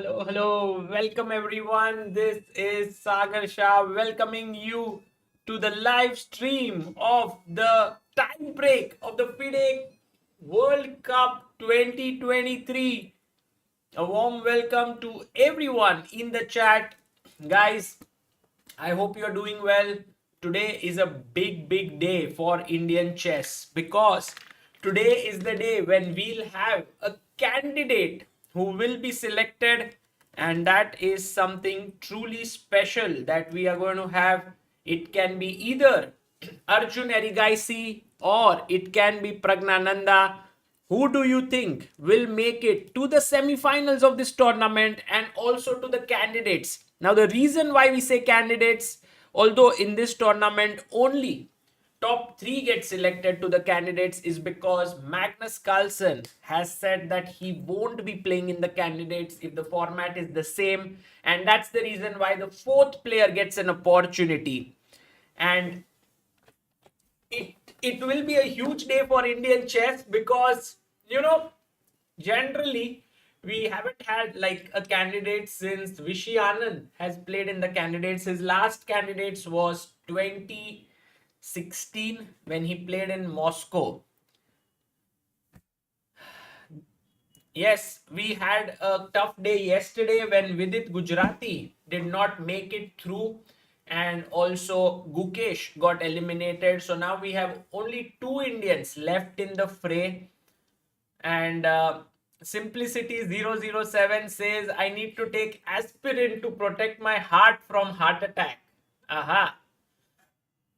hello. Welcome everyone. This is Sagar Shah welcoming you to the live stream of the tie break of the FIDE World Cup 2023. A warm welcome to everyone in the chat. Guys, I hope you're doing well. Today is a big day for Indian chess because today is the day when we'll have a candidate who will be selected, and that is something truly special that we are going to have. It can be either Arjun Erigaisi or it can be Pragnananda. Who do you think will make it to the semi-finals of this tournament and also to the candidates? Now, the reason why we say candidates, although in this tournament only top 3 get selected to the candidates, is because Magnus Carlsen has said that he won't be playing in the candidates if the format is the same, and that's the reason why the 4th player gets an opportunity. And it will be a huge day for Indian chess because generally we haven't had like a candidate since Vishy Anand has played in the candidates. His last candidates was 2016 when he played in Moscow. Yes, we had a tough day yesterday when Vidit Gujarati did not make it through, and also Gukesh got eliminated. So now we have only 2 Indians left in the fray. And Simplicity007 says, I need to take aspirin to protect my heart from heart attack. Aha.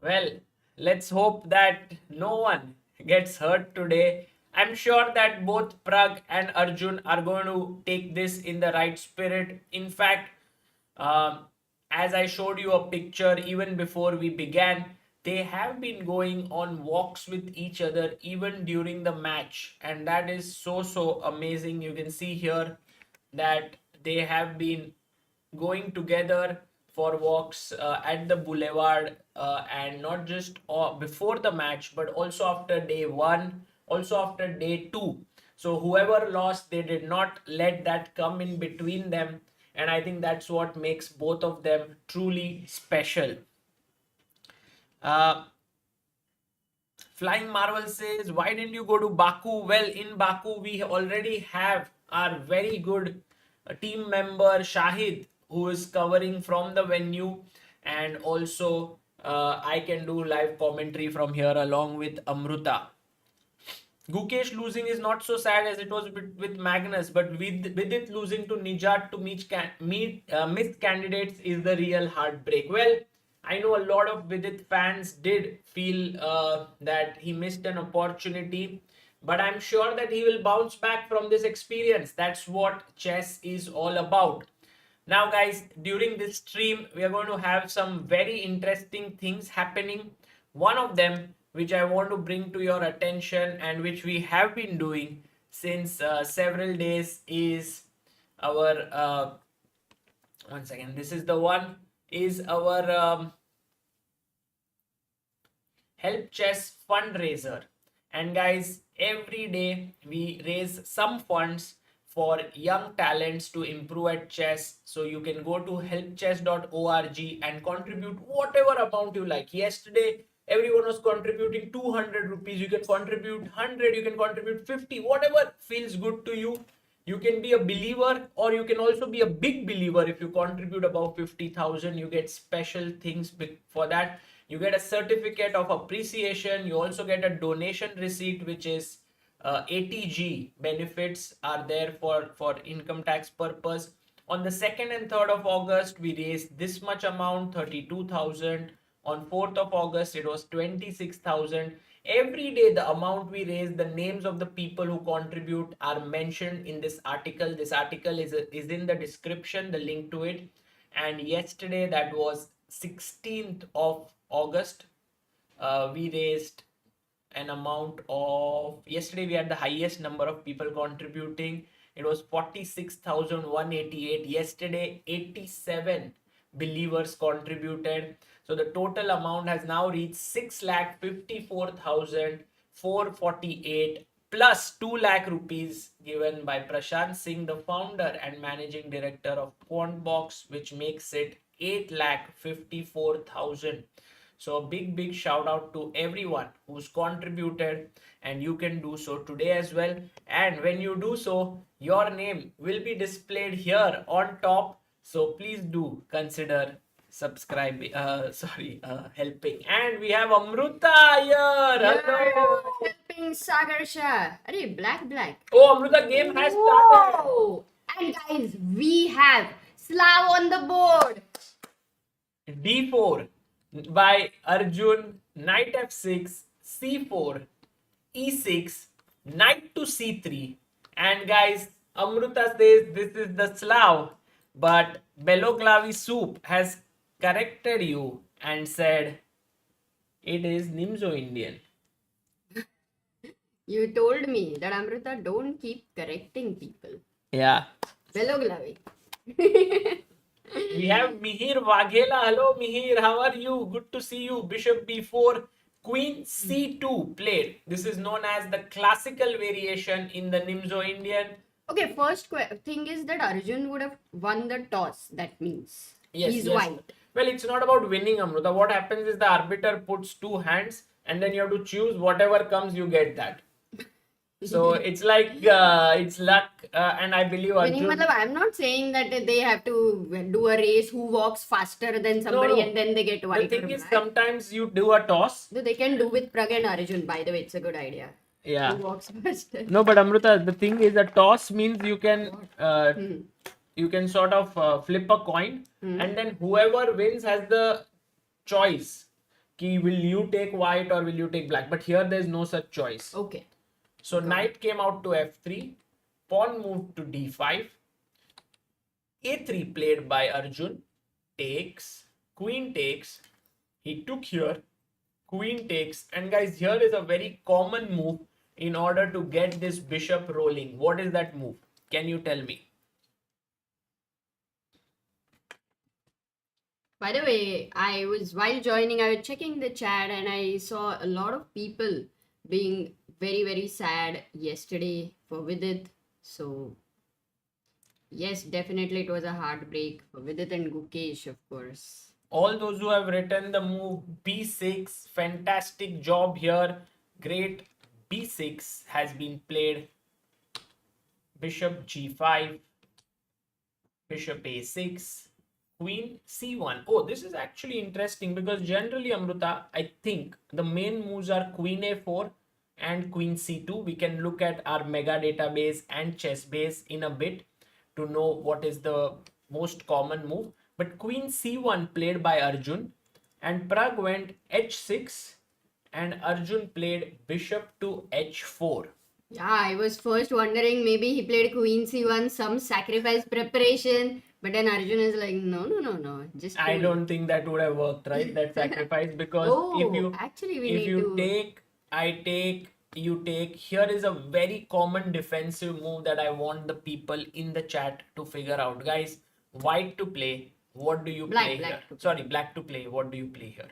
Well, let's hope that no one gets hurt today. I'm sure that both Pragg and Arjun are going to take this in the right spirit. In fact, um, as I showed you a picture even before we began, they have been going on walks with each other even during the match, and that is so amazing. You can see here that they have been going together for walks at the boulevard, and not just before the match but also after day 1, also after day 2. So whoever lost, they did not let that come in between them, and I think that's what makes both of them truly special. uh, Flying Marvel says, why didn't you go to Baku? Well, in Baku, we already have our very good team member Shahid, who is covering from the venue, and also I can do live commentary from here along with Amruta. Gukesh losing is not so sad as it was with Magnus, but with it losing to Nijat to miss candidates is the real heartbreak. Well, I know a lot of Vidit fans did feel that he missed an opportunity, but I'm sure that he will bounce back from this experience. That's what chess is all about. Now, guys, during this stream, we are going to have some very interesting things happening. One of them, which I want to bring to your attention and which we have been doing since several days, is our one second. This is the one, is our Help Chess fundraiser. And guys, every day we raise some funds for young talents to improve at chess. So you can go to helpchess.org and contribute whatever amount you like. Yesterday, everyone was contributing 200 rupees. You can contribute 100, you can contribute 50, whatever feels good to you. You can be a believer, or you can also be a big believer. If you contribute above 50,000, you get special things for that. You get a certificate of appreciation. You also get a donation receipt, which is ATG benefits are there for income tax purpose. On the 2nd and 3rd of August, we raised this much amount, 32,000. On 4th of August, it was 26,000. Every day, the amount we raise, the names of the people who contribute are mentioned in this article. This article is in the description, the link to it. And yesterday, that was 16th of August, we raised an amount of, yesterday we had the highest number of people contributing. It was 46,188. Yesterday, 87 believers contributed. So the total amount has now reached 6,54,448 plus 2 lakh rupees given by Prashant Singh, the founder and managing director of Quantbox, which makes it 8 lakh 54,000. So a big shout out to everyone who's contributed, and you can do so today as well. And when you do so, your name will be displayed here on top. So please do consider subscribing, helping. And we have Amruta here. Hello. Helping Sagar Shah. Arey, black. Oh, Amruta, game has started. Whoa! And guys, we have Slav on the board. D4 by Arjun, knight f6, c4, e6, knight to c3. And guys, Amruta says this is the Slav, but Beloglavi Soup has corrected you and said it is Nimzo Indian. You told me that Amrita don't keep correcting people. Yeah. Beloglavi. We have Mihir Waghela. Hello Mihir, how are you? Good to see you. Bishop b4, Queen c2 played. This is known as the classical variation in the Nimzo Indian. Okay, first thing is that Arjun would have won the toss. That means he's white. Well, it's not about winning, Amruta. What happens is the arbiter puts two hands and then you have to choose whatever comes, you get that. So it's like it's luck, and I believe Arjun. I'm not saying that they have to do a race who walks faster than somebody and then they get white. The thing is, sometimes you do a toss. No, they can do with Pragg and Arjun. By the way, it's a good idea. Yeah. Who walks faster? No, but Amruta, the thing is, a toss means you can you can sort of flip a coin, and then whoever wins has the choice. Ki will you take white or will you take black? But here there is no such choice. Okay. So knight came out to f3, pawn moved to d5, a3 played by Arjun, takes, queen takes, he took here, queen takes, and guys, here is a very common move in order to get this bishop rolling. What is that move? Can you tell me? By the way, while joining, I was checking the chat and I saw a lot of people being very sad yesterday for Vidit. So yes, definitely it was a heartbreak for Vidit and Gukesh, of course. All those who have written the move b6, fantastic job here. Great. b6 has been played. Bishop g5, bishop a6, queen c1. Oh, this is actually interesting because generally, Amruta, I think the main moves are queen a4 and queen c2. We can look at our mega database and chess base in a bit to know what is the most common move. But queen c1 played by Arjun, and Pragg went h6 and Arjun played bishop to h4. Yeah, I was first wondering maybe he played queen c1, some sacrifice preparation, but then Arjun is like, no, just I don't think that would have worked, right? That sacrifice, because if you take, I take, you take, here is a very common defensive move that I want the people in the chat to figure out. Guys, white to play, what do you play here? Sorry, black to play, what do you play here?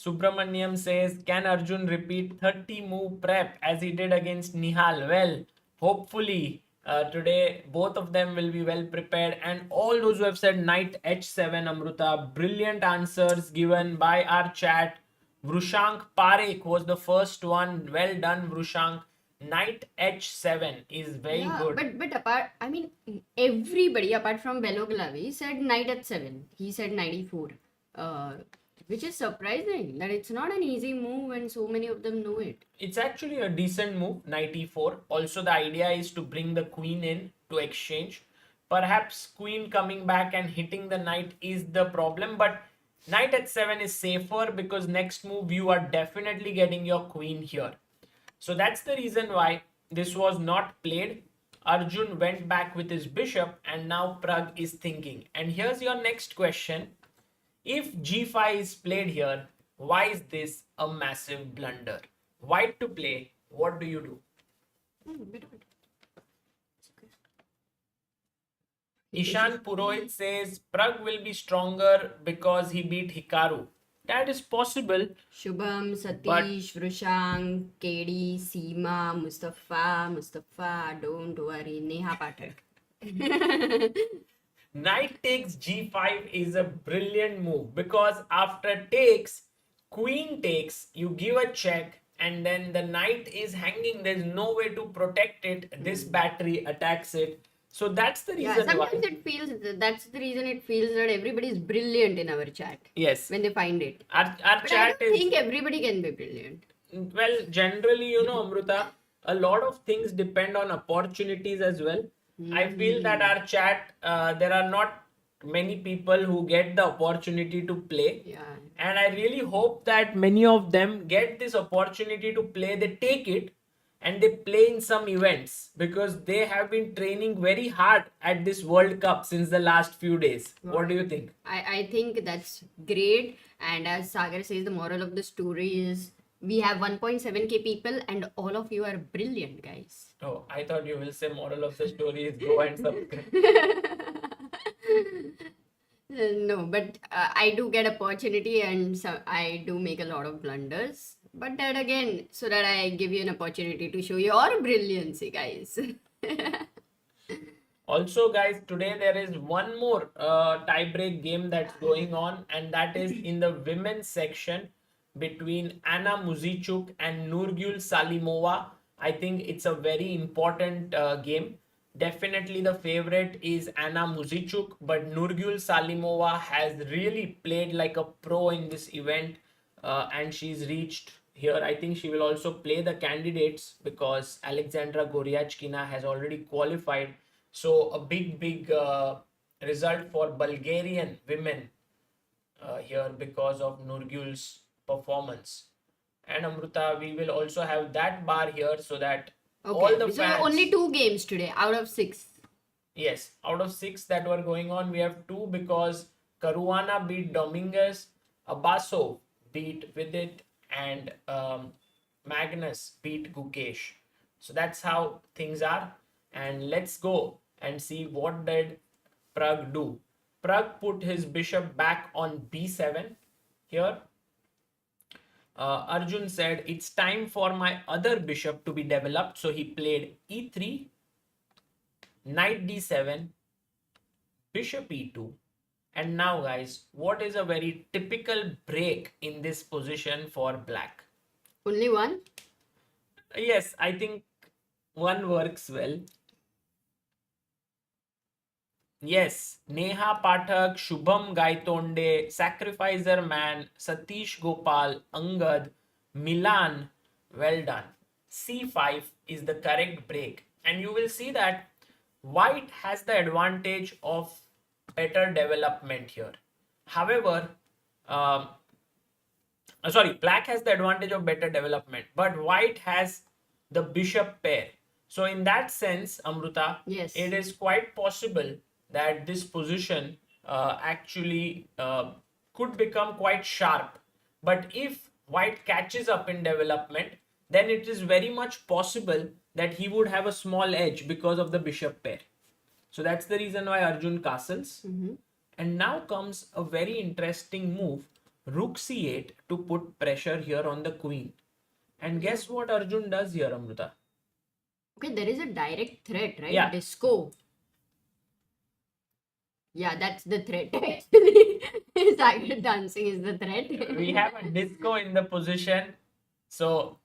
Subramaniam says, can Arjun repeat 30 move prep as he did against Nihal? Well, hopefully today both of them will be well prepared. And all those who have said knight h7, Amruta, brilliant answers given by our chat. Vrushank Parekh was the first one. Well done, Vrushank. Knight h7 is very good. But apart, I mean, everybody apart from Beloglavi said knight h7. He said knight e4. Which is surprising that it's not an easy move and so many of them know it. It's actually a decent move, knight e4. Also, the idea is to bring the queen in to exchange. Perhaps queen coming back and hitting the knight is the problem, but knight h7 is safer because next move you are definitely getting your queen here. So that's the reason why this was not played. Arjun went back with his bishop and now Pragg is thinking. And here's your next question. If g5 is played here, why is this a massive blunder? White to play, what do you do? Ishan Purohit says Pragg will be stronger because he beat Hikaru. That is possible, Shubham, but Satish, Vrushank, KD, Seema, Mustafa, don't worry, Neha Pathak. knight takes g5 is a brilliant move because after takes, queen takes, you give a check, and then the knight is hanging. There's no way to protect it. This battery attacks it. So that's the Yeah, reason why. sometimes it feels that's the reason it feels that everybody is brilliant in our chat Yes, when they find it. our But I chat don't is, think everybody can be brilliant. well, generally, Amruta, a lot of things depend on opportunities as well. I feel that our chat, there are not many people who get the opportunity to play. Yeah. And I really hope that many of them get this opportunity to play. They take it and they play in some events because they have been training very hard at this World Cup since the last few days. What do you think? I think that's great. And as Sagar says, the moral of the story is we have 1.7k people and all of you are brilliant, guys. Oh, I thought you will say moral of the story is go and subscribe. No, but I do get opportunity and so I do make a lot of blunders. But that again, so that I give you an opportunity to show your brilliancy, guys. Also, guys, today there is one more tie-break game that's going on, and that is in the women's section between Anna Muzichuk and Nurgül Salimova. I think it's a very important game. Definitely the favorite is Anna Muzichuk, but Nurgül Salimova has really played like a pro in this event, and she's reached here. I think she will also play the candidates because Alexandra Goryachkina has already qualified. So a big result for Bulgarian women here because of Nurgül's performance. And Amruta, we will also have that bar here so that all the So fans. only 2 games today out of 6. Yes, out of 6 that were going on, we have 2 because Caruana beat Dominguez, Abaso beat Vidit, and Magnus beat Gukesh. So that's how things are. And let's go and see what did Pragg do. Pragg put his bishop back on b7 here. Arjun said, it's time for my other bishop to be developed. So he played e3, knight d7, bishop e2. And now, guys, what is a very typical break in this position for black? Only one? Yes, I think one works well. Yes, Neha Pathak, Shubham Gaitonde, Sacrificer Man, Satish Gopal, Angad, Milan, well done. C5 is the correct break. And you will see that white has the advantage of better development here. However, black has the advantage of better development, but white has the bishop pair. So in that sense, Amruta, Yes. it is quite possible that this position actually could become quite sharp. But if white catches up in development, then it is very much possible that he would have a small edge because of the bishop pair. So that's the reason why Arjun castles. And now comes a very interesting move, rook c8, to put pressure here on the queen. And guess what Arjun does here, Amruta? Okay, there is a direct threat, right? Yeah. Disco. Yeah, that's the threat actually. Sagar dancing is the threat. We have a disco in the position. So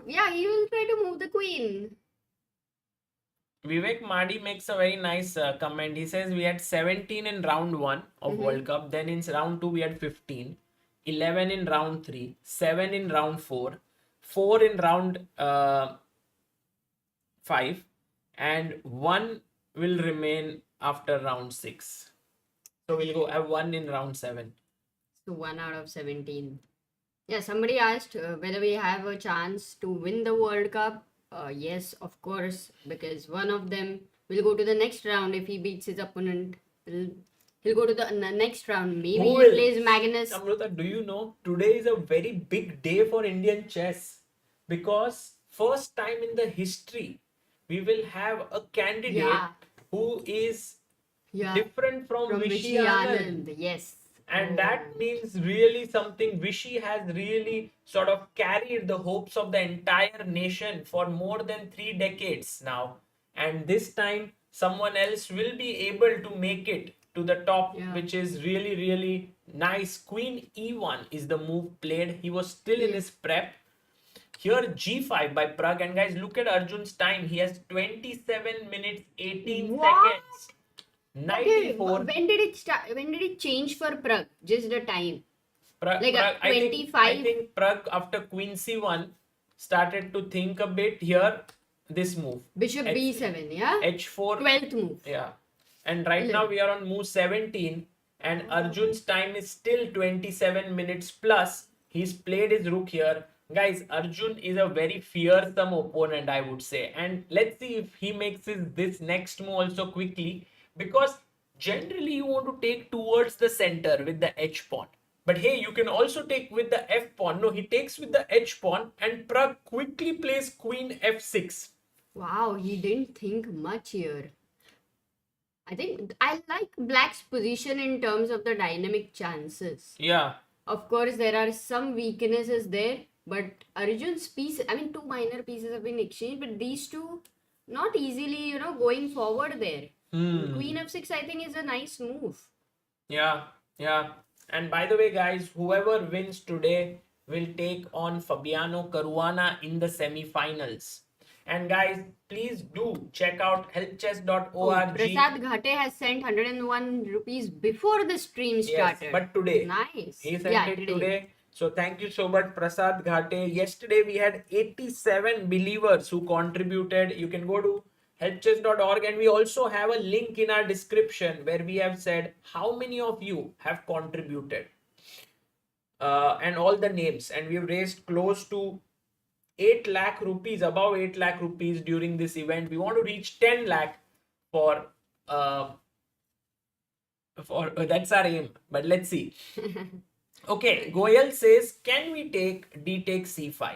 yeah, he will try to move the queen. Vivek Madi makes a very nice comment. He says we had 17 in round 1 of World Cup. Then in round 2 we had 15. 11 in round 3. 7 in round 4. 4 in round 5. And 1 will remain after round 6. So we'll go have 1 in round 7. So 1 out of 17. Yeah, somebody asked whether we have a chance to win the World Cup. Yes, of course, because one of them will go to the next round if he beats his opponent. He'll go to the next round. Maybe he plays Magnus. Amruta, do you know today is a very big day for Indian chess because first time in the history we will have a candidate who is Yeah. different from Vishy Vishy Anand. Anand. Yes. And that means really something. Vishy has really sort of carried the hopes of the entire nation for more than 3 decades now. And this time, someone else will be able to make it to the top, Yeah. which is really, really nice. Queen E1 is the move played. He was still in his prep. Here G5 by Pragg, and guys, look at Arjun's time. He has 27 minutes 18 What? seconds. Okay, 94. when did it start? When did it change for Pragg? Just the time. Like Pragg, I 25. think Pragg after Queen C1 started to think a bit here. This move. Bishop B7, yeah? H4. 12th move. Yeah. And right now 11. we are on move 17 and Arjun's time is still 27 minutes plus. He's played his rook here. Guys, Arjun is a very fearsome opponent, I would say. And let's see if he makes this next move also quickly, because generally you want to take towards the center with the H pawn. But hey, you can also take with the F pawn. No, he takes with the H pawn and Pragg quickly plays Queen F6. Wow, he didn't think much here. I think I like Black's position in terms of the dynamic chances. Yeah. Of course, there are some weaknesses there, but Arjun's piece, I mean, two minor pieces have been exchanged, but these two, not easily, going forward there. Queen F6, I think, is a nice move. Yeah, yeah. And by the way, guys, whoever wins today will take on Fabiano Caruana in the semi-finals. And guys, please do check out helpchess.org. Prasad Ghate has sent 101 rupees before the stream started. Yes, but today. Nice. He sent it today. So thank you so much, Prasad Ghate. Yesterday we had 87 believers who contributed. You can go to helpchess.org and we also have a link in our description where we have said how many of you have contributed and all the names, and we've raised close to 8 lakh rupees, above 8 lakh rupees during this event. We want to reach 10 lakh for that's our aim, but let's see. Okay, Goyal says, can we take d takes c5?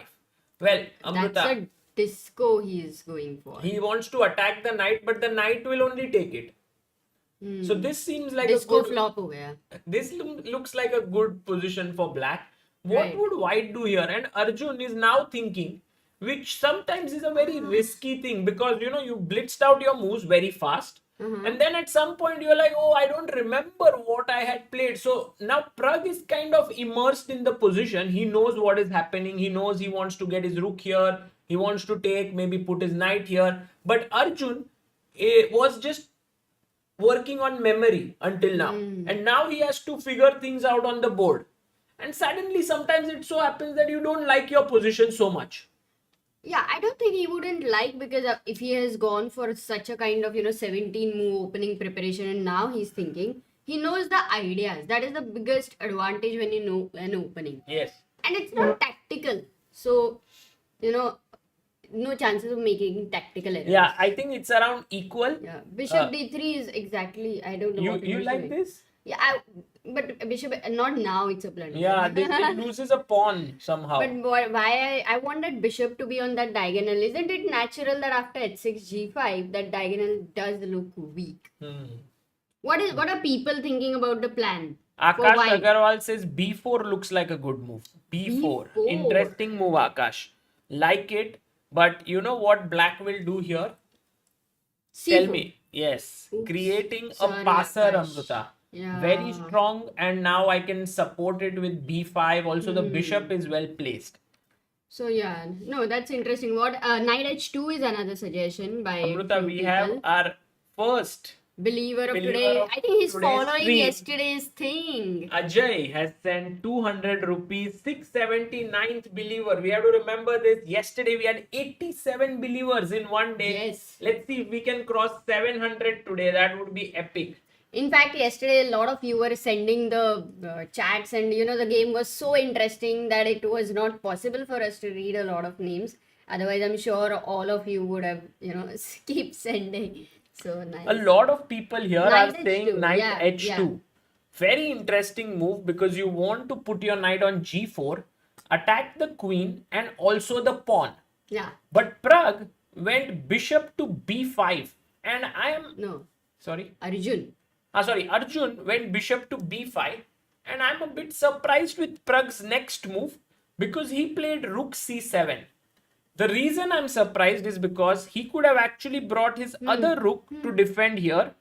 Well, Amrita, that's a disco he is going for. He wants to attack the knight, but the knight will only take it. So this seems like disco a good flop over here. This looks like a good position for black. What would white do here? And Arjun is now thinking, which sometimes is a very risky thing, because you blitzed out your moves very fast. And then at some point you're like, oh, I don't remember what I had played. So now Pragg is kind of immersed in the position. He knows what is happening. He knows he wants to get his rook here. He wants to take, maybe put his knight here. But Arjun was just working on memory until now. And now he has to figure things out on the board. And suddenly sometimes it so happens that you don't like your position so much. Yeah, I don't think he wouldn't like, because if he has gone for such a kind of 17 move opening preparation and now he's thinking, he knows the ideas. That is the biggest advantage when you know an opening. Yes. And it's not tactical. So, no chances of making tactical errors. Yeah, I think it's around equal. Yeah, Bishop D3 is exactly, I don't know what You like doing. this? Yeah, but Bishop, not now, it's a blunder. Yeah, it loses a pawn somehow. But why I wanted Bishop to be on that diagonal. Isn't it natural that after h6, g5, that diagonal does look weak? What are people thinking about the plan? Akash Agarwal says b4 looks like a good move. B4. Interesting move, Akash. Like it. But you know what black will do here? C4. Tell me. Yes. Oops. Creating Sorry, a passer, Akash. Amrita. Yeah. Very strong, and now I can support it with b5. Also, the bishop is well placed. So yeah, no, that's interesting. What knight h2 is another suggestion by Amrita, we have our first believer of believer today. of I think he's today's following stream. yesterday's thing. Ajay has sent 200 rupees, 679th believer. We have to remember this. Yesterday we had 87 believers in one day. Yes. Let's see if we can cross 700 today. That would be epic. In fact, yesterday a lot of you were sending the chats, and the game was so interesting that it was not possible for us to read a lot of names. Otherwise, I'm sure all of you would have keep sending. So nice. A lot of people here Knight are saying H2. knight Yeah, h2. yeah. Very interesting move, because you want to put your knight on g4, attack the queen and also the pawn. Yeah. But Pragg went bishop to b5, and I am... No. Sorry? Arjun. Arjun went bishop to b5, and I'm a bit surprised with Pragg's next move because he played rook c7. The reason I'm surprised is because he could have actually brought his other rook to defend here,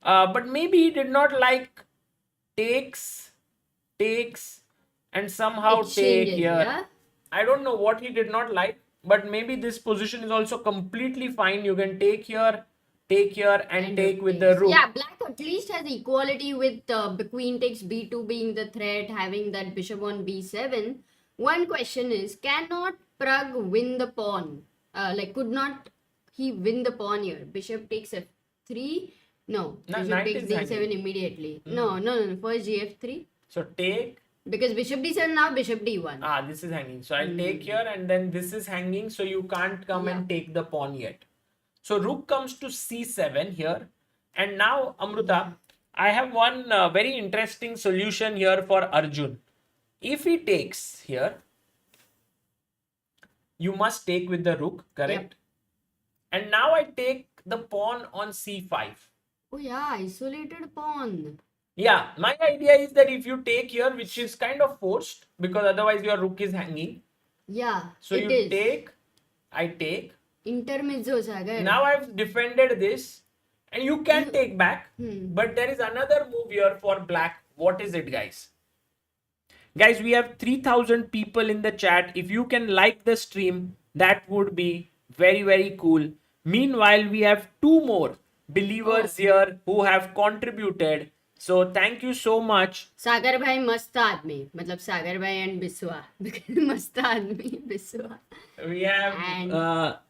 but maybe he did not like takes, and somehow take Exchanges, here. yeah? I don't know what he did not like, but maybe this position is also completely fine. You can take here, and take with the rook. Yeah, black at least has equality with queen takes b2 being the threat, having that bishop on b7. One question is, cannot Pragg win the pawn? Could not he win the pawn here? Bishop takes f3? No, bishop knight takes is d7 hanging. immediately. No, first gf3. So take. Because bishop d7, now bishop d1. This is hanging. So I'll take here, and then this is hanging. So you can't come and take the pawn yet. So rook comes to c7 here. And now, Amruta, I have one very interesting solution here for Arjun. If he takes here, you must take with the rook, correct? Yep. And now I take the pawn on c5. Oh yeah, isolated pawn. Yeah, my idea is that if you take here, which is kind of forced, because otherwise your rook is hanging. Yeah, so you is. Take, I take. Intermezzo, Sagar. Now I've defended this, and you can take back. But there is another move here for black. What is it, guys? Guys, we have 3,000 people in the chat. If you can like the stream, that would be very, very cool. Meanwhile, we have 2 more believers here who have contributed. So thank you so much. Sagar bhai mast aadmi. Matlab Sagar bhai and Biswa. Mast aadmi, Biswa. We have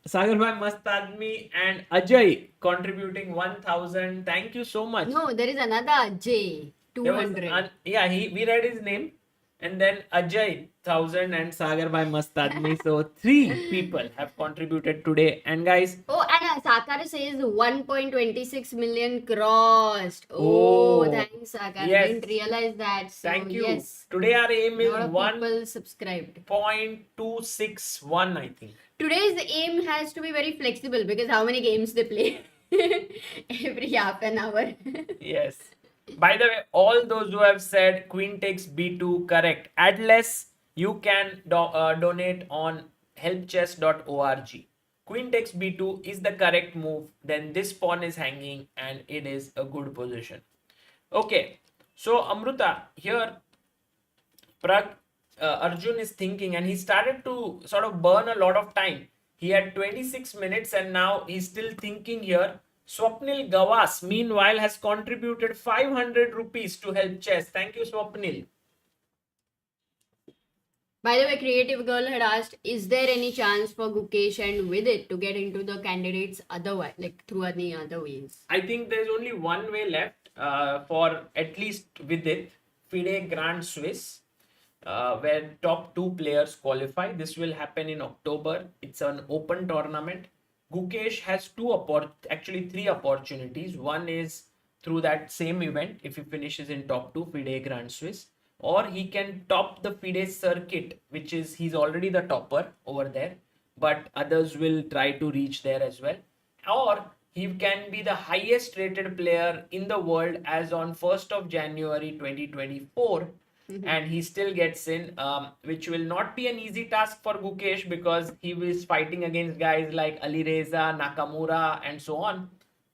Sagar bhai mast aadmi and Ajay contributing 1,000. Thank you so much. No, there is another Ajay. 200. We read his name. And then Ajay 1,000 and Sagar bhai mast aadmi. So 3 people have contributed today. And guys. Oh, and Sakar says 1.26 million crossed. Oh, thanks, Sakar. Yes. Didn't realize that. So, thank you. Yes. Today our aim is 1.261, I think. Today's aim has to be very flexible because how many games they play every half an hour. Yes. By the way, all those who have said queen takes b2 correct, Adless, you can donate on helpchess.org. Queen takes b2 is the correct move. Then this pawn is hanging and it is a good position. Okay, so Amruta, here Pragg, Arjun is thinking, and he started to sort of burn a lot of time. He had 26 minutes and now he's still thinking here. Swapnil Gawas, meanwhile, has contributed 500 rupees to Help Chess. Thank you, Swapnil. By the way, Creative Girl had asked, is there any chance for Gukesh and Vidit to get into the candidates otherwise, like through any other ways? I think there's only one way left for at least Vidit, FIDE Grand Swiss, where top 2 players qualify. This will happen in October. It's an open tournament. Gukesh has 3 opportunities. One is through that same event if he finishes in top 2, FIDE Grand Swiss, or he can top the FIDE circuit, which is he's already the topper over there, but others will try to reach there as well. Or he can be the highest rated player in the world as on 1st of January 2024. And he still gets in, which will not be an easy task for Gukesh because he is fighting against guys like Ali Reza, Nakamura, and so on.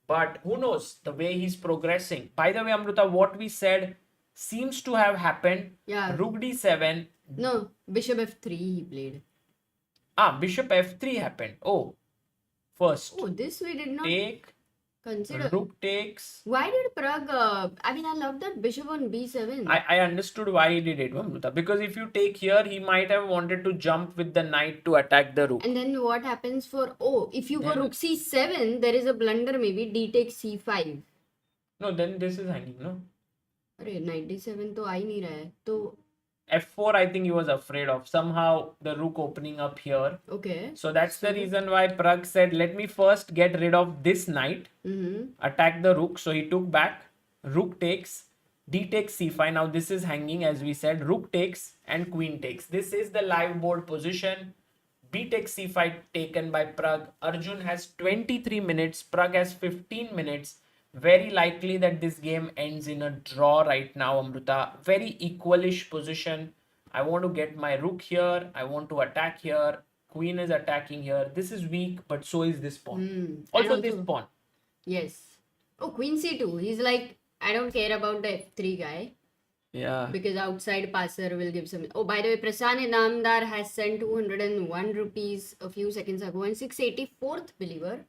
But who knows the way he's progressing. By the way, Amruta, what we said seems to have happened. Yeah. Rook d7. No, bishop f3 he played. Bishop f3 happened. Oh, first. Oh, this we did not consider. Rook takes. Why did Pragg? I love that bishop on b7. I understood why he did it, Amruta. Because if you take here, he might have wanted to jump with the knight to attack the rook. And then what happens for... Oh, if you go rook c7, there is a blunder maybe. D takes c5. No, then this is hanging, no? Arey, knight d7 to aa hi nahi raha hai. To... F4, I think he was afraid of. Somehow the rook opening up here. Okay. So that's the reason why Pragg said, let me first get rid of this knight. Attack the rook. So he took back. Rook takes. D takes c5. Now this is hanging as we said. Rook takes and queen takes. This is the live board position. B takes c5 taken by Pragg. Arjun has 23 minutes. Pragg has 15 minutes. Very likely that this game ends in a draw right now, Amruta. Very equalish position. I want to get my rook here. I want to attack here. Queen is attacking here. This is weak, but so is this pawn. And Also, this pawn. yes. Oh, Queen C2. He's like, I don't care about the F3 guy. Yeah. Because outside passer will give some. Oh, by the way, Prasan Inamdar has sent 201 rupees a few seconds ago and 684th believer.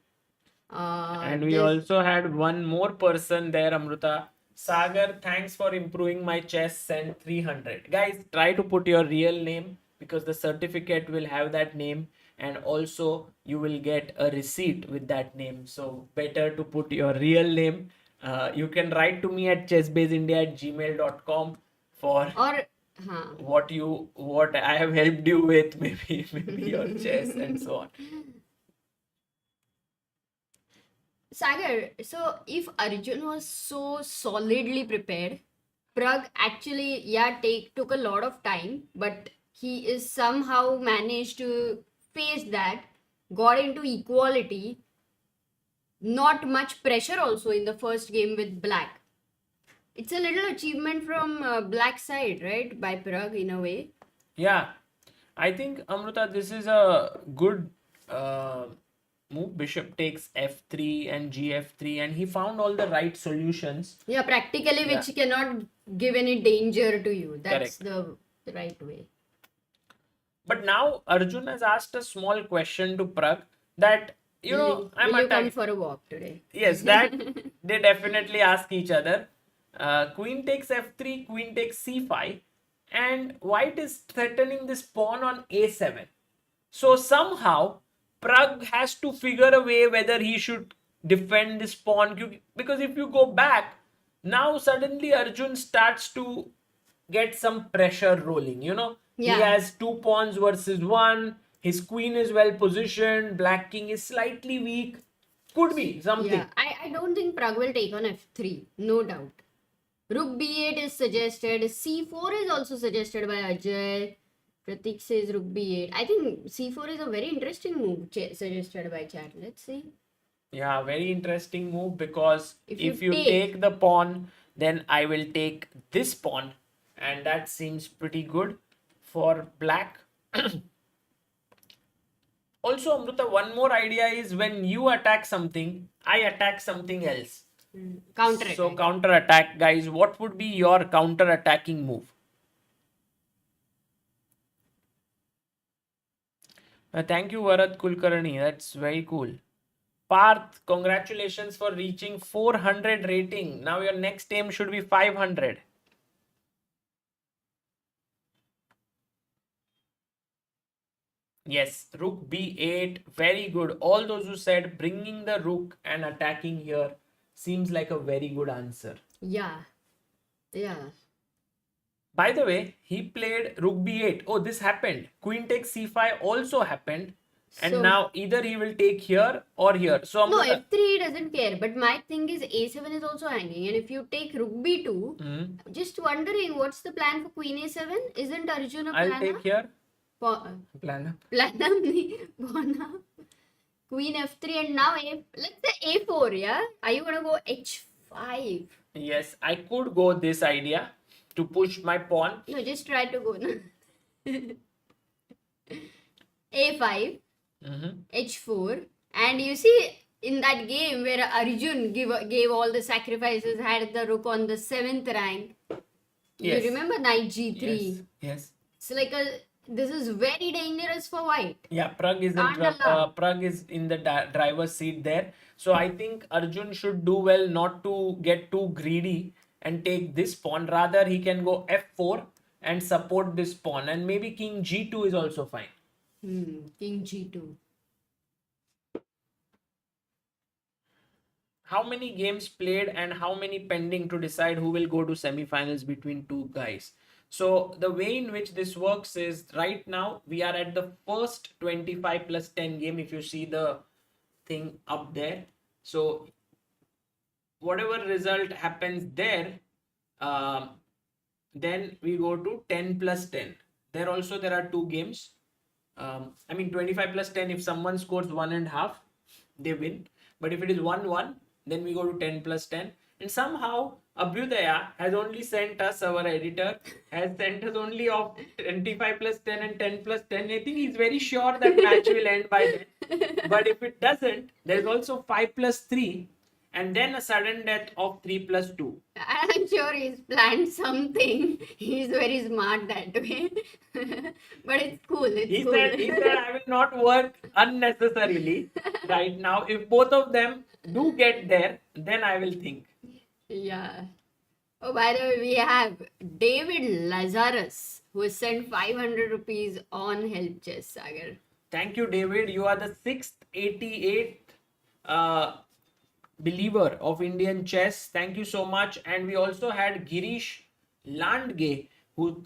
And we also had one more person there, Amruta. Sagar, thanks for improving my chess, sent 300. Guys, try to put your real name because the certificate will have that name, and also you will get a receipt with that name. So better to put your real name. You can write to me at chessbaseindia@gmail.com for what I have helped you with, maybe your chess and so on. Sagar, so if Arjun was so solidly prepared, Pragg actually, took a lot of time, but he is somehow managed to face that, got into equality, not much pressure also in the first game with Black. It's a little achievement from Black side, right? By Pragg in a way. Yeah, I think Amruta, this is a good move. Bishop takes f3 and gf3, and he found all the right solutions. Yeah, practically, which cannot give any danger to you. That's Correct. the right way. But now Arjun has asked a small question to Pragg that, will you come for a walk today? Yes, that they definitely ask each other. Queen takes f3, queen takes c5, and white is threatening this pawn on a7. So somehow Pragg has to figure a way whether he should defend this pawn, because if you go back, now suddenly Arjun starts to get some pressure rolling. He has two pawns versus one. His queen is well positioned. Black king is slightly weak. Could be something. Yeah, I don't think Pragg will take on f3, no doubt. Rook b8 is suggested. c4 is also suggested by Ajay. Pratik says rook b8. I think c4 is a very interesting move suggested by chat. Let's see. Yeah, very interesting move, because if you take the pawn, then I will take this pawn, and that seems pretty good for black. Also, Amruta, one more idea is when you attack something, I attack something else. Counter attack. So counter attack, guys. What would be your counter attacking move? Thank you, Varat Kulkarni. That's very cool. Parth, congratulations for reaching 400 rating. Now your next aim should be 500. Yes, rook b8, very good. All those who said bringing the rook and attacking here seems like a very good answer. Yeah. By the way, he played rook b8. Oh, this happened. Queen takes c5 also happened. And now either he will take here or here. So no, f3 doesn't care. But my thing is a7 is also hanging. And if you take rook b2, just wondering what's the plan for queen a7? Isn't Arjun a planner? I'll take here. Planner. Queen f3 and now let's say a4, yeah? Are you gonna go h5? Yes, I could go this idea to push my pawn. No, just try to go. a5, h4, and you see in that game where Arjun gave all the sacrifices, had the rook on the 7th rank. Yes. You remember knight g3? Yes. It's like this is very dangerous for white. Yeah, Pragg is in the driver's seat there. So I think Arjun should do well not to get too greedy and take this pawn. Rather, he can go f4 and support this pawn. And maybe king g2 is also fine. King g2. How many games played and how many pending to decide who will go to semifinals between two guys? So the way in which this works is right now we are at the first 25 plus 10 game, if you see the thing up there. So whatever result happens there, then we go to 10 plus 10. There are two games. 25 plus 10, if someone scores 1.5, they win. But if it is 1-1, then we go to 10 plus 10. And somehow Abhyudaya has only sent us, our editor, has sent us only of 25 plus 10 and 10 plus 10. I think he's very sure that match will end by then. But if it doesn't, there's also 5 plus 3 and then a sudden death of 3 plus 2. I'm sure he's planned something. He's very smart that way. But it's cool. It's He cool. said, I will not work unnecessarily right now. If both of them do get there, then I will think. Yeah. Oh, by the way, we have David Lazarus who has sent 500 rupees on Help Chess Sagar. Thank you, David. You are the 688th believer of Indian chess. Thank you so much. And we also had Girish Landge who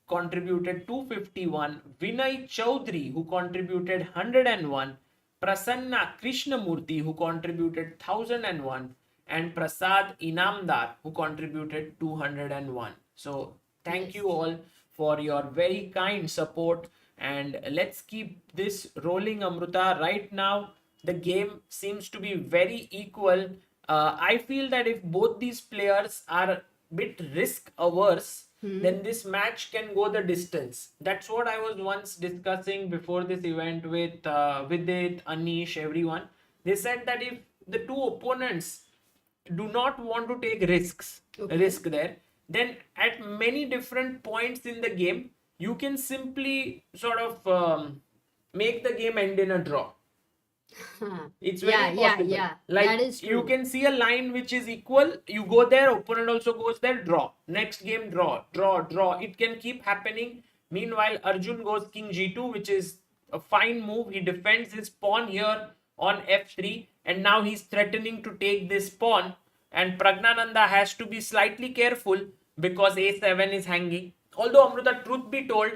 contributed 251, Vinay Chaudhary who contributed 101, Prasanna Krishnamurthy who contributed 1001, and Prasad Inamdar who contributed 201. So thank you all for your very kind support, and let's keep this rolling, Amruta. Right now the game seems to be very equal. I feel that if both these players are a bit risk averse, then this match can go the distance. That's what I was once discussing before this event with Vidit, Anish, everyone. They said that if the two opponents do not want to take risk there, then at many different points in the game, you can simply sort of make the game end in a draw. It's very possible. Like that is true. you can see a line which is equal, you go there, opponent also goes there, draw. Next game, draw. It can keep happening. Meanwhile, Arjun goes king g2, which is a fine move. He defends his pawn here on f3, and now he's threatening to take this pawn. And Pragnananda has to be slightly careful because a7 is hanging. Although, Amruta, truth be told,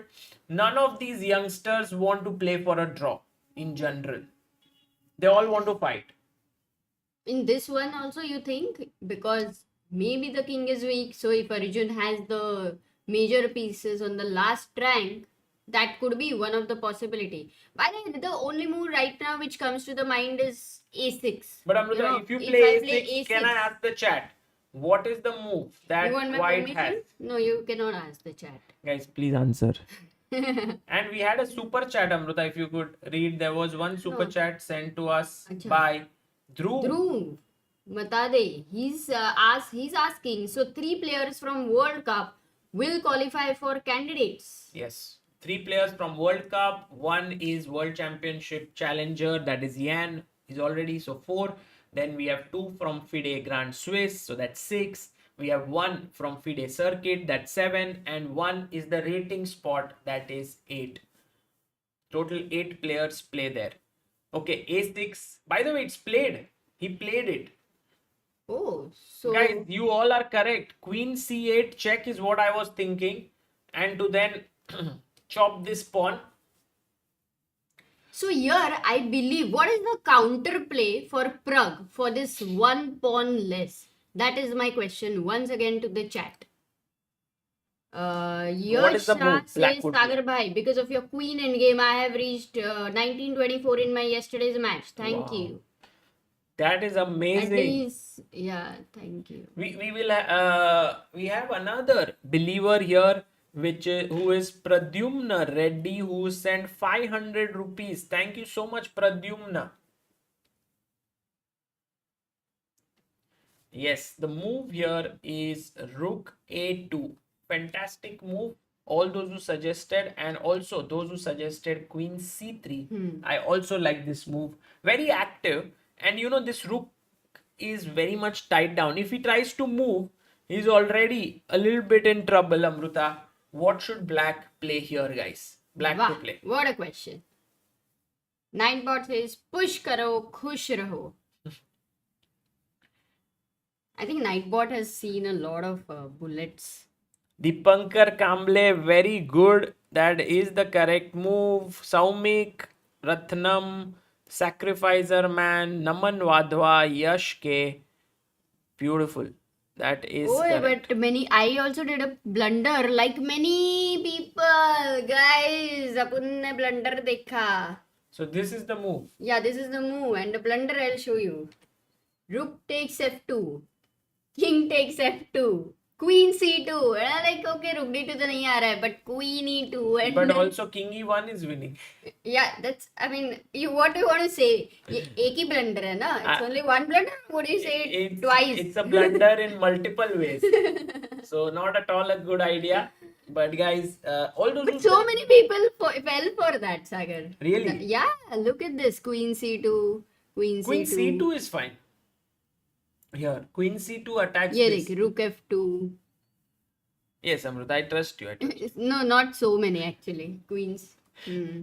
none of these youngsters want to play for a draw in general. They all want to fight. In this one also, you think? Because maybe the king is weak, so if Arjun has the major pieces on the last rank, that could be one of the possibility. By the way, the only move right now which comes to the mind is a6. But Amruta, if you play a6, can I ask the chat, what is the move that white has? No, you cannot ask the chat. Guys, please answer. And we had a super chat, Amruta, if you could read. There was one super chat sent to us by Dhruv Matade. He's asking, so 3 players from World Cup will qualify for candidates. Yes. 3 players from World Cup. 1 is World Championship challenger, that is Yan. He's already, so 4. Then we have 2 from FIDE Grand Swiss, so that's 6. We have 1 from FIDE Circuit, that's 7. And 1 is the rating spot, that is 8. Total 8 players play there. Okay, a6. By the way, it's played. He played it. Oh, so... Guys, you all are correct. Queen c8 check is what I was thinking. And to then chop this pawn. So here, I believe, what is the counter play for Pragg for this 1 pawn less? That is my question once again to the chat. What is the move? Says Sagar Bhai, because of your queen endgame, I have reached 1924 in my yesterday's match. Thank you. That is amazing. At least, yeah, thank you. We have another believer here, who is Pradyumna Reddy, who sent 500 rupees. Thank you so much, Pradyumna. Yes, the move here is Rook A2. Fantastic move. All those who suggested, and also those who suggested Queen C3. I also like this move. Very active. And you know, this Rook is very much tied down. If he tries to move, he's already a little bit in trouble, Amruta. What should Black play here, guys? Black to play. What a question. Ninebot says, push karo, khush raho. I think Nightbot has seen a lot of bullets. Dipankar Kamble, very good. That is the correct move. Saumik, Ratnam, Sacrificer Man, Naman Wadhwa, Yash K. Beautiful. That is correct. But I also did a blunder like many people. Guys, अपन ने blunder देखा. So this is the move. Yeah, this is the move, and the blunder I'll show you. Rook takes f2. King takes f2. Queen c2. And I'm like, okay, rook d2 तो नहीं आ रहा है, but queen e2 and But also king e1 is winning. yeah, that's, I mean, what do you want to say? ये एक ही blunder है ना? It's only one blunder. What do you say it twice? It's a blunder in multiple ways. So not at all a good idea. But guys, all those But so many people fell for that, Sagar. Really? Yeah, look at this. Queen c2, queen Queen c2. c2 is fine. Here, Queen c2 attacks Yeah, this. like rook f2. Yes, Amrita, I trust you. I trust you. No, not so many actually. Queens. Hmm.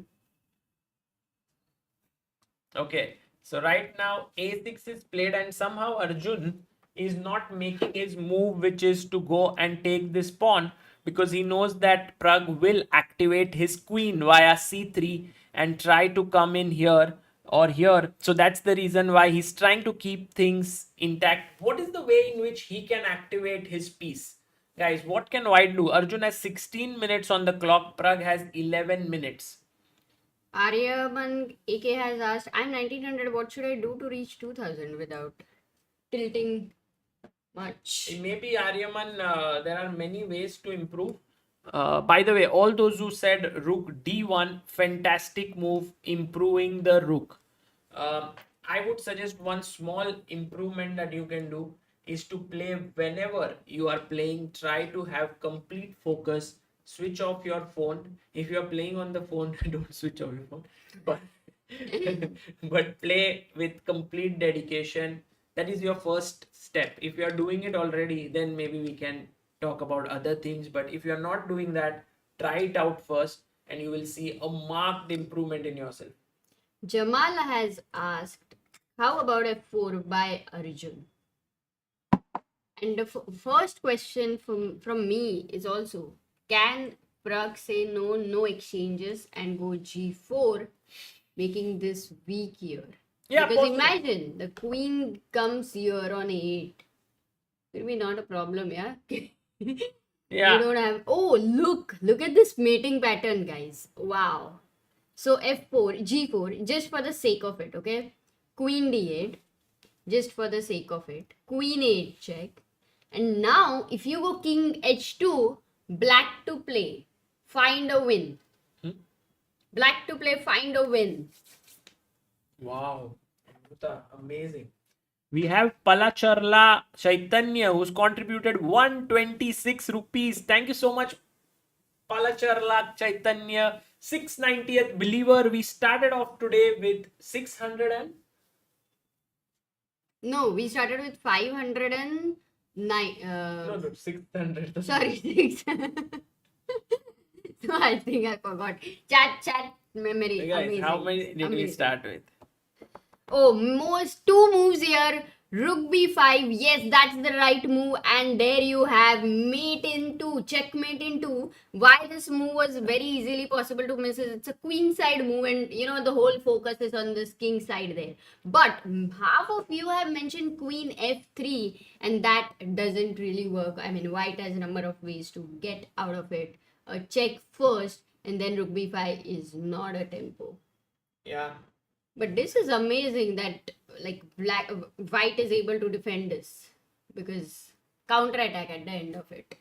Okay, so right now a6 is played and somehow Arjun is not making his move, which is to go and take this pawn, because he knows that Pragg will activate his queen via c3 and try to come in here or here. So that's the reason why he's trying to keep things intact. What is the way in which he can activate his piece? Guys, what can white do? Arjun has 16 minutes on the clock. Pragg has 11 minutes. Aryaman AK has asked, I'm 1900. What should I do to reach 2000 without tilting much? Maybe Aryaman, there are many ways to improve. By the way, all those who said rook d1, fantastic move, improving the rook. I would suggest one small improvement that you can do is to play whenever you are playing, try to have complete focus, switch off your phone. If you are playing on the phone, don't switch off your phone. But, but play with complete dedication. That is your first step. If you are doing it already, then maybe we can talk about other things. But if you are not doing that, try it out first and you will see a marked improvement in yourself. Jamal has asked, how about f4 by Arjun? And the first question from me is also, can Pragg say no exchanges and go g4, making this weak here? Yeah, because possible. imagine the queen comes here on 8. It will be not a problem, yeah? Yeah. You don't have... Oh, look at this mating pattern, guys. Wow. So f4, g4, just for the sake of it, okay? Queen d8, just for the sake of it. Queen 8 check. And now, if you go king h2, black to play, find a win. Black to play, find a win. Wow, amazing. We have Palacharla Chaitanya, who's contributed 126 rupees. Thank you so much, Palacharla Chaitanya. 690th believer. We started off today with 600 and... No, we started with 509. No, 600. Sorry, 6. So I think I forgot. Chat memory. Guys, amazing. how many did we start with? Oh, two moves here. Rook b5. Yes, that's the right move. And there you have mate in 2. Checkmate in 2. Why this move was very easily possible to miss is it's a queen side move. And you know, the whole focus is on this king side there. But half of you have mentioned queen f3. And that doesn't really work. I mean, white has a number of ways to get out of it. A check first. And then rook b5 is not a tempo. Yeah. But this is amazing that like white is able to defend this because counter attack at the end of it.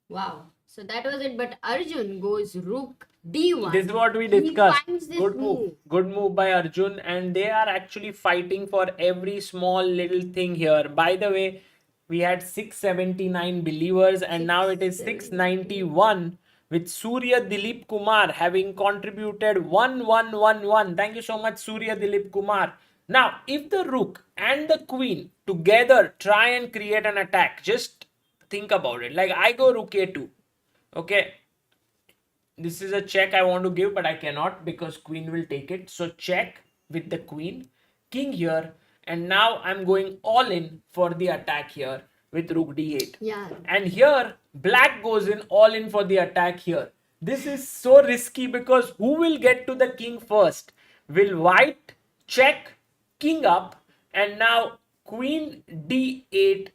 Wow. So that was it. But Arjun goes rook d1. This is what we discussed. He finds this Good move. Good move by Arjun. And they are actually fighting for every small little thing here. By the way, we had 679 believers and now it is 691. With Surya Dilip Kumar having contributed 1111. Thank you so much, Surya Dilip Kumar. Now, if the rook and the queen together try and create an attack, just think about it. Like I go rook a2. Okay. This is a check I want to give, but I cannot because queen will take it. So check with the queen, king here. And now I'm going all in for the attack here with rook d8. Yeah. And here, black goes in all in for the attack here. This is so risky because who will get to the king first? Will white check, king up, and now queen d8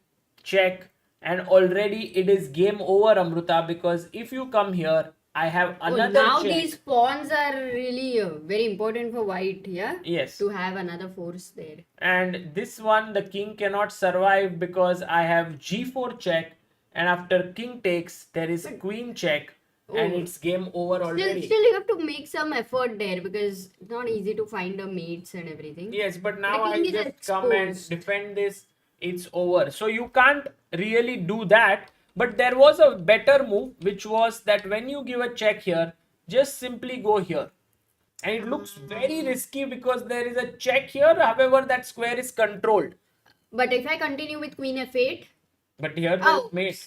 check. And already it is game over, Amrita, because if you come here, I have Oh, another now check. these pawns are really very important for white, yeah? Yes. To have another force there. And this one, the king cannot survive because I have g4 check, and after king takes, there is queen check, and Oh, it's game over already. Still you have to make some effort there because it's not easy to find the mates and everything. Yes, but The now king I is just come and exposed. defend this. It's over. So you can't really do that. But there was a better move, which was that when you give a check here, just simply go here. And it looks very risky because there is a check here. However, that square is controlled. But if I continue with queen f8, But here there's oh, mate.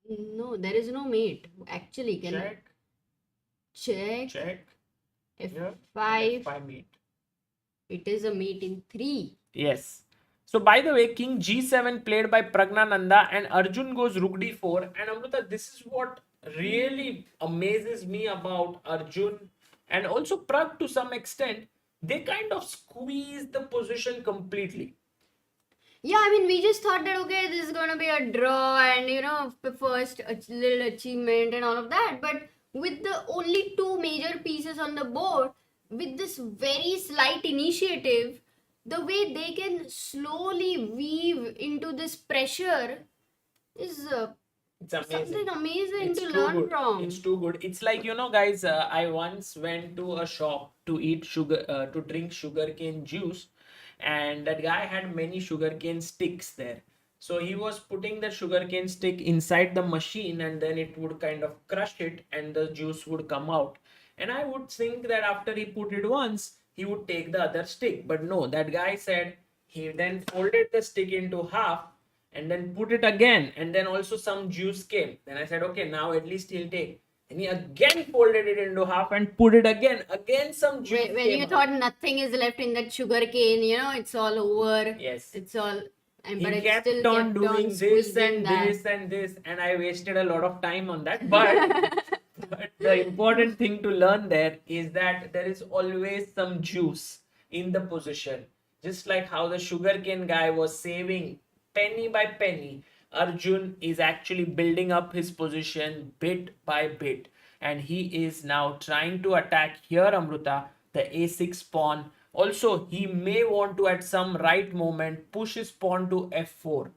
no, there is no mate. Actually, can I Check. check Check. f5? F5 mate. It is a mate in 3. Yes. So by the way, king g7 played by Pragnananda and Arjun goes rook d4. And Amrita, this is what really amazes me about Arjun and also Pragg to some extent. They kind of squeeze the position completely. Yeah, I mean, we just thought that, okay, this is going to be a draw and, first a little achievement and all of that. But with the only 2 major pieces on the board, with this very slight initiative, the way they can slowly weave into this pressure is It's amazing. something amazing It's to too learn good. from. It's too good. It's like, guys, I once went to a shop to eat to drink sugarcane juice, and that guy had many sugarcane sticks there. So he was putting the sugarcane stick inside the machine, and then it would kind of crush it, and the juice would come out. And I would think that after he put it once, he would take the other stick. But no, that guy said he then folded the stick into half and then put it again, and then also some juice came. Then I said, okay, now at least he'll take. And he again folded it into half and put it again. Again some juice When came you out. thought nothing is left in that sugar cane, it's all over. Yes. It's all. He But it kept still on kept doing on this squeezing and that. this and this, and I wasted a lot of time on that. But the important thing to learn there is that there is always some juice in the position. Just like how the sugarcane guy was saving penny by penny, Arjun is actually building up his position bit by bit. And he is now trying to attack here, Amruta, the a6 pawn. Also, he may want to, at some right moment, push his pawn to f4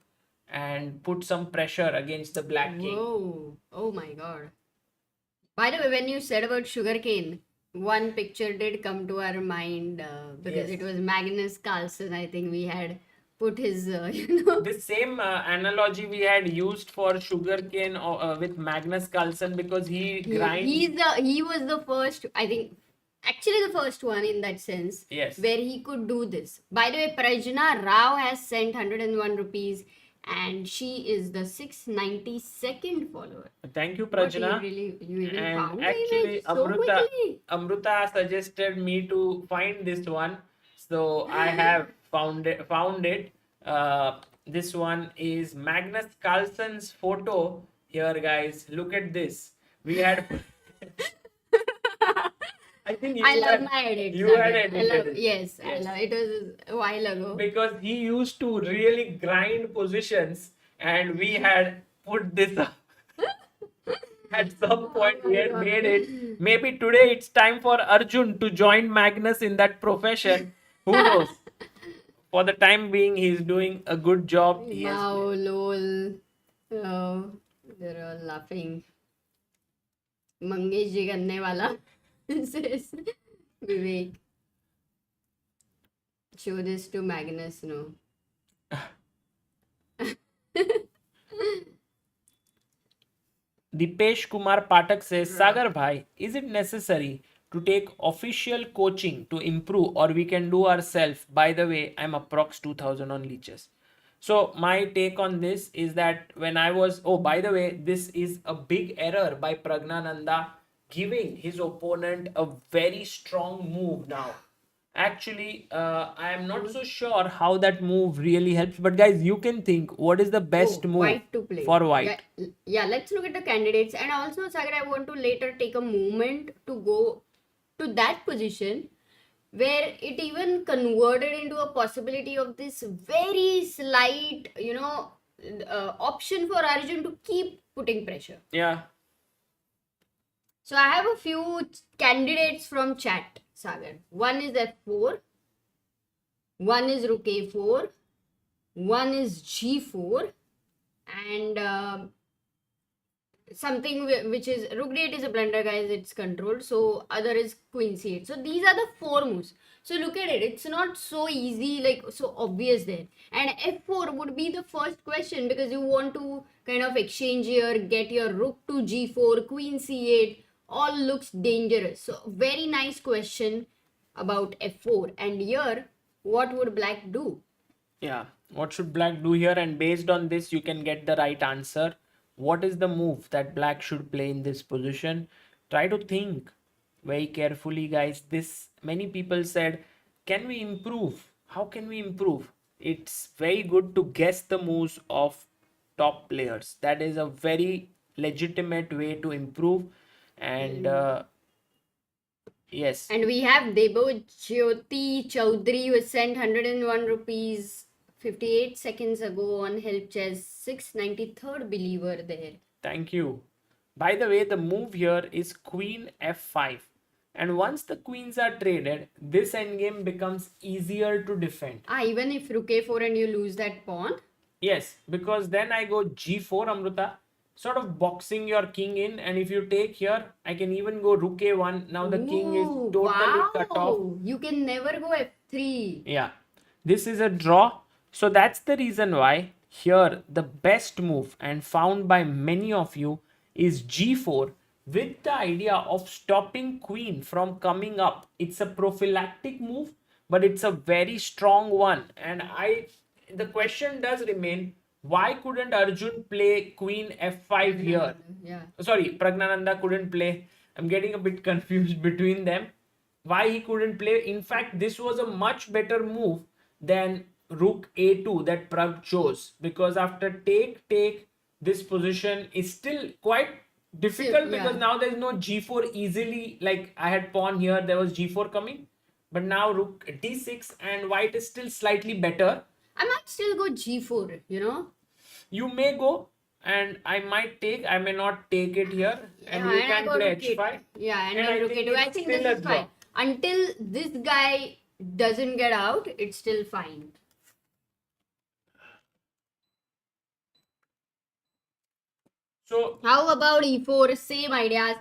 and put some pressure against the black king. Whoa. Oh my god. By the way, when you said about sugarcane, one picture did come to our mind because Yes. it was Magnus Carlsen. I think we had put his, The same analogy we had used for sugarcane with Magnus Carlsen, because he grinds. he was the first, I think, actually the first one in that sense. Yes. Where he could do this. By the way, Prajna Rao has sent 101 rupees and she is the 692nd follower. Thank you, What, Prajna. you even And found the actually, image so quickly? Amruta suggested me to find this one, so I have found it. This one is Magnus Carlsen's photo here, guys. Look at this. We had. I think I love my edits. you had again. edited it. Yes, I Yes. love it. Was a while ago. Because he used to really grind positions, and we had put this up. At some point, we had made it. Maybe today it's time for Arjun to join Magnus in that profession. Who knows? For the time being, he's doing a good job. He has- Wow, lol. Oh, they're all laughing. Mangesh ji करने वाला says Vivek. Show this to Magnus, no. Dipesh Kumar Patak says, Sagar Bhai, is it necessary to take official coaching to improve, or we can do ourselves? By the way, I'm approx 2000 on leeches. So my take on this is that when I was, oh, by the way, this is a big error by Pragnananda, giving his opponent a very strong move now. Actually, I am not so sure how that move really helps. But guys, you can think, what is the best move White to play. for white? Yeah, let's look at the candidates. And also, Sagar, I want to later take a moment to go to that position where it even converted into a possibility of this very slight, option for Arjun to keep putting pressure. Yeah. So I have a few candidates from chat, Sagar. One is f4, one is rook a4, one is g4, and something which is rook d8 is a blunder, guys. It's controlled. So other is queen c8. So these are the four moves. So look at it. It's not so easy, like so obvious there. And f4 would be the first question because you want to kind of exchange here, get your rook to g4, queen c8. All looks dangerous. So very nice question about f4. And here, what would black do? Yeah, what should black do here? And based on this, you can get the right answer. What is the move that black should play in this position? Try to think very carefully, guys. This many people said, can we improve? How can we improve? It's very good to guess the moves of top players. That is a very legitimate way to improve. And yes. And we have Debo Jyoti Chaudhary who sent 101 rupees 58 seconds ago on Help Chess, 693rd believer there. Thank you. By the way, the move here is queen f5. And once the queens are traded, this endgame becomes easier to defend. Even if rook a4 and you lose that pawn? Yes, because then I go g4, Amruta, sort of boxing your king in. And if you take here, I can even go rook a1. Now the king is totally cut off. You can never go f3. Yeah, this is a draw. So that's the reason why here the best move and found by many of you is g4 with the idea of stopping queen from coming up. It's a prophylactic move, but it's a very strong one. And the question does remain, why couldn't Arjun play queen f5 here? Yeah. Sorry, Pragnananda couldn't play. I'm getting a bit confused between them. Why he couldn't play? In fact, this was a much better move than rook a2 that Pragg chose, because after take, this position is still quite difficult because now there's no g4 easily. Like I had pawn here, there was g4 coming, but now rook d6 and white is still slightly better. I might still go g4, you know. You may go, and I might take, I may not take it here, and you can play h5. Yeah, and then rook a2. I think this is fine. Until this guy doesn't get out, it's still fine. So how about e4? Same ideas.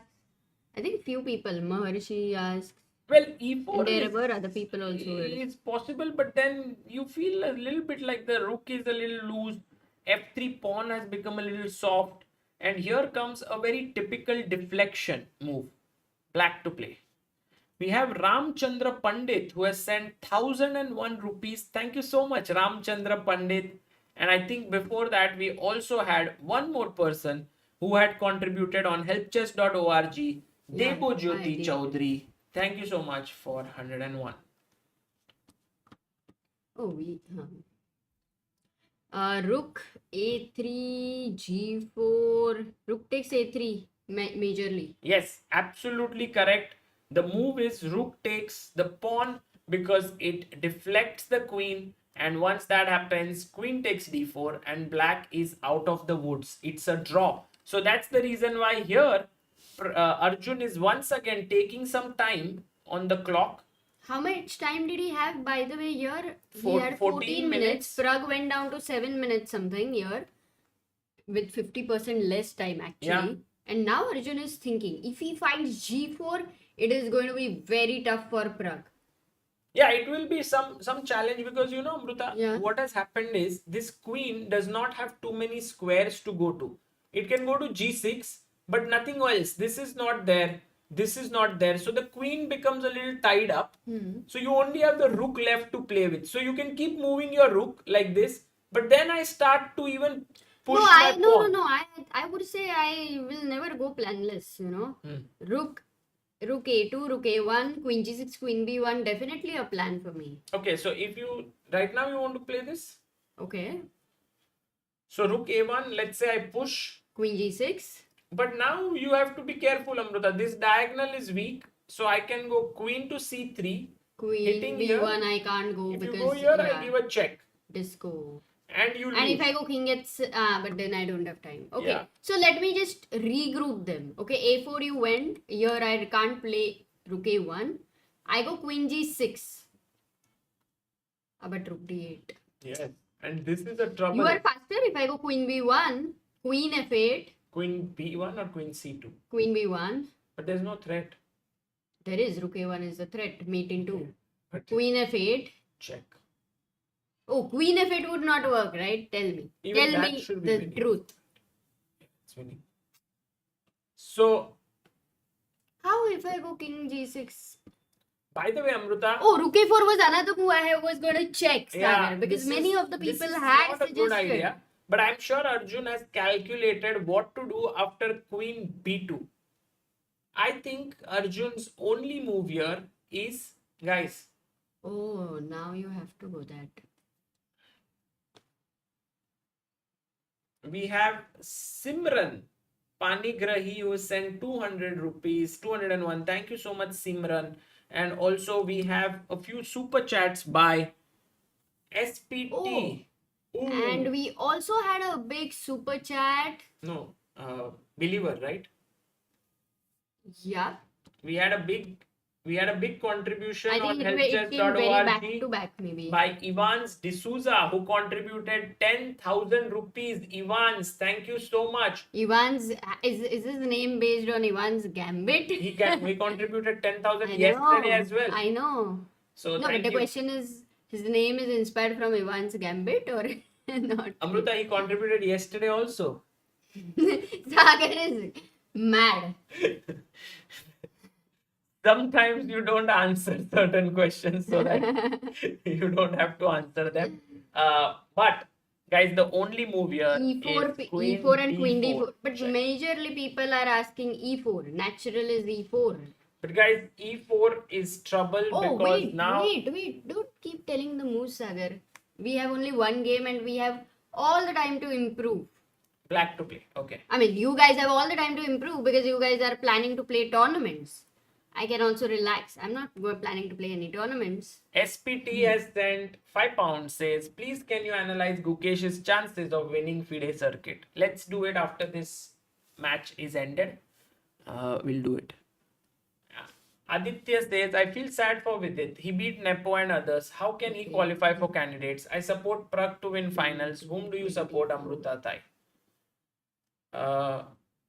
I think few people, Maharshi asked. Well, e4 there were other people also. It's possible, but then you feel a little bit like the rook is a little loose. f3 pawn has become a little soft. And here comes a very typical deflection move. Black to play. We have Ramchandra Pandit who has sent 1001 rupees. Thank you so much, Ramchandra Pandit. And I think before that, we also had one more person who had contributed on helpchess.org, Debo Jyoti Chaudhary. Thank you so much for 101. Oh, rook a3, g4, rook takes a3 majorly. Yes, absolutely correct. The move is rook takes the pawn because it deflects the queen. And once that happens, queen takes d4 and black is out of the woods. It's a draw. So that's the reason why here Arjun is once again taking some time on the clock. How much time did he have, by the way, here? He had 14 minutes. Pragg went down to 7 minutes something here with 50% less time actually. Yeah. And now Arjun is thinking, if he finds g4, it is going to be very tough for Pragg. Yeah, it will be some challenge because, you know, Amruta, what has happened is this queen does not have too many squares to go to. It can go to g6, but nothing else. This is not there. This is not there. So the queen becomes a little tied up. So you only have the rook left to play with. So you can keep moving your rook like this. But then I start to even push my pawn. No. I would say I will never go planless, you know. Rook a2, rook a1, queen g6, queen b1, definitely a plan for me. Okay, so if you, right now you want to play this? Okay. So rook a1, let's say I push. Queen g6. But now you have to be careful, Amruta. This diagonal is weak. So I can go queen to c3. Queen b1 here. I can't go if because... you go here, I give a check. Disco. And you And lose. if I go king, it's but then I don't have time. Okay, Yeah. so let me just regroup them. Okay, a4 you went here. I can't play rook a1. I go queen g6. But rook d8. Yes. And this is a trouble. You are faster if I go queen b1, queen f8. Queen b1 or queen c2? Queen b1. But there's no threat. There is. Rook a1 is the threat. Mate in 2. But Queen f8. check. Oh, queen f8 would not work, right? Tell me. Even Tell that me should be the winning. truth. It's winning. So, How if I go king g6? by the way, Amruta. Oh, rook a4 was another move I was going to check, Sagar, because many of the this people is had not a good suggested. idea. But I'm sure Arjun has calculated what to do after queen b2. I think Arjun's only move here is, guys, Oh, now you have to go that. we have Simran Panigrahi who sent 200 rupees, 201. Thank you so much, Simran. And also we have a few super chats by SPT. Oh. Ooh. And we also had a big super chat. No, believer, right? Yeah. We had a big contribution I on think it came very back to helpchess.org back, maybe. by Ivans D'Souza, who contributed 10,000 rupees. Ivans, thank you so much. Ivan's is his name based on Ivan's gambit? He contributed 10,000 I yesterday know. as well. I know. So No, but thank the you. question is, his name is inspired from Ivan's gambit or not? Amruta, he contributed yesterday also. Sagar is mad. Sometimes you don't answer certain questions so that you don't have to answer them. But guys, the only move here E4, is queen E4 and queen D4. D4. But Check. majorly people are asking E4. Natural is E4. But guys, E4 is trouble Oh, because wait, now wait. Don't keep telling the moves, Sagar. We have only one game and we have all the time to improve. black to play. Okay. I mean, you guys have all the time to improve because you guys are planning to play tournaments. I can also relax. I'm not planning to play any tournaments. SPT has sent £5, says, please can you analyze Gukesh's chances of winning FIDE circuit? Let's do it after this match is ended. We'll do it. Aditya says, I feel sad for Vidit. He beat Nepo and others. How can he qualify for candidates? I support Pragg to win finals. Whom do you support, Amruta Tai?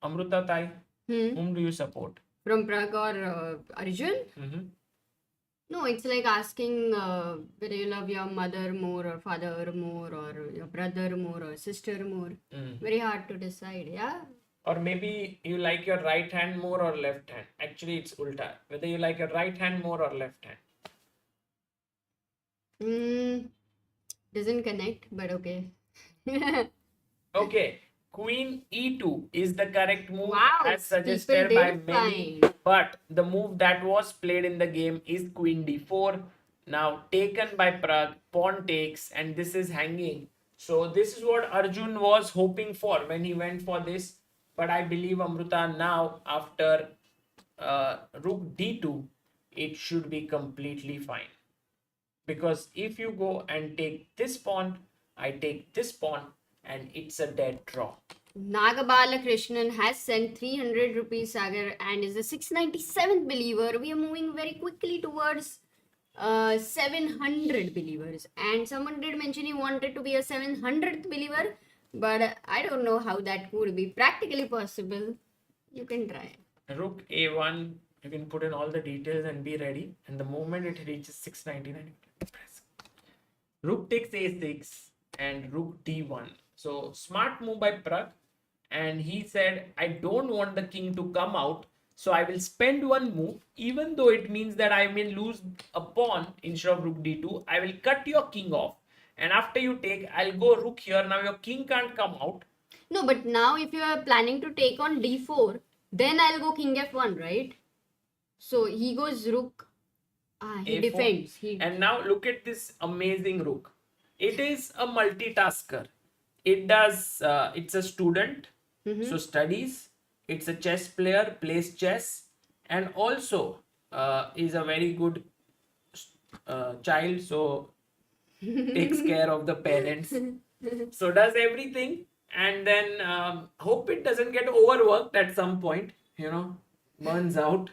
Amruta Tai, whom do you support? From Pragg or Arjun? No, it's like asking whether you love your mother more or father more or your brother more or sister more. Very hard to decide, yeah? Or maybe you like your right hand more or left hand. Actually, it's ulta. Whether you like your right hand more or left hand. Doesn't connect, but okay. Okay. Queen E2 is the correct move Wow, as suggested people by did many. fine. But the move that was played in the game is Queen D4. Now taken by Pragg, pawn takes, and this is hanging. So this is what Arjun was hoping for when he went for this. But I believe, Amruta, now after Rook D2, it should be completely fine. Because if you go and take this pawn, I take this pawn, and it's a dead draw. Nagabala Krishnan has sent 300 rupees, Sagar, and is the 697th believer. We are moving very quickly towards 700 believers. And someone did mention he wanted to be a 700th believer, but I don't know how that would be practically possible. You can try. Rook A1, you can put in all the details and be ready. And the moment it reaches 699, you can press. Rook takes A6 and Rook D1. So smart move by Pragg. And he said, I don't want the king to come out. So I will spend one move, even though it means that I may lose a pawn instead of Rook D2. I will cut your king off. And after you take, I'll go Rook here. Now your king can't come out. No, but now if you are planning to take on D4, then I'll go King F1, right? So he goes Rook. He A4. defends. And now look at this amazing Rook. It is a multitasker. It does, it's a student, so studies. It's a chess player, plays chess, and also is a very good child, so takes care of the parents. So does everything, and then hope it doesn't get overworked at some point, burns out.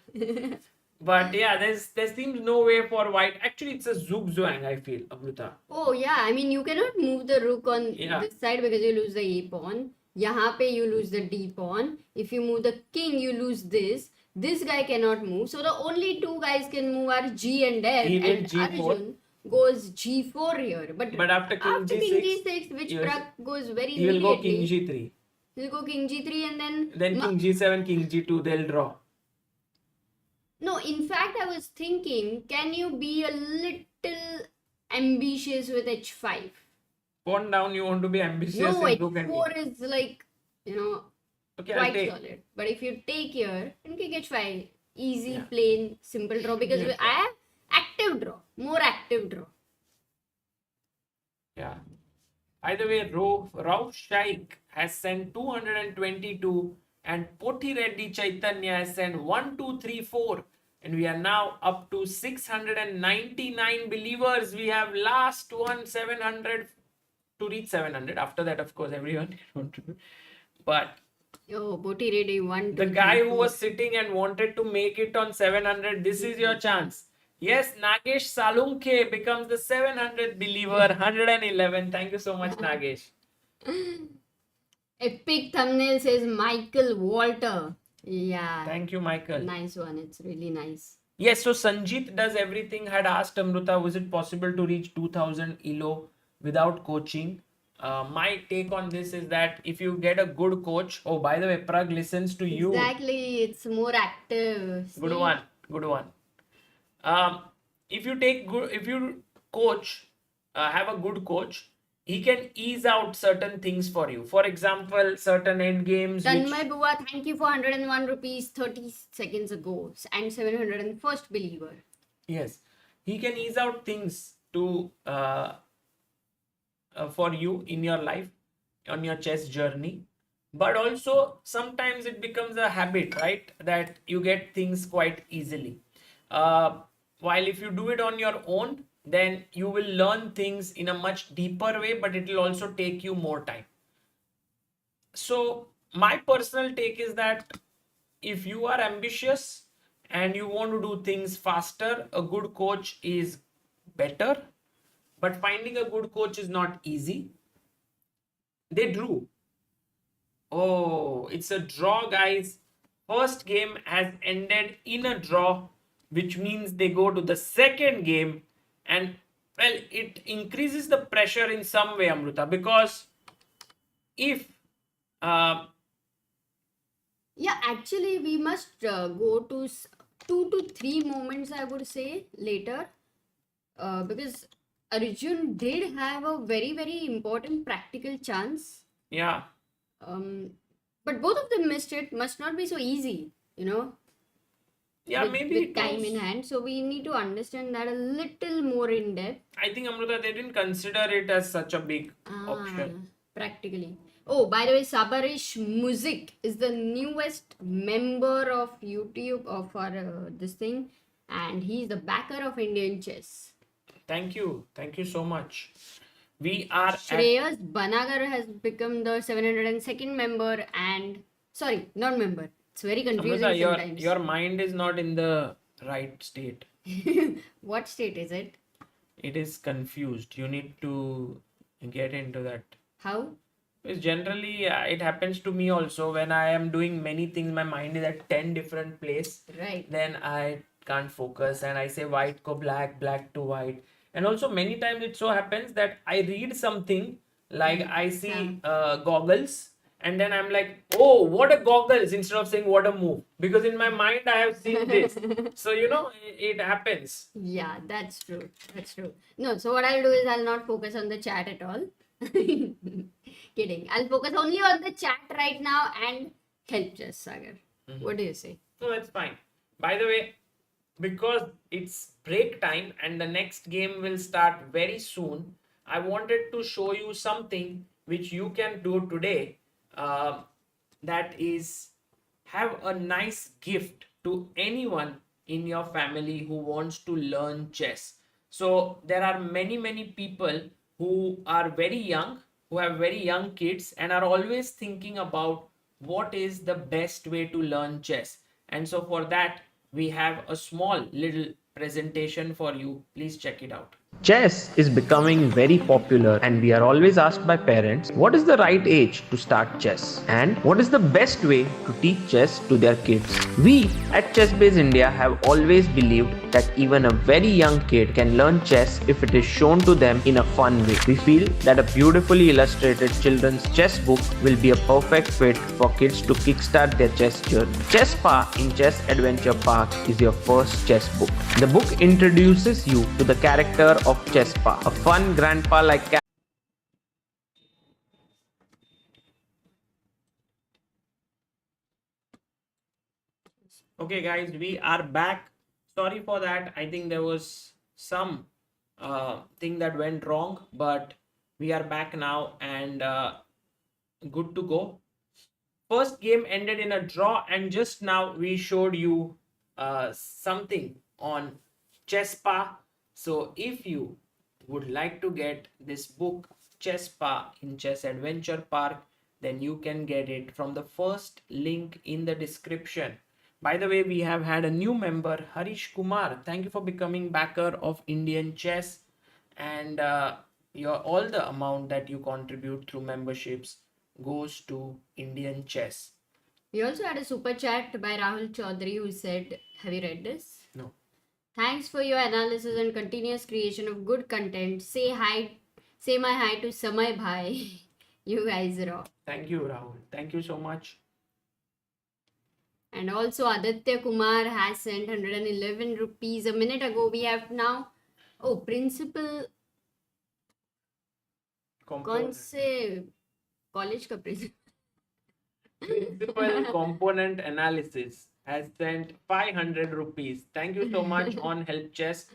But yeah, there seems no way for white. Actually, it's a zugzwang, I feel, Amrita. Oh yeah, I mean you cannot move the rook on Yeah. this side because you lose the a pawn. Yahan pe you lose the d pawn. If you move the king, you lose this. This guy cannot move. So the only two guys can move are g and f. He will And G4. Arjun goes g4 here. But after king king G6, g6, which you will- Pragg goes very he will go king immediately. G3. He'll go king g3 and then Then king G7, king G2, they'll draw. No, in fact, I was thinking, can you be a little ambitious with h5? Pawn down, you want to be ambitious. No, in rook and h4 is like, Okay, I'll quite take. solid. But if you take here, then king h5, easy, Yeah. plain, simple draw because Yeah. I have active draw, more active draw. Yeah. By the way, Rauf Shaikh has sent 222 and Poti Reddy Chaitanya has sent 1, 2, 3, 4. And we are now up to 699 believers. We have last one 700 to reach 700. After that, of course, everyone want to do. But Oh, Boti ready, 1, 2, the 3, guy who 4. was sitting and wanted to make it on 700, this is your chance. Yes, Nagesh Salunke becomes the 700th believer, 111. Thank you so much, Nagesh. Epic thumbnail says Michael Walter. Yeah. Thank you, Michael. Nice one. It's really nice. Yes, so Sanjeet does everything had asked Amruta, was it possible to reach 2000 ELO without coaching? My take on this is that if you get a good coach, oh, by the way, Pragg listens to you. Exactly. It's more active. Good See? one. Good one. If you coach, have a good coach, he can ease out certain things for you. For example, certain end games. Tanmay Bua, thank you for 101 rupees 30 seconds ago and 701st believer. Yes, he can ease out things to for you in your life, on your chess journey. But also sometimes it becomes a habit, right? That you get things quite easily. While if you do it on your own, then you will learn things in a much deeper way, but it will also take you more time. So my personal take is that if you are ambitious and you want to do things faster, a good coach is better. But finding a good coach is not easy. They drew. Oh, it's a draw, guys. First game has ended in a draw, which means they go to the second game. And, well, it increases the pressure in some way, Amruta, because if... Yeah, actually, we must go to 2 to 3 moments, I would say, later. Because Arjun did have a very, very important practical chance. yeah. But both of them missed it. Must not be so easy, Yeah, with, maybe with time in hand. So we need to understand that a little more in depth. I think, Amruta, they didn't consider it as such a big option. Practically. Oh, by the way, Sabarish Music is the newest member of YouTube of our this thing, and he's the backer of Indian chess. Thank you. Thank you so much. We are at... Shreyas Banagar has become the 702nd member and sorry, not member. It's very confusing Amruta, sometimes. your mind is not in the right state. What state is it? It is confused. You need to get into that. How? Because generally, it happens to me also when I am doing many things. My mind is at 10 different places. Right. Then I can't focus and I say white go black, black to white. And also many times it so happens that I read something like I see goggles and then I'm like, oh, what a goggles instead of saying what a move. Because in my mind I have seen this. So, it happens. Yeah, that's true. That's true. No, so what I'll do is I'll not focus on the chat at all. Kidding. I'll focus only on the chat right now and help chess, Sagar. What do you say? No, that's fine. By the way, because it's break time and the next game will start very soon, I wanted to show you something which you can do today. That is, have a nice gift to anyone in your family who wants to learn chess. So there are many people who are very young who have very young kids and are always thinking about what is the best way to learn chess. And so for that, we have a small little presentation for you. Please check it out. Chess is becoming very popular, and we are always asked by parents what is the right age to start chess and what is the best way to teach chess to their kids. We at ChessBase India have always believed that even a very young kid can learn chess if it is shown to them in a fun way. We feel that a beautifully illustrated children's chess book will be a perfect fit for kids to kickstart their chess journey. Chess Spa in Chess Adventure Park is your first chess book. The book introduces you to the character of Chess Spa, a fun grandpa-like character. Okay, guys, we are back. Sorry for that. I think there was some thing that went wrong, but we are back now and good to go. First game ended in a draw, and just now we showed you something on Chess Spa. So if you would like to get this book Chess Spa in Chess Adventure Park, then you can get it from the first link in the description. By the way, we have had a new member, Harish Kumar. Thank you for becoming backer of Indian Chess, and all the amount that you contribute through memberships goes to Indian Chess. We also had a super chat by Rahul Chaudhary who said, have you read this? No. Thanks for your analysis and continuous creation of good content. Say my hi to Samay Bhai. You guys rock. Thank you, Rahul. Thank you so much. And also Aditya Kumar has sent 111 rupees a minute ago. We have now, principal, कौन से college का principal? Principal component analysis has sent 500 rupees. Thank you so much on Help Chess.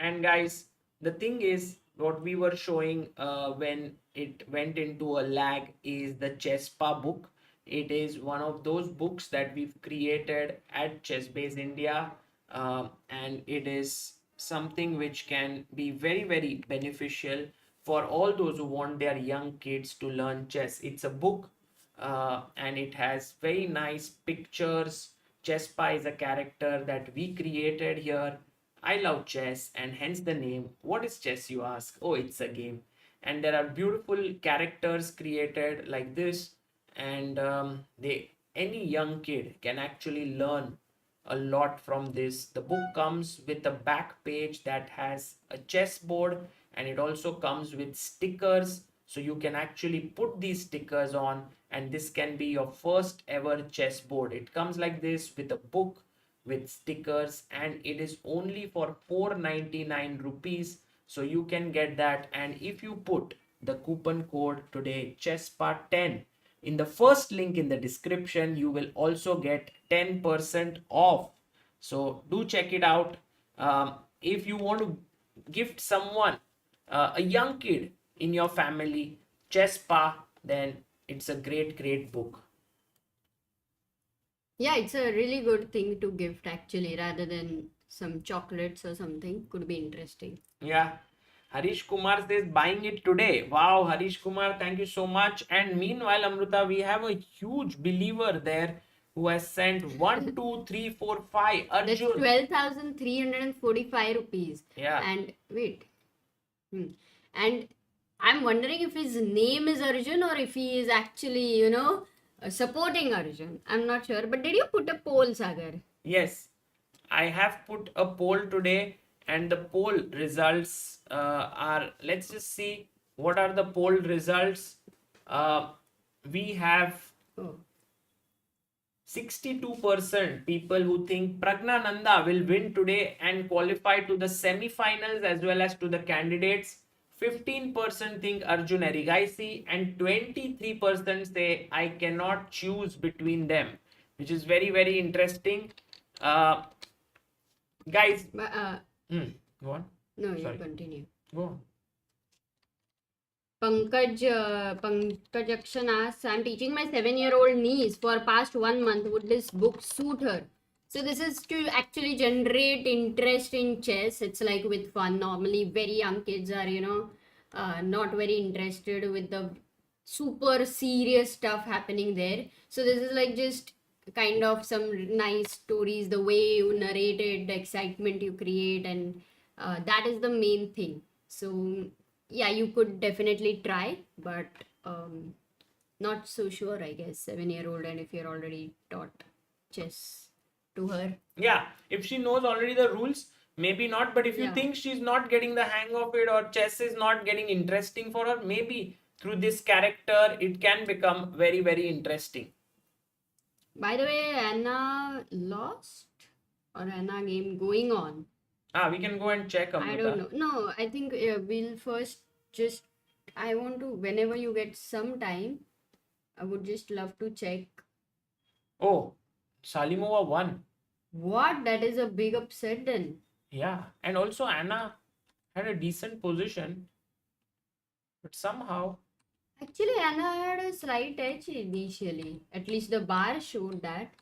And guys, the thing is, what we were showing when it went into a lag is the Chess Spa book. It is one of those books that we've created at ChessBase India, and it is something which can be very, very beneficial for all those who want their young kids to learn chess. It's a book, and it has very nice pictures. Chess Spa is a character that we created here. I love chess, and hence the name. What is chess, you ask? Oh, it's a game. And there are beautiful characters created like this, and any young kid can actually learn a lot from this. The book comes with a back page that has a chessboard, and it also comes with stickers, so you can actually put these stickers on, and this can be your first ever chessboard. It comes like this with a book with stickers, and it is only for 499 rupees, so you can get that. And if you put the coupon code today, ChessSpa10, in the first link in the description, you will also get 10% off. So do check it out. If you want to gift someone, a young kid in your family, Chess Spa, then it's a great book. Yeah, it's a really good thing to gift actually, rather than some chocolates or something. Could be interesting. Yeah. Harish Kumar says buying it today. Wow, Harish Kumar, thank you so much. And meanwhile, Amruta, we have a huge believer there who has sent 1, 2, 3, 4, 5. That's Arjun. 12,345 rupees. Yeah. And wait. And I'm wondering if his name is Arjun or if he is actually, supporting Arjun. I'm not sure. But did you put a poll, Sagar? Yes, I have put a poll today, and the poll results are, let's just see what are the poll results. We have 62% people who think Pragnananda will win today and qualify to the semi-finals as well as to the candidates. 15% think Arjun Erigaisi, and 23% say I cannot choose between them, which is very, very interesting. Guys, go on. No, you Sorry. continue. Go on. Pankaj Akshan asks, I'm teaching my 7-year-old niece for past 1 month. Would this book suit her? So this is to actually generate interest in chess. It's like with fun. Normally, very young kids are, not very interested with the super serious stuff happening there. So this is like just kind of some nice stories, the way you narrate it, the excitement you create, and that is the main thing. So yeah, you could definitely try, but not so sure, I guess. 7-year-old, and if you're already taught chess to her. Yeah, if she knows already the rules, maybe not. But if you Yeah. think she's not getting the hang of it, or chess is not getting interesting for her, maybe through this character it can become very, very interesting. By the way, Anna lost, or Anna game going on? We can go and check, I don't Amrita. know. No, I think we'll first just. I want to, whenever you get some time, I would just love to check. Oh, Salimova won. What? That is a big upset then. Yeah, and also Anna had a decent position, but somehow. Actually, Anna had a slight edge initially. At least the bar showed that.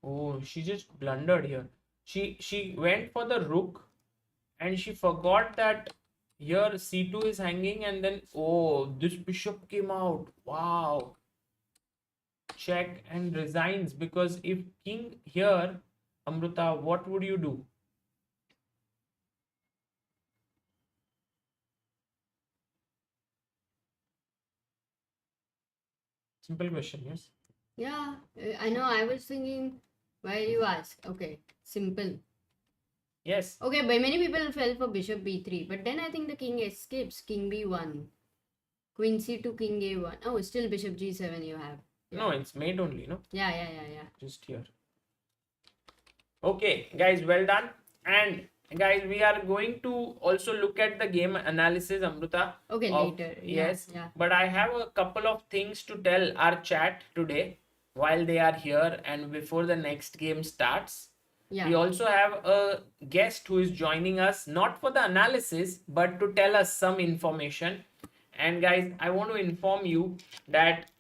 Oh, she just blundered here. She went for the rook, and she forgot that here c2 is hanging, and then oh, this bishop came out. Wow. Check and resigns, because if king here, Amrita, what would you do? Simple question, yes. Yeah, I know. I was thinking, why you ask? Okay, simple. Yes. Okay, but many people fell for bishop b3, but then I think the king escapes. King b1, queen c2, king a1. Oh, still bishop g7 you have. Yeah. No, it's made only, no? Yeah. Just here. Okay, guys, well done. And guys, we are going to also look at the game analysis, Amrita. Okay, later. Yes. Yeah. But I have a couple of things to tell our chat today while they are here and before the next game starts. Yeah. We also have a guest who is joining us, not for the analysis, but to tell us some information. And guys, I want to inform you that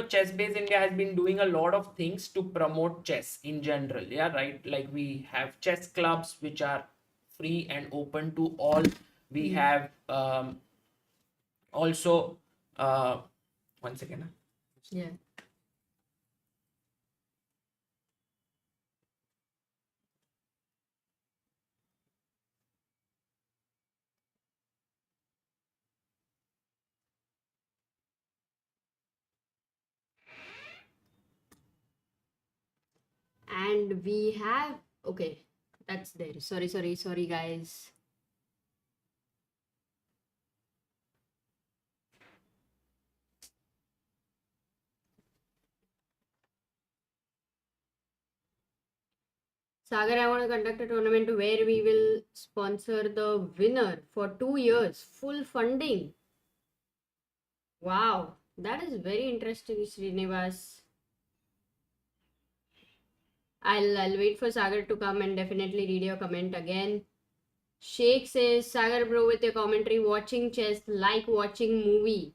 Chess Base India has been doing a lot of things to promote chess in general. Yeah, right. Like we have chess clubs which are free and open to all. We have also one second. Yeah. And we have, okay, that's there. Sorry, guys. Sagar, I want to conduct a tournament where we will sponsor the winner for 2 years, full funding. Wow, that is very interesting, Srinivas. I'll wait for Sagar to come and definitely read your comment again. Sheikh says, Sagar bro, with your commentary, watching chess like watching movie.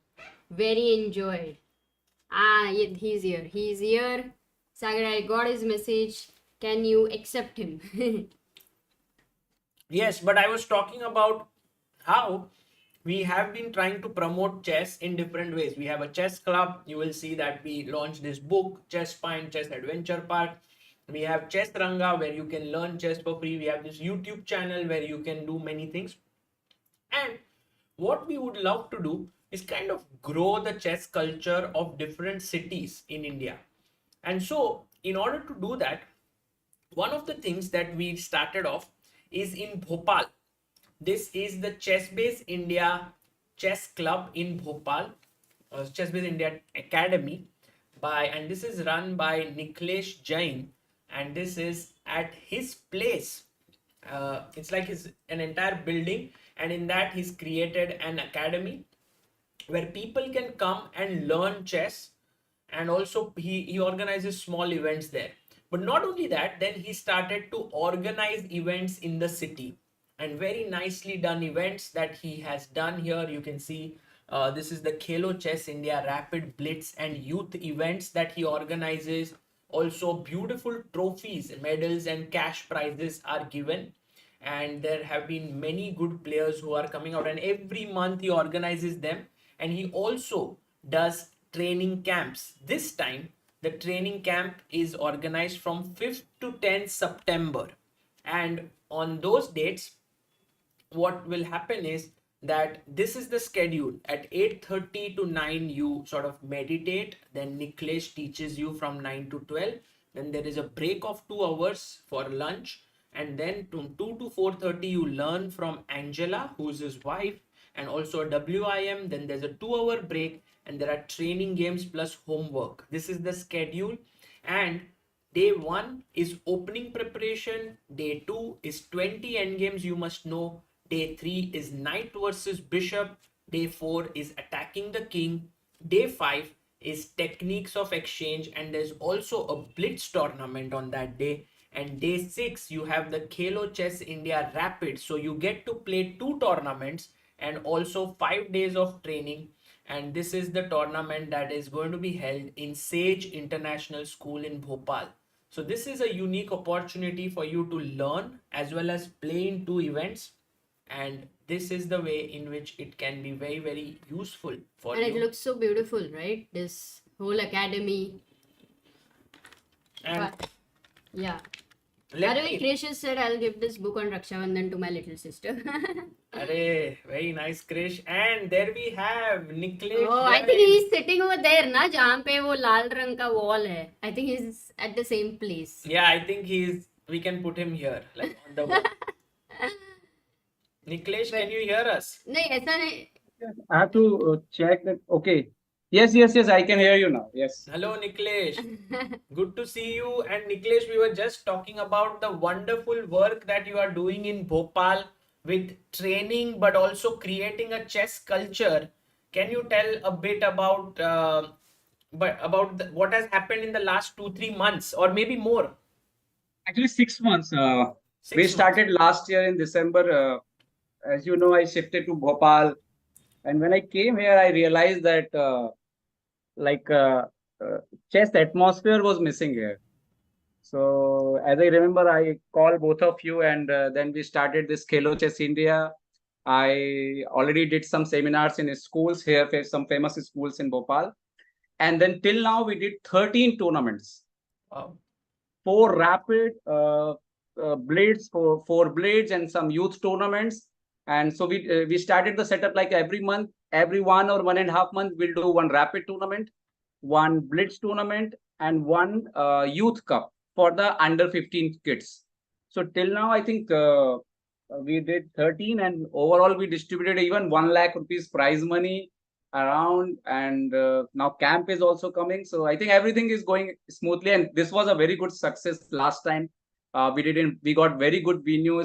Very enjoyed. He's here. He's here. Sagar, I got his message. Can you accept him? Yes, but I was talking about how we have been trying to promote chess in different ways. We have a chess club. You will see that we launched this book, Chess Pine, Chess Adventure Park. We have Chess Ranga, where you can learn chess for free. We have this YouTube channel where you can do many things. And what we would love to do is kind of grow the chess culture of different cities in India. And so, in order to do that, one of the things that we started off is in Bhopal. This is the Chess Base India Chess Club in Bhopal, Chess Base India Academy, and this is run by Niklesh Jain, and this is at his place. It's like an entire building, and in that he's created an academy where people can come and learn chess, and also he organizes small events there. But not only that, then he started to organize events in the city, and very nicely done events that he has done here. You can see this is the Khelo Chess India Rapid Blitz and Youth events that he organizes. Also, beautiful trophies, medals, and cash prizes are given. And there have been many good players who are coming out, and every month he organizes them. And he also does training camps. This time, the training camp is organized from 5th to 10th September. And on those dates, what will happen is that this is the schedule. At 8:30 to 9 you sort of meditate, then Niklesh teaches you from 9 to 12, then there is a break of 2 hours for lunch, and then to 2 to 4:30 you learn from Angela, who is his wife, and also a WIM. Then there's a 2 hour break, and there are training games plus homework. This is the schedule. And day 1 is opening preparation, day 2 is 20 endgames you must know, day 3 is knight versus bishop, day 4 is attacking the king, day 5 is techniques of exchange, and there's also a blitz tournament on that day. And day 6 you have the Khelo Chess India Rapid, so you get to play 2 tournaments and also 5 days of training. And this is the tournament that is going to be held in Sage International School in Bhopal. So this is a unique opportunity for you to learn as well as play in 2 events, and this is the way in which it can be very, very useful for And you. it looks so beautiful, right? This whole academy. And But yeah. let By the way, me, Krish said I'll give this book on Raksha Bandhan to my little sister. Arey, very nice, Krish. And there we have Niklesh. Oh, I think he's sitting over there, na, जहाँ पे वो लाल रंग का wall है. I think he's at the same place. Yeah, I think we can put him here, like on the wall. Niklesh, can you hear us? नहीं ऐसा नहीं. I have to check that. Okay. Yes, I can hear you now. Yes. Hello, Niklesh. Good to see you. And Niklesh, we were just talking about the wonderful work that you are doing in Bhopal with training, but also creating a chess culture. Can you tell a bit about what has happened in the last 2-3 months, or maybe more? Actually, 6 months. 6 We months. started last year in December. As you know, I shifted to Bhopal. And when I came here, I realized that chess atmosphere was missing here. So as I remember, I called both of you, and then we started this Khelo Chess India. I already did some seminars in schools here, some famous schools in Bhopal. And then till now, we did 13 tournaments. Wow. 4 rapid blades, four blades, and some youth tournaments. And so we started the setup like every month, every 1 or 1.5 months, we'll do 1 rapid tournament, 1 blitz tournament, and 1 youth cup for the under 15 kids. So till now, I think we did 13, and overall we distributed even 1 lakh rupees prize money around, and now camp is also coming. So I think everything is going smoothly, and this was a very good success last time. We got very good venue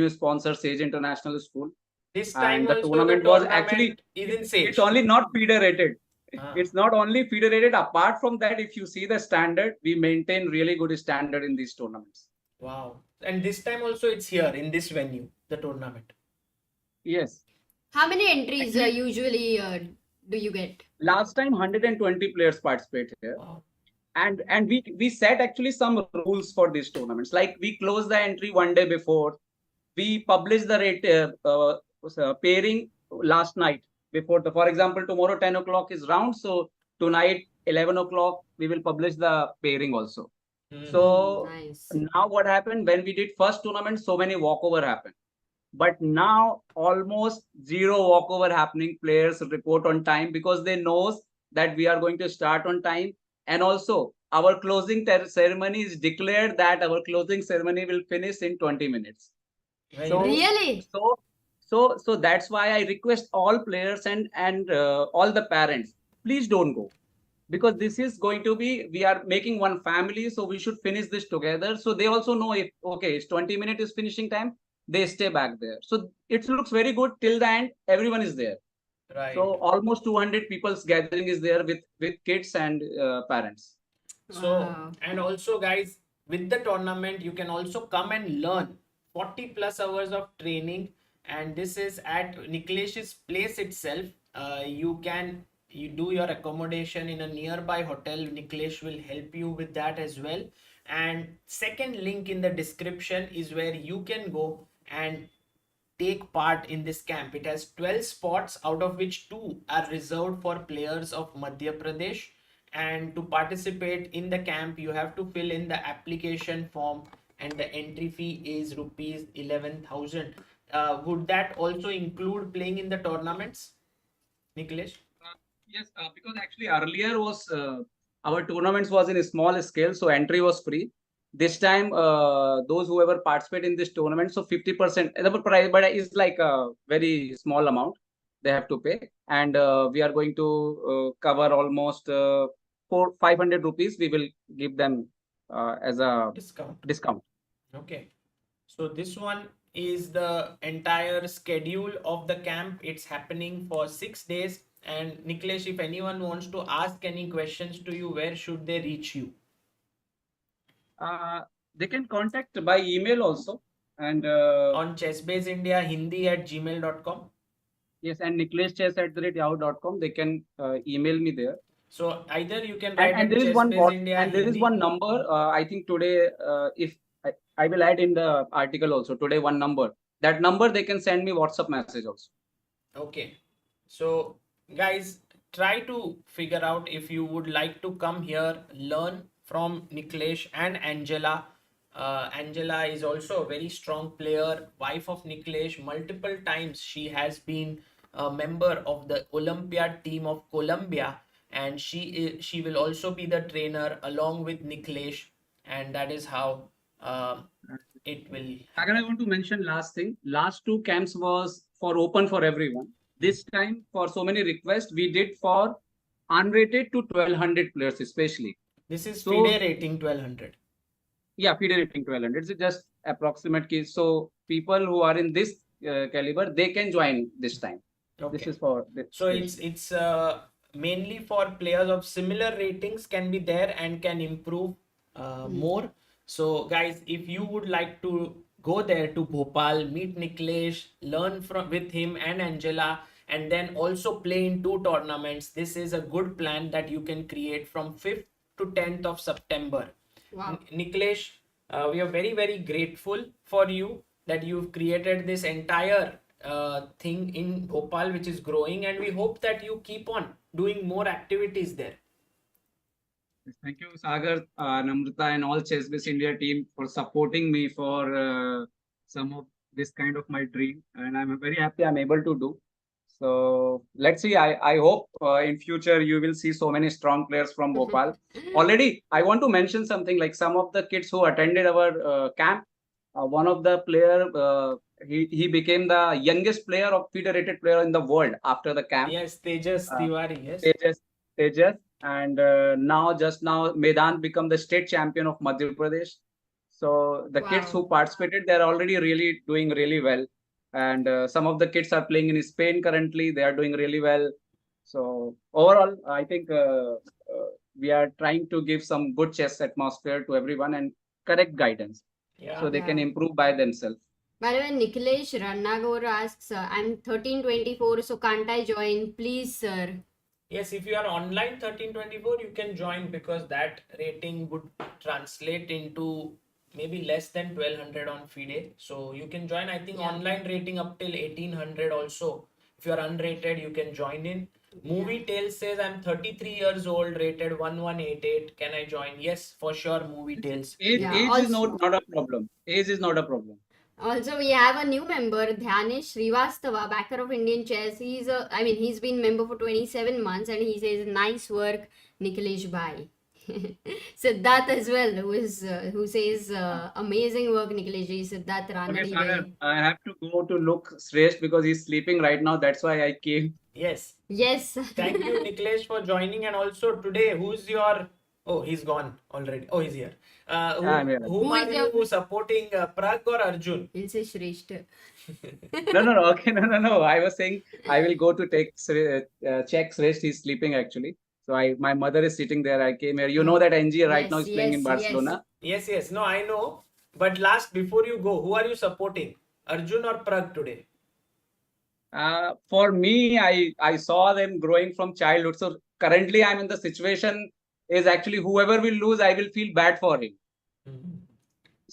sponsor, Sage International School. This time And the also tournament was actually, is in Sage. it's only not FIDE rated. Ah. It's not only FIDE rated. Apart from that, if you see the standard, we maintain really good standard in these tournaments. Wow. And this time also it's here in this venue, the tournament. Yes. How many entries usually do you get? Last time 120 players participate here. Wow. And we set actually some rules for these tournaments. Like we close the entry 1 day before. We publish the pairing last night before. For example, tomorrow 10 o'clock is round. So tonight 11 o'clock we will publish the pairing also. So Nice. now what happened when we did first tournament, so many walkover happened. But now almost 0 walkover happening. Players report on time because they know that we are going to start on time. And also our closing ceremony is declared that our closing ceremony will finish in 20 minutes. Very So- nice. Really? So that's why I request all players and all the parents, please don't go, because this is going to be, we are making one family, so we should finish this together. So they also know if, okay, it's 20 minutes is finishing time, they stay back there. So it looks very good till the end, everyone is there. Right. So almost 200 people's gathering is there with kids and parents. So, Wow. and also guys, with the tournament, you can also come and learn 40 plus hours of training. And this is at Niklesh's place itself. You can you do your accommodation in a nearby hotel, Niklesh will help you with that as well. And second link in the description is where you can go and take part in this camp. It has 12 spots, out of which 2 are reserved for players of Madhya Pradesh. And to participate in the camp, you have to fill in the application form, and the entry fee is rupees 11,000. Would that also include playing in the tournaments, Niklesh? Yes, because actually earlier was our tournaments was in a small scale, so entry was free. This time, those whoever participate in this tournament, so 50%, the price, but is like a very small amount they have to pay, and we are going to cover almost 500 rupees. We will give them as a discount. Okay. So this one is the entire schedule of the camp. It's happening for 6 days. And Niklesh, if anyone wants to ask any questions to you, where should they reach you? They can contact by email also, and On chessbaseindiahindi@gmail.com. yes, and nikleshchess@yahoo.com. They can email me there. So either you can write And at there is one chessbaseindia and there is Hindi. one number. I think today, if I will add in the article also today one number. That number they can send me WhatsApp message also. Okay. So guys, try to figure out if you would like to come here, learn from Niklesh and Angela. Angela is also a very strong player, wife of Niklesh. Multiple times she has been a member of the Olympiad team of Colombia, and she will also be the trainer along with Niklesh, and that is how it will. Again, I want to mention last thing. Last 2 camps was for open for everyone. This time, for so many requests, we did for unrated to 1200 players, especially. This is So- FIDE rating 1200. Yeah, FIDE rating 1200. It's just approximate case. So people who are in this caliber, they can join this time. Okay. This is for. So it's mainly for players of similar ratings can be there and can improve more. So guys, if you would like to go there to Bhopal, meet Niklesh, learn with him and Angela, and then also play in 2 tournaments, this is a good plan that you can create from 5th to 10th of September. Wow. Niklesh, we are very, very grateful for you that you've created this entire thing in Bhopal, which is growing, and we hope that you keep on doing more activities there. Thank you, Sagar, Namrata, and all Chess-Based India team for supporting me for some of this kind of my dream, and I'm very happy I'm able to do. So let's see. I hope in future you will see so many strong players from Bhopal. Already, I want to mention something like some of the kids who attended our camp. One of the player, he became the youngest player of FIDE-rated player in the world after the camp. Yes, Tejas Tiwari. Yes. Tejas, and just now Medant become the state champion of Madhya Pradesh. So the kids Wow. who participated, they're already really doing really well. And some of the kids are playing in Spain currently. They are doing really well. So overall, I think we are trying to give some good chess atmosphere to everyone and correct guidance, Yeah. so they can Yeah. improve by themselves. By the way, Nikhilesh Rannagore asks, I'm 1324, so can't I join? Please, sir. Yes, if you are online 1324, you can join because that rating would translate into maybe less than 1200 on FIDE. So you can join. I think Yeah. online rating up till 1800 also. If you are unrated, you can join in. Movie Tales says I'm 33 years old, rated 1188. Can I join? Yes, for sure, Movie Tales. Age is Also- not a problem. Age is not a problem. Also, we have a new member, Dhyanesh Srivastava, backer of Indian Chess. He's been member for 27 months, and he says, nice work, Nikhilesh Bhai. Siddharth as well, who says, amazing work, Nikhilesh ji. Siddharth Okay, Ranadi. Sagar, I have to go to look Shrestha because he's sleeping right now. That's why I came. Yes. Yes. Thank you, Niklesh, for joining. And also today, who's your... Oh, he's gone already. Oh, he's here. I'm here. Whom Who are is you supporting, Pragg or Arjun? He'll say Shrestha. No. Okay, no. I was saying I will go to check Shrestha. He's sleeping actually. So my mother is sitting there. I came here. You know that NG right now is playing in Barcelona. Yes. No, I know. But before you go, who are you supporting? Arjun or Pragg today? For me, I saw them growing from childhood. So currently, I'm in the situation is actually whoever will lose, I will feel bad for him. Mhm.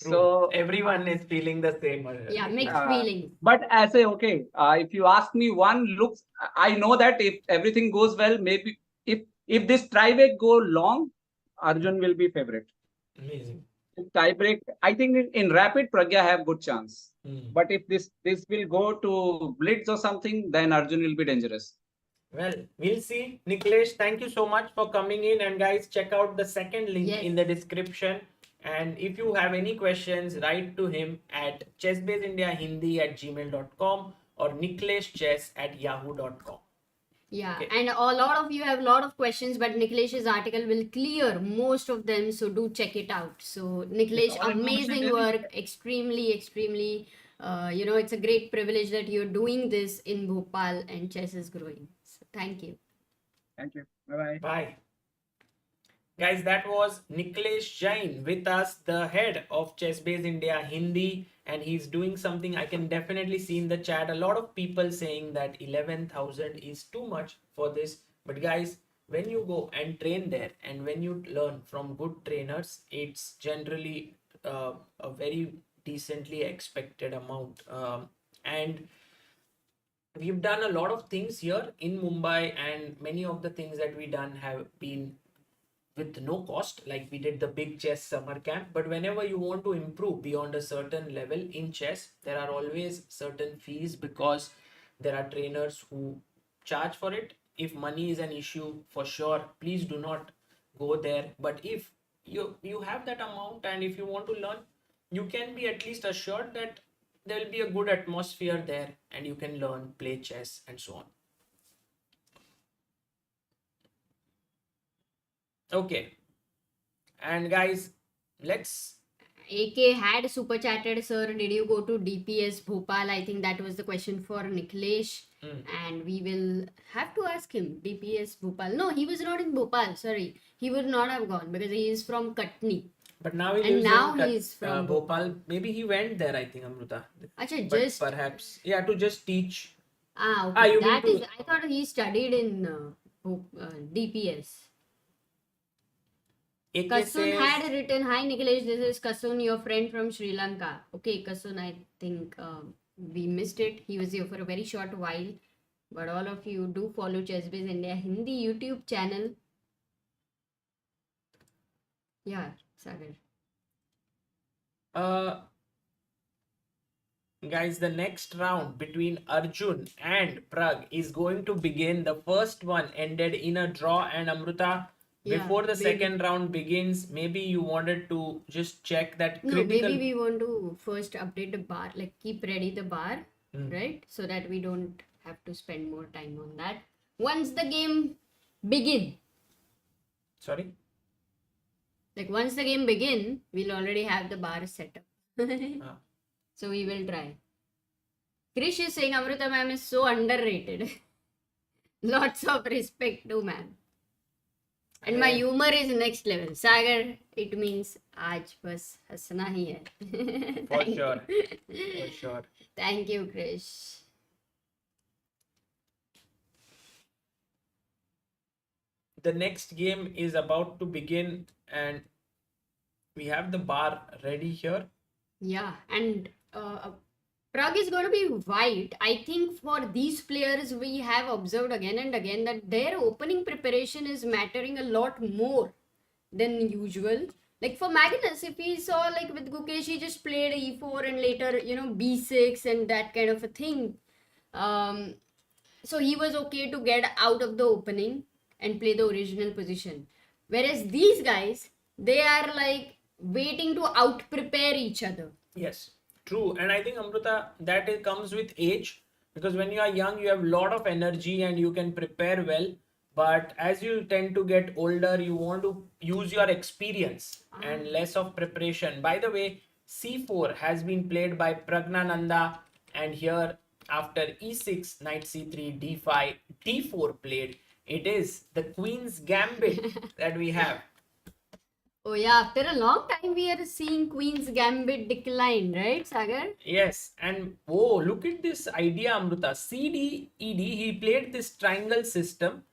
True. So Everyone is feeling the same. Yeah, mixed Uh, feelings. but as a okay, if you ask me, one looks, I know that if everything goes well, maybe if this tie-break go long, Arjun will be favorite. Amazing. If tie-break, I think in rapid, Pragya have good chance. Hmm. But if this will go to blitz or something, then Arjun will be dangerous. Well, we'll see. Niklesh, thank you so much for coming in. And guys, check out the second link Yes. in the description. And if you have any questions, write to him at chessbaseindiahindi@gmail.com or nikleshchess@yahoo.com. Yeah, Okay. and a lot of you have a lot of questions, but Niklesh's article will clear most of them, so do check it out. So, Niklesh, all information amazing there. work, extremely, it's a great privilege that you're doing this in Bhopal and chess is growing. So, thank you. Thank you. Bye-bye. Bye. Guys, that was Niklesh Jain with us, the head of Chessbase India Hindi, and he's doing something I can definitely see in the chat. A lot of people saying that 11,000 is too much for this. But guys, when you go and train there and when you learn from good trainers, it's generally a very decently expected amount. And we've done a lot of things here in Mumbai, and many of the things that we done have been with no cost, like we did the big chess summer camp. But whenever you want to improve beyond a certain level in chess, there are always certain fees because there are trainers who charge for it. If money is an issue, for sure, please do not go there. But if you have that amount and if you want to learn, you can be at least assured that there will be a good atmosphere there and you can learn, play chess, and so on. Okay. And guys, let's. AK had super chatted, sir. Did you go to DPS Bhopal? I think that was the question for Niklesh. And we will have to ask him. DPS Bhopal. No, he was not in Bhopal. Sorry. He would not have gone because he is from Katni. But now he And lives now in he's from Bhopal. Maybe he went there, I think, Amruta. Acha, But just. perhaps, yeah, to just teach. Okay. You mean That to. is. I thought he studied in DPS. AK Kasun says, had written, "Hi Niklesh, this is Kasun, your friend from Sri Lanka." Okay, Kasun, I think we missed it. He was here for a very short while. But all of you do follow Chessbase India Hindi YouTube channel. Yeah, Sagar. Guys, the next round between Arjun and Pragg is going to begin. The first one ended in a draw, and Amruta, Yeah, before the maybe. second round begins, maybe you wanted to just check that No, critical. maybe we want to first update the bar, like keep ready the bar, right? So that we don't have to spend more time on that. Once the game begin, Sorry? like once the game begin, we'll already have the bar set up. Ah. So we will try. Krish is saying Amrita ma'am is so underrated. Lots of respect to ma'am. And my humor is next level. Sagar, it means आज बस हंसना ही है. For sure. For sure. Thank you, Krish. The next game is about to begin, and we have the bar ready here. Yeah, and Pragg is going to be white. I think for these players, we have observed again and again that their opening preparation is mattering a lot more than usual. Like for Magnus, if he saw like with Gukesh, he just played e4 and later, b6 and that kind of a thing. So he was okay to get out of the opening and play the original position. Whereas these guys, they are like waiting to out prepare each other. Yes, true. And I think, Amruta, that comes with age, because when you are young, you have a lot of energy and you can prepare well. But as you tend to get older, you want to use your experience and less of preparation. By the way, c4 has been played by Pragnananda, and here after e6, knight c3, d5, d4 played. It is the Queen's Gambit that we have. Oh yeah, after a long time we are seeing Queen's Gambit decline, right, Sagar? Yes, and oh, look at this idea, Amruta. CD, ED, he played this triangle system,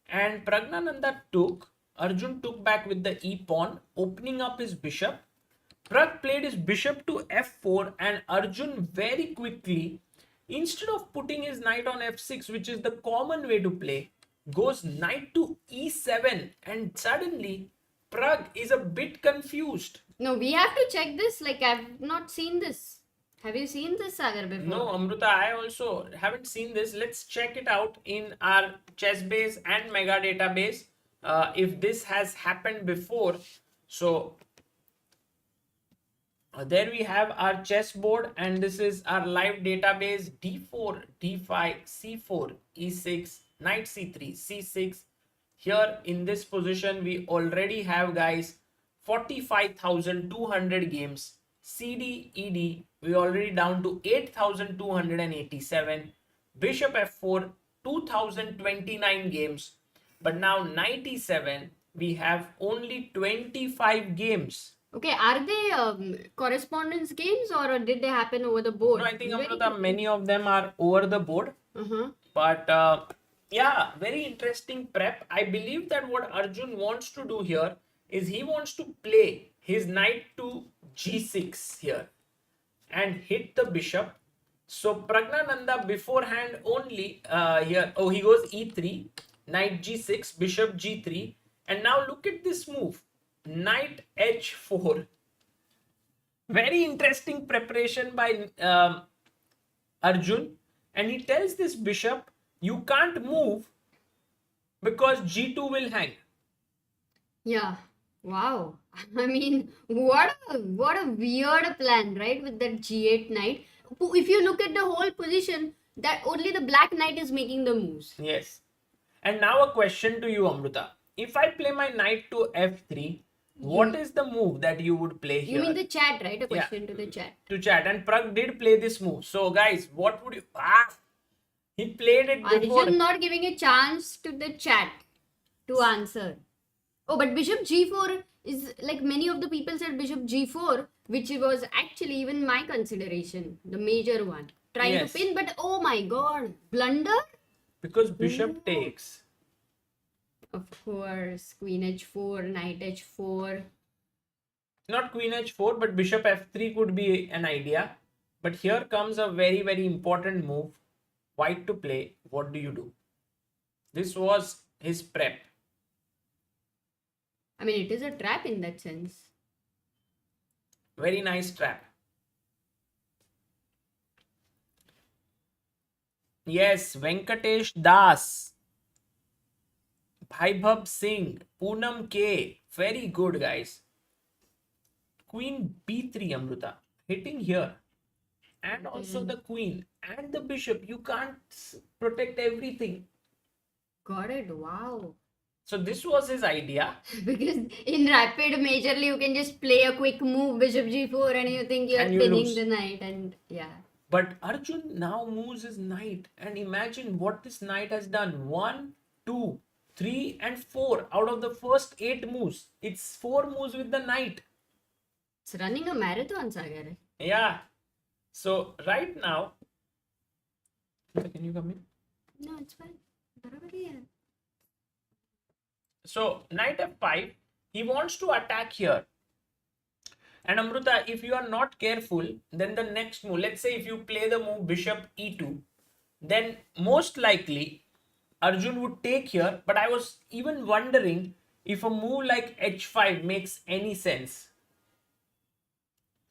and Pragnananda took, Arjun took back with the e pawn, opening up his bishop. Pragg played his bishop to f4, and Arjun very quickly, instead of putting his knight on f6, which is the common way to play, goes knight to e7, and suddenly Pragg is a bit confused. No, we have to check this. Like, I've not seen this. Have you seen this, Sagar, before? No, Amruta, I also haven't seen this. Let's check it out in our Chessbase and Mega database if this has happened before. So there we have our chessboard, and this is our live database: d4, d5, c4, e6, knight c3, c6. Here in this position, we already have, guys, 45,200 games. CD, ED, we already down to 8,287. Bishop f4, 2,029 games. But now 97, we have only 25 games. Okay, are they correspondence games or did they happen over the board? No, I think, Very Amruta, quickly. many of them are over the board. But yeah, very interesting prep. I believe that what Arjun wants to do here is he wants to play his knight to g6 here and hit the bishop. So Pragnananda beforehand only here, oh, he goes e3, knight g6, bishop g3, and now look at this move, knight h4. Very interesting preparation by Arjun, and he tells this bishop, you can't move because g2 will hang. Yeah. Wow. I mean, what a weird plan, right? With that g8 knight. If you look at the whole position, that only the black knight is making the moves. Yes. And now a question to you, Amruta. If I play my knight to f3, what is the move that you would play here? You mean the chat, right? A question to the chat. To chat. And Pragg did play this move. So guys, what would you... he played it before. Arjun not giving a chance to the chat to answer. Oh, but bishop g4 is like many of the people said bishop g4, which was actually even my consideration, the major one. Trying Yes. to pin, but oh my god, blunder? Because bishop takes. Of course, queen h4, knight h4. Not queen h4, but bishop f3 could be an idea. But here comes a very, very important move. White to play. What do you do? This was his prep. I mean, it is a trap in that sense. Very nice trap. Yes, Venkatesh Das, Bhaibhab Singh, Poonam K. Very good, guys. Queen b3, Amruta. Hitting here. And also the queen and the bishop. You can't protect everything. Got it. Wow. So this was his idea. Because in rapid, majorly, you can just play a quick move, bishop g4, and you think you're And you pinning lose. the knight, and yeah. But Arjun now moves his knight. And imagine what this knight has done. 1, 2, 3, and 4 out of the first 8 moves. It's 4 moves with the knight. It's running a marathon, Sagar. Yeah. So right now, can you come in? No, it's fine. बराबर ही है. So knight f5, he wants to attack here. And Amruta, if you are not careful, then the next move, let's say if you play the move bishop e2, then most likely Arjun would take here. But I was even wondering if a move like h5 makes any sense.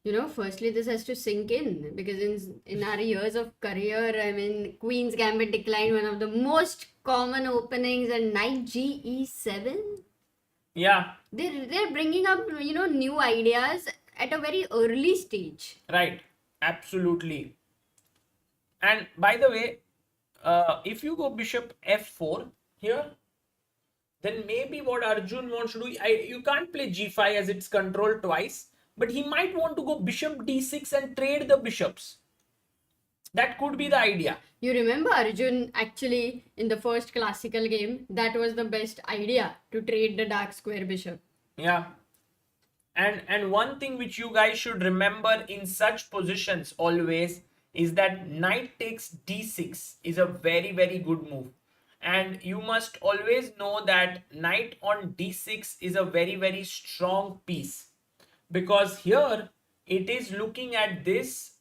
You know, firstly, this has to sink in because in our years of career, I mean, Queen's Gambit declined, one of the most common openings, and knight ge7. Yeah. They're bringing up, you know, new ideas at a very early stage. Right. Absolutely. And by the way, if you go bishop f4 here, then maybe what Arjun wants to do, you can't play g5 as it's controlled twice, but he might want to go bishop d6 and trade the bishops. That could be the idea. You remember Arjun actually in the first classical game, that was the best idea to trade the dark square bishop. Yeah. And one thing which you guys should remember in such positions always is that knight takes d6 is a very very good move. And you must always know that knight on d6 is a very very strong piece, because here it is looking at this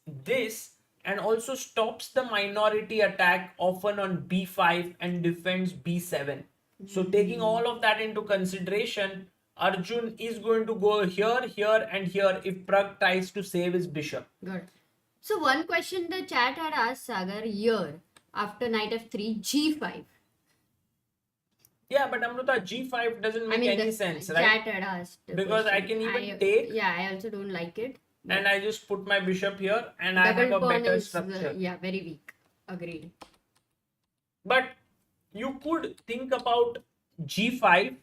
and also stops the minority attack often on b5 and defends b7. So taking all of that into consideration, Arjun is going to go here, here and here if Pragg tries to save his bishop. Good. So one question the chat had asked Sagar here after knight f3 g5. Yeah, but Amruta, g5 doesn't make any the sense, chat right? had asked the Because I question. can even take, Yeah, I also don't like it. and I just put my bishop here and I have Double a pawn better is structure. yeah, very weak. Agreed. But you could think about g5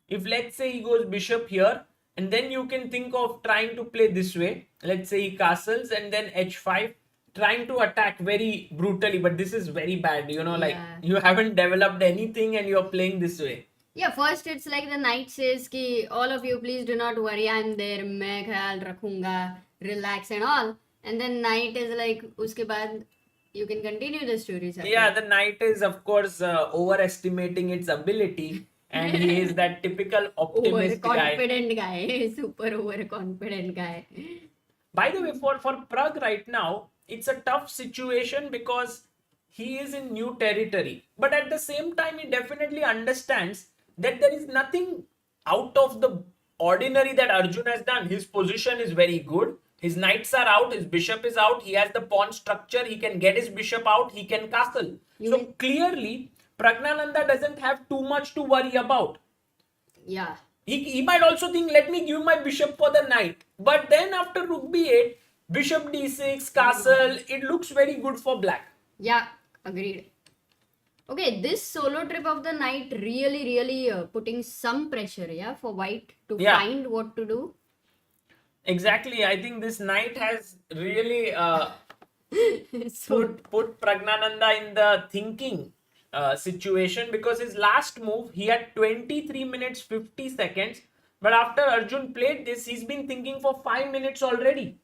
if let's say he goes bishop here, and then you can think of trying to play this way. Let's say he castles and then h5, trying to attack very brutally, but this is very bad, like Yeah. you haven't developed anything and you're playing this way. Yeah, first it's like the knight says ki all of you please do not worry, I'm there, मैं ख्याल रखूंगा, relax and all. And then knight is like उसके बाद you can continue the story. Sir. Yeah, the knight is of course overestimating its ability, and he is that typical optimist guy. Overconfident guy, super overconfident guy. By the way, for Pragg right now, it's a tough situation because he is in new territory. But at the same time, he definitely understands that there is nothing out of the ordinary that Arjun has done. His position is very good. His knights are out, his bishop is out, he has the pawn structure, he can get his bishop out, he can castle. So clearly, Pragnananda doesn't have too much to worry about. Yeah. He might also think, let me give my bishop for the knight. But then after rook b8, bishop d6, castle, it looks very good for black. Yeah, agreed. Okay, this solo trip of the knight really putting some pressure, yeah, for white to find what to do. Exactly. I think this knight has really put Pragnananda in the thinking situation, because his last move, he had 23 minutes 50 seconds. But after Arjun played this, he's been thinking for 5 minutes already.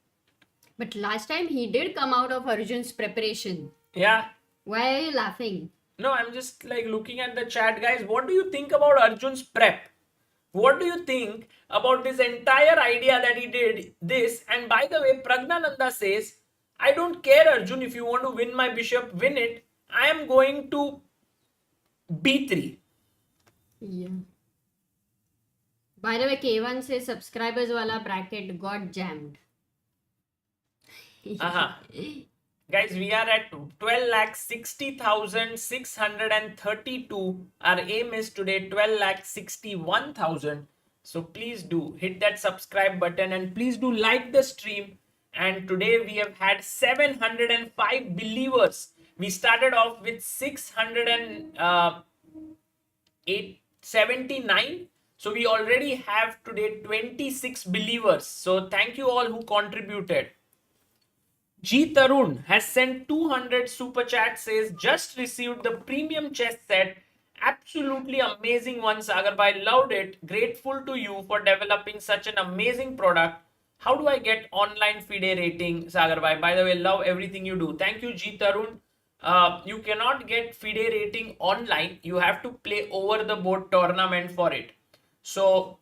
But last time he did come out of Arjun's preparation. Yeah. Why are you laughing? No, I'm just like looking at the chat, guys. What do you think about Arjun's prep? What do you think about this entire idea that he did this? And by the way, Pragnananda says, I don't care, Arjun, if you want to win my bishop, win it. I am going to b3. Yeah. By the way, K1 says subscribers wala bracket got jammed. Guys, we are at 12,60,632. Our aim is today 12,61,000. So please do hit that subscribe button and please do like the stream. And today we have had 705 believers. We started off with 679. So we already have today 26 believers. So thank you all who contributed. G Tarun has sent 200 super chat, says just received the premium chess set. Absolutely amazing one, Sagar bhai. Loved it. Grateful to you for developing such an amazing product. How do I get online FIDE rating, Sagar bhai? By the way, love everything you do. Thank you, G Tarun. You cannot get FIDE rating online. You have to play over the board tournament for it. So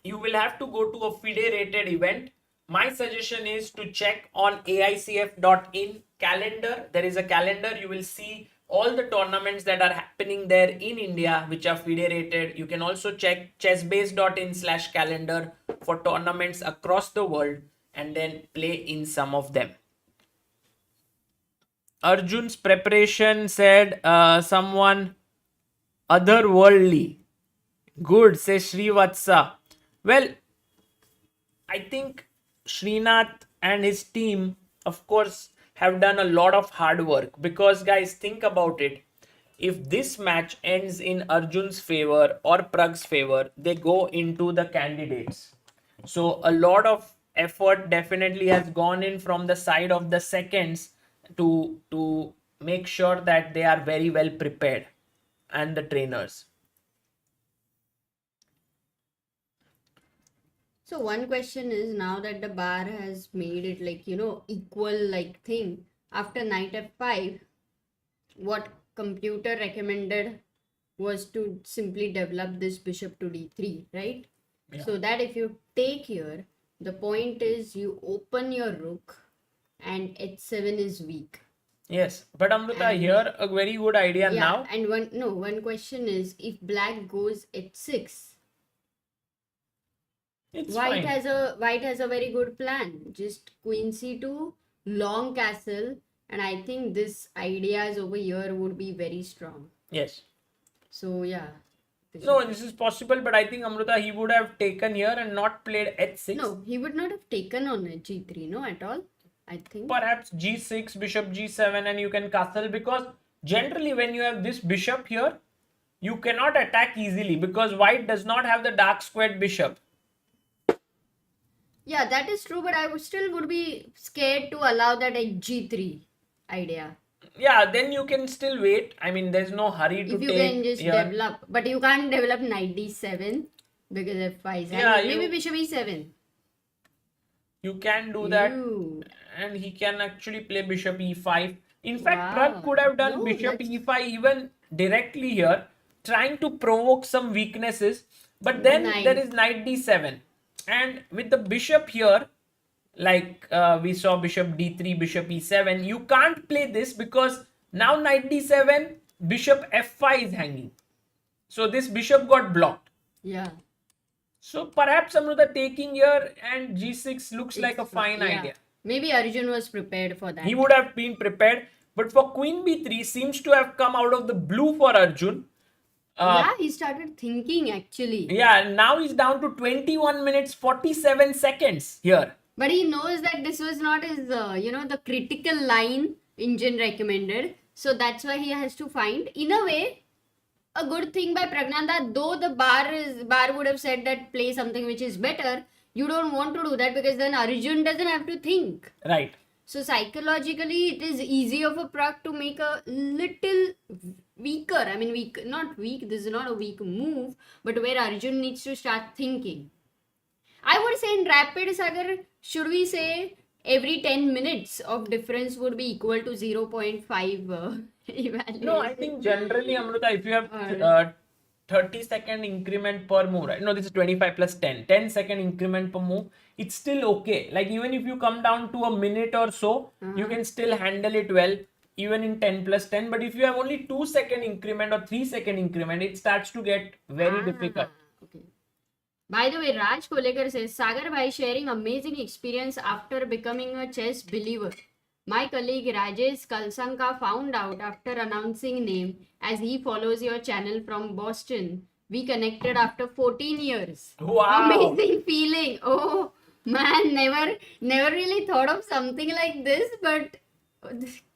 you will have to go to a FIDE rated event. My suggestion is to check on aicf.in calendar. There is a calendar. You will see all the tournaments that are happening there in India, which are FIDE rated. You can also check chessbase.in/calendar for tournaments across the world and then play in some of them. Arjun's preparation, said someone otherworldly. Good, says Srivatsa. Well, I think Srinath and his team, of course, have done a lot of hard work, because guys, think about it. If this match ends in Arjun's favor or Pragg's favor, they go into the candidates. So a lot of effort definitely has gone in from the side of the seconds to make sure that they are very well prepared, and the trainers. So one question is, now that the bar has made it like, equal like thing, after knight f5, what computer recommended was to simply develop this bishop to d3, right? Yeah. So that if you take here, the point is you open your rook and h7 is weak. Yes, but Amrita, And- here a very good idea now. And one question is, if black goes h6, It's white fine. has a very good plan. Just queen c2, long castle, and I think this ideas over here would be very strong. Yes. So yeah. No, this is possible, but I think Amrita, he would have taken here and not played h6. No, he would not have taken on g3, no, at all. I think. Perhaps g6, bishop g7, and you can castle, because generally when you have this bishop here, you cannot attack easily because white does not have the dark squared bishop. Yeah, that is true, but I would be scared to allow that at g3 idea. Yeah, then you can still wait. I mean, there's no hurry to If you take can just here. develop, but you can't develop knight d7 because f5 is Yeah, maybe you- bishop e7. You can do that, Ew. and he can actually play bishop e5. In fact, Wow. Pragg could have done No, bishop that's- e5 even directly here, trying to provoke some weaknesses. But then Nice. there is knight d7, and with the bishop here, like we saw bishop d3, bishop e7, you can't play this because now knight d7, bishop f5 is hanging. So this bishop got blocked. Yeah. So perhaps Amrita taking here and g6 looks like a fine Yeah. idea. Maybe Arjun was prepared for that. He would have been prepared, but for queen b3 seems to have come out of the blue for Arjun. Yeah, he started thinking actually. Yeah, now he's down to 21 minutes 47 seconds here. But he knows that this was not his, the critical line engine recommended. So that's why he has to find, in a way, a good thing by Pragnanda. Though the bar would have said that play something which is better, you don't want to do that because then Arjun doesn't have to think. Right. So psychologically, it is easier for Pragg to make a little weaker. I mean, not weak. This is not a weak move, but where Arjun needs to start thinking. I would say in rapid Sagar, should we say every 10 minutes of difference would be equal to 0.5 evaluation? No, I think generally, Amrita, if you have Alright. 30-second increment per move, right? No, this is 25 plus 10. 10-second increment per move. It's still okay. Like even if you come down to a minute or so, you can still handle it well, even in 10 plus 10. But if you have only 2-second increment or 3-second increment, it starts to get very difficult. Okay. By the way, Raj Kolekar says, Sagar bhai sharing amazing experience after becoming a chess believer. My colleague Rajesh Kalsanka found out after announcing name, as he follows your channel from Boston. We connected after 14 years. Wow. Amazing feeling. Oh man, never really thought of something like this, but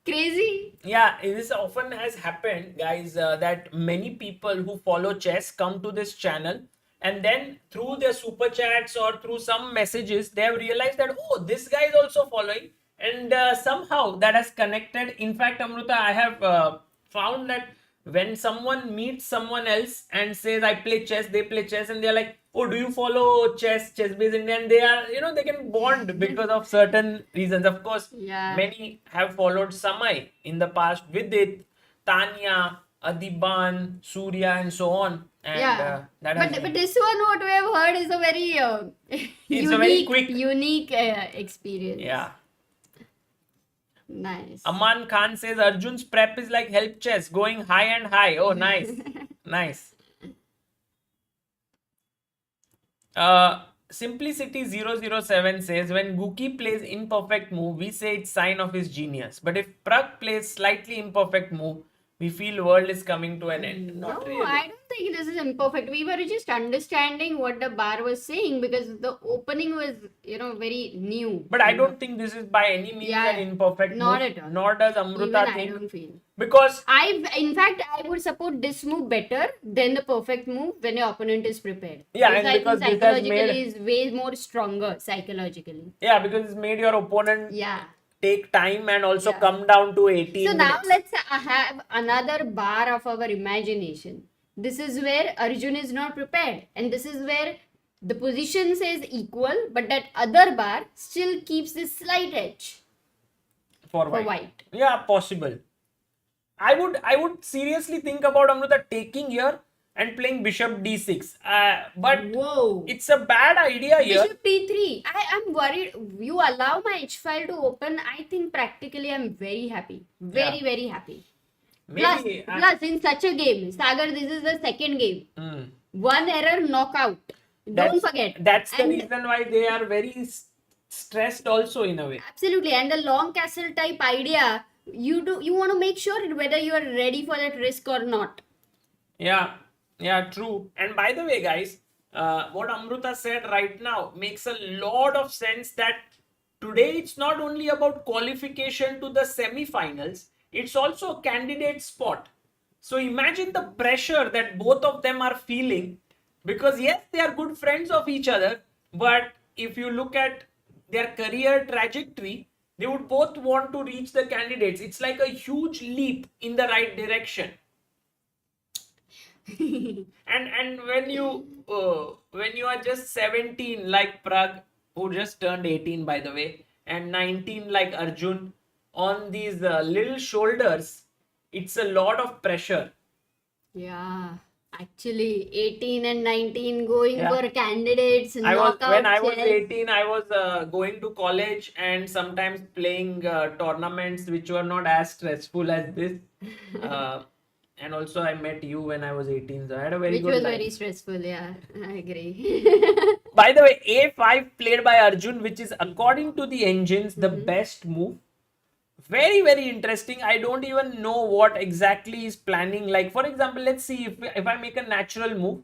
crazy. Yeah, this often has happened, guys, that many people who follow chess come to this channel, and then through their super chats or through some messages, they have realized that, oh, this guy is also following, and somehow that has connected. In fact, Amrita, I have found that when someone meets someone else and says, I play chess, they play chess, and they're like, oh, do you follow chess based India? And they are, they can bond because of certain reasons. Of course, Yeah. many have followed Samay in the past, Vidit, Tanya, Adiban, Surya, and so on. And Yeah, that has but this one, what we have heard, is a very It's a very quick- unique experience. yeah. Nice. Aman Khan says Arjun's prep is like help chess, going high and high. Oh, nice. Nice. Simplicity007 says when Guki plays imperfect move, we say it's sign of his genius. But if Pragg plays slightly imperfect move, we feel world is coming to an end. No, Not really. I don't think this is imperfect. We were just understanding what the bar was saying because the opening was, very new. But I don't think this is by any means Yeah, an imperfect not move. at all. Nor does Even Amrita I think. don't feel. Because In fact, I would support this move better than the perfect move when your opponent is prepared. Yeah, Because and I because think this has psychologically made- is way more stronger psychologically. yeah, because it's made your opponent Yeah. take time and also Yeah. come down to 18 So now minutes. let's have another bar of our imagination. This is where Arjun is not prepared, and this is where The position says equal, but that other bar still keeps this slight edge for for white. white. Yeah, possible. I would seriously think about Amruta taking here and playing bishop d6. But Whoa. it's a bad idea here. Bishop d3. I'm worried. You allow my h file to open. I think practically I'm very happy. Very, Yeah. very happy. Maybe. Plus, in such a game, Sagar, this is the second game. One error, knockout. Don't forget. That's the And- reason why they are very stressed also in a way. Absolutely. And the long castle type idea, you want to make sure whether you are ready for that risk or not. Yeah, true. And by the way, guys, what Amruta said right now makes a lot of sense that today it's not only about qualification to the semi-finals, it's also a candidate spot. So imagine the pressure that both of them are feeling, because yes, they are good friends of each other, but if you look at their career trajectory, they would both want to reach the candidates. It's like a huge leap in the right direction. and when you are just 17 like Pragg, who just turned 18 by the way, and 19 like Arjun, on these little shoulders, it's a lot of pressure. Yeah. Actually, 18 and 19 going Yeah. for candidates. When knockout I was chess. 18, I was going to college and sometimes playing tournaments which were not as stressful as this. And also I met you when I was 18, so I had a very Which good was life. very stressful, yeah. I agree. By the way, A5 played by Arjun, which is according to the engines the best move. Very, very interesting. I don't even know what exactly is planning. Like, for example, let's see if I make a natural move,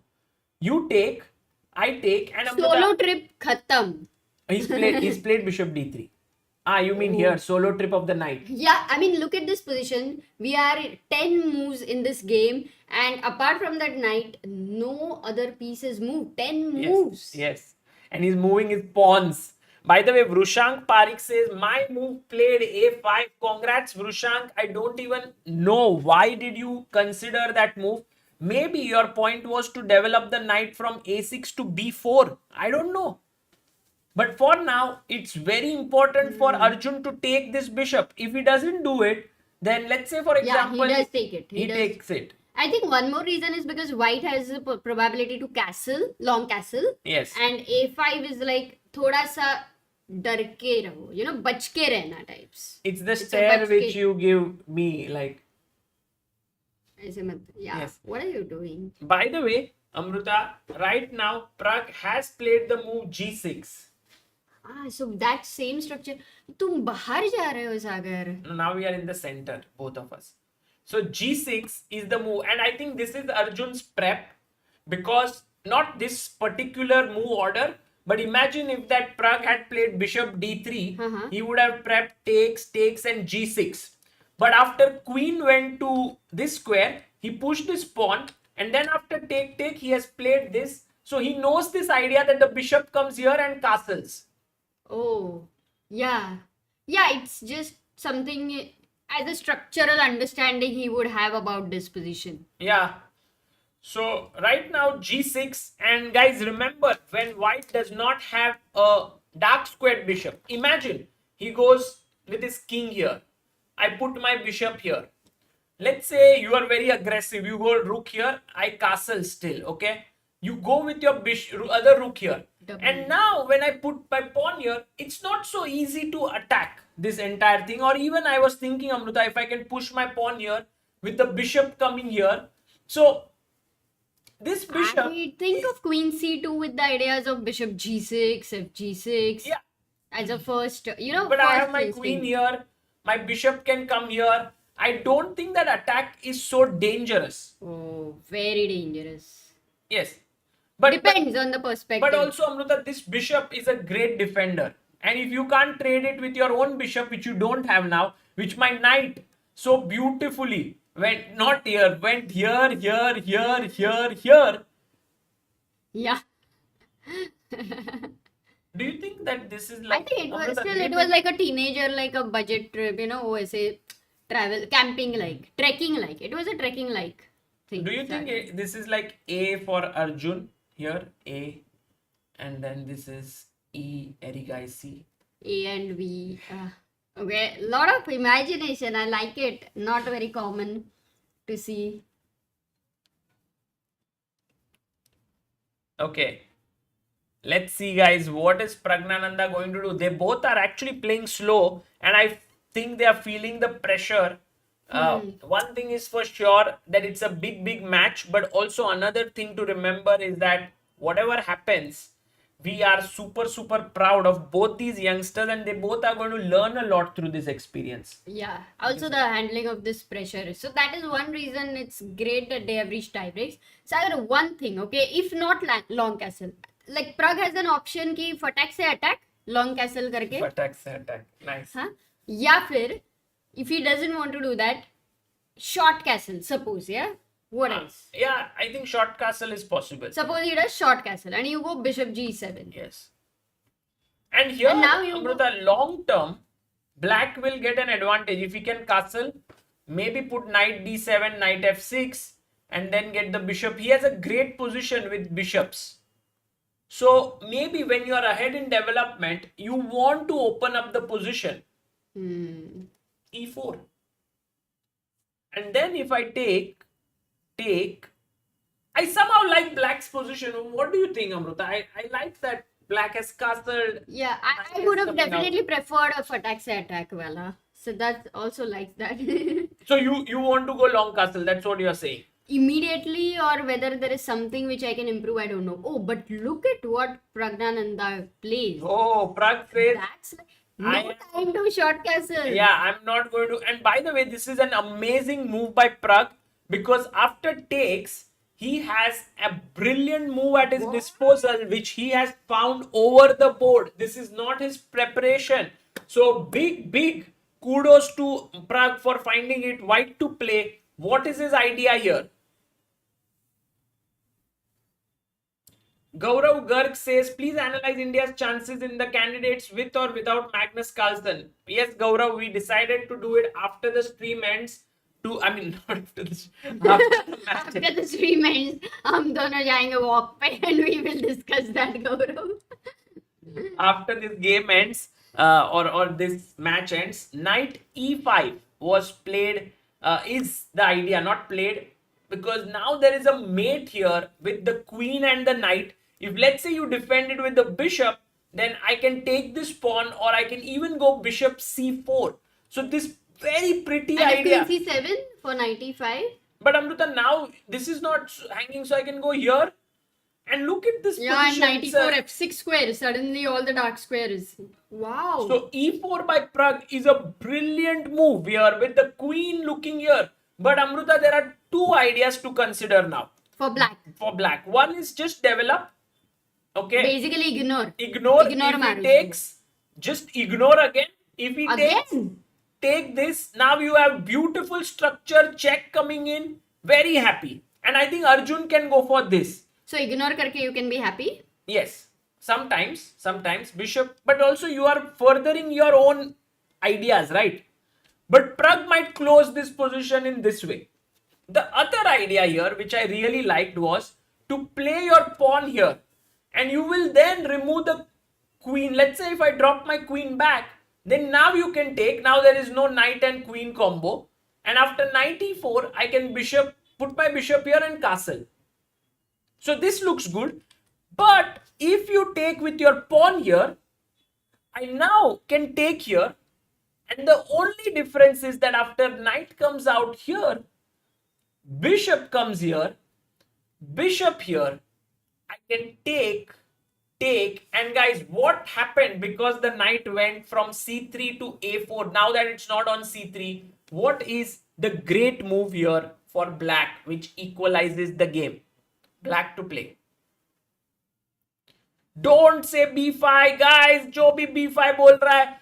you take, I take, and Solo trip khatam. he's played bishop d3. You mean here, solo trip of the night. Yeah, I mean, look at this position. We are 10 moves in this game, and apart from that knight, no other pieces move. 10 moves. Yes. And he's moving his pawns. By the way, Vrushank Parikh says, my move played a5. Congrats, Vrushank. I don't even know why did you consider that move. Maybe your point was to develop the knight from a6 to b4. I don't know. But for now, it's very important for Arjun to take this bishop. If he doesn't do it, then let's say, for example, he does take it. He takes it. I think one more reason is because white has a probability to castle, long castle. Yes. And a5 is like thoda sa dar ke raho, bach ke rehna types. It's the a stare bach which ke- you give me, like. ऐसे मत, yeah. Yes. What are you doing? By the way, Amruta, right now, Pragg has played the move g6. So that same structure. तुम बाहर जा रहे हो सागर. Now we are in the center, both of us. So g6 is the move, and I think this is Arjun's prep, because not this particular move order, but imagine if that Pragg had played bishop d3, he would have prepped takes and g6. But after queen went to this square, he pushed his pawn, and then after take, he has played this. So he knows this idea that the bishop comes here and castles. Oh, yeah. Yeah, it's just something as a structural understanding he would have about this position. Yeah. So right now g6, and guys, remember, when white does not have a dark squared bishop, imagine he goes with his king here. I put my bishop here. Let's say you are very aggressive. You go rook here. I castle still. Okay. You go with your other rook here. And now when I put my pawn here, it's not so easy to attack this entire thing. Or even I was thinking, Amruta, if I can push my pawn here with the bishop coming here. So this bishop. I think of queen c2 with the ideas of bishop g6, fg6. Yeah. As a first, But first I have my instinct. queen here. My bishop can come here. I don't think that attack is so dangerous. Oh, very dangerous. Yes. But Depends on the perspective. But also, Amruta, this bishop is a great defender. And if you can't trade it with your own bishop, which you don't have now, which my knight so beautifully went not here, went here. Yeah. Do you think that this is I like... think it was Amruta, still, do you it was think- like a teenager, like a budget trip, वैसे travel, camping like, trekking like. It was a trekking like thing. Do you think this is like A for Arjun here? A. And then this is E, Erika is C. A and B. Okay, lot of imagination. I like it. Not very common to see. Okay. Let's see, guys, what is Pragnananda going to do? They both are actually playing slow, and I think they are feeling the pressure. One thing is for sure that it's a big match, but also another thing to remember is that whatever happens, we are super proud of both these youngsters, and they both are going to learn a lot through this experience. Yeah, also the handling of this pressure. So that is one reason it's great that they have reached tie breaks. So I got one thing, okay, if not long castle, like Pragg has an option ki फटाक से attack, long castle करके. Attack से attack, nice. हाँ, या फिर if he doesn't want to do that, short castle, suppose, yeah. What else? Yeah, I think short castle is possible. Suppose he does short castle and you go bishop g7. Yes. And here, And now you Amruta, long term, black will get an advantage. If he can castle, maybe put knight d7, knight f6, and then get the bishop. He has a great position with bishops. So maybe when you are ahead in development, you want to open up the position. E4. And then if I take, I somehow like black's position. What do you think, Amruta? I like that black has castled. Yeah, I would have definitely preferred a fatak se attack wala. So that also like that. So you want to go long castle, that's what you're saying. Immediately, or whether there is something which I can improve, I don't know. Oh, but look at what Pragnananda plays. Oh, Pragg plays. That's like time to short castle. Yeah, I'm not going to. And by the way, this is an amazing move by Pragg, because after takes, he has a brilliant move at his disposal, which he has found over the board. This is not his preparation. So big kudos to Pragg for finding it. White to play. What is his idea here? Gaurav Garg says, please analyze India's chances in the candidates with or without Magnus Carlsen. Yes, Gaurav, we decided to do it after the stream ends. Not after the match. After the stream ends, हम दोनों जाएंगे walk पे and we will discuss that, Gaurav. After this game ends, or this match ends, knight e5 was played, is the idea, not played, because now there is a mate here with the queen and the knight. If let's say you defend it with the bishop, then I can take this pawn, or I can even go bishop c4. So this very pretty And idea. queen c7 for knight e5. But Amruta, now this is not hanging, so I can go here. And look at this Yeah, and position. 94 f6 square. Suddenly all the dark squares. Wow. So e4 by Pragg is a brilliant move here with the queen looking here. But Amruta, there are two ideas to consider now. For black. For black. One is just develop. Okay. Basically ignore. Ignore if marriage. he takes. Just ignore again. If he takes, take this. Now you have beautiful structure, check coming in. Very happy. And I think Arjun can go for this. So ignore karke you can be happy? Yes. Sometimes bishop, but also you are furthering your own ideas, right? But Pragg might close this position in this way. The other idea here, which I really liked, was to play your pawn here, and you will then remove the queen. Let's say if I drop my queen back, then now you can take. Now there is no knight and queen combo, and after knight e4, I can put my bishop here and castle. So this looks good. But if you take with your pawn here, I now can take here. And the only difference is that after knight comes out here, bishop comes here, bishop here, I can take. And guys, what happened because the knight went from c3 to a4? Now that it's not on c3, what is the great move here for black, which equalizes the game? Black to play. Don't say b5, guys. जो भी b5 बोल रहा है,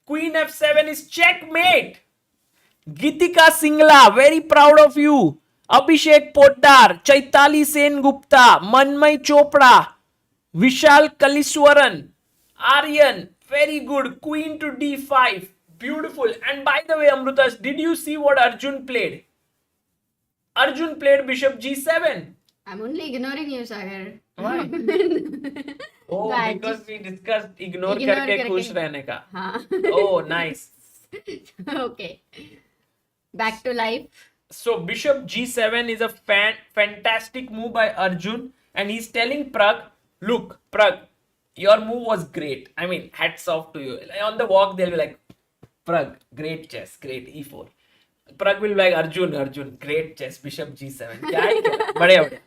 queen f7 is checkmate. Gitika Singla, very proud of you. Abhishek Poddar, Chaitali Sen Gupta, Manmay Chopra, Vishal Kaliswaran, Aryan, very good. Queen to d5, beautiful. And by the way, Amrutas, did you see what Arjun played? Arjun played bishop g7. I'm only ignoring you, Sagar. Why? Oh, The because we discussed ignore Ignore करके करके. खुश रहने का. हाँ. Oh, nice. Okay. Back to life. So bishop g7 is a fantastic move by Arjun, and he's telling Pragg, look, Pragg, your move was great. I mean, hats off to you. On the walk, they'll be like, Pragg, great chess, great e4. Pragg will be like, Arjun, great chess, bishop g7. क्या ही क्या, बढ़िया बढ़िया.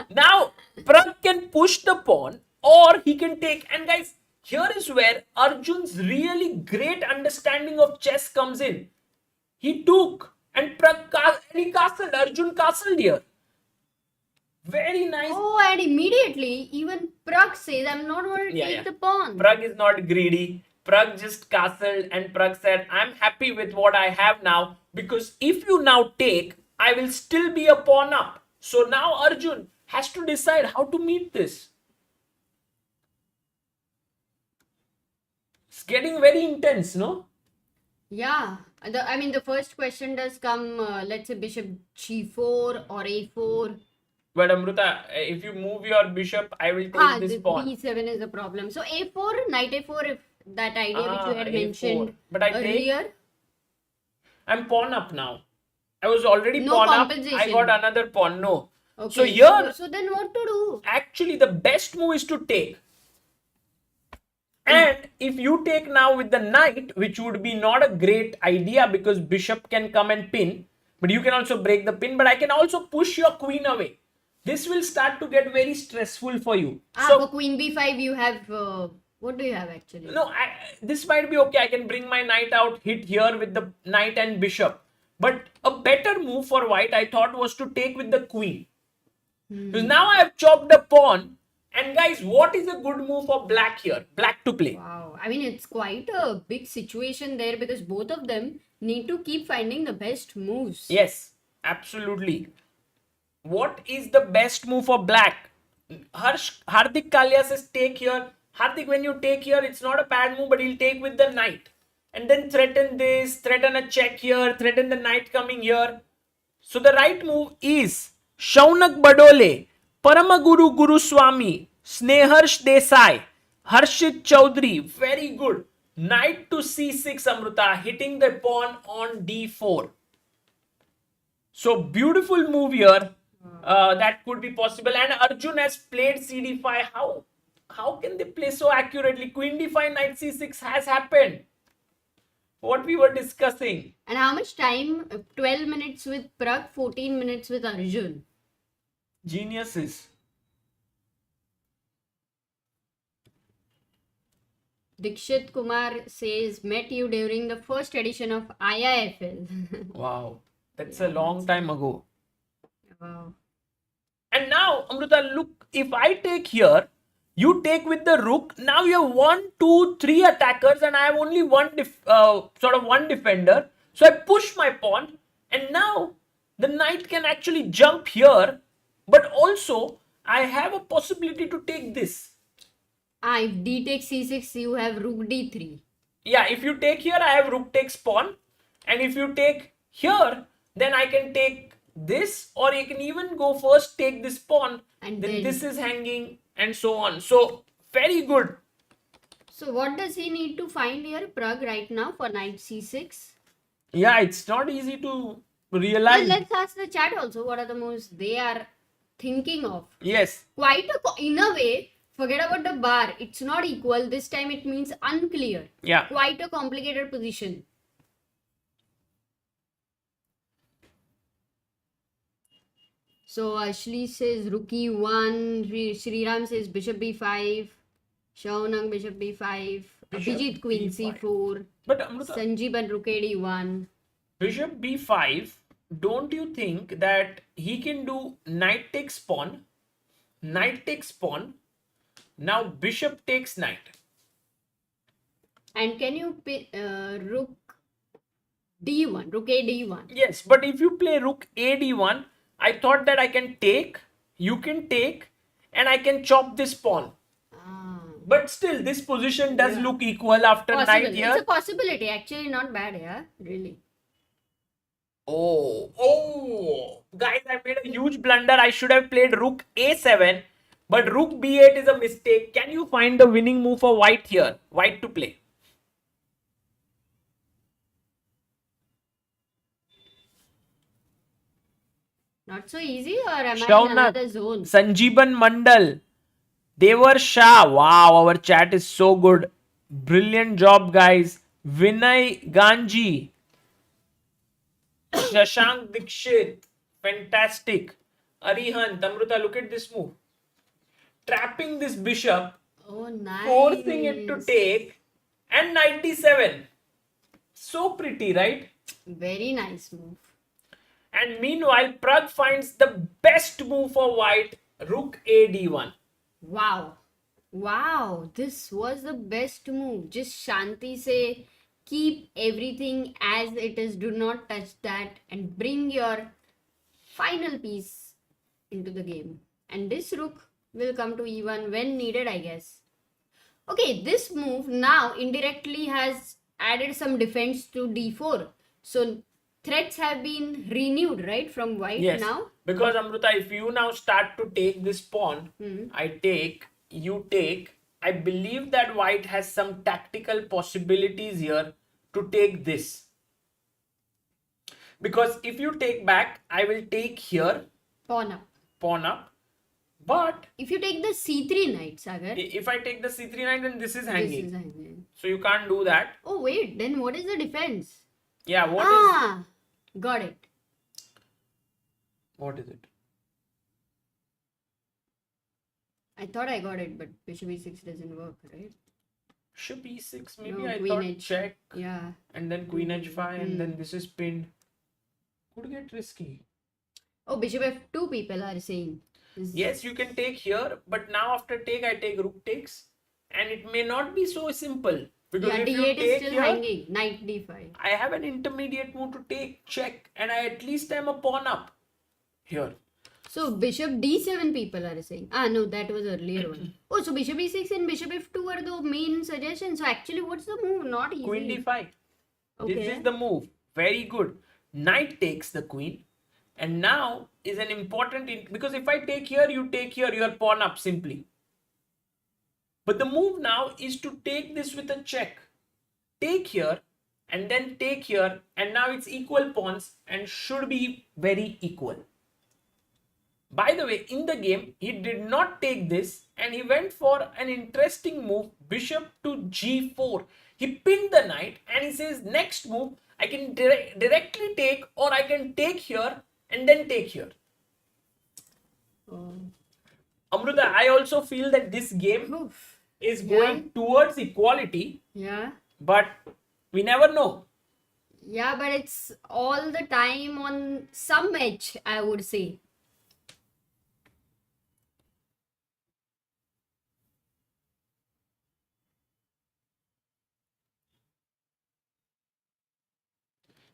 Now, Pragg can push the pawn or he can take. And guys, here is where Arjun's really great understanding of chess comes in. He took and he castled. Arjun castled here. Very nice. Oh, and immediately, even Pragg says, I'm not going to take the pawn. Pragg is not greedy. Pragg just castled and Pragg said, I'm happy with what I have now because if you now take, I will still be a pawn up. So now Arjun has to decide how to meet this. It's getting very intense, no? Yeah. I mean, the first question does come, let's say bishop g4 or a4. But Amruta, if you move your bishop, I will take this pawn. b7 is a problem. So a4, knight a4, if that idea which you had A4. mentioned But I earlier. I'm pawn up now. I was already No pawn up. compensation. I got another pawn. No. Okay. So here, So then what to do? actually, the best move is to take. And if you take now with the knight, which would be not a great idea because bishop can come and pin, but you can also break the pin, but I can also push your queen away. This will start to get very stressful for you. For queen b5 you have, what do you have actually? No, this might be okay. I can bring my knight out, hit here with the knight and bishop. But a better move for white, I thought, was to take with the queen. Because now I have chopped a pawn. And guys, what is a good move for black here? Black to play. Wow. I mean, it's quite a big situation there because both of them need to keep finding the best moves. Yes, absolutely. What is the best move for black? Hardik Kalia says take here. Hardik, when you take here, it's not a bad move, but he'll take with the knight. And then threaten this, threaten a check here, threaten the knight coming here. So the right move is Shaunak Badole, Paramaguru Guruswamy, Sneharsh Desai, Harshit Chaudhary. Very good. Knight to c6, Amruta, hitting the pawn on d4. So beautiful move here. That could be possible. And Arjun has played cd5. How can they play so accurately? Queen d5, knight c6 has happened. What we were discussing. And how much time? 12 minutes with Pragg, 14 minutes with Arjun. Geniuses. Dikshit Kumar says, met you during the first edition of IIFL. Wow. That's a long time ago. Wow. And now, Amruta, look, if I take here, you take with the rook. Now you have 1, 2, 3 attackers and I have only one defender. So I push my pawn and now the knight can actually jump here. But also, I have a possibility to take this. If d takes c6, you have rook d3. Yeah, if you take here, I have rook takes pawn. And if you take here, then I can take this, or you can even go first, take this pawn, and then this is hanging, and so on. So, very good. So, what does he need to find here, Pragg, right now for knight c6? Yeah, it's not easy to realize. Well, let's ask the chat also what are the moves they are thinking of. Yes. In a way, forget about the bar. It's not equal. This time it means unclear. Yeah. Quite a complicated position. So Ashley says rook e1, Sriram says bishop b5, Shaunang bishop b5, Abhijit queen c4, but Amruta, Sanjeev and rook d1. Bishop b5, don't you think that he can do knight takes pawn, now bishop takes knight? And can you rook d1, rook a d1? Yes, but if you play rook a d1, I thought that I can take, you can take, and I can chop this pawn. But still, this position does look equal after knight here. It's a possibility. Actually, not bad, yeah. Really. Oh, guys, I made a huge blunder. I should have played rook a7, but rook b8 is a mistake. Can you find the winning move for white here? White to play. Not so easy, or am I in Shaunak, another zone? Sanjeevan Mandal, Devar Shah. Wow, our chat is so good. Brilliant job, guys. Vinay Ganji, Shashank Dikshit, fantastic. Arihant, Amruta, look at this move. Trapping this bishop, Oh, nice. forcing it to take, and 97. So pretty, right? Very nice move. And meanwhile, Pragg finds the best move for white, rook a d1. Wow. Wow. This was the best move. Just Shanti say, keep everything as it is. Do not touch that and bring your final piece into the game. And this rook will come to e1 when needed, I guess. Okay, this move now indirectly has added some defense to d4. So threats have been renewed, right, from white Yes. now? Because Amruta, if you now start to take this pawn, I take, you take, I believe that white has some tactical possibilities here to take this. Because if you take back, I will take here, Pawn up. pawn up. But If you take the c3 knight, Sagar, if I take the c3 knight, then this is this hanging. is hanging. So you can't do that. Oh, wait, then what is the defense? Yeah, what Got it. is it? I thought I got it, but bishop e6 doesn't work, right? Bishop e6, maybe No, I queen thought h. check, Yeah. and then queen h5, and then this is pinned. Could get risky. Oh, bishop f2 people are saying. Yes, you can take here, but now after take, I take rook takes, and it may not be so simple. Because Yeah, if you d8 is take still here, hanging. Knight d5. I have an intermediate move to take, check, and I at least am a pawn up here. So bishop d7 people are saying. No, that was earlier one. Oh, so bishop e6 and bishop f2 are the main suggestions. So actually, what's the move? Not easy. Queen d5. Okay. This is the move. Very good. Knight takes the queen. And now is an important, because if I take here, you are pawn up simply. But the move now is to take this with a check. Take here and then take here, and now it's equal pawns and should be very equal. By the way, in the game, he did not take this and he went for an interesting move, bishop to g4. He pinned the knight and he says, next move, I can directly take, or I can take here and then take here. Oh. Amruta, I also feel that this game Oof. is going towards equality, Yeah. but we never know. Yeah, but it's all the time on some edge, I would say.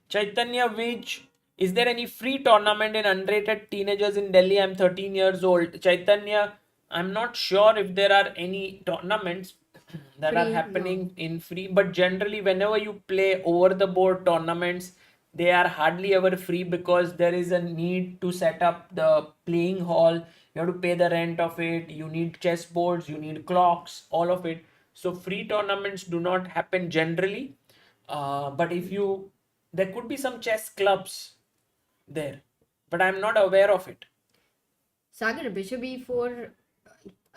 Chaitanya Vij, is there any free tournament in unrated teenagers in Delhi? I'm 13 years old. Chaitanya, I'm not sure if there are any tournaments that are Free, happening in free, but generally whenever you play over the board tournaments, they are hardly ever free because there is a need to set up the playing hall. You have to pay the rent of it. You need chess boards, you need clocks, all of it. So free tournaments do not happen generally. But if you, there could be some chess clubs there, but I'm not aware of it. Sagar, bishop e4.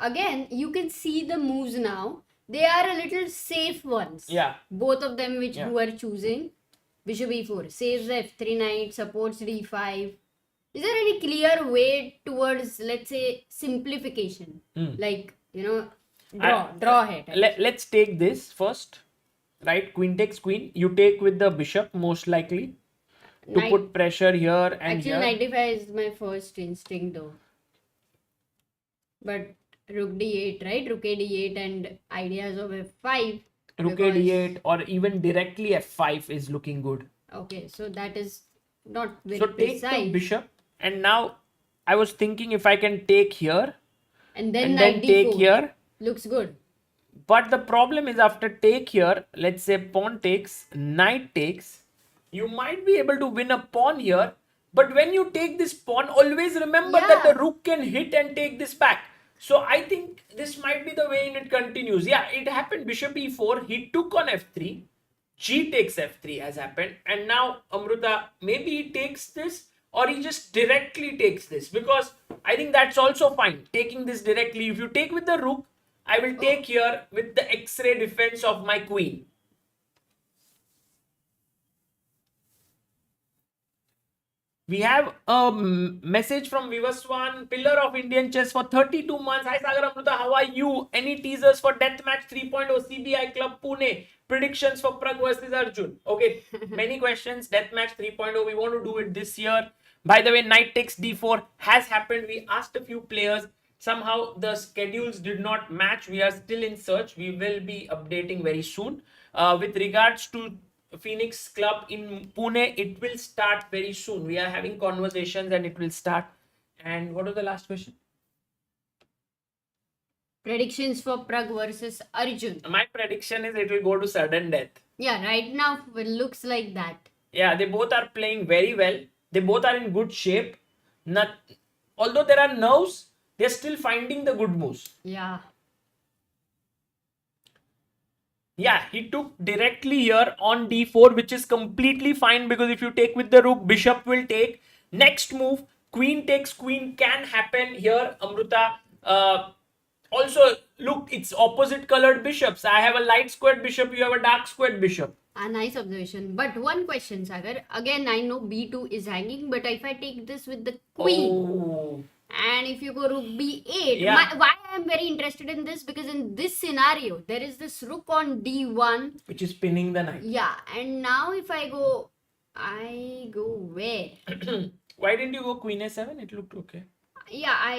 Again, you can see the moves now. They are a little safe ones. Yeah. Both of them which Yeah. you are choosing. Bishop e4 saves the f3 knight, supports d5. Is there any clear way towards, let's say, simplification? Like, draw ahead. Let's take this first, right? Queen takes queen. You take with the bishop most likely to Knight- put pressure here and Actually, here. knight d5 is my first instinct though. But rook d8, right? Rook a d8 and ideas of f5. Rook a d8 or even directly f5 is looking good. Okay, so that is not very So take precise. the bishop, and now I was thinking if I can take here And then and knight then d4. take here. Looks good. But the problem is after take here, let's say pawn takes, knight takes, you might be able to win a pawn here. But when you take this pawn, always remember that Yeah. the rook can hit and take this back. So I think this might be the way it continues. Yeah, it happened. Bishop e4. He took on f3. G takes f3 has happened. And now Amruta, maybe he takes this or he just directly takes this, because I think that's also fine. Taking this directly. If you take with the rook, I will take here with the X-ray defense of my queen. We have a message from Vivaswan, pillar of Indian chess for 32 months. Hi Sagar Amruta, how are you? Any teasers for Deathmatch 3.0 CBI Club Pune? Predictions for Pragg versus Arjun. Okay, many questions. Deathmatch 3.0, we want to do it this year. By the way, knight takes d4 has happened. We asked a few players. Somehow the schedules did not match. We are still in search. We will be updating very soon. With regards to Phoenix Club in Pune, it will start very soon. We are having conversations and it will start. And what was the last question? Predictions for Pragg versus Arjun. My prediction is it will go to sudden death. Yeah, right now it looks like that. Yeah, they both are playing very well. They both are in good shape. Although there are nerves, they're still finding the good moves. Yeah. Yeah, he took directly here on d4, which is completely fine, because if you take with the rook, bishop will take. Next move, queen takes queen can happen here, Amruta. Also, look, it's opposite colored bishops. I have a light squared bishop, you have a dark squared bishop. A nice observation. But one question, Sagar. Again, I know b2 is hanging, but if I take this with the queen, Oh. and if you go rook b8, Yeah. why I am very interested in this, because in this scenario, there is this rook on d1. Which is pinning the knight. Yeah, and now if I go where? Why didn't you go queen a7? It looked okay. Yeah,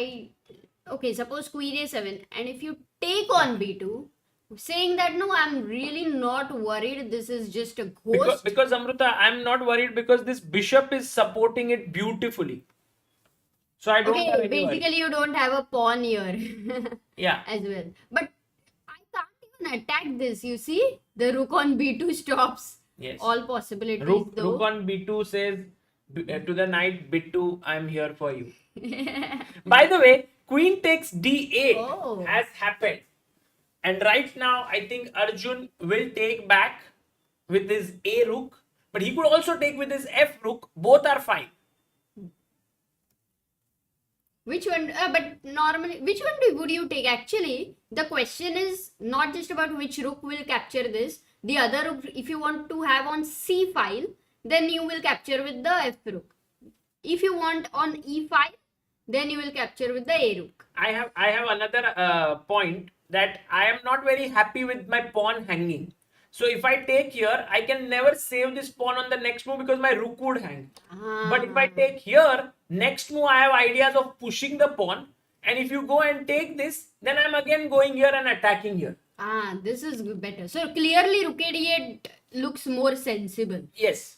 okay, suppose queen a7, and if you take on b2, saying that no, I'm really not worried, this is just a ghost. Because Amruta, I'm not worried because this bishop is supporting it beautifully. So I don't have Okay, any worry. basically you don't have a pawn here. Yeah. As well. But I can't even attack this, you see? The rook on b2 stops Yes. all possibilities Rook though. on b2 says to the knight b2, I'm here for you. By the way, queen takes d8 Oh. has happened. And right now, I think Arjun will take back with his a rook. But he could also take with his f rook. Both are fine. Which one? But normally, which one would you take? Actually, the question is not just about which rook will capture this. The other rook, if you want to have on c file, then you will capture with the f rook. If you want on e file, then you will capture with the a rook. I have another point that I am not very happy with my pawn hanging. So if I take here, I can never save this pawn on the next move because my rook would hang. But if I take here, next move I have ideas of pushing the pawn. And if you go and take this, then I'm again going here and attacking here. This is better. So clearly rook a8 looks more sensible. Yes.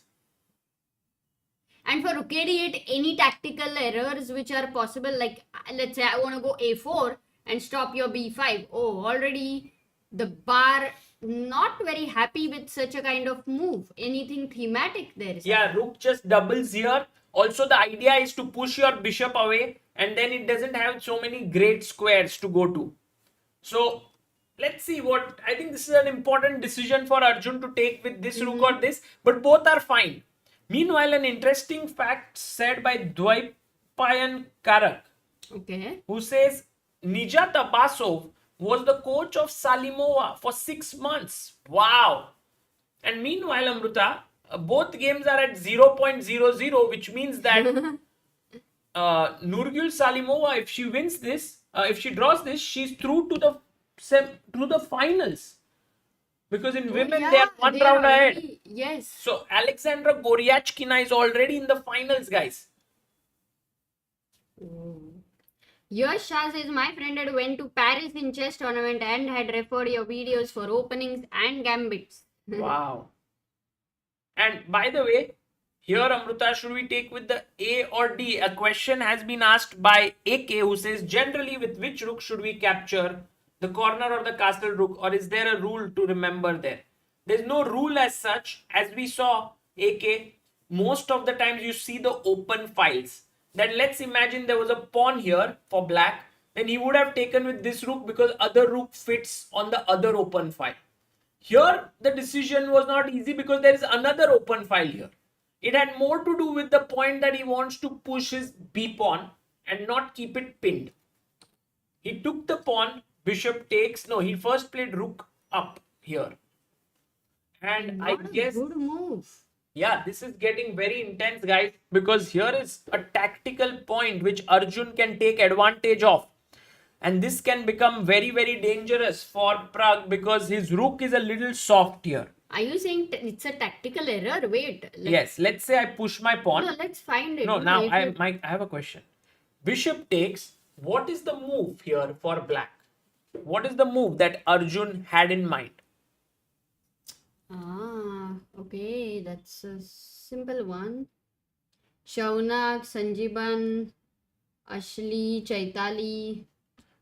And for rook a8, any tactical errors which are possible, like let's say I want to go a4 and stop your b5. Oh, already the bar not very happy with such a kind of move. Anything thematic there? Yeah, rook just doubles here. Also, the idea is to push your bishop away, and then it doesn't have so many great squares to go to. So let's see what I think. This is an important decision for Arjun to take with this rook or this, but both are fine. Meanwhile, an interesting fact said by Dvaipayan Karak, Okay. who says Nijat Abbasov was the coach of Salimova for 6 months. Wow. And meanwhile, Amruta, both games are at 0.00, which means that Nurgül Salimova, if she wins this, if she draws this, she's through to the finals. Because in women, they are one round ahead. Yes. So Alexandra Goryachkina is already in the finals, guys. Yash Shah says, my friend had went to Paris in chess tournament and had referred your videos for openings and gambits. Wow. And by the way, here Amruta, should we take with the A or D? A question has been asked by AK, who says, generally with which rook should we capture? The corner or the castle rook? Or is there a rule to remember there? There's no rule as such. As we saw, AK, most of the times you see the open files. That let's imagine there was a pawn here for black, then he would have taken with this rook because other rook fits on the other open file. Here the decision was not easy because there is another open file here. It had more to do with the point that he wants to push his b pawn and not keep it pinned. He took the pawn, bishop takes, no, he first played rook up here. And Not I a guess, good move. yeah, this is getting very intense, guys, because here is a tactical point which Arjun can take advantage of. And this can become very, very dangerous for Pragg because his rook is a little soft here. Are you saying it's a tactical error? Wait. Yes, let's say I push my pawn. No, let's find it. No, now If it- I have a question. Bishop takes. What is the move here for black? What is the move that Arjun had in mind? Okay, that's a simple one. Shaunak, Sanjiban, Ashli, Chaitali.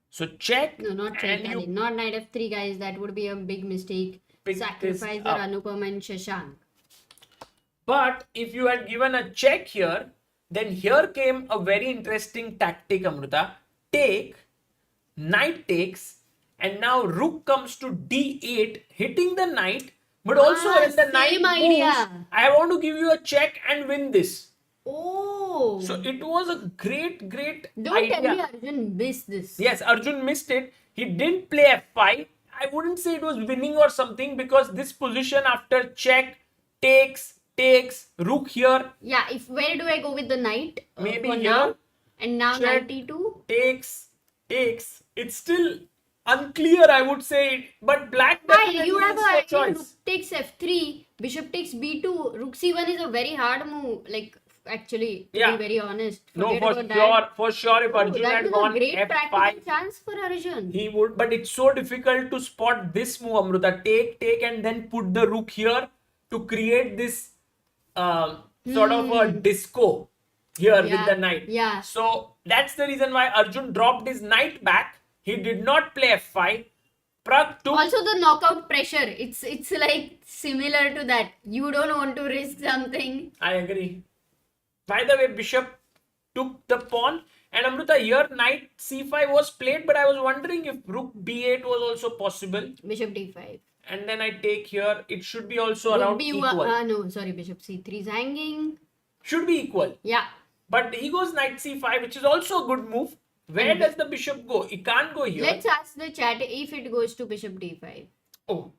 So check. No, not and Chaitali. you Not knight f3, guys. That would be a big mistake. pick Sacrifice this their up. Anupam and Shashank. But if you had given a check here, then here came a very interesting tactic, Amruta. Take, knight takes, and now rook comes to d8, hitting the knight. But also when the knight same moves, idea. I want to give you a check and win this. Oh! So it was a great Don't idea. tell me Arjun missed this. Yes, Arjun missed it. He didn't play f5. I wouldn't say it was winning or something because this position after check, takes, rook here, Yeah, where do I go with the knight? maybe for here, now? And now check. knight e2? takes. It's still unclear, I would say. But black Why? definitely You have is a for choice. rook takes f3, bishop takes b2, rook c1 is a very hard move. Like, actually, to Yeah. be very honest. No, Forget for about sure, that. for sure. If Oh, Arjun that had was a gone great practical f5, chance for Arjun. he would. But it's so difficult to spot this move, Amruta. Take, and then put the rook here to create this sort of a disco here with the knight. Yeah. So that's the reason why Arjun dropped his knight back. He did not play f5. Pragg took. Also the knockout pressure. It's like similar to that. You don't want to risk something. I agree. By the way, bishop took the pawn. And Amruta, here knight c5 was played, but I was wondering if rook b8 was also possible. Bishop d5. And then I take here. It should be also Would around be equal. no, sorry, bishop c3 is hanging. Should be equal. Yeah. But he goes knight c5, which is also a good move. Where does the bishop go? It can't go here. Let's ask the chat if it goes to bishop d5. Oh,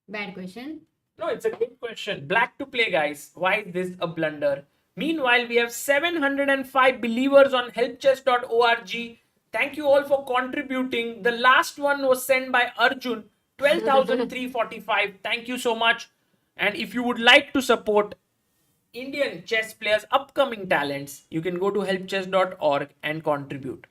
Bad question. no, it's a good question. Black to play, guys. Why is this a blunder? Meanwhile, we have 705 believers on helpchess.org. Thank you all for contributing. The last one was sent by Arjun, 12,345. Thank you so much. And if you would like to support Indian chess players' upcoming talents, you can go to helpchess.org and contribute.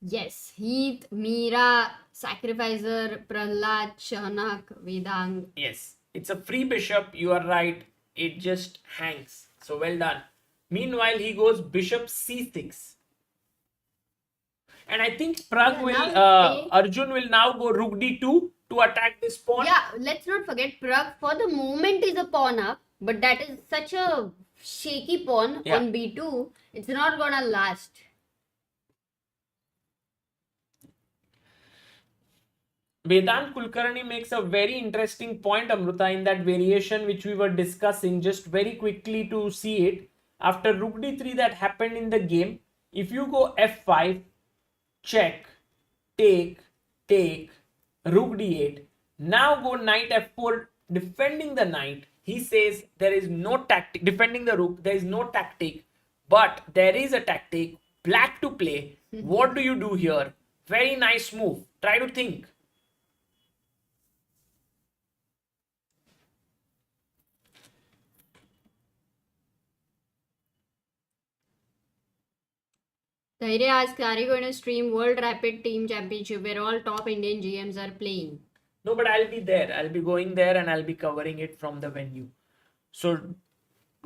Yes. Heath, Meera, Sacrificer, Prahlad, Shahnak, Vedang. Yes, it's a free bishop. You are right. It just hangs. So well done. Meanwhile, he goes bishop c6. And I think Pragg Yeah, will, now Arjun will now go rook d2 to attack this pawn. Yeah, let's not forget Pragg for the moment is a pawn up, but that is such a shaky pawn Yeah. on b2. It's not gonna last. Vedant Kulkarni makes a very interesting point, Amruta, in that variation which we were discussing. Just very quickly to see it. After rook d3 that happened in the game, if you go f5, check, take, rook d8, now go knight f4, defending the knight. He says there is no tactic, defending the rook, there is no tactic, but there is a tactic, black to play. What do you do here? Very nice move. Try to think. Taire asks, are you going to stream World Rapid Team Championship where all top Indian GMs are playing? No, but I'll be there. I'll be going there and I'll be covering it from the venue. So,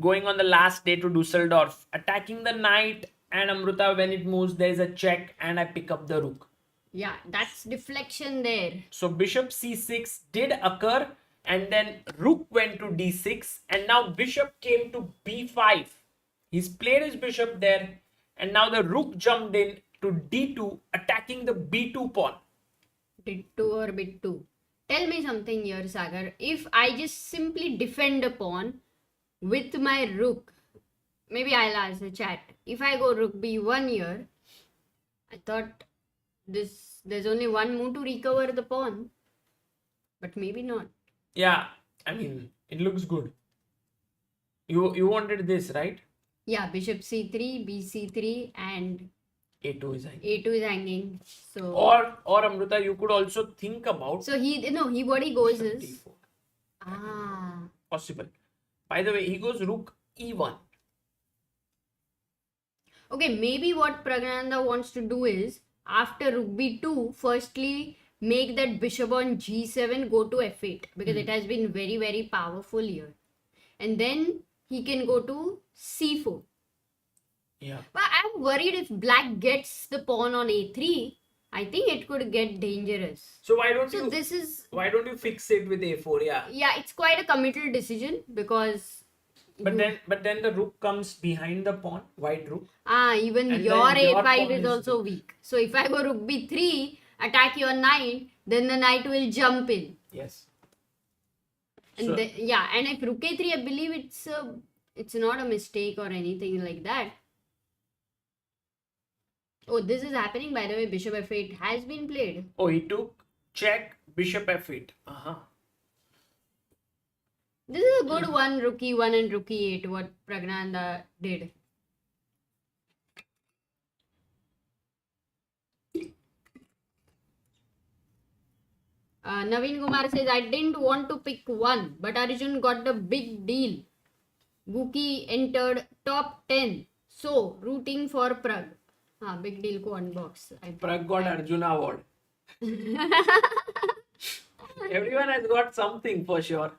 going on the last day to Dusseldorf, attacking the knight and Amruta, when it moves, there's a check and I pick up the rook. Yeah, that's deflection there. So, bishop c6 did occur. and then rook went to d6, and now bishop came to b5. He's played his bishop there, and now the rook jumped in to d2, attacking the b2 pawn. Bit 2 or bit 2. Tell me something here, Sagar. If I just simply defend a pawn with my rook, maybe I'll ask the chat. If I go rook b1 here, I thought there's only one move to recover the pawn, but maybe not. Yeah, I mean, it looks good. You wanted this, right? Yeah, bishop c3, bc3, and a2 is hanging. a2 is hanging. So Or Amrita, you could also think about what he goes bishop is d4. Possible. By the way, he goes rook e1. Okay, maybe what Pragnananda wants to do is, after rook b2, firstly make that bishop on g7 go to f8, because it has been very, very powerful here. And then he can go to c4. Yeah. But I'm worried if black gets the pawn on a3, I think it could get dangerous. So why don't you fix it with a4? Yeah, it's quite a committal decision, because But then the rook comes behind the pawn, white rook. even And your then your a5 pawn is is also weak. So if I go rook b3, attack your knight, then the knight will jump in. Yes. And So- and if rook a3, I believe it's not a mistake or anything like that. Oh, this is happening, by the way. Bishop f8 has been played. Oh, he took check, bishop f8. This is a good one, rook e1 and rook e8, what Pragnananda did. Naveen Kumar says, I didn't want to pick one, but Arjun got the big deal. Guki entered top 10. So, rooting for Pragg. Big deal ko unbox. Pragg got Arjuna award. Everyone has got something for sure.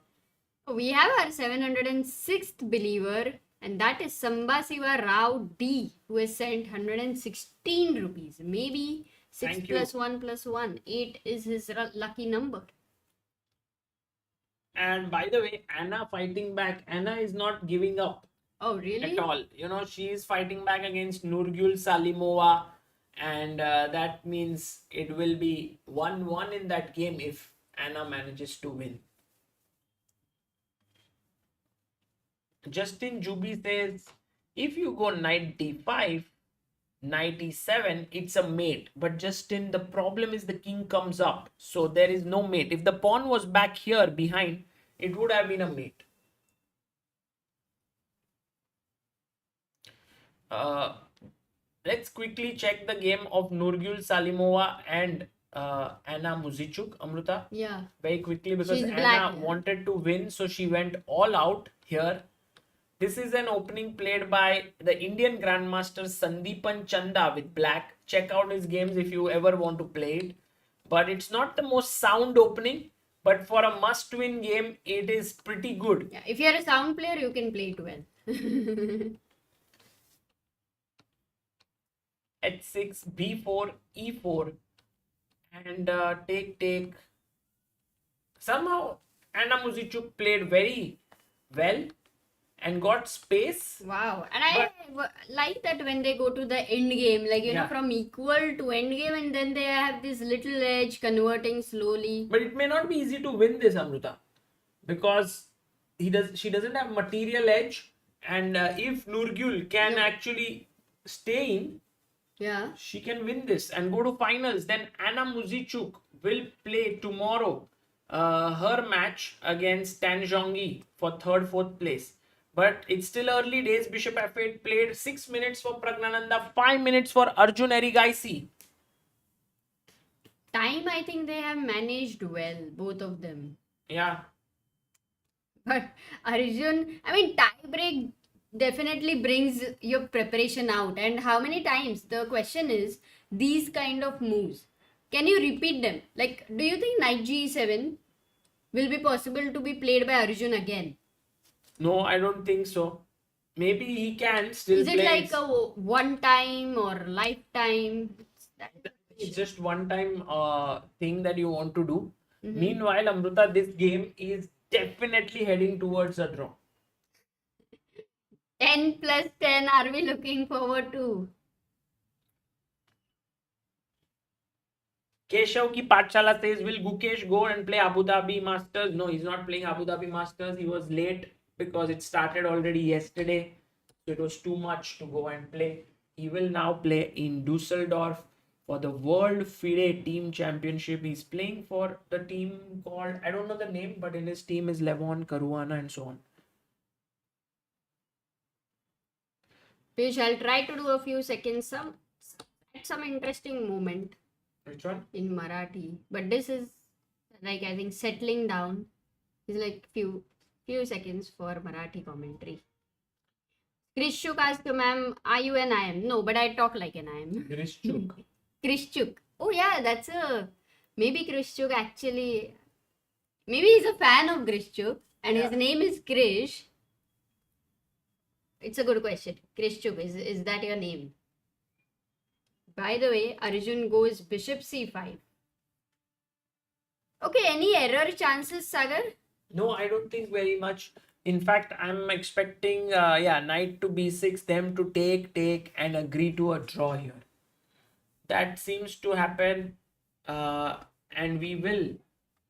We have our 706th believer, and that is Sambasiva Rao D, who has sent 116 rupees. Maybe 6 Thank you. plus 1 plus 1. 8 is his lucky number. And by the way, Anna fighting back. Anna is not giving up Oh, really? at all. She is fighting back against Nurgul Salimova, and that means it will be 1-1 in that game if Anna manages to win. Justin Juby says, if you go knight d5, knight e7, it's a mate. But Justin, the problem is the king comes up, so there is no mate. If the pawn was back here behind, it would have been a mate. Let's quickly check the game of Nurgul Salimova and Anna Muzichuk, Amruta. Yeah. Very quickly, because She's Anna black. wanted to win, so she went all out here. This is an opening played by the Indian Grandmaster Sandeepan Chanda with black. Check out his games if you ever want to play it. But it's not the most sound opening, but for a must-win game, it is pretty good. Yeah. If you're a sound player, you can play it well. H6, B4, E4, and take. Somehow, Anna Muzichuk played very well and got space. Wow. And I like that when they go to the end game, like, Yeah. from equal to end game, and then they have this little edge converting slowly. But it may not be easy to win this, Amruta, because she doesn't have material edge, and if Nurgul can actually stay in, Yeah. she can win this and go to finals. Then Anna Muzichuk will play tomorrow her match against Tan Zhongyi for 3rd, 4th place. But it's still early days. Bishop f8 played 6 minutes for Pragnananda, 5 minutes for Arjun Erigaisi. Time, I think they have managed well, both of them. Yeah. But Arjun, I mean, tie break definitely brings your preparation out. And how many times? The question is, these kind of moves, can you repeat them? Like, do you think knight g7 will be possible to be played by Arjun again? No, I don't think so. Maybe he can still Is it play. like a one time or lifetime? It's just one time thing that you want to do. Meanwhile, Amruta, this game is definitely heading towards a draw. 10 plus 10 are we looking forward to? Keshav ki Pathshala says, will Gukesh go and play Abu Dhabi Masters? No, he's not playing Abu Dhabi Masters. He was late because it started already yesterday. So it was too much to go and play. He will now play in Dusseldorf for the World FIDE Team Championship. He's playing for the team called, I don't know the name, but in his team is Levon, Caruana and so on. We shall try to do a few seconds at some interesting moment Which one? in Marathi. But this is like, I think, settling down. It's like few seconds for Marathi commentary. Krishchuk asked, ma'am, are you an IM? No, but I talk like an IM. Grishchuk. Krishchuk. Oh yeah, that's maybe Krishchuk actually, maybe he's a fan of Krishchuk and his Yeah. name is Krish. It's a good question. Krishchuk, is that your name? By the way, Arjun goes bishop c5. Okay, any error chances, Sagar? No, I don't think very much. In fact, I'm expecting, knight to b6, them to take and agree to a draw here. That seems to happen, and we will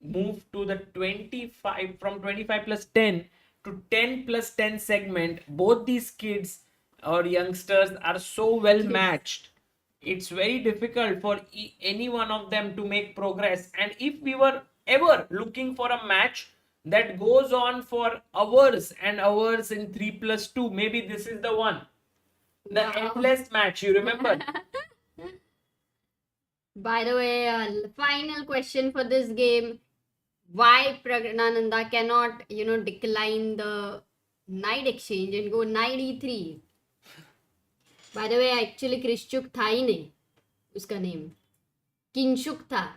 move to the 25, from 25 plus 10 to 10 plus 10 segment. Both these kids or youngsters are so well matched. It's very difficult for any one of them to make progress. And if we were ever looking for a match that goes on for hours and hours in 3 plus 2, maybe this is the one. The Wow. endless match, you remember? By the way, final question for this game. Why Pragnananda cannot, decline the knight exchange and go knight e3? By the way, actually Krishchuk था ही नहीं उसका name. Kinshuk था.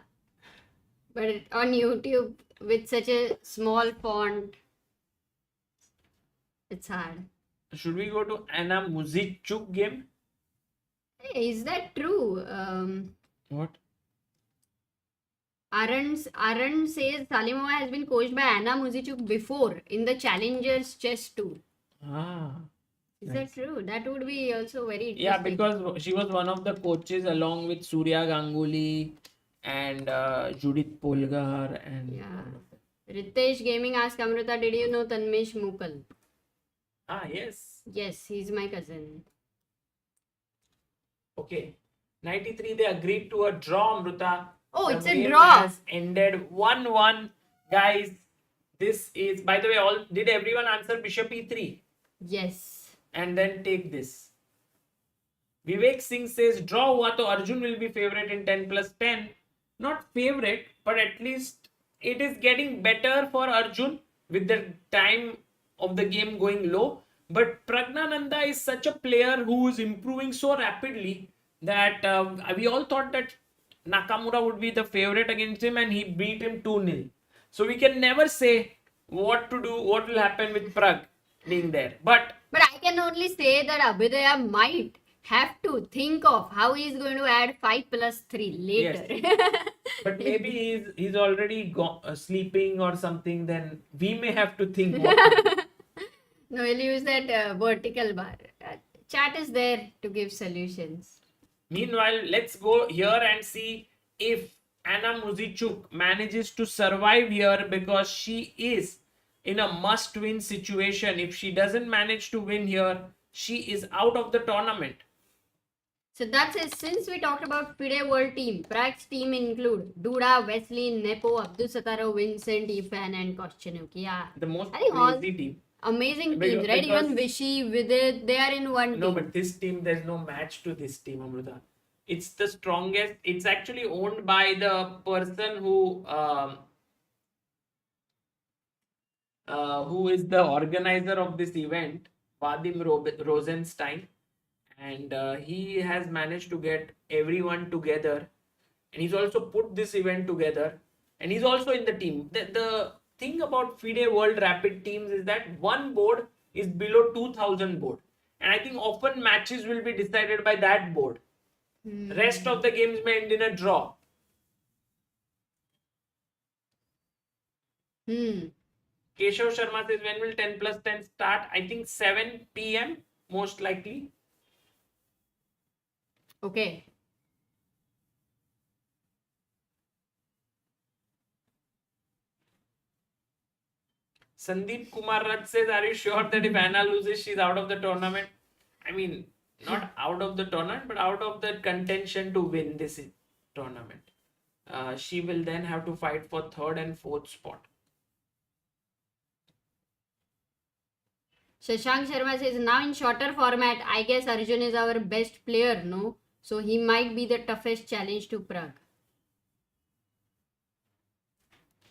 But on YouTube with such a small font, it's hard. Should we go to Anna Muzichuk game? Hey, is that true? What? Arun says Salimova has been coached by Anna Muzichuk before in the Challengers Chess Tour. Ah. Is Nice. that true? That would be also very interesting. Yeah, because she was one of the coaches along with Surya Ganguly and Judith Polgar and Yeah. Ritesh Gaming asked Amrita, did you know Tanmesh Mukal? yes. Yes, he's my cousin. Okay. 93, they agreed to a draw, Amrita. Oh, The it's a game draw. has ended 1-1. Guys, this is, by the way, did everyone answer Bishop E3? Yes. And then take this. Vivek Singh says draw hua to Arjun will be favorite in 10 plus 10. Not favorite, but at least it is getting better for Arjun with the time of the game going low. But Pragnananda is such a player who is improving so rapidly that we all thought that Nakamura would be the favorite against him and he beat him 2-0. So we can never say what to do, what will happen with Pragg being there. But I can only say that Abhidaya might have to think of how he's going to add 5 plus 3 later. but maybe he's already sleeping or something, then we may have to think what to do. No, we'll use that vertical bar. Chat is there to give solutions. Meanwhile, let's go here and see if Anna Muzichuk manages to survive here, because she is in a must-win situation. If she doesn't manage to win here, she is out of the tournament. So that's it. Since we talked about FIDE World Team, Pragg's team include Duda, Wesley, Nepo, Abdul Sataro, Vincent, Ifan and Koschenuk. Yeah. The most I think all crazy team. amazing Because- teams, right? Even Vishy, Vidit, they are in one No, team. but this team, there's no match to this team, Amrita. It's the strongest. It's actually owned by the person who is the organizer of this event, Vadim Rosenstein. And he has managed to get everyone together. And he's also put this event together. And he's also in the team. The thing about FIDE World Rapid Teams is that one board is below 2000 board. And I think often matches will be decided by that board. Rest of the games may end in a draw. Keshav Sharma says, when will 10+10 start? I think 7 p.m. most likely. Okay. Sandeep Kumar Raj says, are you sure that if Anna loses, she's out of the tournament? I mean, not out of the tournament, but out of the contention to win this tournament. She will then have to fight for 3rd and 4th spot. Shashank Sharma says, now in shorter format, I guess Arjun is our best player, no? So he might be the toughest challenge to Pragg.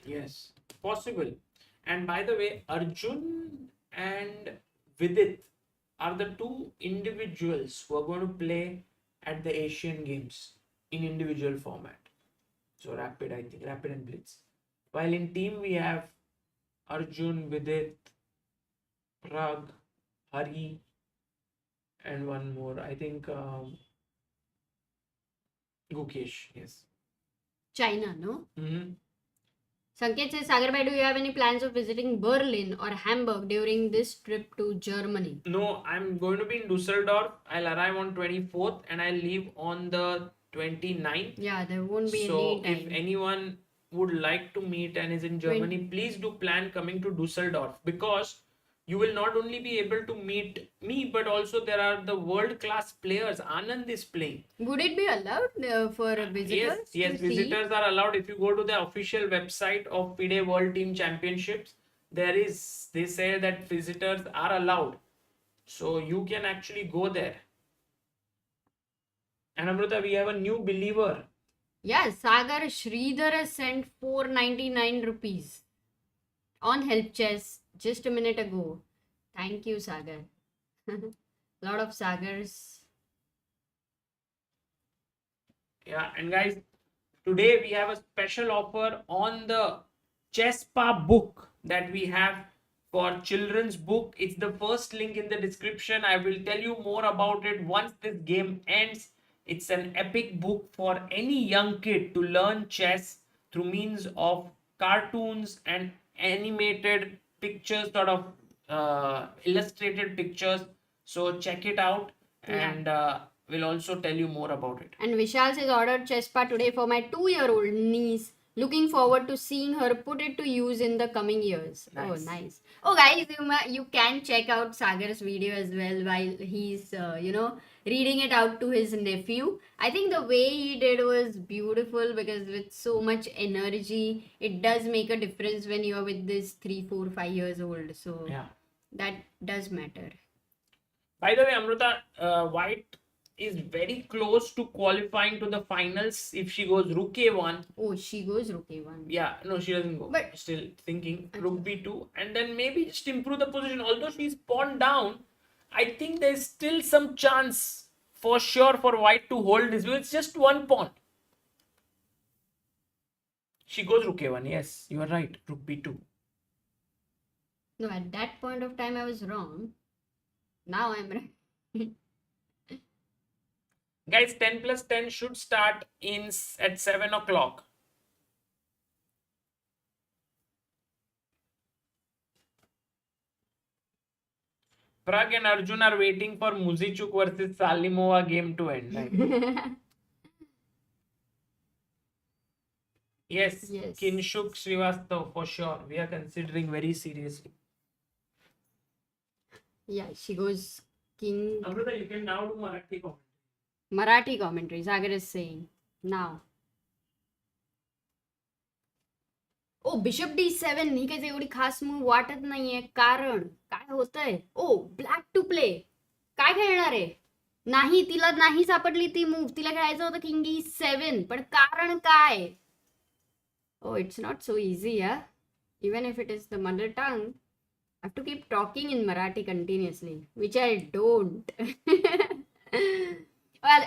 Yes, possible. And by the way, Arjun and Vidit are the two individuals who are going to play at the Asian Games in individual format. So rapid, I think, rapid and blitz. While in team we have Arjun, Vidit, Pragg, Hari, and one more. I think Gukesh. Yes. China, no? Mm-hmm. Sanket says, Sagar bhai, do you have any plans of visiting Berlin or Hamburg during this trip to Germany? No, I'm going to be in Dusseldorf. I'll arrive on 24th and I'll leave on the 29th. Yeah, there won't be So any if time. anyone would like to meet and is in Germany, please do plan coming to Dusseldorf, because you will not only be able to meet me, but also there are the world-class players. Anand is playing. Would it be allowed for visitors? Yes, to see? visitors are allowed. If you go to the official website of FIDE World Team Championships, they say that visitors are allowed. So you can actually go there. And Amrita, we have a new believer. Yeah, Sagar Sridhar has sent 499 rupees on Help Chess just a minute ago. Thank you, Sagar. Lot of Sagars. Yeah, and guys, today we have a special offer on the Chesspa book that we have for children's book. It's the first link in the description. I will tell you more about it once this game ends. It's an epic book for any young kid to learn chess through means of cartoons and animated pictures, sort of illustrated pictures. So check it out, and we'll also tell you more about it. And Vishal says, ordered Chesspa today for my 2-year-old niece. Looking forward to seeing her put it to use in the coming years. Nice. Oh, nice. Oh, guys, you can check out Sagar's video as well while he's, reading it out to his nephew. I think the way he did was beautiful, because with so much energy, it does make a difference when you're with this 3, 4, 5 years old. So Yeah. that does matter. By the way, Amrita, White is very close to qualifying to the finals if she goes Rook A1. Oh, she goes Rook A1. Yeah, no, she doesn't go. But- Still thinking Rook B2, and then maybe just improve the position. Although she's pawned down, I think there's still some chance for sure for White to hold this, because it's just one pawn. She goes Rook A1. Yes, you are right. Rook B2. No, at that point of time, I was wrong. Now I'm right. Guys, 10+10 should start at 7 o'clock. Pragg and Arjun are waiting for Muzichuk versus Salimova game to end. Right? Yes, Yes. Kinshuk Srivastav for sure. We are considering very seriously. Yeah, she goes King. Amrita, you can now do Marathi comment. Marathi commentary, Sagar is saying. Now. ओ bishop D7 ही काही एवढी खास move वाटत नाहीये, कारण काय होतंय. ओ ब्लॅक टू प्ले. काय खेळणार आहे? नाही, तिला नाही सापडली ती मूव. तिला खेळायचं होतं किंग E7, पण कारण काय? Oh, it's not so easy, yeah. Even if it is the mother tongue, I have to keep talking in Marathi continuously, which I don't. Well,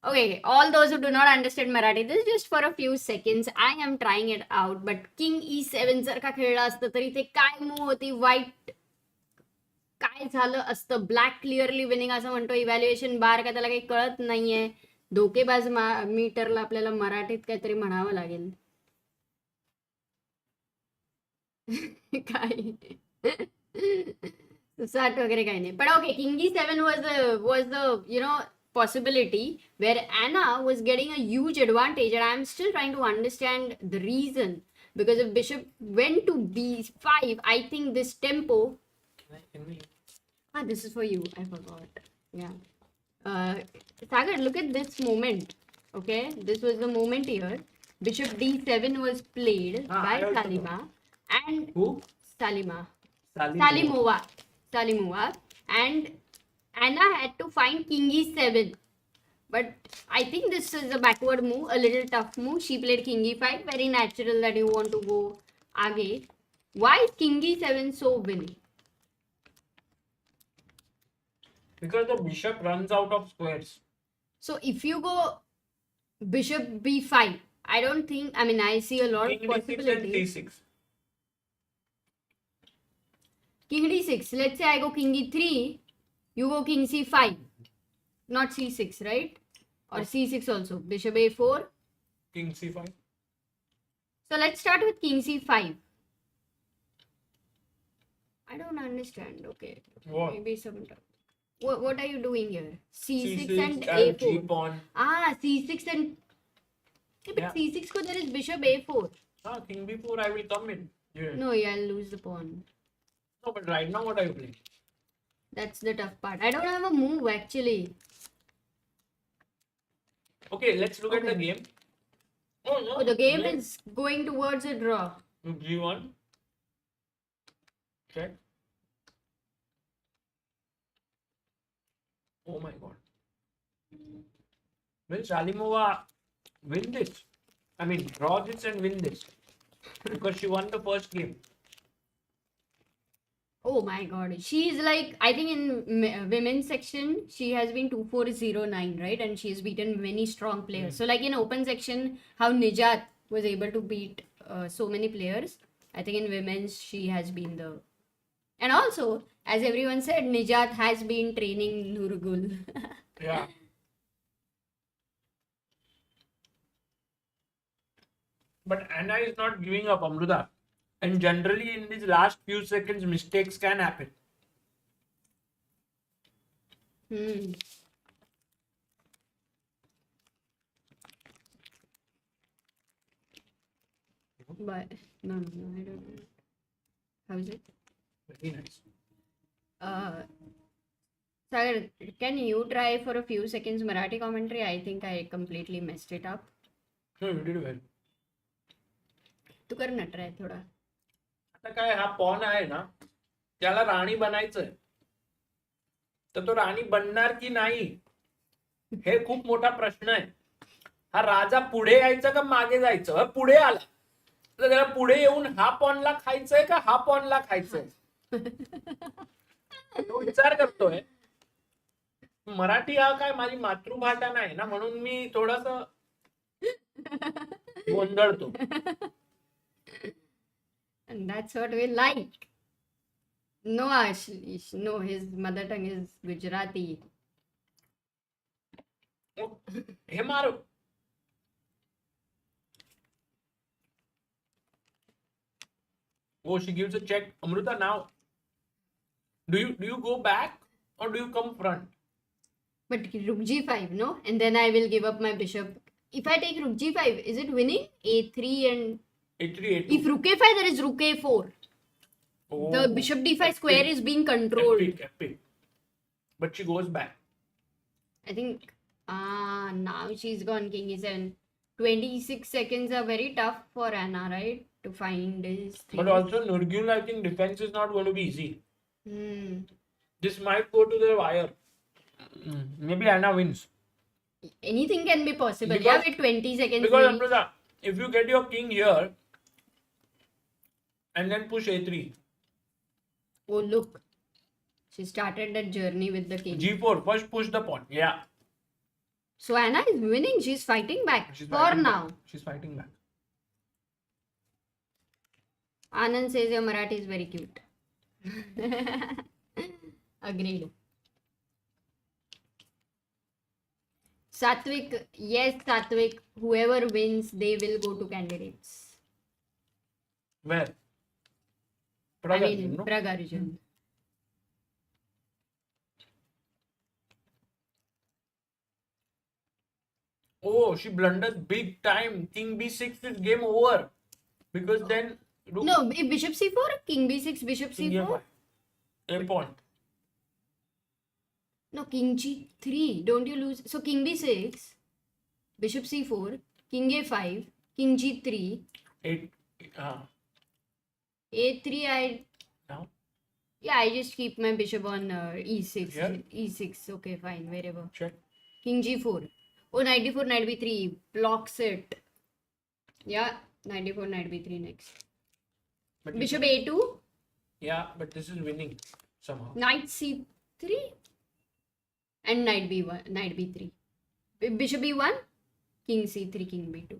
okay, all those who do not understand Marathi, this is just for a few seconds. I am trying it out, but King E7 जर का खेळला असतं तरी ते काय move होती, white काय झालं असतं. ब्लॅक क्लिअरली विनिंग असं म्हणतो इव्हॅल्युएशन बार, का त्याला काही कळत नाहीये. धोकेबाज मीटरला आपल्याला मराठीत काहीतरी म्हणावं लागेल. काही साठ वगैरे काही नाही. But okay, King E7 was the possibility where Anna was getting a huge advantage, and I'm still trying to understand the reason. Because if Bishop went to B5, I think this tempo. This is for you. I forgot. Yeah. Sagar, look at this moment. Okay, this was the moment here. Bishop D7 was played by I also Salima and Who? Salima. Salimova. Salimova. And Anna had to find King E7. But I think this is a backward move, a little tough move. She played King E5. Very natural that you want to go aage. Why is King E7 so winning? Because the bishop runs out of squares. So if you go Bishop B5, I don't think, I see a lot King of D6 and possibilities. C6. King D6. Let's say I go King E3, you go King C5. Not C6, right? Or C6 also. Bishop A4. King C5. So let's start with King C5. I don't understand. Okay. What? Maybe some. What are you doing here? C6, C6 and and G A4. pawn. C6 and. Yeah, but Yeah. C6 ko there is Bishop A4. King B4 I will come in. Yeah. No, I'll lose the pawn. No, but right now what are you playing? That's the tough part. I don't have a move actually. Okay, let's look at the Okay. game. Oh no. Oh, the game Let- is going towards a draw. G1. Check. Oh my god. Will Salimova win this? I mean, draw this and win this. Because she won the first game. Oh my god. She's like, I think in women's section, she has been 2409, right? And she's beaten many strong players. So, like in open section, how Nijat was able to beat so many players. I think in women's, she has been the. And also, as everyone said, Nijat has been training Nurgul. Yeah. But Anna is not giving up, Amruta. And generally, in these last few seconds, mistakes can happen. But no, I don't know. How is it? Very nice. Sagar, can you try for a few seconds Marathi commentary? I think I completely messed it up. No, you did well. तू कर ना try थोडा. आता काय हा pawn आहे ना त्याला राणी बनायचंय तर तो राणी बनणार की नाही हे खूप मोठा प्रश्न आहे. हा राजा पुढे यायचा का मागे जायचं? पुढे आला तर त्याला पुढे येऊन हा पॉनला खायचंय का हा पॉनला खायचंय तो विचार करतोय. मराठी हा काय माझी मातृभाषा नाही ना म्हणून मी थोडस गोंधळतो. And that's what we like. No, Ashish. No, his mother tongue is Gujarati. हे मारो. Oh, she gives a check. Amruta, now do you go back or do you come front? But Rook G5, no? And then I will give up my bishop. If I take Rook G5, is it winning? A3 and... A3, A2. If Rook A5, there is Rook A4. Oh, The Bishop D5 square epic, is being controlled. epic. But she goes back. I think... now she's gone King E7. 26 seconds are very tough for Anna, right? To find this thing. But also Nurgul, I think defense is not going to be easy. This might go to the wire. Maybe Anna wins. Anything can be possible. Because- With 20 seconds. Because lead. Amruta, if you get your king here and then push A3, Oh, look. She started that journey with the king. G4, first push the pawn. Yeah. So Anna is winning. She's fighting back She's for fighting now. back. She's fighting back. Anand says your Marathi is very cute. Agreed. Satvik, yes, Satvik. Whoever wins, they will go to candidates. Where? Pragg, I mean, no? Pragg Arjun. Oh, she blundered big time. King b6 is game over. Because then No, bishop c4, king b6, bishop king c4. a5. A pawn. No, king g3. Don't you lose? So king b6, bishop c4, king a5, king g3, 8. a3. Now. Yeah, I just keep my bishop on e6. Here? E6. Okay, fine, wherever. Check. King g4. Oh, knight d4, knight b3. Blocks it. Yeah, knight d4, knight b3 next. But Bishop a2. Yeah, but this is winning somehow. Knight c3. And knight b1, knight b3. Bishop b1. King c3, king b2.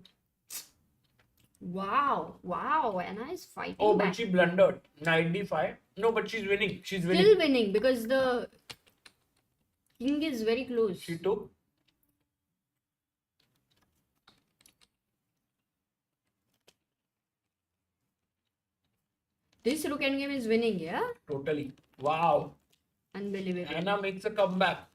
Wow, wow, Anna is fighting Oh, back. but she blundered. Knight d5. No, but she's winning. She's winning. Still winning because the king is very close. She took. This rook endgame is winning, yeah? Totally. Wow. Unbelievable. Anna makes a comeback.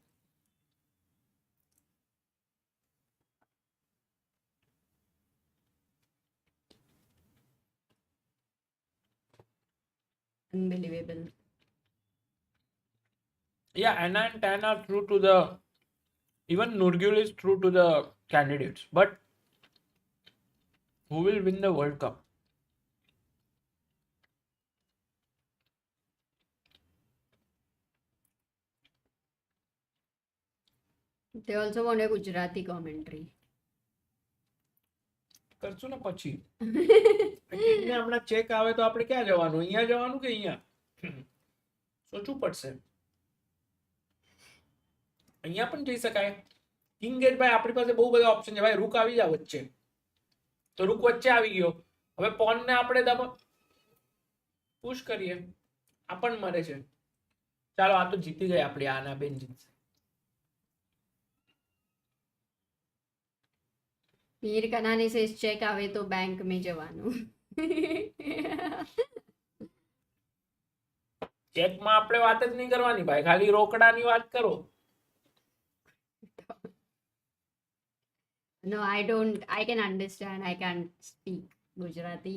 Unbelievable. Yeah, Anna and Tan are true to the. Even Nurgul is true to the candidates. But who will win the World Cup? They also want a Gujarati commentary. કરશું ને પછી કિંગને હમણાં check આવે તો આપણે ક્યાં જવાનું અહીંયા જવાનું કે અહીંયા સોચવું પડશે અહીંયા પણ જઈ શકાય કિંગ ગેટ ભાઈ આપણી પાસે બહુ બધા ઓપ્શન છે ભાઈ રૂક આવી જાય વચ્ચે તો રૂક વચ્ચે આવી ગયો હવે પોન ને આપણે પુશ કરીએ આ પણ મરે છે ચાલો આ તો જીતી ગઈ આપણી આના બેન જીતશે मीर कनाने से चेक आवे तो बैंक में जवानू ચેક માં આપણે વાત જ નહીં કરવાની ભાઈ ખાલી રોકડાની વાત કરો No, I can understand. I can't speak Gujarati.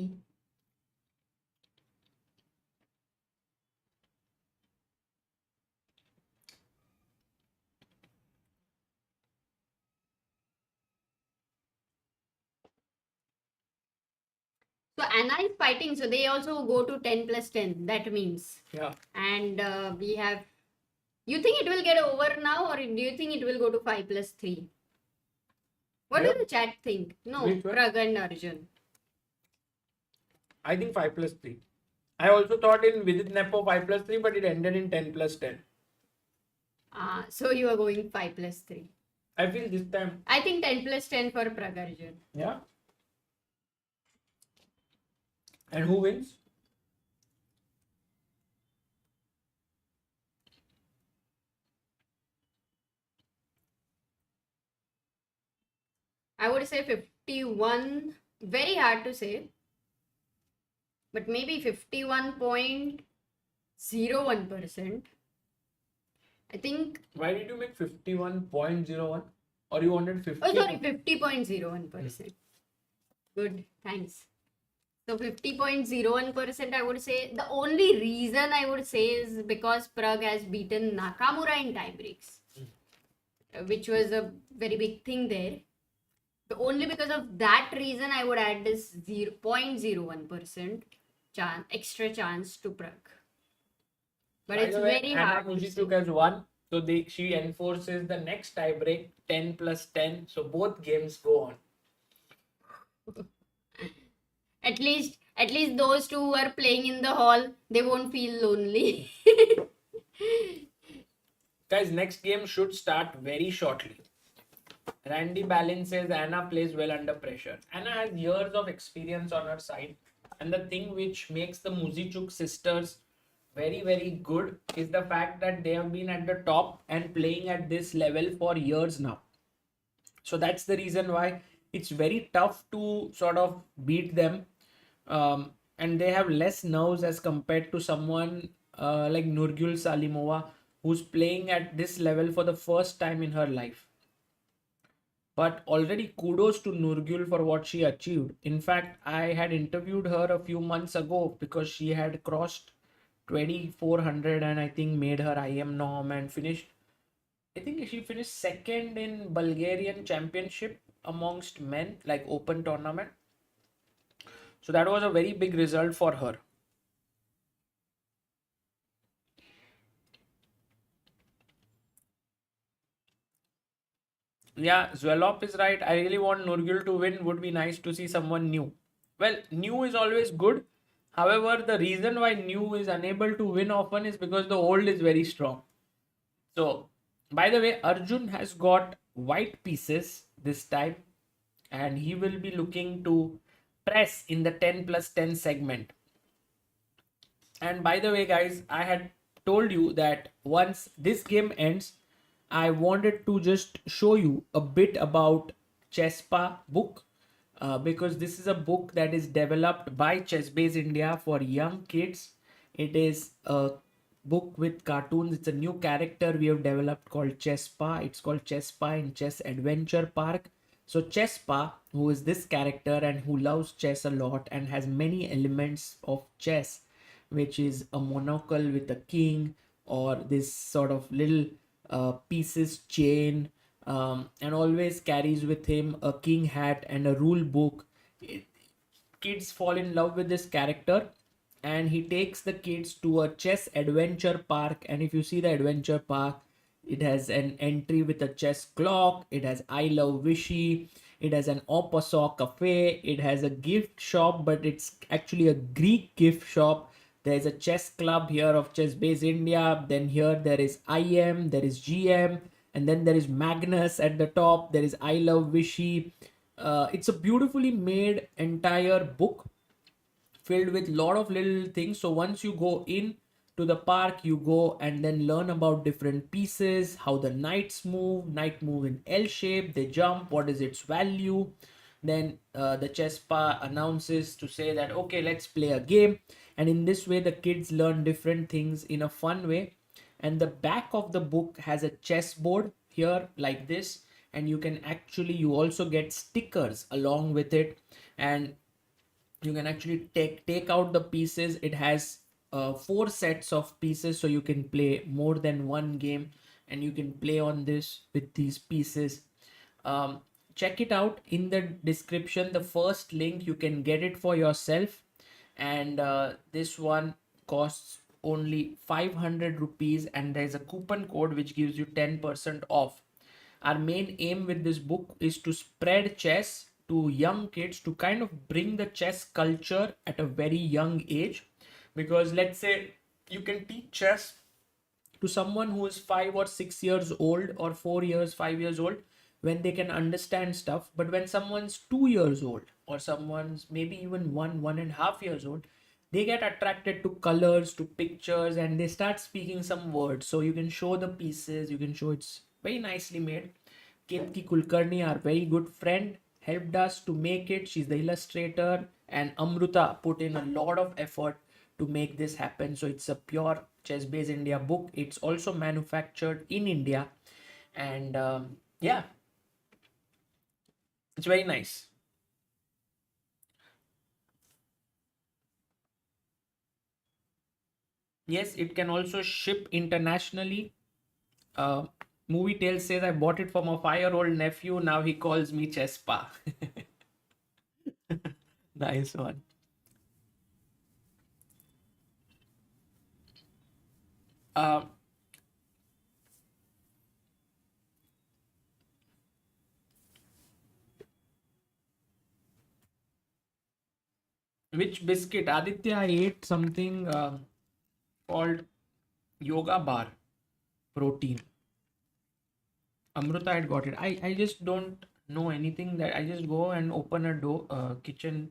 So Anna is fighting, so they also go to 10 plus 10. That means. Yeah. And we have. You think it will get over now, or do you think it will go to 5 plus 3? What Yeah. does the chat think? No, Which one? Pragg and Arjun. I think 5 plus 3. I also thought in Vidit Nepo 5 plus 3, but it ended in 10 plus 10. So you are going 5 plus 3. I feel this time. I think 10 plus 10 for Pragg Arjun. Yeah. And who wins? I would say 51. Very hard to say. But maybe 51.01%. I think. Why did you make 51.01? Or you wanted 50? Oh, sorry, 50.01%. Good, thanks. So 50.01%, I would say. The only reason I would say is because Pragg has beaten Nakamura in tiebreaks, which was a very big thing there. So only because of that reason, I would add this 0.01% extra chance to Pragg. But it's very hard. Anna Mujichuk has won. So she enforces the next tiebreak 10 plus 10. So both games go on. At least those two who are playing in the hall, they won't feel lonely. Guys, next game should start very shortly. Randy Ballin says Anna plays well under pressure. Anna has years of experience on her side. And the thing which makes the Muzichuk sisters very, very good is the fact that they have been at the top and playing at this level for years now. So that's the reason why it's very tough to sort of beat them. and they have less nerves as compared to someone like Nurgul Salimova, who's playing at this level for the first time in her life. But already kudos to Nurgul for what she achieved. In fact, I had interviewed her a few months ago because she had crossed 2400 and I think made her IM norm and finished. I think she finished second in Bulgarian championship amongst men, like open tournament. So that was a very big result for her. Yeah, Zwelop is right. I really want Nurgul to win. Would be nice to see someone new. Well, new is always good. However, the reason why new is unable to win often is because the old is very strong. So, by the way, Arjun has got white pieces this time, and he will be looking to press in the 10 plus 10 segment. And by the way, guys, I had told you that once this game ends, I wanted to just show you a bit about Chesspa book, because this is a book that is developed by Chessbase India for young kids. It is a book with cartoons. It's a new character we have developed called Chesspa. It's called Chesspa in Chess Adventure Park. So Chesspa, who is this character and who loves chess a lot and has many elements of chess, which is a monocle with a king, or this sort of little pieces chain, and always carries with him a king hat and a rule book. Kids fall in love with this character, and he takes the kids to a chess adventure park. And if you see the adventure park, it has an entry with a chess clock, it has I love Vishy, it has an Opasaw cafe, it has a gift shop, but it's actually a Greek gift shop. There's a chess club here of Chessbase India. Then here there is IM, there is GM, and then there is Magnus at the top. There is I love Vishy. It's a beautifully made entire book filled with lot of little things. So once you go in to the park, you go and then learn about different pieces, how the knight move in L shape, they jump, what is its value. Then the chess pa announces to say that okay, let's play a game. And in this way the kids learn different things in a fun way. And the back of the book has a chessboard here like this, and you also get stickers along with it, and you can actually take out the pieces. It has 4 sets of pieces, so you can play more than one game, and you can play on this with these pieces. Check it out in the description, the first link. You can get it for yourself, and this one costs only 500 rupees, and there's a coupon code which gives you 10% off. Our main aim with this book is to spread chess to young kids, to kind of bring the chess culture at a very young age. Because let's say you can teach chess to someone who is 5 or 6 years old, or 4 years 5 years old, when they can understand stuff. But when someone's 2 years old, or someone's maybe even 1.5 years old, they get attracted to colors, to pictures, and they start speaking some words. So you can show the pieces, you can show it's very nicely made. Ketki Kulkarni, our very good friend, helped us to make it. She's the illustrator, and Amruta put in a lot of effort to make this happen. So it's a pure Chessbase India book. It's also manufactured in India, and yeah, it's very nice. Yes, it can also ship internationally. Movie Tales says I bought it from a 5-year-old nephew. Now he calls me Chespa. Nice one. Which biscuit? Aditya, I ate something called Yoga Bar protein. Amruta had got it. I just don't know anything. That I just go and open a kitchen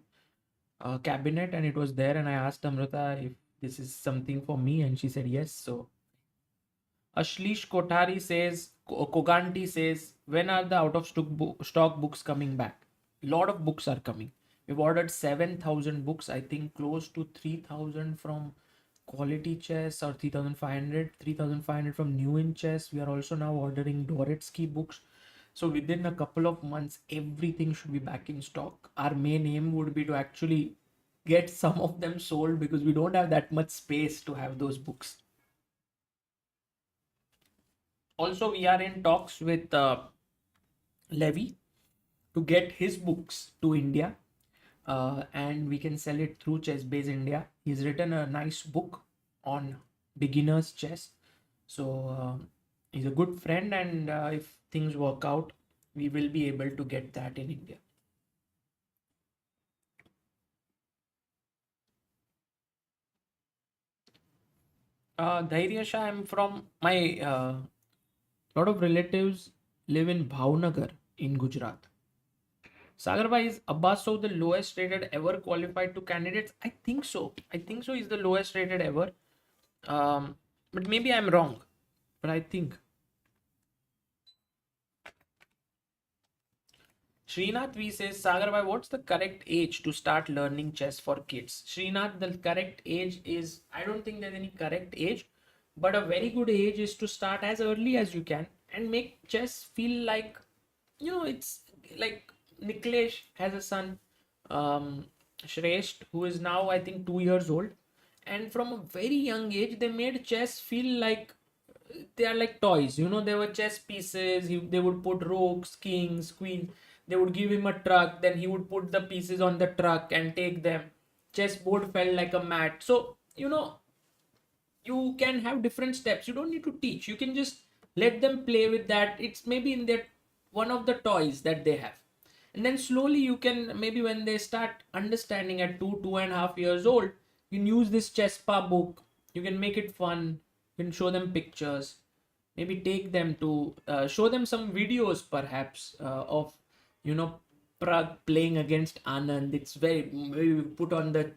cabinet, and it was there, and I asked Amruta if this is something for me, and she said yes. So Ashlish Kothari says, Koganti says, when are the out of stock books coming back? A lot of books are coming. We've ordered 7,000 books, I think close to 3,000 from Quality Chess, or 3,500 from New in Chess. We are also now ordering Doretsky books. So within a couple of months, everything should be back in stock. Our main aim would be to actually get some of them sold, because we don't have that much space to have those books. Also, we are in talks with Levy to get his books to India, and we can sell it through ChessBase India. He's written a nice book on beginners chess. So he's a good friend, and if things work out, we will be able to get that in India. Dhairyasha, I'm from my lot of relatives live in Bhavnagar in Gujarat. Sagarbai, is Abbasov the lowest rated ever qualified to candidates? I think so. I think so. He's the lowest rated ever. But maybe I'm wrong. But I think. Srinath V says, Sagarbai, what's the correct age to start learning chess for kids? Srinath, the correct age is, I don't think there's any correct age, but a very good age is to start as early as you can and make chess feel like, it's like Niklesh has a son, Shresht, who is now, I think, 2 years old. And from a very young age, they made chess feel like they are like toys. There were chess pieces. They would put rooks, kings, queens. They would give him a truck. Then he would put the pieces on the truck and take them. Chessboard felt like a mat. So, you can have different steps. You don't need to teach. You can just let them play with that. It's maybe in their one of the toys that they have. And then slowly you can, maybe when they start understanding at 2.5 years old, you can use this Chesspa book. You can make it fun. You can show them pictures. Maybe take them to show them some videos perhaps of, Pragg playing against Anand. It's very, maybe put on the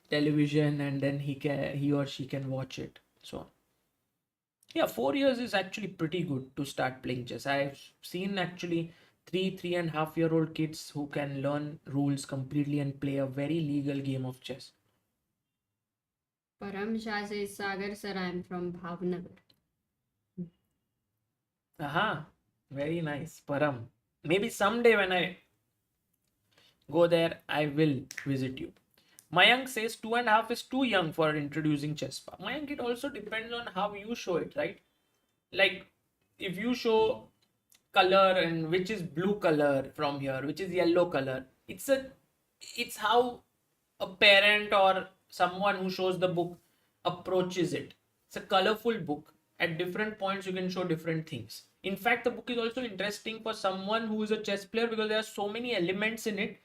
television, and then he or she can watch it. So yeah, 4 years is actually pretty good to start playing chess. I've seen actually 3.5 year old kids who can learn rules completely and play a very legal game of chess. Param Shah says, Sagar sir, I'm from Bhavnagar. Aha, very nice, Param. Maybe someday when I go there, I will visit you. Mayank says 2.5 is too young for introducing Chesspa. Mayank, it also depends on how you show it, right? Like, if you show color and which is blue color from here, which is yellow color, it's how a parent or someone who shows the book approaches it. It's a colorful book. At different points, you can show different things. In fact, the book is also interesting for someone who is a chess player, because there are so many elements in it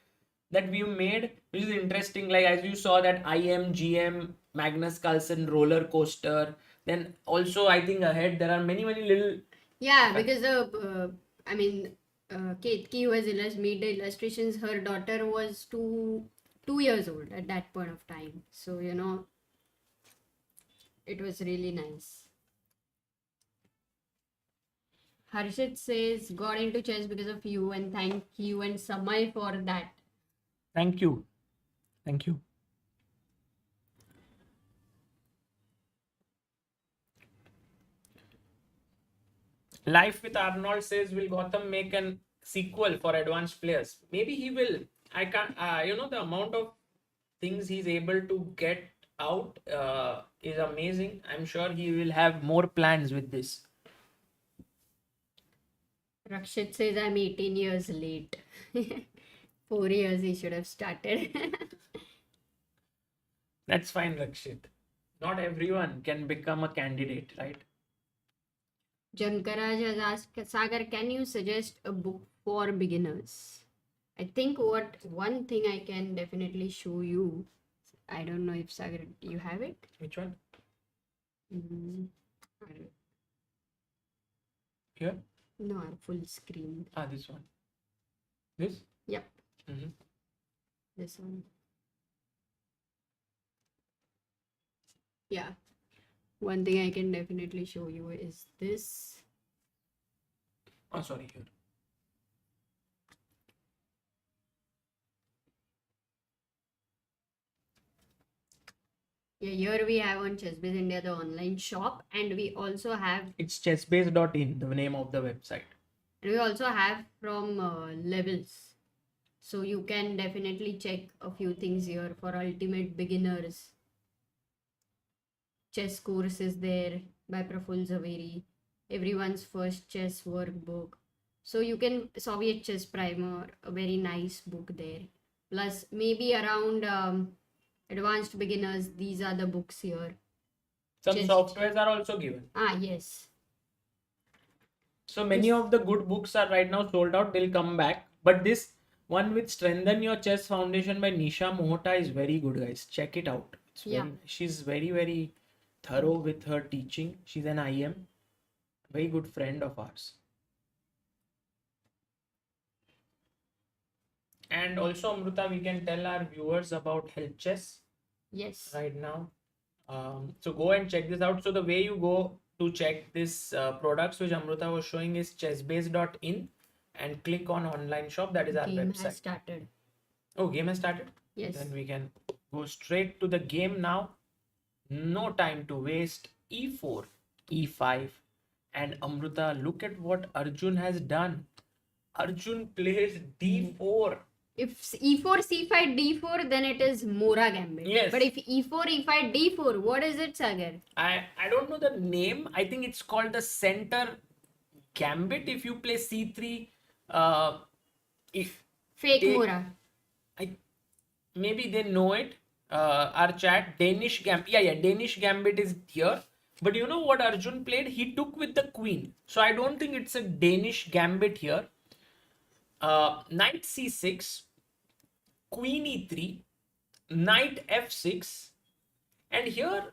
that we made, which is interesting. Like, as you saw, that IM, Magnus Carlsen roller coaster. Then also, I think ahead there are many little. Yeah, because Ketki, who has made the illustrations, her daughter was 2 years old at that point of time. So, it was really nice. Harshit says, got into chess because of you, and thank you and Samay for that. Thank you. Thank you. Life with Arnold says, will Gotham make an sequel for advanced players? Maybe he will. I can't, the amount of things he's able to get out is amazing. I'm sure he will have more plans with this. Rakshit says, I'm 18 years late. 4 years he should have started. That's fine, Rakshit. Not everyone can become a candidate, right? Jankaraj has asked, Sagar, can you suggest a book for beginners? I think one thing I can definitely show you. I don't know if Sagar, you have it? Which one? Mm-hmm. Here? No, full screen. This one. This? Yep. Mm-hmm. This one. Yeah. One thing I can definitely show you is this. Oh, sorry, here. Yeah, here we have on ChessBase India the online shop, and we also have It's chessbase.in, the name of the website. from levels. So you can definitely check a few things here for ultimate beginners. Chess course is there by Praful Zaveri. Everyone's first chess workbook. So you can Soviet chess primer, a very nice book there. Plus maybe around advanced beginners, these are the books here. Some Just- softwares are also given. Yes. So many of the good books are right now sold out. They'll come back. But this one with Strengthen Your Chess Foundation by Nisha Mohta is very good, guys. Check it out. It's Yeah. She's very, very thorough with her teaching. She's an IM. Very good friend of ours. And also, Amruta, we can tell our viewers about Help Chess Yes. right now. So go and check this out. So the way you go to check this products which Amruta was showing is chessbase.in and click on online shop. That is our Game website. has started. Oh, game has started. Yes. Then we can go straight to the game now. No time to waste. E4, E5, and Amruta, look at what Arjun has done. Arjun plays D4. If E4, C5, D4, then it is Mora Gambit. Yes. But if E4, E5, D4, what is it, Sagar? I don't know the name. I think it's called the center gambit. If you play C3, if Fake Take- Mora. maybe they know it. Our chat, Danish Gambit. Yeah, Danish Gambit is here. But you know what Arjun played? He took with the queen. So I don't think it's a Danish Gambit here. Knight C6, Queen E3, Knight F6, and here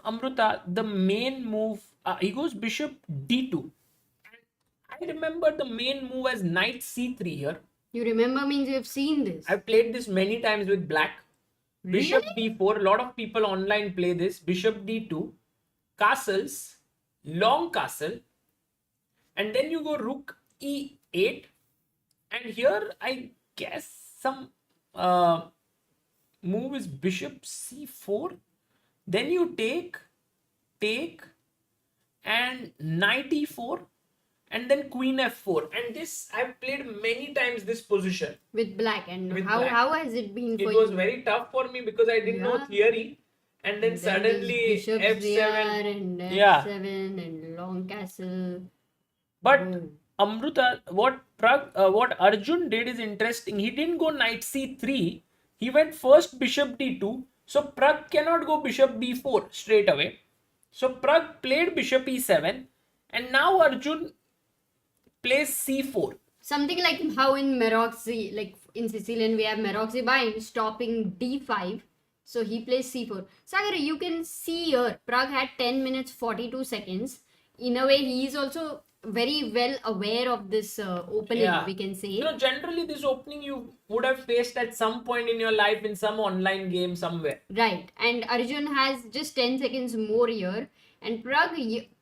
Amruta, the main move, he goes Bishop D2. I remember the main move as Knight C3 here. You remember means you have seen this. I've played this many times with black. Bishop D4, a lot of people online play this. Bishop D2, castles, long castle, and then you go Rook E8. And here, I guess some move is Bishop C4. Then you take, and Knight E4, and then Queen F4. And this, I've played many times this position. With black. And With how black. how has it been It for was you? very tough for me because I didn't know Yeah. theory. And then Then suddenly these bishops F7. there and Yeah. F7 and long castle. But Oh. Amruta, what Arjun did is interesting. He didn't go Knight C3. He went first Bishop D2. So Pragg cannot go Bishop B4 straight away. So Pragg played Bishop E7, and now Arjun plays C4. Something like how in Meroxy, like in Sicilian, we have Meroxy bind stopping D5. So he plays C4. Sagar, you can see here, Pragg had 10 minutes 42 seconds. In a way, he is also very well aware of this opening, Yeah. we can say. You know, generally this opening you would have faced at some point in your life in some online game somewhere. Right. And Arjun has just 10 seconds more here. And Pragg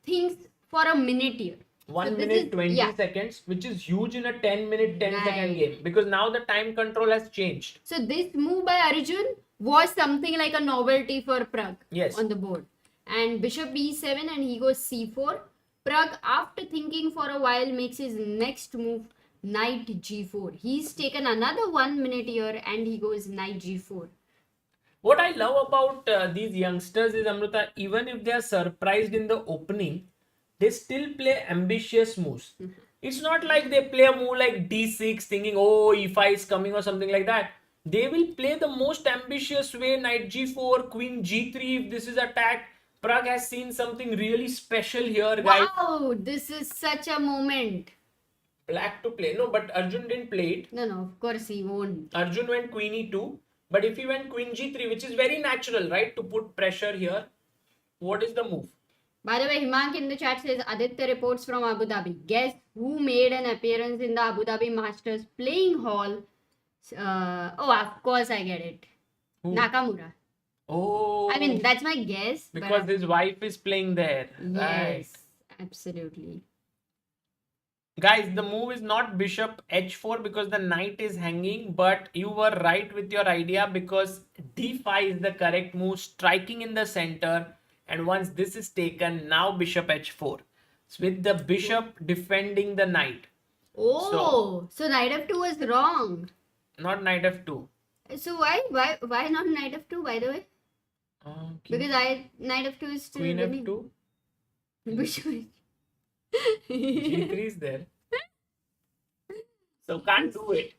thinks for a minute here. 1 So this minute is- 20 yeah. seconds, which is huge in a 10-minute, 10-second Right. game, because now the time control has changed. So this move by Arjun was something like a novelty for Pragg Yes. on the board. And Bishop E7 and he goes C4. Pragg, after thinking for a while, makes his next move Knight G4. He's taken another 1 minute here and he goes Knight G4. What I love about these youngsters is, Amruta, even if they are surprised in the opening, they still play ambitious moves. It's not like they play a move like D6 thinking, oh, E5 is coming or something like that. They will play the most ambitious way, Knight G4, Queen G3 if this is attacked. Pragg has seen something really special here, guys. Wow, this is such a moment. Black to play. No, but Arjun didn't play it. No, of course he won't. Arjun went Queen E2. But if he went Queen G3, which is very natural, right? To put pressure here. What is the move? By the way, Himank in the chat says Aditya reports from Abu Dhabi. Guess who made an appearance in the Abu Dhabi Masters playing hall? Of course I get it. Who? Nakamura. Oh. I mean, that's my guess. because but, uh, his wife is playing there. yes, Right. absolutely. Guys, the move is not bishop h4 because the knight is hanging, but you were right with your idea because d5 is the correct move, striking in the center. And once this is taken, now bishop h4. So with the bishop defending the knight. Oh, so knight f2 was wrong. Not knight f2. So why not knight f2, by the way? Because knight f2 is still Queen winning. f2. Bishop. g3 is there. So can't do it.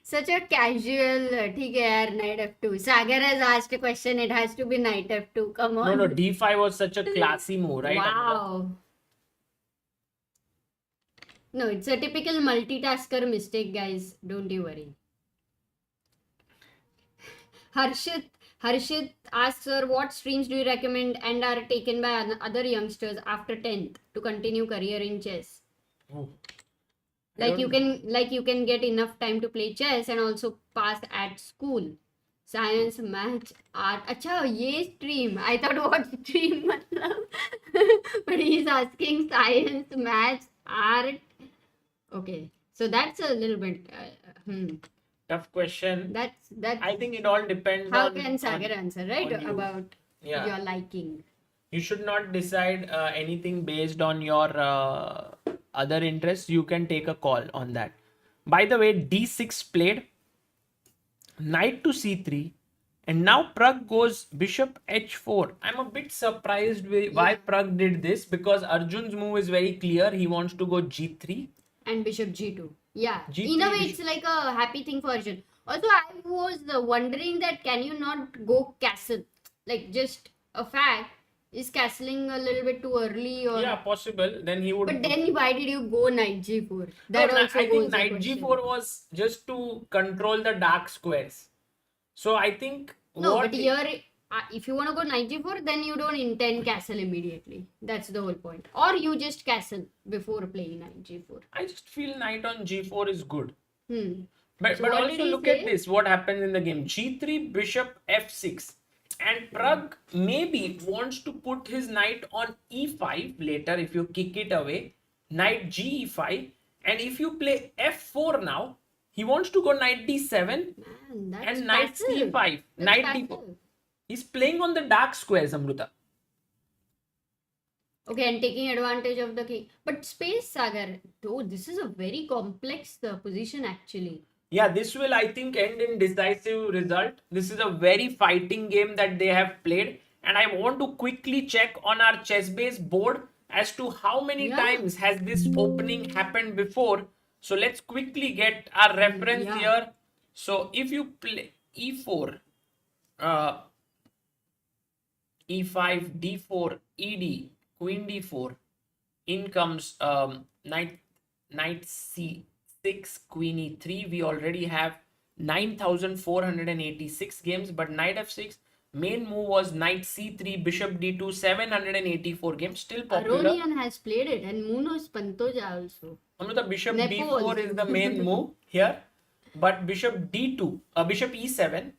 Such a casual, ठीक है यार, knight f2. Sagar has asked a question, it has to be knight f2. Come on. No, d5 was such a classy move, right? Wow. No, it's a typical multitasker mistake, guys. Don't you worry. Harshit asks, sir, what streams do you recommend and are taken by other youngsters after 10th to continue career in chess? Oh. Like you can get enough time to play chess and also pass at school. Science, maths, art. Acha, ye stream. I thought what stream matlab. But he's asking science, maths, art. Okay, so that's a little bit Tough question. That's I think it all depends how on. can Sagar answer, right? on you. About Yeah. your liking. You should not decide anything based on your other interests. You can take a call on that. By the way, d6 played, knight to c3, and now Pragg goes bishop h4. I'm a bit surprised with why Pragg did this because Arjun's move is very clear. He wants to go g3. And bishop g2. Yeah, G3 in a way bishop. it's like a happy thing for Arjun. Also, I was wondering that can you not go castle? Like just a fact, is castling a little bit too early or? Yeah, possible. Then he would. But then why did you go knight g4? That No, also I goes think the knight question. g4 was just to control the dark squares. So I think No, what but here, if you want to go knight g4, then you don't intend castle immediately. That's the whole point. Or you just castle before playing knight g4. I just feel knight on g4 is good. But So what did also he look at say? this, what happens in the game. G3, bishop f6. And Pragg maybe wants to put his knight on e5 later if you kick it away. Knight ge5. And if you play f4 now, he wants to go knight d7 Man, that's and knight passive. c5. That's Knight passive. d4. He's playing on the dark squares, Amruta. Okay, and taking advantage of the king. But space, Sagar, though, this is a very complex position actually. Yeah, this will, I think, end in decisive result. This is a very fighting game that they have played. And I want to quickly check on our chess-based board as to how many times has this opening happened before. So let's quickly get our reference here. So if you play e4, e5, d4, ed, queen d4, in comes knight c6, queen e3. We already have 9,486 games, but knight f6, main move was knight c3, bishop d2, 784 games, still popular. Aronian has played it and Munoz Pantoja also. Amrita, bishop Nepo d4 also. is the main move here, but bishop d2, bishop e7,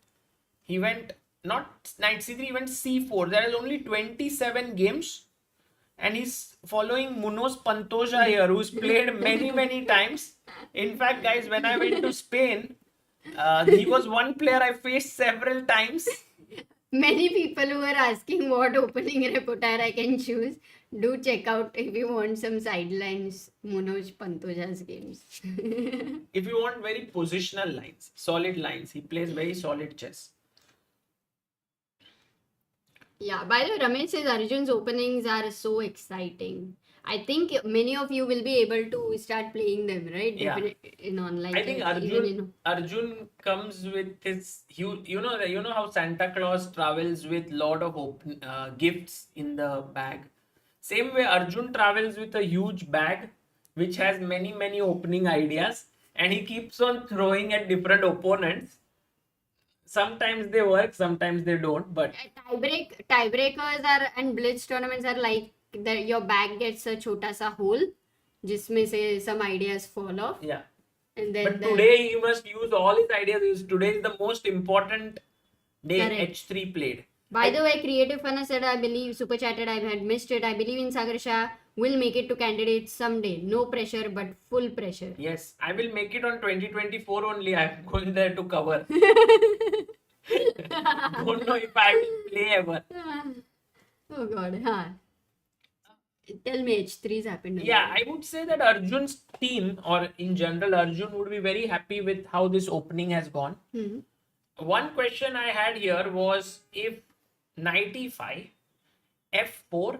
he went not knight c3, he went c4. There is only 27 games, and he's following Munoz Pantoja here, who's played many times. In fact, guys, when I went to Spain, he was one player I faced several times. Many people who are asking what opening repertoire I can choose, do check out if you want some sidelines, Munoz Pantoja's games. If you want very positional lines, solid lines, he plays very solid chess. Yeah, by the way, Ramesh says Arjun's openings are so exciting. I think many of you will be able to start playing them, right? Yeah. In online. I think chess, even in- Arjun comes with his huge. You know how Santa Claus travels with lot of gifts in the bag. Same way, Arjun travels with a huge bag which has many opening ideas, and he keeps on throwing at different opponents. Sometimes they work, sometimes they don't. But tiebreakers are and blitz tournaments are like that. Your bag gets a chota sa hole, जिसमें से some ideas fall off. yeah. And then But today he must use all his ideas. Today is the most important day. Correct. H3 played. By the way, Creative Fun said, I believe, super chatted, I had missed it. I believe in Sagar Shah will make it to candidates someday. No pressure, but full pressure. Yes, I will make it on 2024 only. I'm going there to cover. Don't know if I will play ever. Oh God, huh? Tell me, H3's happened. Yeah, I would say that Arjun's team, or in general, Arjun would be very happy with how this opening has gone. Hmm. One question I had here was if knight e5, f4,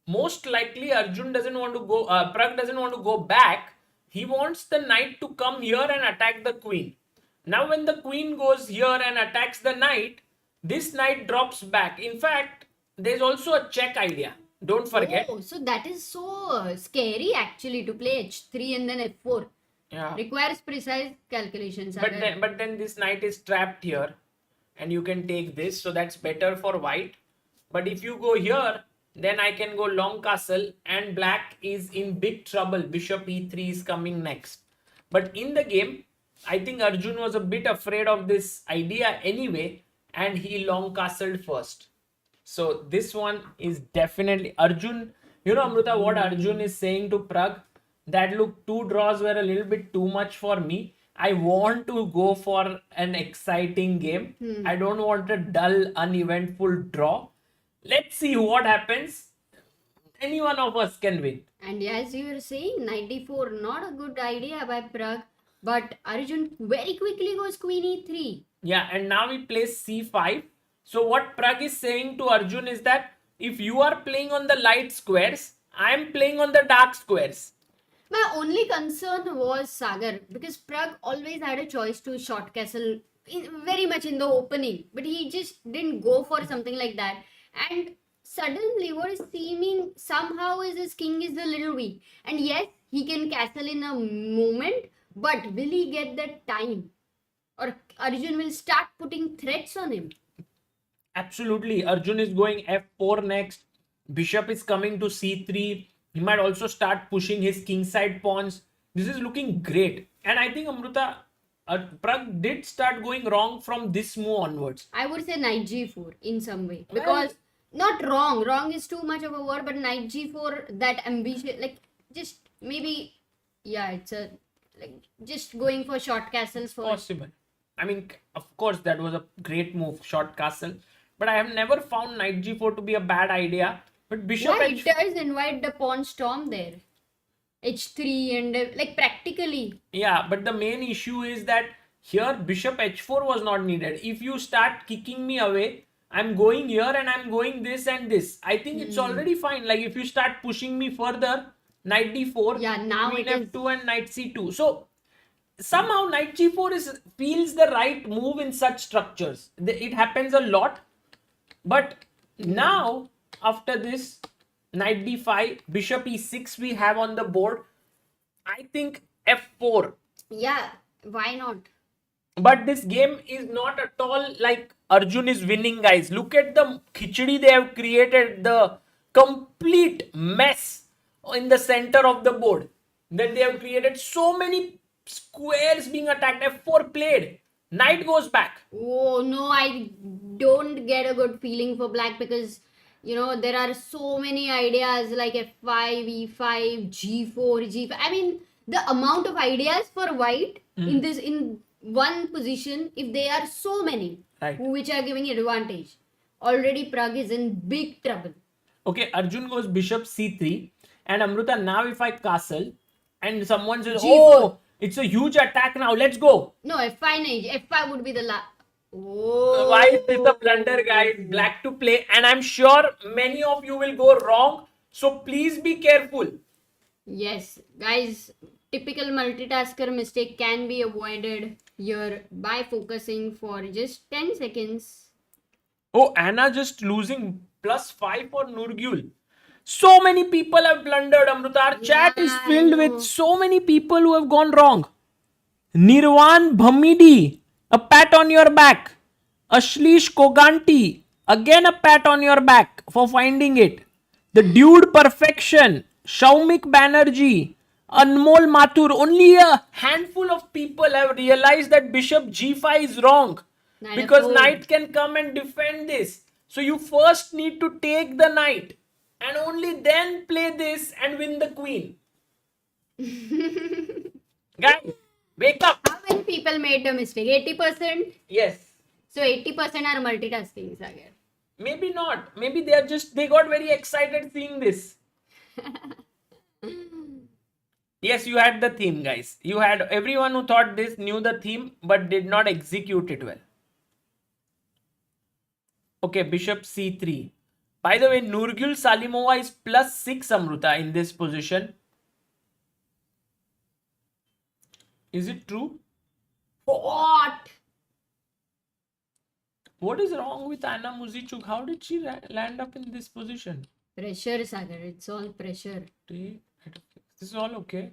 most likely Arjun doesn't want to go, Pragg doesn't want to go back. He wants the knight to come here and attack the queen. Now when the queen goes here and attacks the knight, this knight drops back. In fact, there's also a check idea. Don't forget. Oh, so that is so scary actually to play H3 and then F4. Yeah. Requires precise calculations. But then this knight is trapped here and you can take this, so that's better for white. But if you go here, then I can go long castle and black is in big trouble. Bishop e3 is coming next. But in the game, I think Arjun was a bit afraid of this idea anyway, and he long castled first. So this one is definitely Arjun. You know, Amruta, what Arjun is saying to Pragg? That look, 2 draws were a little bit too much for me. I want to go for an exciting game. I don't want a dull, uneventful draw. Let's see what happens. Any one of us can win. And as you were saying, 94, not a good idea by Pragg. But Arjun very quickly goes queen e3. Yeah, and now he plays c5. So what Pragg is saying to Arjun is that if you are playing on the light squares, I am playing on the dark squares. My only concern was Sagar, because Pragg always had a choice to short castle very much in the opening, but he just didn't go for something like that. And suddenly what is seeming somehow is his king is a little weak. And yes, he can castle in a moment, but will he get that time? Or Arjun will start putting threats on him. Absolutely. Arjun is going f4 next. Bishop is coming to c3. He might also start pushing his kingside pawns. This is looking great. And I think Amruta, Pragg did start going wrong from this move onwards. I would say knight g4 in some way. Because not wrong. Wrong is too much of a word, but knight g4, that ambition, like just maybe, yeah, it's a, like just going for short castles for. Possible. I mean, of course, that was a great move, short castle. But I have never found knight g4 to be a bad idea. But bishop Yeah, h4. it does invite the pawn storm there. H3 and like practically. Yeah, but the main issue is that here bishop h4 was not needed. If you start kicking me away, I'm going here and I'm going this and this. I think it's already fine. Like if you start pushing me further, knight d4, Yeah, now queen it is. f2 and knight c2. So somehow knight g4 feels the right move in such structures. It happens a lot. But now, after this, knight d5, bishop e6 we have on the board. I think f4. Yeah, why not? But this game is not at all like Arjun is winning, guys. Look at the khichdi they have created, the complete mess in the center of the board. That they have created so many squares being attacked. f4 played. Knight goes back. Oh no, I don't get a good feeling for black because you know there are so many ideas like f5, e5, g4, g5. I mean the amount of ideas for white in one position, if they are so many, Right. which are giving advantage, already Pragg is in big trouble. Okay, Arjun goes bishop c3. And Amruta, now if I castle and someone says, G4. oh, it's a huge attack now, let's go. No, f5 would be the last. Oh. Why is this a blunder, guys? Black to play. And I'm sure many of you will go wrong. So please be careful. Yes, guys, typical multitasker mistake can be avoided here by focusing for just 10 seconds. Oh, Anna just losing +5 for Nurgul. So many people have blundered, Amruta. Our chat is I filled know. with so many people who have gone wrong. Nirvan Bhamidi, a pat on your back. Ashlish Koganti, again a pat on your back for finding it. The Dude Perfection, Shaumik Banerjee, Anmol Mathur. Only a handful of people have realized that Bishop G5 is wrong. Knight Because F4. knight can come and defend this. So you first need to take the knight. And only then play this and and win the queen. Guys, wake up. How many people made the mistake? 80%? Yes. So 80% are multitasking, Sagar. Maybe not. Maybe they got very excited seeing this. Yes, you had the theme, guys. You had everyone who thought this knew the theme but did not execute it well. Okay, bishop c3. By the way, Nurgül Salimova is +6 Amruta in this position. Is it true? What? What is wrong with Anna Muzichuk? How did she land up in this position? Pressure, Sagar. It's all pressure. This is all okay.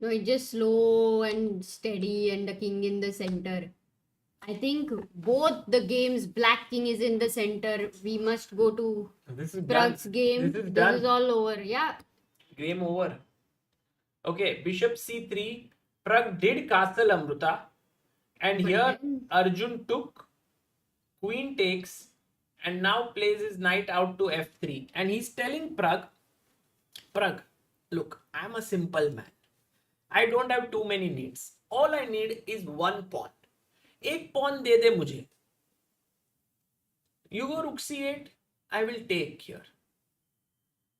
No, it's just slow and steady and the king in the center. I think both the games, Black King is in the center. We must go to This is Pragg's done. game. This is This done. is all over. Yeah. Game over. Okay, bishop c3. Pragg did castle Amruta. And But here then- Arjun took, queen takes, and now plays his knight out to f3. And he's telling Pragg, look, I'm a simple man. I don't have too many needs. All I need is one pawn. एक pawn दे दे मुझे. You go rook c8, I will take here.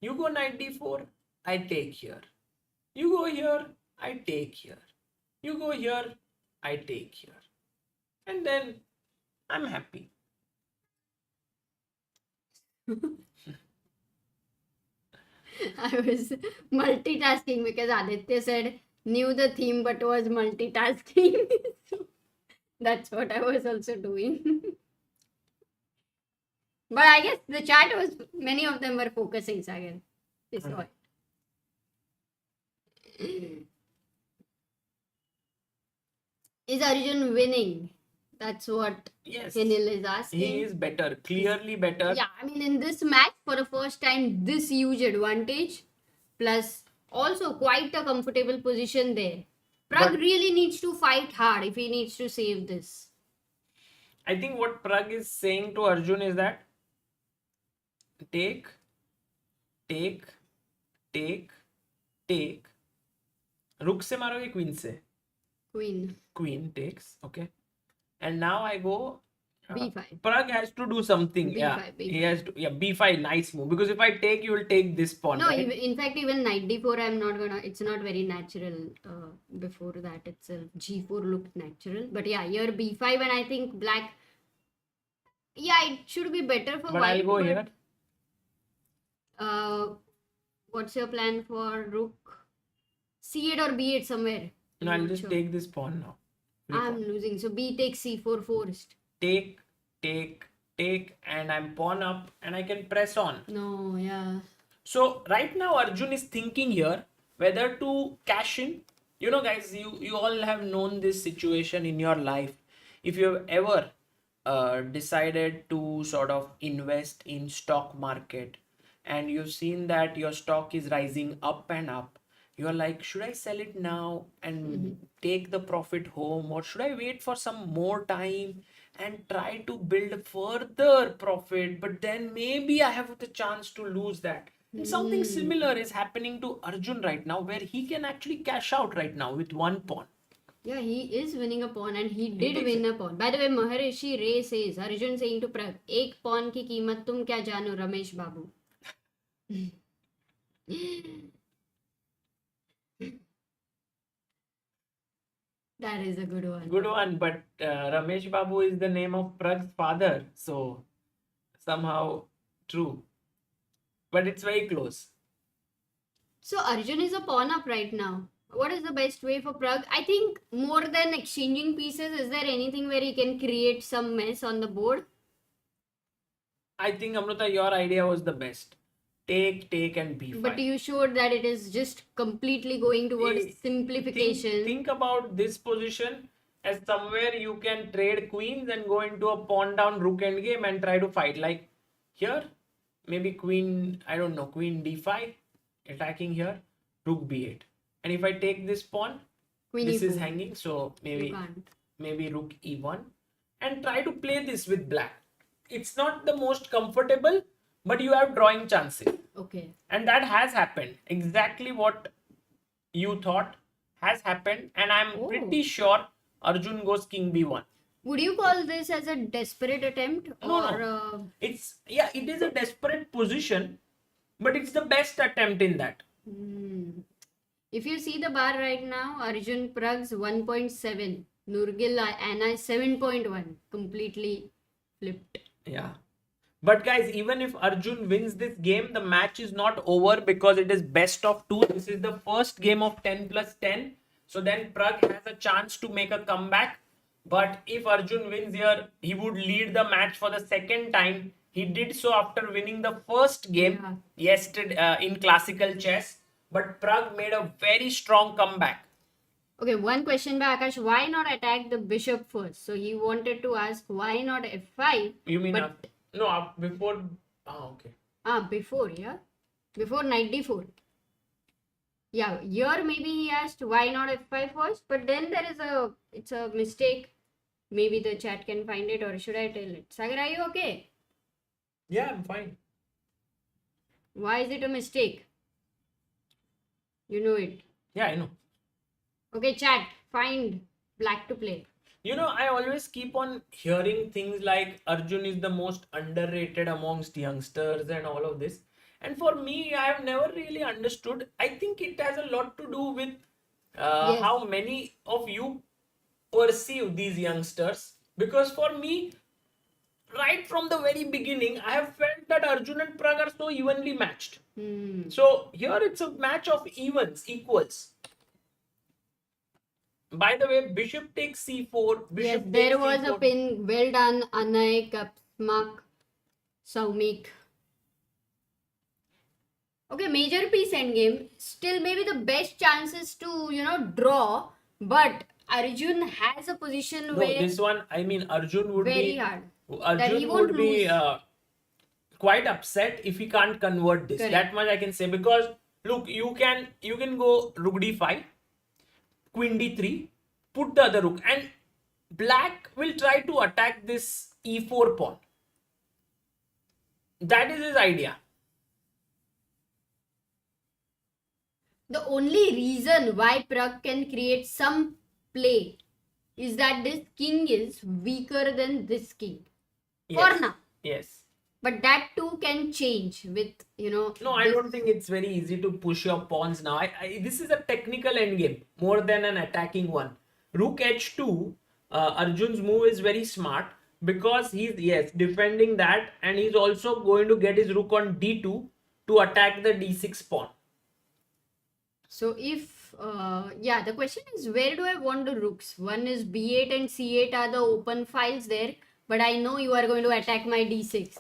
You go knight d4, I take here. You go here, I take here. You go here, I take here. And then I'm happy. I was multitasking because Aditya said knew the theme but was multitasking. So that's what I was also doing. But I guess the chat was, many of them were focusing, Sagar. They saw it. Is Arjun winning? That's what Yes, Hinil is asking. he is better, clearly better. Yeah, I mean, in this match, for the first time, this huge advantage, plus also quite a comfortable position there. Pragg But- really needs to fight hard if he needs to save this. I think what Pragg is saying to Arjun is that take, take, take, take. Rook se मारोगे queen se. Queen, Queen takes, okay. And now I go. b5. Pragg has to do something. Yeah, B5, he has to. Yeah, b5, nice move. Because if I take, you will take this pawn. No, right? in fact, even knight d4, I'm not gonna, it's not very natural before that itself. g4 looked natural. But yeah, here b5, and I think black, yeah, it should be better for But white. I'll go here. What's your plan for rook? c8 or b8 somewhere? No, I'll Not just sure. take this pawn now. Free I'm pawn. losing. So b takes c4 first. Take, and I'm pawn up, and I can press on. No, yeah. So right now Arjun is thinking here whether to cash in. You know, guys, you all have known this situation in your life. If you have ever decided to sort of invest in stock market and you've seen that your stock is rising up and up, you're like, should I sell it now and take the profit home, or should I wait for some more time and try to build further profit, but then maybe I have the chance to lose that. And something similar is happening to Arjun right now, where he can actually cash out right now with one pawn. Yeah, he is winning a pawn and he did takes win a pawn. By the way, Maharishi Ray says, Arjun saying to Pragg, एक pawn की कीमत तुम क्या जानो रमेश बाबू. That is a good one. Good one, but Ramesh Babu is the name of Pragg's father, so somehow true. But it's very close. So Arjun is a pawn up right now. What is the best way for Pragg? I think more than exchanging pieces, is there anything where he can create some mess on the board? I think, Amruta, your idea was the best. Take, and b5. But you showed that it is just completely going towards Eh, simplification. Think about this position as somewhere you can trade queens and go into a pawn down rook endgame and try to fight. Like here, maybe queen, I don't know, queen d5, attacking here, rook b8. And if I take this pawn, Queen this is E4. hanging, so You maybe can't. rook e1. and try to play this with black. It's not the most comfortable, but you have drawing chances. Okay. And that has happened. Exactly what you thought has happened. And I'm pretty sure Arjun goes king b1. Would you call this as a desperate attempt? No. It's, yeah, it is a desperate position, but it's the best attempt in that. If you see the bar right now, Arjun Pragg's 1.7, Nurgil Anna 7.1, completely flipped. Yeah. But guys, even if Arjun wins this game, the match is not over because it is best of 2. This is the first game of 10 plus 10. So then Pragg has a chance to make a comeback. But if Arjun wins here, he would lead the match for the second time. He did so after winning the first game yesterday in classical chess. But Pragg made a very strong comeback. Okay, one question by Akash. Why not attack the bishop first? So he wanted to ask why not f5? You mean before? Okay. Before, yeah? Before knight d4. Yeah, here maybe he asked why not f5 first, but then it's a mistake. Maybe the chat can find it, or should I tell it? Sagar, are you okay? Yeah, I'm fine. Why is it a mistake? You know it. Yeah, I know. Okay, chat, find black to play. You know, I always keep on hearing things like Arjun is the most underrated amongst youngsters and all of this. And for me, I have never really understood. I think it has a lot to do with how many of you perceive these youngsters. Because for me, right from the very beginning, I have felt that Arjun and Pragg are so evenly matched. So here it's a match of equals. By the way, bishop takes c4. Yes, there was a pin. Well done, Anay, Kapsmak, Saumik. Okay, major piece endgame. Still, maybe the best chances to, draw. But Arjun has a position where... this one, I mean, Arjun would very be... hard. Arjun would be quite upset if he can't convert this. Correct. That much I can say. Because, look, you can go rook d5. Queen d3, put the other rook, and black will try to attack this e4 pawn. That is his idea. The only reason why Pragg can create some play is that this king is weaker than this king. Yes. For now. Yes. But that too can change with, No, I don't think it's very easy to push your pawns now. This is a technical endgame more than an attacking one. Rook h2, Arjun's move is very smart because he's, defending that, and he's also going to get his rook on d2 to attack the d6 pawn. So if, the question is where do I want the rooks? One is b8 and c8 are the open files there, but I know you are going to attack my d6.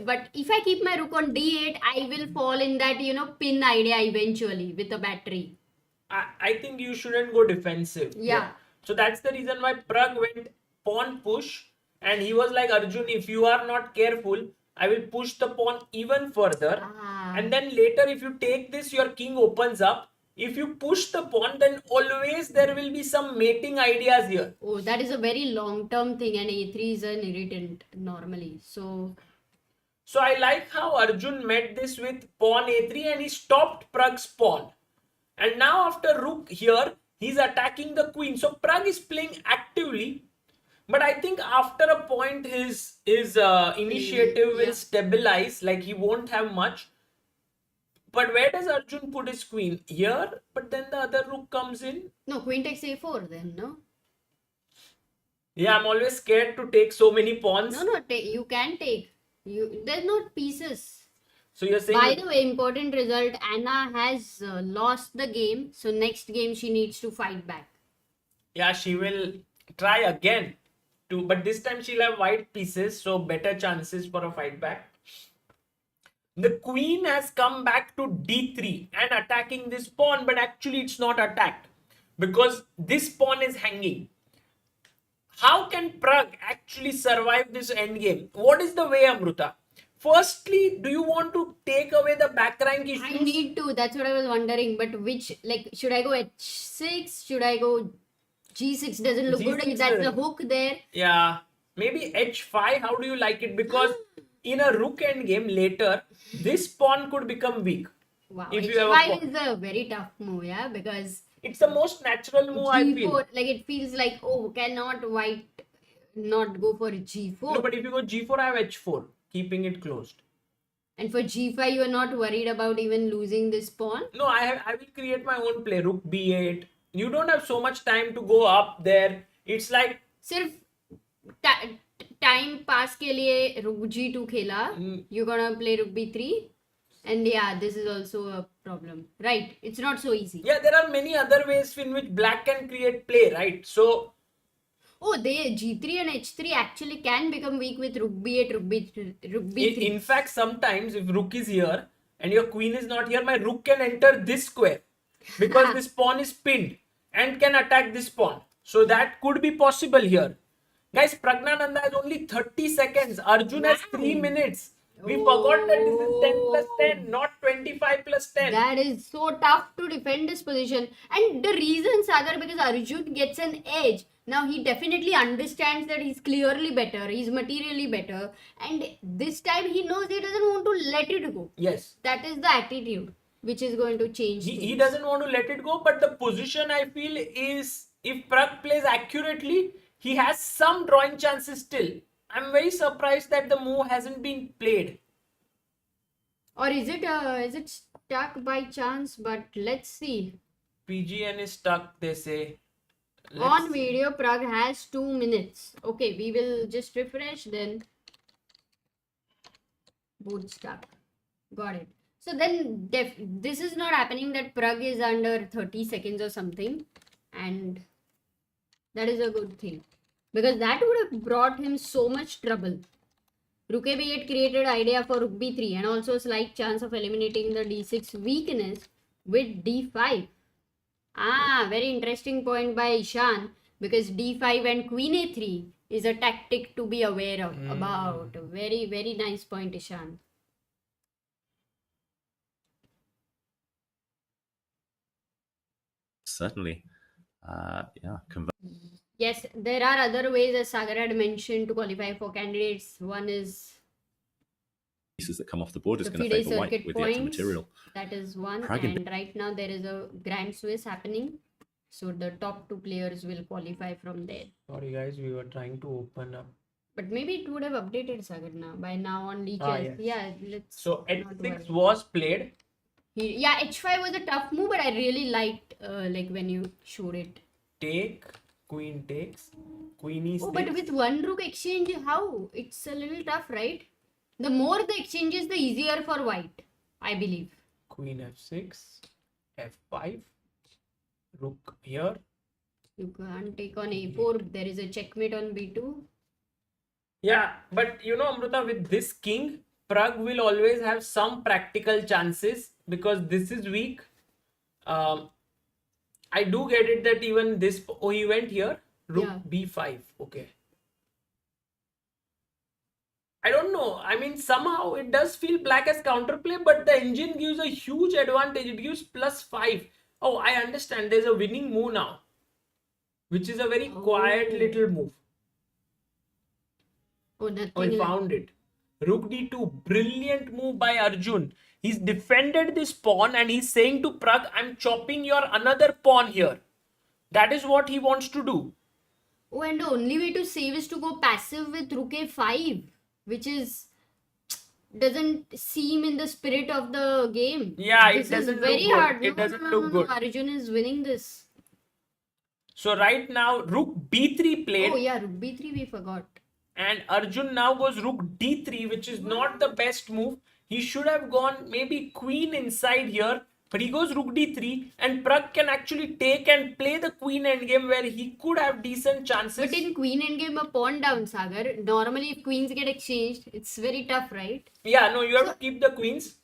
But if I keep my rook on d8, I will fall in that, pin idea eventually with a battery. I think you shouldn't go defensive. Yeah. So that's the reason why Pragg went pawn push, and he was like, Arjun, if you are not careful, I will push the pawn even further. And then later, if you take this, your king opens up. If you push the pawn, then always there will be some mating ideas here. Oh, that is a very long-term thing, and a3 is an irritant normally. So I like how Arjun met this with pawn a3 and he stopped Pragg's pawn. And now after rook here, he's attacking the queen. So Pragg is playing actively. But I think after a point, his initiative will stabilize. Like he won't have much. But where does Arjun put his queen? Here? But then the other rook comes in. no, queen takes a4 then, no? Yeah, I'm always scared to take so many pawns. No, you can take. There's no pieces. So you're saying... By the way, important result, Anna has lost the game. So next game she needs to fight back. Yeah, she will try again. But this time she'll have white pieces. So better chances for a fight back. The queen has come back to d3 and attacking this pawn. But actually it's not attacked. Because this pawn is hanging. How can Pragg actually survive this endgame? What is the way, Amruta? Firstly, do you want to take away the back rank issues? I need to. That's what I was wondering. But should I go h6? Should I go g6? Doesn't look good. G6 That's the hook there. Yeah. maybe h5. How do you like it? Because in a rook endgame later, this pawn could become weak. Wow, If you have a h5 pawn. is a very tough move, yeah, because It's the most natural move, I feel. g4, like it feels like, oh, cannot white not go for g4? No, but if you go g4, I have h4, keeping it closed. And for g5, you are not worried about even losing this pawn? No, I will create my own play. Rook b8. You don't have so much time to go up there. It's like सिर्फ time pass के लिए रुक g2 खेला, you're gonna play rook b3, and yeah, this is also a problem, right? It's not so easy. yeah, there are many other ways in which black can create play, right? So Oh, they g3 and h3 actually can become weak with rook b8, rook b3. in fact, sometimes if rook is here and your queen is not here, my rook can enter this square because this pawn is pinned and can attack this pawn. So that could be possible here. Guys, Pragnananda has only 30 seconds. Arjun has 3 minutes. We forgot that this is 10 plus 10, not 25 plus 10. That is so tough to defend this position. And the reason, Sagar, because Arjun gets an edge. Now he definitely understands that he's clearly better, he's materially better, and this time he knows he doesn't want to let it go. Yes. That is the attitude which is going to change. He doesn't want to let it go, but the position I feel is if Pragg plays accurately, he has some drawing chances still. I'm very surprised that the move hasn't been played. Or is it stuck by chance? But let's see. PGN is stuck, they say. On video, Pragg has 2 minutes. Okay, we will just refresh then. Both stuck. Got it. So then this is not happening that Pragg is under 30 seconds or something. And that is a good thing. Because that would have brought him so much trouble. Rook b8 created idea for rook b3 and also a slight chance of eliminating the d6 weakness with d5. Ah, very interesting point by Ishan, because d5 and queen a3 is a tactic to be aware of about. Very, very nice point, Ishan. Certainly. Yes, there are other ways, as Sagar had mentioned, to qualify for candidates. One is pieces that come off the board is the going to FIDE favour white circuit with the extra points. material. That is one. Pragg and And right now there is a Grand Swiss happening. So the top 2 players will qualify from there. Sorry guys, we were trying to open up. But maybe it would have updated, Sagar, now. By now on leeches. Yes. Yeah, let's. So not h6 worry. was played. Yeah, h5 was a tough move, but I really liked like when you showed it. Take, queen takes, queen e6. Oh, but with one rook exchange, how? It's a little tough, right? The more the exchanges, the easier for white, I believe. Queen f6, f5, rook here. You can't take on a4. There is a checkmate on b2. Yeah, but you know, Amruta, with this king, Pragg will always have some practical chances because this is weak. I do get it that even this, oh, he went here, rook Yeah. b5, okay. I don't know. I mean, somehow it does feel black as counterplay, but the engine gives a huge advantage. It gives +5. Oh, I understand. There's a winning move now, which is a very quiet little move. Oh, nothing. Oh, he like- found it. Rook d2. Brilliant move by Arjun. He's defended this pawn and he's saying to Pragg, I'm chopping your another pawn here. That is what he wants to do. Oh, and the only way to save is to go passive with rook a5, which is doesn't seem in the spirit of the game. Yeah, it This is doesn't look very good. hard. It doesn't look good. Arjun is winning this. So right now, rook b3 played. Oh yeah, rook b3 we forgot. And Arjun now goes rook d3, which is not the best move. He should have gone maybe queen inside here, but he goes rook d3, and Pragg can actually take and play the queen endgame where he could have decent chances. But in queen endgame, a pawn down, Sagar. Normally, if queens get exchanged, it's very tough, right? Yeah, no, you have to keep the queens.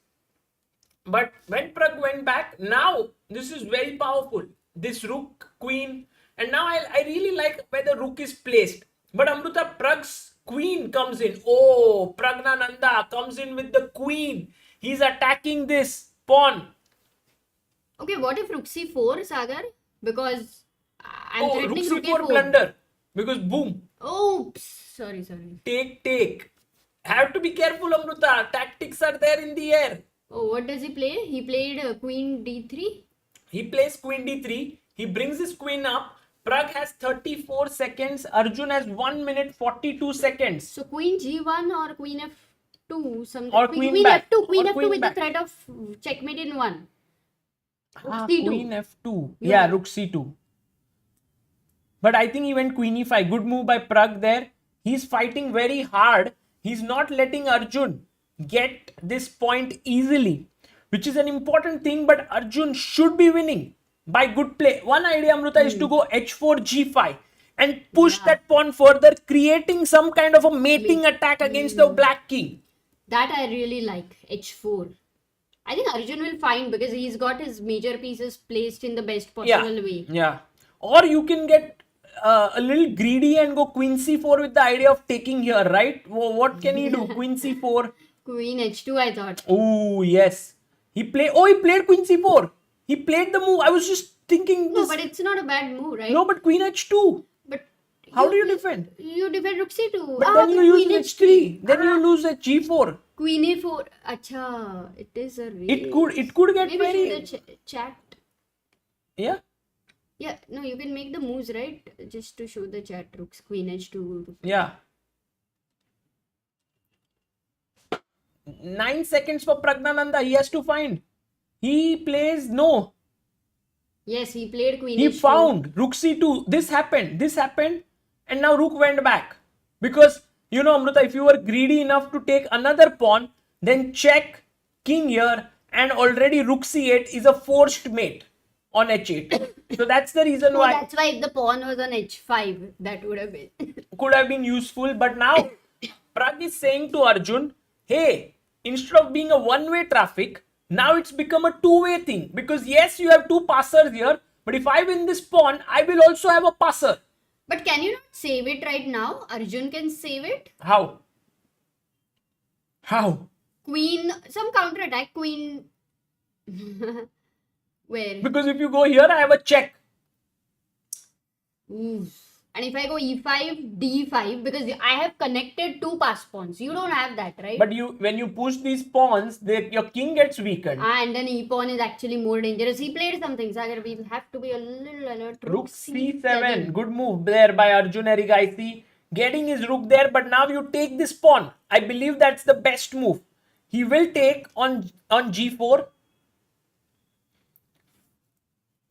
But when Pragg went back, now this is very powerful. This rook, queen, and now I really like where the rook is placed. But Amruta, Pragg's queen comes in. Oh, Pragnananda comes in with the queen. He's attacking this pawn. Okay, what if rook c4, Sagar? Because I'm Oh, rook threatening rook c4 a4. blunder. Because boom, Oops. Sorry. take. Have to be careful, Amruta. Tactics are there in the air. Oh, what does he play? He played queen d3. He plays queen d3. He brings his queen up. Pragg has 34 seconds. Arjun has 1 minute 42 seconds. So queen g1 or queen f2, something. Or queen back. f2, queen Or f2 queen with back. the threat of checkmate in 1. Ah, C2. queen f2. Yeah. Yeah, rook c2. But I think he went queen e5. Good move by Pragg there. He's fighting very hard. He's not letting Arjun get this point easily, which is an important thing. But Arjun should be winning by good play. One idea, Amruta, is to go h4, g5 and push that pawn further, creating some kind of a mating attack against the black king. That I really like. h4. I think Arjun will find because he's got his major pieces placed in the best possible way. Yeah. Or you can get a little greedy and go queen c4 with the idea of taking here, right? What can he do? Queen c4. Queen h2, I thought. Oh, yes. He played queen c4. He played the move. I was just thinking No, this. but it's not a bad move, right? No, but queen h2. But How do you defend? You defend rook c2. But then you use h3. Then you lose at g4. Queen a4. Acha, it is a race. It could get Maybe very... show the chat. Yeah. Yeah, no, you can make the moves, right? Just to show the chat. Rooks, queen h2. Yeah. 9 seconds for Pragnananda. He has to find. He plays no. Yes, he played queen He h2. found rook c2. This happened, and now rook went back. Because, you know, Amruta, if you were greedy enough to take another pawn, then check king here, and already rook c8 is a forced mate on h8. So that's the reason Oh, why that's why if the pawn was on h5, that would have been. could have been useful. But now Pragg is saying to Arjun, hey, instead of being a one-way traffic, now it's become a two-way thing. Because yes, you have two passers here, but if I win this pawn, I will also have a passer. But can you not save it right now? Arjun can save it. How? How? Queen, some counter attack. Queen. Where? Because if you go here, I have a check. Oof. And if I go e5, d5, because I have connected two pass pawns. You don't have that, right? But when you push these pawns, your king gets weakened. And then e pawn is actually more dangerous. He played something, Sagar. We have to be a little alert. Rook c7. Good move there by Arjun Erigaisi. Getting his rook there, but now you take this pawn. I believe that's the best move. He will take on g4.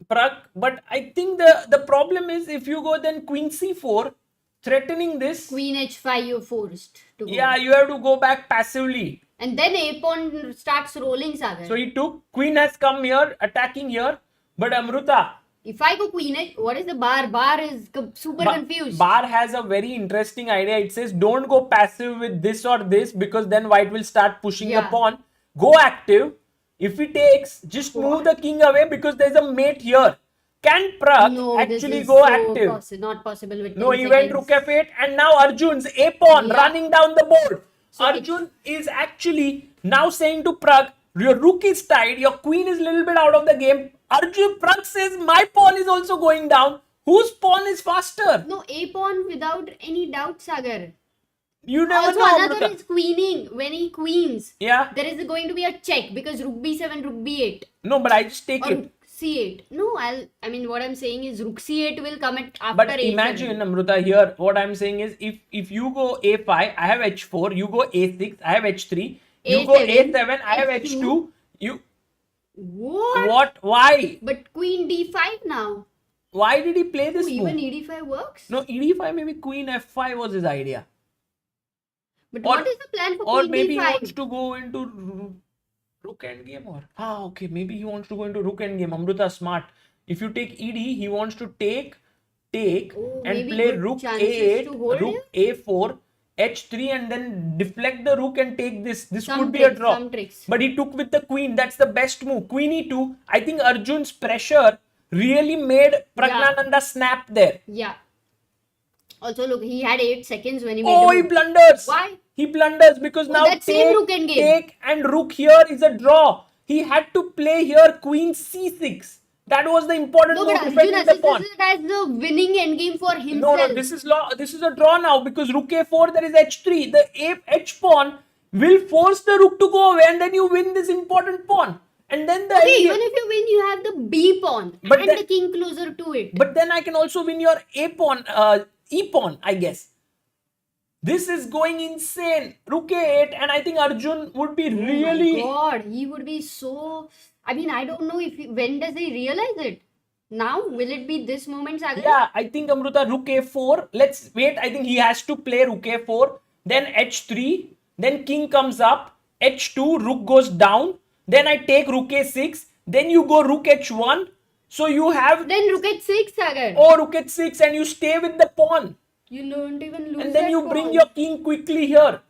Pragg, but I think the problem is if you go then queen c4, threatening this. Queen h5, you're forced to go. Yeah, you have to go back passively. And then a pawn starts rolling, Sagar. So he took, queen has come here, attacking here. But Amruta, If I go queen h, what is the bar? Bar is super confused. Bar has a very interesting idea. It says don't go passive with this or this because then white will start pushing the pawn. Go active. If he takes, just move the king away because there's a mate here. Can Pragg actually go active? Not possible with 10 No, he went rook f8 and now Arjun's a pawn running down the board. So Arjun is actually now saying to Pragg, your rook is tied, your queen is a little bit out of the game. Pragg says, my pawn is also going down. Whose pawn is faster? No, a pawn without any doubt, Sagar. You never Also, know. another is queening. When he queens, Yeah. there is going to be a check because rook b7, rook b8. No, but I just take Or it. rook c8. No, I mean, what I'm saying is rook c8 will come at after But a7. imagine, Amruta, here, what I'm saying is, if you go a5, I have h4, you go a6, I have h3, you go A7, a7, I have h2. h2, you... What? Why? But queen d5 now. Why did he play this Oh, move? even ed5 works? No, ed5, maybe queen f5 was his idea. But what is the plan for Or queen maybe he d5? wants to go into rook endgame or... okay, maybe he wants to go into rook endgame. Amruta, smart. If you take ed, he wants to take, Oh, and maybe play good rook chances a8, to hold rook a4, h3 and then deflect the rook and take this. This Some could be tricks, a draw. some tricks. But he took with the queen. That's the best move. Queen e2. I think Arjun's pressure really made Pragnananda snap there. Yeah. Also, look, he had 8 seconds when he made Oh, the he move. blunders. Why? He blunders because now that same rook endgame. take and rook here is a draw. He had to play here queen c6. That was the important No, move, but Arjun defending the assesses pawn. it as the winning endgame for No, himself. this is a draw now because rook a4, there is h3. The h pawn will force the rook to go away, and then you win this important pawn. And then the Okay, endgame- even if you win, you have the B pawn But and then- the king closer to it. But then I can also win your a pawn, e pawn, I guess. This is going insane. Rook a8, and I think Arjun would be really. Oh my God, he would be so. I mean, I don't know when does he realize it? Now, will it be this moment, Sagar? Yeah, I think Amruta, rook a4. Let's wait. I think he has to play rook a4, then h3, then king comes up, h2, rook goes down, then I take rook a6, then you go rook h1. So you have Then rook h6, Sagar. rook h6, and you stay with the pawn. You don't even lose. And then that you pawn. bring your king quickly here.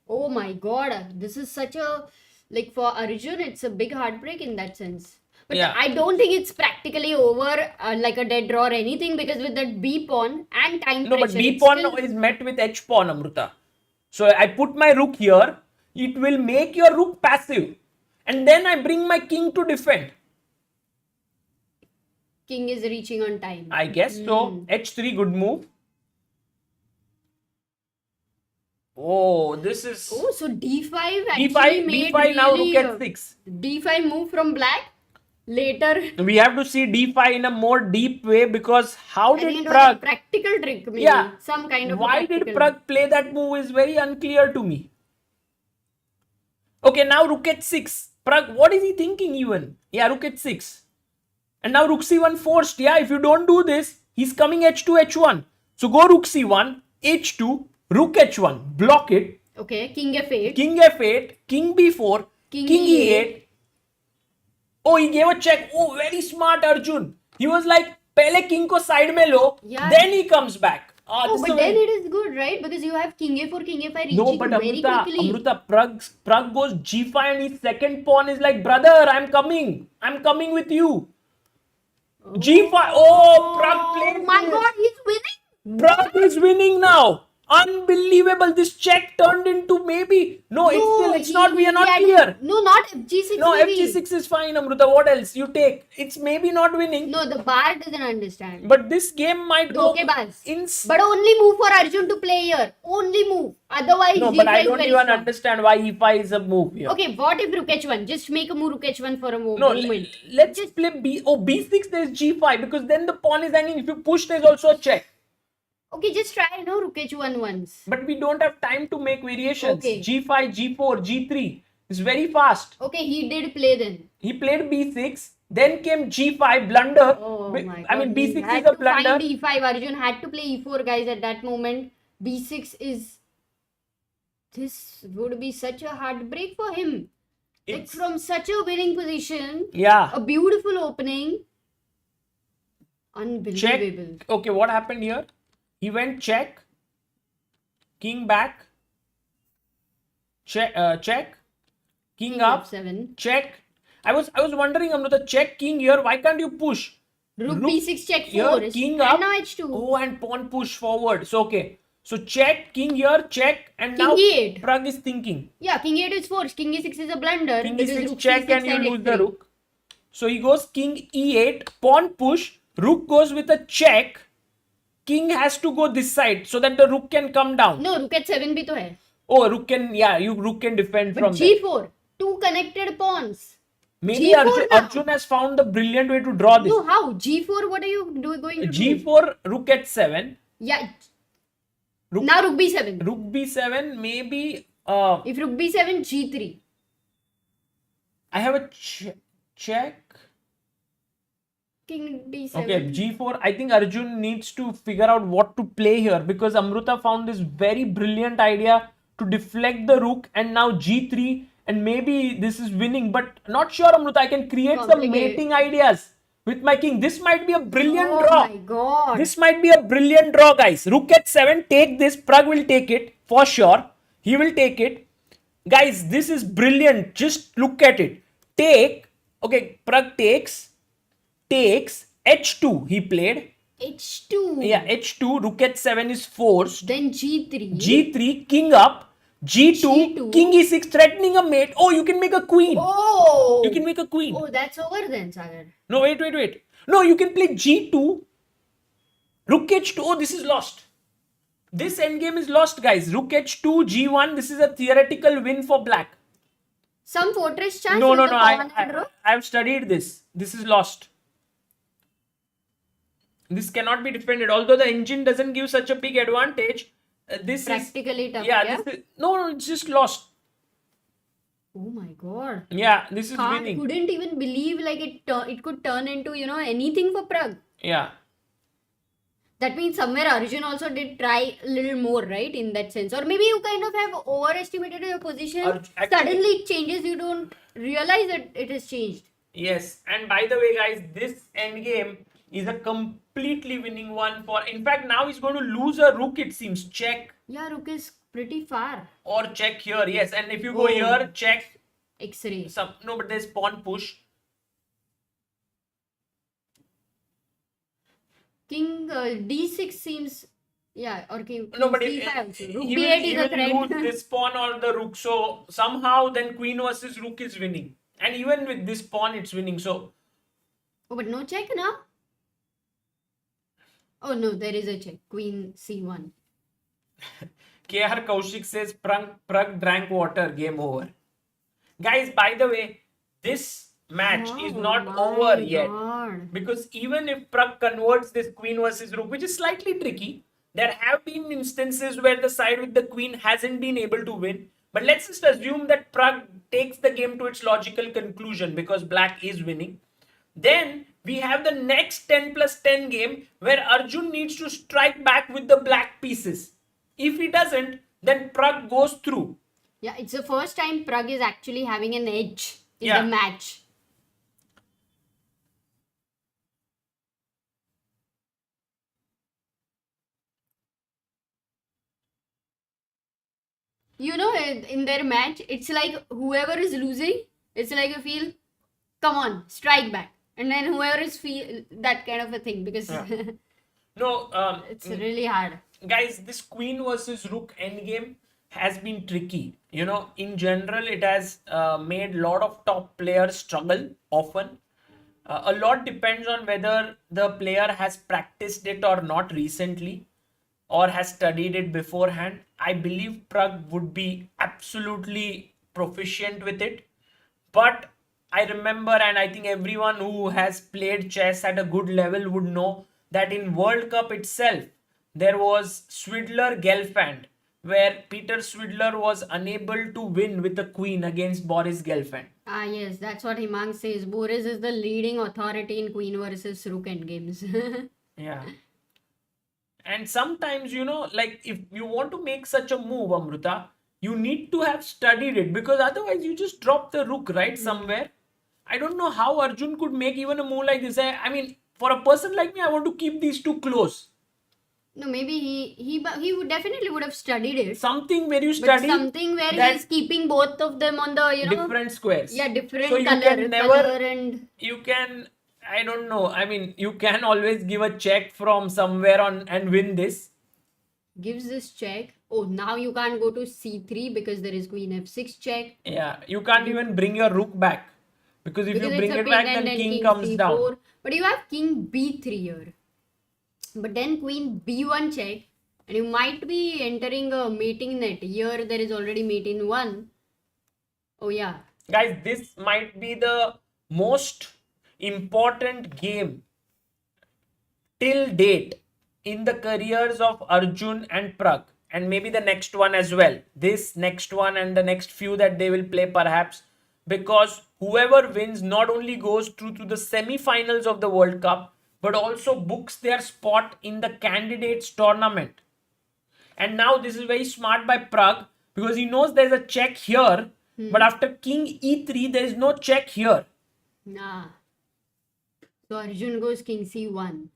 Oh my God, this is such a, like, for Arjun, it's a big heartbreak in that sense. But Yeah. I don't think it's practically over like a dead draw or anything, because with that B pawn and time No, but pressure, b it's pawn still- is met with h pawn, Amruta. So I put my rook here. It will make your rook passive. And then I bring my king to defend. king is reaching on time. I guess so. h3, good move. Oh, this is Oh, so D5 actually d5, made d5 now rook really, h6. D5 move from black. Later, We have to see d5 in a more deep way, because how I think did it was a Pragg? practical trick, maybe. Yeah. Some kind of a Why did practical- Pragg play that move is very unclear to me. Okay, now rook h6. Pragg, what is he thinking even? Yeah, rook h6. And now rook c1 forced. Yeah, if you don't do this, he's coming h2, h1. So go rook c1, h2, rook h1. Block it. Okay, king f8. King f8, king b4, King king e8. e8. Oh, he gave a check. Oh, very smart Arjun. He was like, pehle king ko side mein lo, Yeah. then he comes back. Ah, Oh, this is but a then very- it is good, right? Because you have king a4, king a5 reaching No, but very quickly. Amruta, Pragg goes g5, and his second pawn is like, brother, I'm coming with you. g5. Oh, Pragg plays Oh my this. God, he's winning. Pragg is winning now. Unbelievable. This check turned into maybe. No, it's not. We are not clear. No, not FG6. No, maybe. FG6 is fine, Amruta. What else? You take. It's maybe not winning. No, the bar doesn't understand. But this game might go Dhokebaz. in. But only move for Arjun to play here. Only move. Otherwise, No, D5 but I is don't very even strong. understand why e5 is a move here. Okay, what if rook h1? Just make a move rook h1 for a No, moment. let's just play b. Oh, b6 there's g5, because then the pawn is hanging. If you push, there's also a check. Okay, just try rook h1 once. But we don't have time to make variations. Okay. g5, g4, g3. It's very fast. Okay, he did play then. He played b6. Then came g5, blunder. Oh my God. I mean, he b6 had is a to blunder. find e5. Arjun had to play e4, guys, at that moment. b6 is... This would be such a heartbreak for him. Like, It's- from such a winning position, Yeah. a beautiful opening. Unbelievable. Check. Okay, what happened here? He went check. King back. Check. King up. F7. Check. I was wondering, Amruta, check king here. Why can't you push? Rook Rook b6 check here, 4. king And up. now h2. Oh, and pawn push forward. So okay. So check, king here, check, and King now e8. Pragg is thinking. Yeah, king 8 is forced. King e6 is a blunder. King because e6 rook check, c6 and you lose the f3. rook. So he goes king e8, pawn push, rook goes with a check. King has to go this side so that the rook can come down. No, rook h7 bhi to hai. Oh, rook can defend But from there. g4. Two connected pawns. Maybe G4 now. Arjun has found the brilliant way to draw this. No, how? g4, what are you going to do? G4, rook h7, Yeah. rook, Now rook b7. rook b7, maybe If rook b7, g3. I have a check. King b7. Okay, g4. I think Arjun needs to figure out what to play here, because Amruta found this very brilliant idea to deflect the rook, and now g3, and maybe this is winning, but not sure, Amruta. I can create some Complicated. mating ideas with my king. This might be a brilliant Oh draw. my God. This might be a brilliant draw, guys. Rook h7, take this. Pragg will take it for sure. He will take it. Guys, this is brilliant. Just look at it. Take. Okay, Pragg takes h2. He played. h2. Yeah, h2. Rook h7 is forced. Then g3. g3, king up. G2, G2. king e6, threatening a mate. Oh, you can make a queen. Oh! You can make a queen. Oh, that's over then, Sagar. No, wait. No, you can play G2, rook h2. Oh, this is lost. This endgame is lost, guys. Rook h2, G1. This is a theoretical win for black. Some fortress chance No. with the pawn and rook? I've studied this. This is lost. This cannot be defended. Although the engine doesn't give such a big advantage, this Practically is... tough, Yeah, yeah? this is... No, it's just lost. Oh my god. Yeah, this is winning. Couldn't even believe like it could turn into, you know, anything for Pragg. Yeah. That means somewhere Arjun also did try a little more, right? In that sense. Or maybe you kind of have overestimated your position. Suddenly it changes. You don't realize that it has changed. Yes. And by the way, guys, this endgame is a completely winning one for... In fact, now he's going to lose a rook, it seems. Check Yeah, rook is pretty far. or check here. Yes. And if you go Oh. here, check. X-ray. No, but there's pawn push. King D6 seems... Yeah, or king No, but C5 also. Rook he B8 will, is he a will threat. lose this pawn or the rook. So somehow then queen versus rook is winning. And even with this pawn, it's winning. So Oh, but no check now? Oh no, there is a check. Queen C1. KR Kaushik says Pragg drank water, game over. Guys, by the way, this match is not over yet. God. Because even if Pragg converts this queen versus rook, which is slightly tricky, there have been instances where the side with the queen hasn't been able to win. But let's just assume that Pragg takes the game to its logical conclusion because black is winning. Then we have the next 10 plus 10 game where Arjun needs to strike back with the black pieces. If he doesn't, then Pragg goes through. Yeah, it's the first time Pragg is actually having an edge in Yeah. the match. You know, in their match, it's like whoever is losing, it's like you feel, come on, strike back. And then whoever is feel that kind of a thing because No, it's really hard. guys, this queen versus rook endgame has been tricky. You know, in general, it has made a lot of top players struggle often. A lot depends on whether the player has practiced it or not recently or has studied it beforehand. I believe Pragg would be absolutely proficient with it. But I remember, and I think everyone who has played chess at a good level would know that in World Cup itself, there was Swidler-Gelfand, where Peter Swidler was unable to win with the queen against Boris Gelfand. Ah, yes, that's what Himang says. Boris is the leading authority in queen versus rook endgames. Yeah. And sometimes, you know, like if you want to make such a move, Amruta, you need to have studied it because otherwise you just drop the rook right somewhere. I don't know how Arjun could make even a move like this. I mean, for a person like me, I want to keep these two close. No, maybe he would definitely would have studied it. Something where you But study something where that he's keeping both of them on the, you know, different squares. yeah, different So you color, can never, color and you can, I don't know. I mean, you can always give a check from somewhere on and win this. gives this check. Oh, now you can't go to c3 because there is queen f6 check. Yeah, you can't even bring your rook back because if Because you it's bring a it pin back, and then then king comes c4. down. But you have king b3 here. But then queen b1 check. And you might be entering a mating net. Here there is already mate in 1. Oh yeah. Guys, this might be the most important game till date in the careers of Arjun and Pragg, and maybe the next one as well. This next one and the next few that they will play perhaps, because whoever wins not only goes through to the semi-finals of the World Cup, but also books their spot in the candidates tournament. And now this is very smart by Pragg because he knows there's a check here, but after king e3, there is no check here. Nah. So Arjun goes king c1.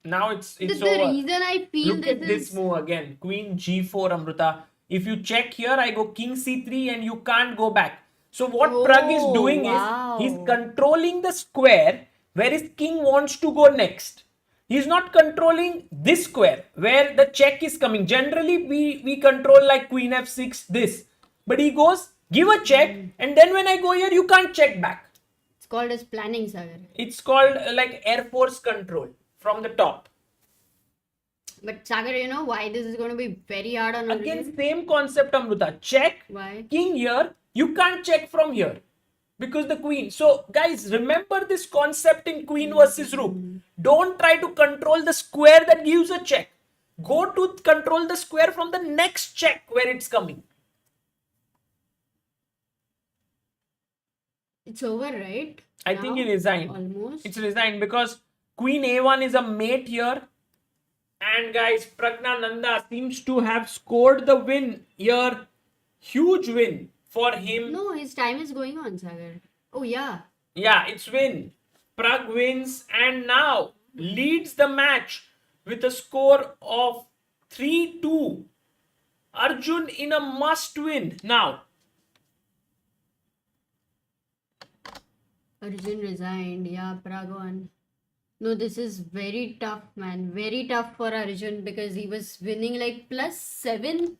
Now it's The over. reason I feel Look at this this is... move again. Queen g4, Amruta. If you check here, I go king c3 and you can't go back. So what Pragg is Oh, doing wow. is he's controlling the square where his king wants to go next. He's not controlling this square where the check is coming. Generally, we control like queen f6, this. But he goes, give a check, and then when I go here, you can't check back. It's called as planning, Sagar. It's called like Air Force control from the top. But Sagar, you know why this is going to be very hard on Again, Arjun? same concept, Amruta. Check, Why? king here, you can't check from here because the queen. So guys, remember this concept in queen versus rook. Don't try to control the square that gives a check. Go to control the square from the next check where it's coming. It's over, right? I think he resigned. Almost. It's resigned because queen a1 is a mate here. And guys, Pragnananda seems to have scored the win here. Huge win for him. No, his time is going on, Sagar. Oh, yeah. Yeah, it's win. Pragg wins and now leads the match with a score of 3-2. Arjun in a must win now. Arjun resigned. Yeah, Pragg won. No, this is very tough, man. Very tough for Arjun because he was winning like +7.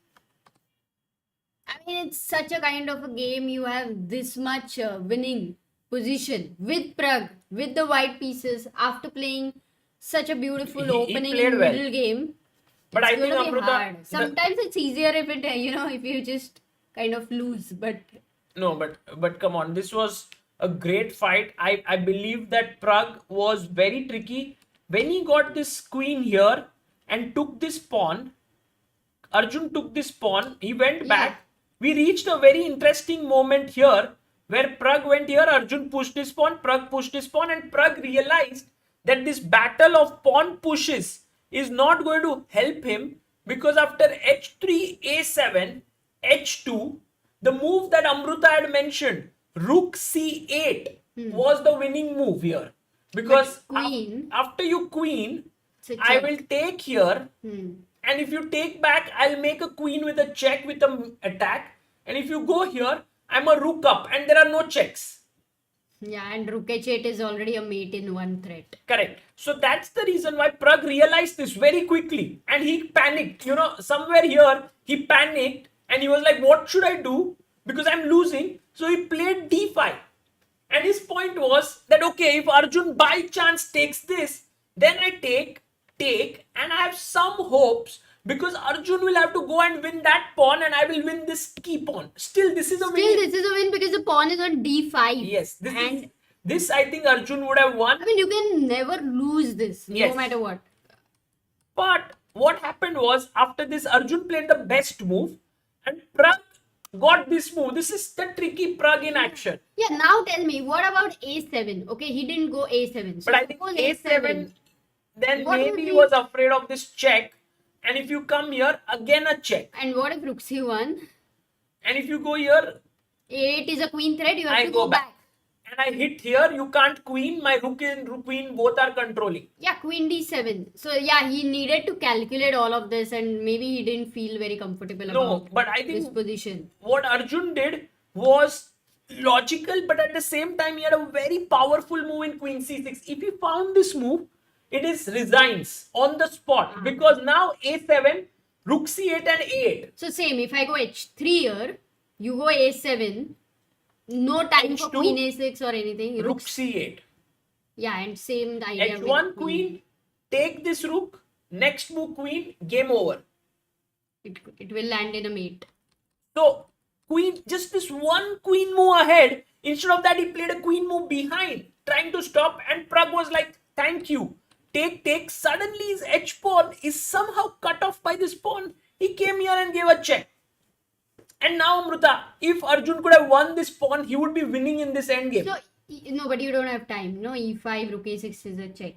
I mean, it's such a kind of a game. You have this much winning position with Pragg, with the white pieces after playing such a beautiful He opening played and well. middle game. But It's I think gonna be Amruta, hard. Sometimes it's easier if it, if you just kind of lose. But no, but come on, this was a great fight. I believe that Pragg was very tricky. When he got this queen here and took this pawn, Arjun took this pawn, he went back. We reached a very interesting moment here where Pragg went here, Arjun pushed his pawn, Pragg pushed his pawn, and Pragg realized that this battle of pawn pushes is not going to help him because after h3, a7, h2, the move that Amruta had mentioned, rook c8 was the winning move here. Because But queen- after you queen, it's a I check. will take here, Hmm. and if you take back, I'll make a queen with a check with an attack. And if you go here, I'm a rook up, and there are no checks. Yeah, and Rook h8 is already a mate in one threat. Correct. So that's the reason why Pragg realized this very quickly, and he panicked. You know, somewhere here he panicked, and he was like, "What should I do? Because I'm losing." So he played d5, and his point was that okay, if Arjun by chance takes this, then I take, and I have some hopes because Arjun will have to go and win that pawn, and I will win this key pawn. Still, this is a Still, win. this is a win because the pawn is on d5. Yes, and this I think Arjun would have won. I mean, you can never lose this, Yes. no matter what. But what happened was after this, Arjun played the best move, and Pragg got this move. This is the tricky Pragg in action. Yeah, now tell me, what about a7? Okay, he didn't go a7. So But I think suppose a7, then What maybe would he be- was afraid of this check. And if you come here, again a check. And what if rook c1? And if you go here, a8 is a queen threat, you have I to go go back. and I hit here, you can't queen. My rook and queen both are controlling. Yeah, queen d7. So yeah, he needed to calculate all of this and maybe he didn't feel very comfortable No, about but I this think position. what Arjun did was logical, but at the same time, he had a very powerful move in queen c6. If he found this move, it is resigns on the spot because now a7, rook c8 and a8. So same, if I go h3 here, you go a7, no time for H2, queen a6 or anything. Rook c8. Yeah, and same the idea with h1 queen, take this rook, next move queen, game over. It will land in a mate. So queen, just this one queen move ahead. Instead of that, he played a queen move behind, trying to stop, and Pragg was like, thank you. Take. Suddenly his h pawn is somehow cut off by this pawn. He came here and gave a check. And now Amruta, if Arjun could have won this pawn, he would be winning in this endgame. So, no, but you don't have time. No, e5, rook a6 is a check.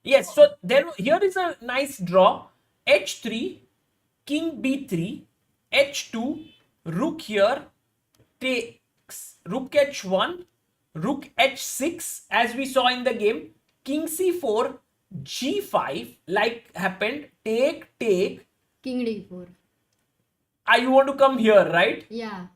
Yes, so here is a nice draw. h3, king b3, h2, rook here, takes rook h1, rook h6 as we saw in the game, king c4, g5 like happened, take. King d4. You want to come here, right? Yeah.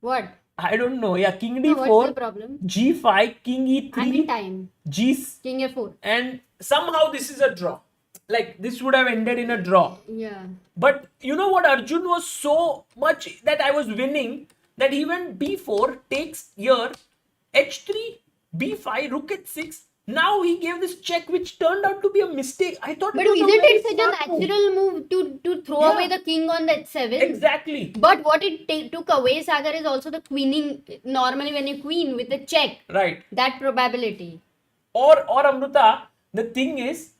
What? I don't know. Yeah, king No, what's the d4, problem? g5, king I'm in e3, time. g, King f4. and somehow this is a draw. Like this would have ended in a draw. Yeah. But you know what? Arjun was so much that I was winning that he went b4, takes here, h3, b5, rook h6. Now he gave this check, which turned out to be a mistake. I thought But it was a isn't very it such a smart move. natural move to throw Yeah. away the king on that 7? Exactly. But what it took away, Sagar, is also the queening. Normally, when you queen with a check, Right. that probability. Or Amruta, the thing is,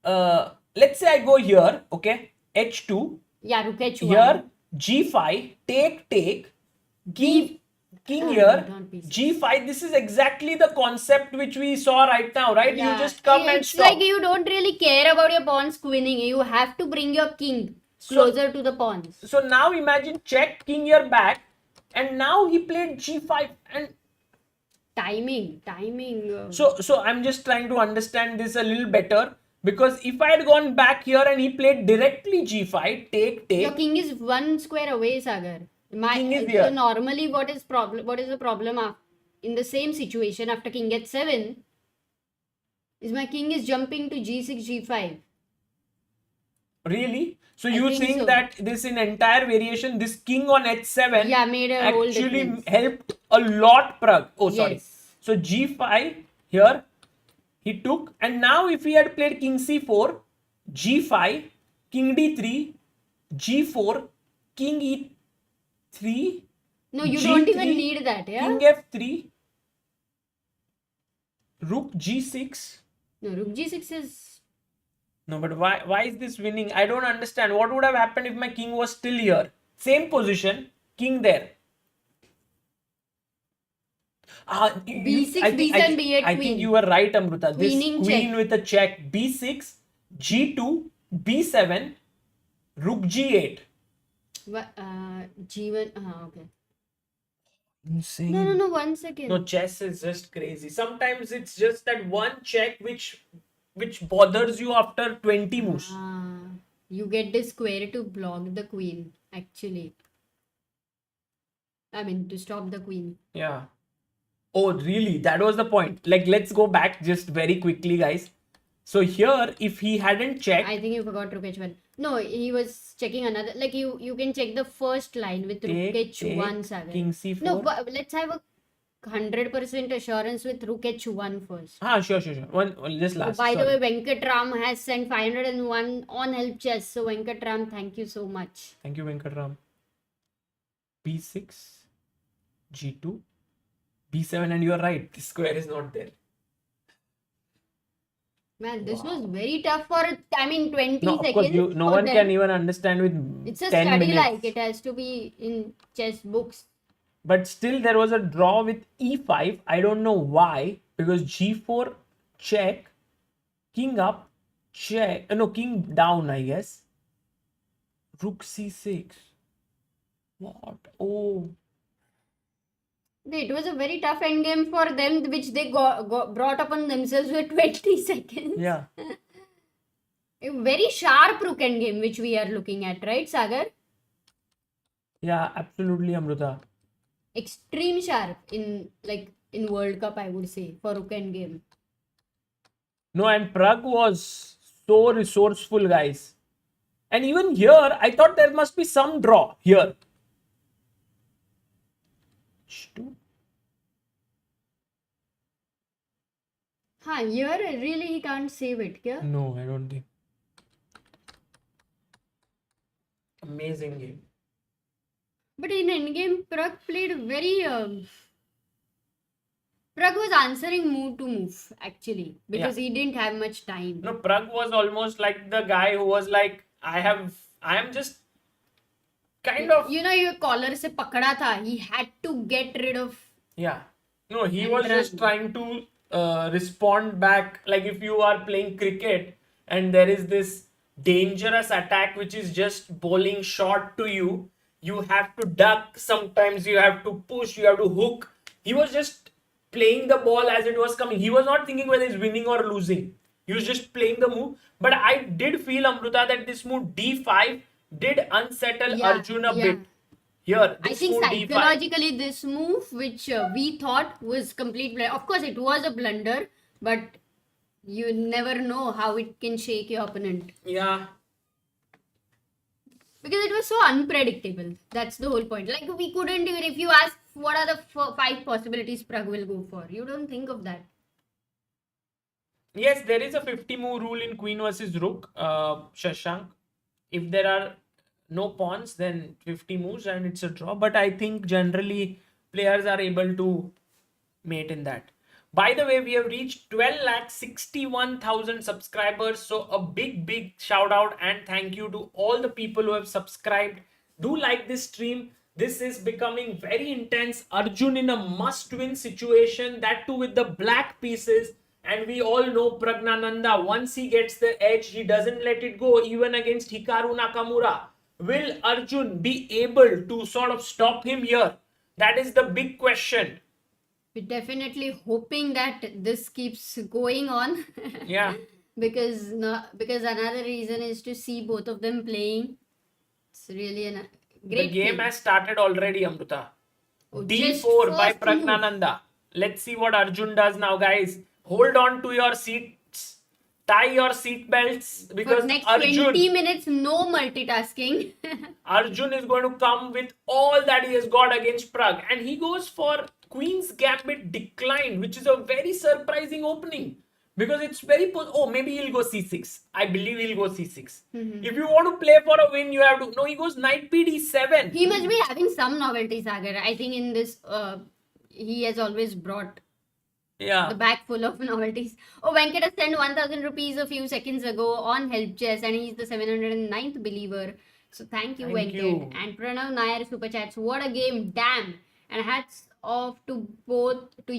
let's say I go here, okay, h2, Yeah, rook h1. here g5, take, king here, don't be so- g5. This is exactly the concept which we saw right now, right? Yeah. You just come and It's stop. like you don't really care about your pawns queening. You have to bring your king closer to the pawns. So now imagine check, king here back, and now he played g5, and Timing. so I'm just trying to understand this a little better, because if I had gone back here and he played directly g5, take, Your king is one square away, Sagar. King is So here. normally, what is the problem in the same situation after king gets 7? Is my king is jumping to g6, g5. Really? So I you think think so. that this in entire variation, this king on h7 Yeah, made a whole actually difference. helped a lot Pragg. Oh, sorry. Yes. So g5 here he took, and now if he had played king c4, g5, king d3, g4, king e3, No, you don't even G3, need that, yeah? king f3, rook g6. No, rook g6 is... No, but why is this winning? I don't understand. What would have happened if my king was still here? Same position, king there. B6, I think, B7, B8 I think queen. you were right, Amruta. This Queening queen check. with a check. B6, G2, B7, rook G8. G1... okay. Insane. No, 1 second. No, chess is just crazy. Sometimes it's just that one check which bothers you after 20 moves. You get the square to block the queen, actually. I mean, to stop the queen. Yeah. Oh, really? That was the point. Like, let's go back just very quickly, guys. So here, if he hadn't checked, I think you forgot rook h1. No, he was checking another. Like, you can check the first line with rook h1, Sagar. king c4. No, but let's have a 100% assurance with rook h1 first. Sure. One just last. By the sorry. way, Venkatram has sent 501 on help chess. So Venkatram, thank you so much. Thank you, Venkatram. B6, G2, B7, and you're right. The square is not there. Man, this was very tough for 20 No, of seconds. course, no for one them. can even understand with It's a 10 study minutes. like. It has to be in chess books. But still, there was a draw with E5. I don't know why. Because G4 check, king up, check. No, king down, I guess. Rook C6. What? Oh. It was a very tough endgame for them, which they brought upon themselves with 20 seconds. Yeah. A very sharp rook endgame, which we are looking at, right, Sagar? Yeah, absolutely, Amruta. Extreme sharp in World Cup, I would say, for rook endgame. No, and Pragg was so resourceful, guys. And even here, I thought there must be some draw here. Here really he can't save it, kya? No, I don't think. Amazing game. But in endgame, Pragg played very... Pragg was answering move to move, actually, because he didn't have much time. No, Pragg was almost like the guy who was like, I am just kind of... You know, your collar se pakda tha. He had to get rid of... Yeah. No, he And was just run. trying to respond back. Like if you are playing cricket and there is this dangerous attack which is just bowling short to you, you have to duck. Sometimes you have to push, you have to hook. He was just playing the ball as it was coming. He was not thinking whether he's winning or losing. He was just playing the move. But I did feel, Amruta, that this move D5 did unsettle Arjun a bit. Here, I this think move d5. psychologically this move, which we thought was complete blunder. Of course, it was a blunder, but you never know how it can shake your opponent. Yeah. Because it was so unpredictable. That's the whole point. Like, we couldn't even, if you ask what are the 5 possibilities Pragg will go for, you don't think of that. Yes, there is a 50 move rule in queen versus rook, Shashank. If there are no pawns, then 50 moves and it's a draw. But I think generally players are able to mate in that. By the way, we have reached 12,61,000 subscribers. So a big shout out and thank you to all the people who have subscribed. Do like this stream. This is becoming very intense. Arjun in a must-win situation. That too with the black pieces. And we all know Pragnananda, once he gets the edge, he doesn't let it go, even against Hikaru Nakamura. Will Arjun be able to sort of stop him here? That is the big question. We're definitely hoping that this keeps going on. Yeah. because another reason is to see both of them playing. It's really a great The game thing. has started already, Amruta. Oh, just D4 by first move. Pragnananda. Let's see what Arjun does now, guys. Hold on to your seats. Tie your seat belts because For next Arjun 20 minutes, no multitasking. Arjun is going to come with all that he has got against Pragg. And he goes for Queen's Gambit decline, which is a very surprising opening. Because it's very... Oh, maybe he'll go C6. I believe he'll go C6. If you want to play for a win, you have to... No, he goes Knight PD7. He must be having some novelty, Sagar. I think in this, he has always brought Yeah. the bag full of novelties. Oh, Venkat has sent 1,000 rupees a few seconds ago on Help Chess, and he's the 709th believer. So thank you, Thank Venkat. you. And Pranav Nair super chats. What a game! Damn! And hats off to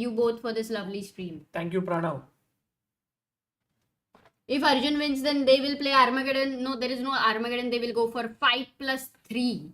you both for this lovely stream. Thank you, Pranav. If Arjun wins, then they will play Armageddon. No, there is no Armageddon. They will go for 5+3.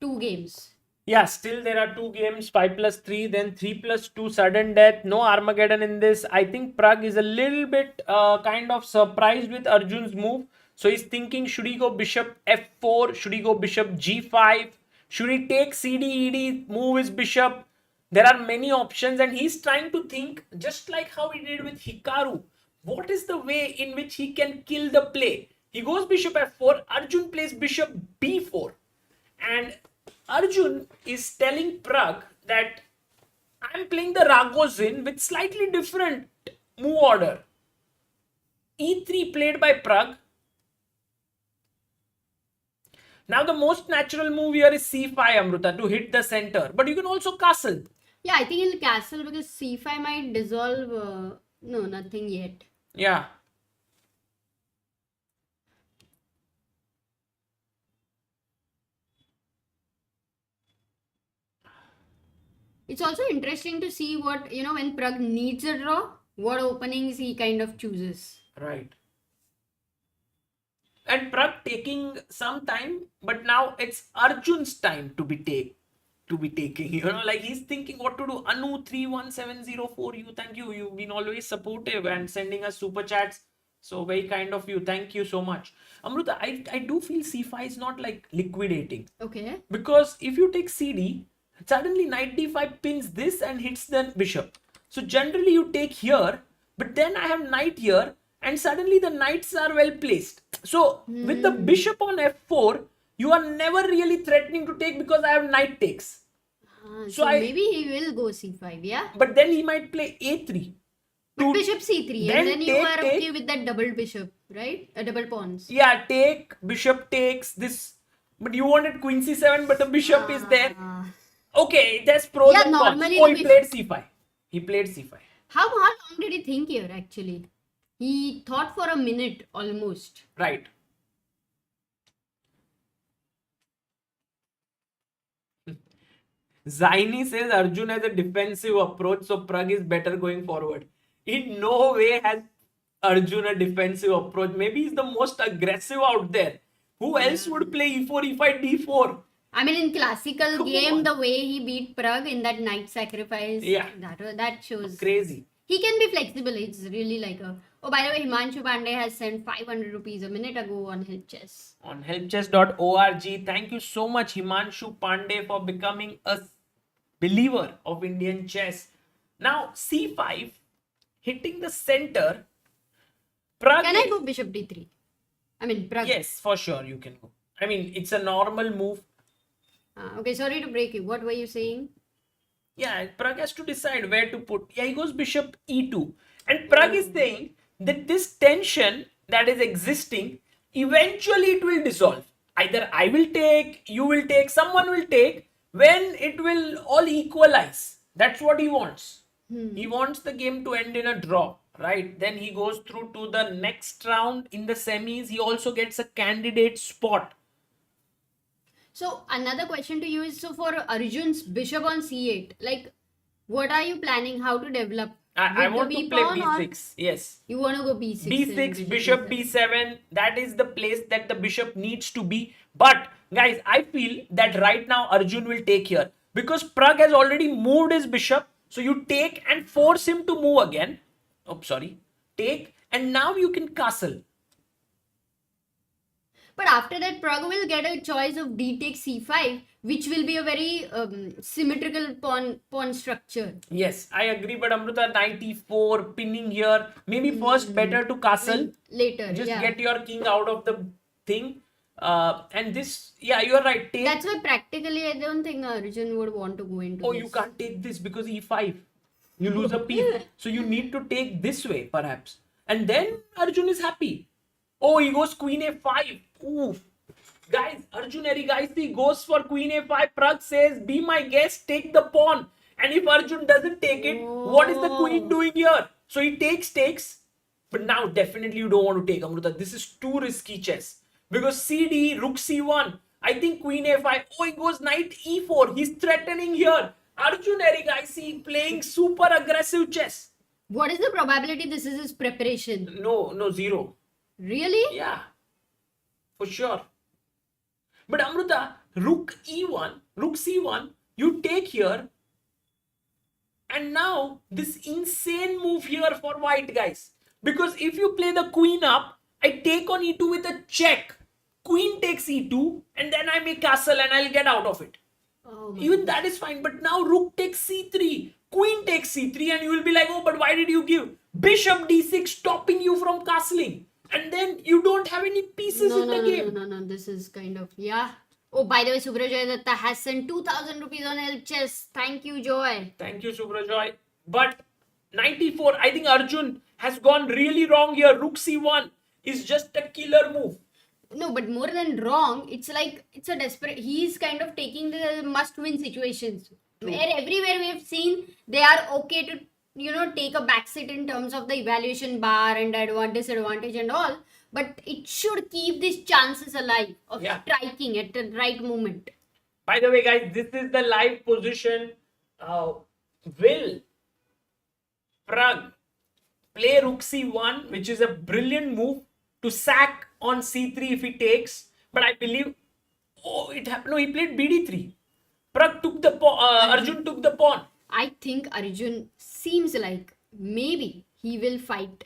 2 games. Yeah, still there are 2 games, 5+3, then 3+2 sudden death. No Armageddon in this. I think Pragg is a little bit kind of surprised with Arjun's move. So he's thinking, should he go bishop f4? Should he go bishop g5? Should he take cd, ed, move his bishop? There are many options and he's trying to think, just like how he did with Hikaru. What is the way in which he can kill the play? He goes bishop f4, Arjun plays bishop b4. And Arjun is telling Pragg that I'm playing the Ragozin with slightly different move order. E3 played by Pragg. Now the most natural move here is c5, Amruta, to hit the center. But you can also castle. Yeah, I think he'll castle because c5 might dissolve. No, nothing yet. Yeah. It's also interesting to see what, when Pragg needs a draw, what openings he kind of chooses. Right. And Pragg taking some time, but now it's Arjun's time to be taking. Like he's thinking what to do. Anu 31704, you, thank you. You've been always supportive and sending us super chats. So very kind of you. Thank you so much. Amruta, I do feel c5 is not like liquidating. Okay. Because if you take cd, suddenly knight d5 pins this and hits the bishop. So generally you take here, but then I have knight here and suddenly the knights are well placed. So with the bishop on f4, you are never really threatening to take because I have knight takes. So maybe he will go c5, yeah? But then he might play a3. But bishop c3 then and then you are take. okay with that double bishop, right? Double pawns. Yeah, take, bishop takes this. But you wanted queen c7, but the bishop is there. Okay, there's pros Yeah, and cons. normally Oh, he the played c5. He played c5. How long did he think here actually? He thought for a minute almost. Right. Zaini says Arjun has a defensive approach, so Pragg is better going forward. In no way has Arjun a defensive approach. Maybe he's the most aggressive out there. Who else would play e4, e5, d4? I mean, in classical Come game, on. the way he beat Pragg in that knight sacrifice, Yeah. that shows. Crazy. He can be flexible. It's really like a. Oh, by the way, Himanshu Pandey has sent 500 rupees a minute ago on Help Chess. On helpchess.org. Thank you so much, Himanshu Pandey, for becoming a believer of Indian chess. Now, c5, hitting the center. Pragg. Can I go bishop d3? I mean, Pragg. Yes, for sure you can go. I mean, it's a normal move. Okay, sorry to break you. What were you saying? Yeah, Pragg has to decide where to put. Yeah, he goes bishop e2. And Pragg is saying that this tension that is existing, eventually it will dissolve. Either I will take, you will take, someone will take, when it will all equalize. That's what he wants. He wants the game to end in a draw, right? Then he goes through to the next round in the semis. He also gets a candidate spot. So another question to you is, so for Arjun's bishop on c8, like what are you planning how to develop? I With the want to B play pawn or b6. Yes. You want to go b6? b6, and bishop b7. That is the place that the bishop needs to be. But guys, I feel that right now Arjun will take here because Pragg has already moved his bishop. So you take and force him to move again. Oh, sorry. Take, and now you can castle. But after that, Pragg will get a choice of d takes c5, which will be a very symmetrical pawn structure. Yes, I agree. But Amruta, knight e4, pinning here. Maybe first better to castle. Later, Just yeah. get your king out of the thing. And this, yeah, you're right. Take. That's why practically I don't think Arjun would want to go into Oh, this. you can't take this because e5. You lose a piece. So you need to take this way, perhaps. And then Arjun is happy. Oh, he goes queen a5. Oof. Guys, Arjun Erigaisi goes for queen a5. Pragg says, be my guest, take the pawn. And if Arjun doesn't take it, what is the queen doing here? So he takes. But now definitely you don't want to take, Amruta. This is too risky chess. Because CD, rook c1. I think queen a5. Oh, he goes knight e4. He's threatening here. Arjun Erigaisi playing super aggressive chess. What is the probability this is his preparation? No, zero. Really? Yeah, for sure. But Amruta, rook e1, rook c1, you take here. And now this insane move here for white, guys. Because if you play the queen up, I take on e2 with a check. Queen takes e2 and then I make castle and I'll get out of it. Oh my. Even that is fine. But now rook takes c3. Queen takes c3 and you will be like, oh, but why did you give? Bishop d6 stopping you from castling. And then you don't have any pieces in the game. No. This is kind of, yeah. Oh, by the way, Subrajoy Datta has sent 2,000 rupees on Help Chess. Thank you, Joy. Thank you, Subrajoy. But 94, I think Arjun has gone really wrong here. Rook c1 is just a killer move. No, but more than wrong, it's like, it's a desperate, he's kind of taking the must-win situations. Where everywhere we have seen, they are okay to, take a backseat in terms of the evaluation bar and disadvantage and all. But it should keep these chances alive of striking at the right moment. By the way, guys, this is the live position. Will Pragg play rook c1, which is a brilliant move to sack on c3 if he takes. But I believe, it happened. No, he played bd3. Pragg took the pawn. Arjun took the pawn. I think Arjun seems like maybe he will fight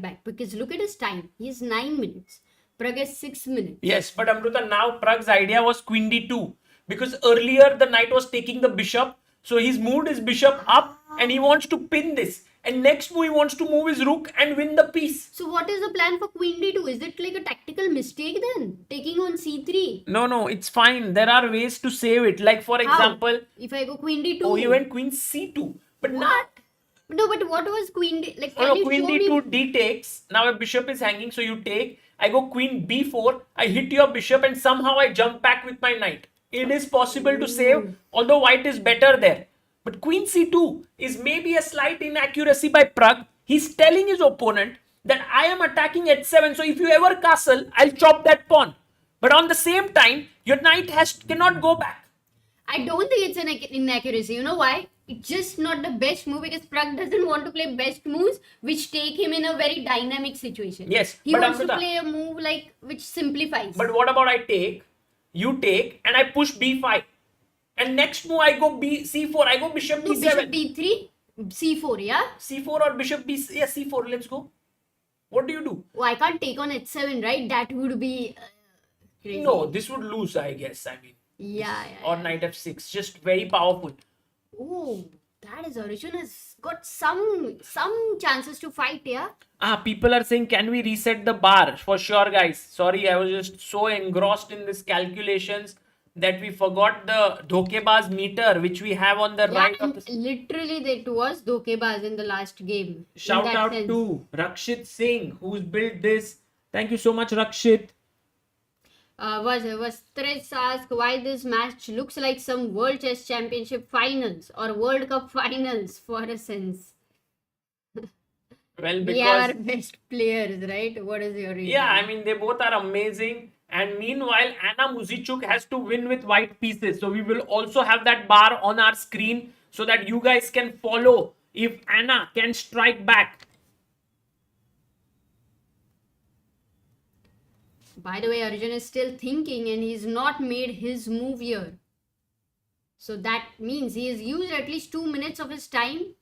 back, because look at his time. He has 9 minutes. Pragg has 6 minutes. Yes, but Amruta, now Pragg's idea was queen d2 because earlier the knight was taking the bishop. So he's moved his bishop up and he wants to pin this. And next move, he wants to move his rook and win the piece. So what is the plan for queen d2? Is it like a tactical mistake then? Taking on c3? No, it's fine. There are ways to save it. Like for example, if I go queen d2. Oh, he went queen c2. But now, no, but what was queen d? Like, queen d2 d takes. Now a bishop is hanging, so you take. I go queen b4. I hit your bishop and somehow I jump back with my knight. It is possible to save, although white is better there. But queen c2 is maybe a slight inaccuracy by Pragg. He's telling his opponent that I am attacking h7. So if you ever castle, I'll chop that pawn. But on the same time, your knight cannot go back. I don't think it's an inaccuracy. You know why? It's just not the best move, because Pragg doesn't want to play best moves which take him in a very dynamic situation. Yes, he wants to play a move like which simplifies. But what about I take, you take, and I push b5. And next move I go c4, I go bishop d7. Bishop d3? C4, yeah? C4 or bishop B, yeah, C4, let's go. What do you do? Oh, I can't take on H7, right? That would be crazy. No, this would lose, I guess. I mean, Yeah, or knight F6, just very powerful. Oh, that is Arjun has got some chances to fight, yeah? People are saying, can we reset the bar? For sure, guys. Sorry, I was just so engrossed in this calculations that we forgot the dhokebaz meter, which we have on the Yeah, right of and the... literally that was dhokebaz in the last game. Shout out to Rakshit Singh, who's built this. Thank you so much, Rakshit. Was Tres asked why this match looks like some World Chess Championship finals or World Cup finals for a sense. Well, We have our because... best players, right? What is your reason? Yeah, I mean, they both are amazing. And meanwhile, Anna Muzichuk has to win with white pieces. So we will also have that bar on our screen so that you guys can follow if Anna can strike back. By the way, Arjun is still thinking and he's not made his move here. So that means he has used at least 2 minutes of his time.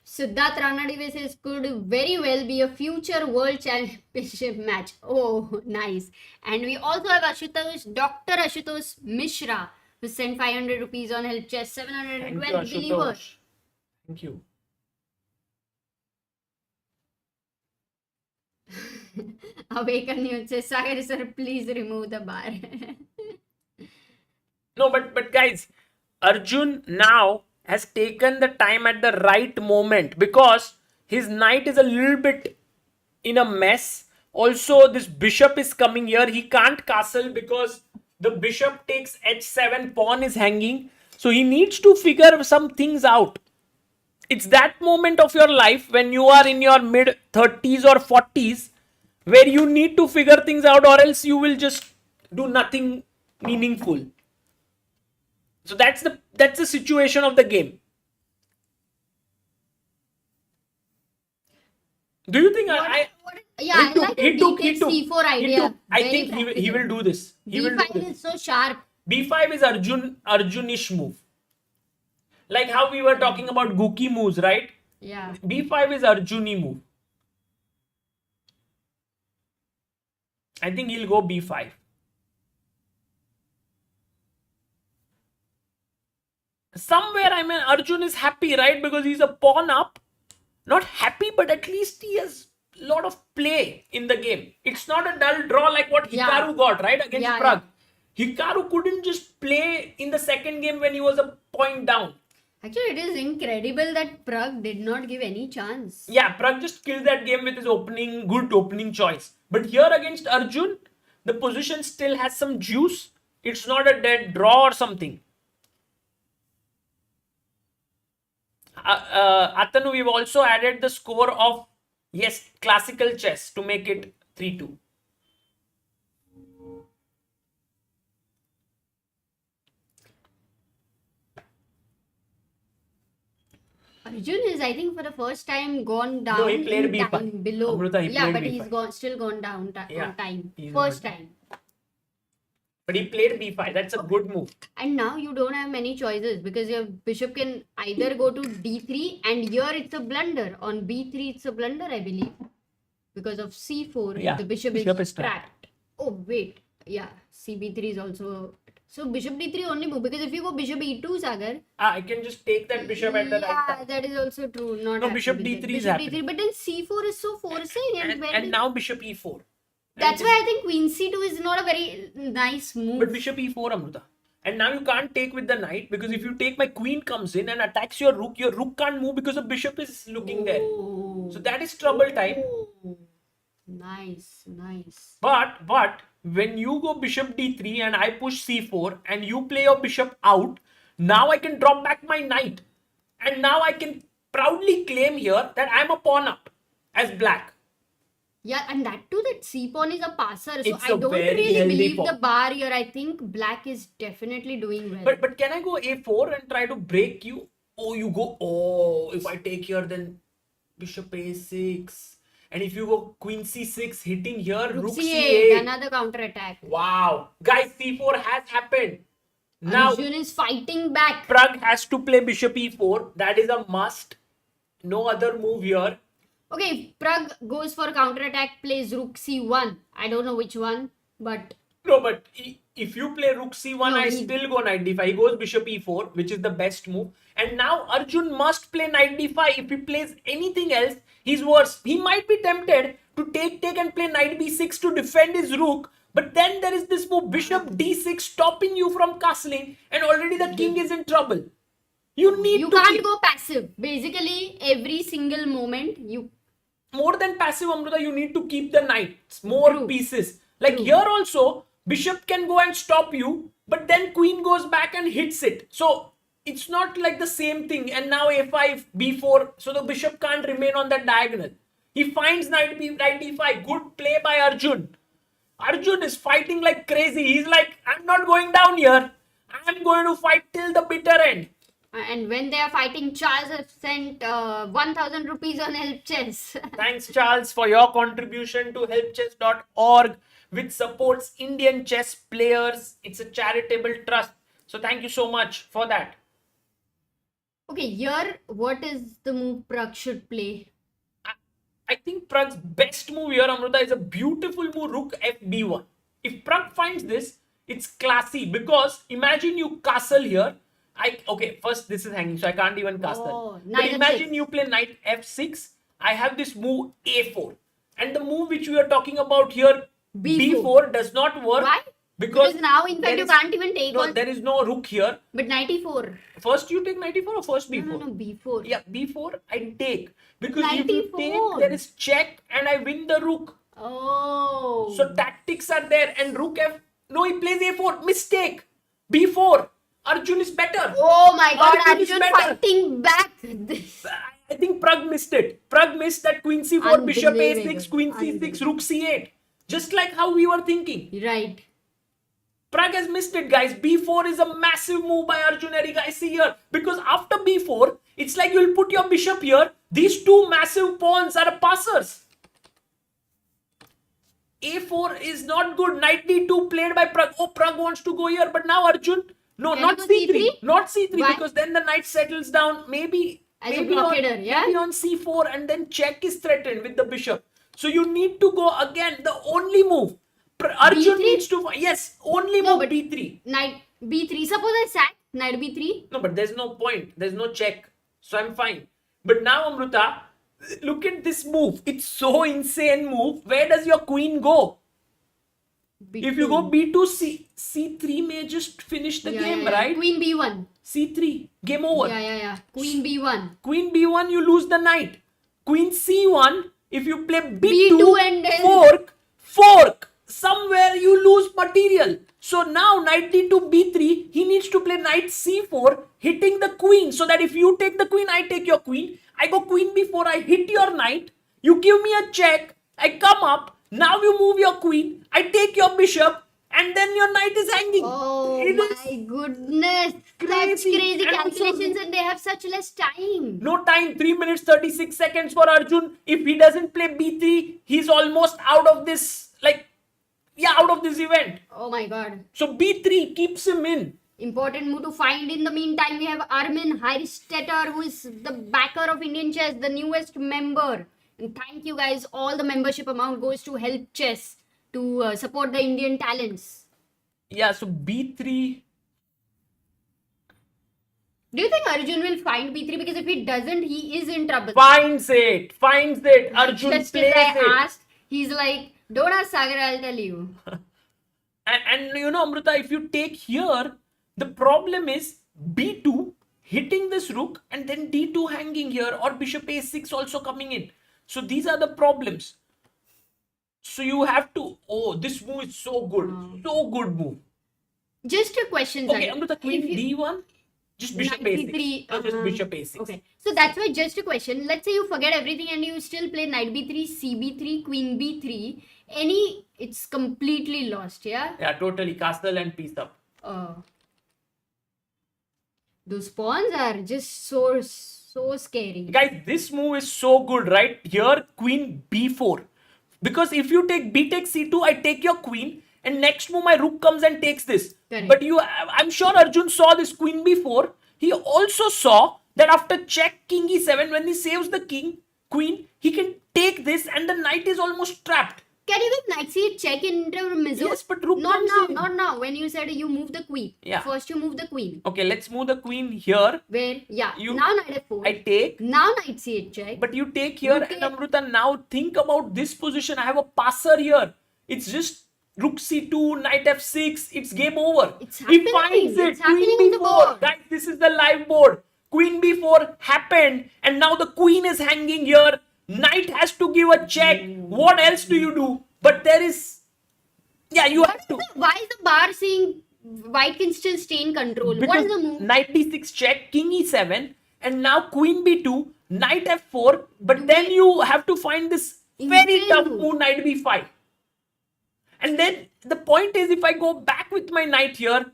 Siddharth Ranadive says could very well be a future world championship match. Oh, nice. And we also have Ashutosh, Dr. Ashutosh Mishra, who sent 500 rupees on Help Chess, 712 believers. Thank you. Awaken News says, Sagar sir, please remove the bar. No, but guys, Arjun now has taken the time at the right moment because his knight is a little bit in a mess. Also, this bishop is coming here. He can't castle because the bishop takes h7, pawn is hanging. So he needs to figure some things out. It's that moment of your life when you are in your mid 30s or 40s where you need to figure things out, or else you will just do nothing meaningful. So that's the situation of the game. Do you think Yeah, I like he the took C4 idea. I think he will do this. He will do B5 this. is so sharp. B5 is Arjunish move. Like how we were talking about Guki moves, right? Yeah. B5 is Arjuni move. I think he'll go B5. Somewhere, I mean, Arjun is happy, right? Because he's a pawn up. Not happy, but at least he has a lot of play in the game. It's not a dull draw like what Hikaru got, right? Against Pragg. Hikaru couldn't just play in the second game when he was a point down. Actually, it is incredible that Pragg did not give any chance. Yeah, Pragg just killed that game with his good opening choice. But here against Arjun, the position still has some juice. It's not a dead draw or something. Atanu, we've also added the score of, yes, classical chess to make it 3-2. Arjun is, I think, for the first time gone down. No, he played in B5. time below. Amruta, he yeah, played but B5. he's still gone down on time. First time. But he played B5. That's a good move. And now you don't have many choices because your bishop can either go to D3 and here it's a blunder. On B3 it's a blunder, I believe. Because of C4, the bishop is trapped. Oh, wait. Yeah, CB3 is also... So bishop D3 only move because if you go bishop E2, Sagar... I can just take that bishop at the right time. Yeah, that is also true. No, bishop D3 is happening. But then C4 is so forcing. And now bishop E4. That's why I think queen C2 is not a very nice move. But bishop E4, Amruta. And now you can't take with the knight because if you take, my queen comes in and attacks your rook can't move because the bishop is looking there. So that is trouble time. Nice. But when you go bishop D3 and I push C4 and you play your bishop out, now I can drop back my knight. And now I can proudly claim here that I'm a pawn up as black. Yeah, and that too, that C-pawn is a passer. So It's I a don't very really healthy believe pawn. the bar here. I think black is definitely doing well. But can I go A4 and try to break you? Oh, you go, if I take here, then bishop A6. And if you go queen C6, hitting here, rook C8. Another counter attack. Wow. Guys, C4 has happened. Now, Arjun is fighting back. Pragg has to play bishop e4. That is a must. No other move here. Okay, if Pragg goes for counter-attack, plays rook c1. I don't know which one, but... No, but if you play rook c1, No, I he- still go knight d5. He goes bishop e4, which is the best move. And now Arjun must play knight d5. If he plays anything else, he's worse. He might be tempted to take and play knight b6 to defend his rook. But then there is this move, bishop d6, stopping you from castling. And already the king is in trouble. You need You to can't keep... go passive. Basically, every single moment you... More than passive, Amruta, you need to keep the knights, more True. pieces. Like True. here also, bishop can go and stop you, but then queen goes back and hits it. So it's not like the same thing. And now a5, b4, so the bishop can't remain on that diagonal. He finds knight d5. Good play by Arjun. Arjun is fighting like crazy. He's like, I'm not going down here. I'm going to fight till the bitter end. And when they are fighting, Charles has sent 1,000 rupees on help chess. Thanks, Charles, for your contribution to helpchess.org, which supports Indian chess players. It's a charitable trust. So thank you so much for that. Okay, here, what is the move Pragg should play? I think Pragg's best move here, Amruta, is a beautiful move, rook fb1. If Pragg finds this, it's classy because imagine you castle here. Okay, first this is hanging, so I can't even castle. Oh, But knight imagine f6. you play knight f6. I have this move a4. And the move which we are talking about here, b4 does not work. Why? Because now, in fact, there you is- can't even take No, on... there is no rook here. But knight e4. First you take knight e4 or first b4? No, b4. Yeah, b4 I take. Because Knight if you e4. take, there is check and I win the rook. Oh. So tactics are there and rook f... No, he plays a4. Mistake. b4. Arjun is better. Oh my god, Arjun is Arjun better. fighting back. This- I think Pragg missed it. Pragg missed that queen c4, bishop a6, Unbelievable. queen c6, rook c8. Just like how we were thinking. Right. Pragg has missed it, guys. b4 is a massive move by Arjun. You guys see here. Because after b4, it's like you'll put your bishop here. These two massive pawns are passers. a4 is not good. Knight d2 played by Pragg. Oh, Pragg wants to go here. But now Arjun... No, Can not he go c3. C3? Not c3 Why? because then the knight settles down. Maybe... As a maybe blockader, on, yeah? Maybe on c4 and then check is threatened with the bishop. So you need to go again. The only move... Arjun B3? needs to... Yes, only No, move but- b3. Knight b3. Suppose I sack knight b3. No, but there's no point. There's no check. So I'm fine. But now, Amruta, look at this move. It's so insane move. Where does your queen go? B2. If you go b2, c3 may just finish the game, right? Queen b1. c3, game over. Yeah. Queen b1. Queen b1, you lose the knight. Queen c1, if you play b2, B2 and then- fork, somewhere you lose material. So now knight d2, b3, he needs to play knight c4, hitting the queen. So that if you take the queen, I take your queen. I go queen b4, I hit your knight. You give me a check. I come up. Now you move your queen. I take your bishop. And then your knight is hanging. Oh It is my goodness. That's crazy. crazy And also- calculations and they have such less time. No time, 3 minutes 36 seconds for Arjun. If he doesn't play b3, he's almost out of this, out of this event. Oh my god. So b3 keeps him in. Important move to find. In the meantime, we have Armin Heistetter, who is the backer of Indian Chess, the newest member. And thank you guys. All the membership amount goes to Help Chess to support the Indian talents. Yeah, so b3. Do you think Arjun will find b3? Because if he doesn't, he is in trouble. Finds it. Arjun Just plays because I it. asked, he's like, don't ask Sagar, I'll tell you. And you know, Amruta, if you take here, the problem is b2 hitting this rook and then d2 hanging here or bishop a6 also coming in. So these are the problems. So you have to... Oh, this move is so good. So good move. Just a question, Okay, Sagar. Amruta, queen If you- d1? Just bishop Knight a6. c3, No, just bishop a6. Okay, so that's why just a question. Let's say you forget everything and you still play knight b3, cb3, queen b3. It's completely lost, yeah? Yeah, totally. Castle and piece up. Those pawns are just so scary. Guys, this move is so good, right? Here, queen b4. Because if you take b takes c2, I take your queen. and next move my rook comes and takes this. Correct. But I'm sure Arjun saw this queen b4. He also saw that after check king e7, when he saves the queen, he can take this and the knight is almost trapped. Can you get knight c8 check in intermezzo? Yes, but rook not comes now, in. not now. When you said you move the queen. Yeah. First you move the queen. Okay, let's move the queen here. Where? Yeah. You- now knight f4. I take. Now knight c8 check. But you take here, You take- and Amruta, now think about this position. I have a passer here. It's just rook c2, knight f6. It's game over. It's He happening. finds it. It's happening Queen on the b4. board. Guys, this is the live board. Queen b4 happened, and now the queen is hanging here. Knight has to give a check. What else do you do? But there is, yeah, you have to. Why is the bar saying white can still stay in control? What Because is the move? knight d6 check, king e7, and now queen b2, knight f4. But then you have to find this very Insane tough move. move, knight b5. And then the point is, if I go back with my knight here,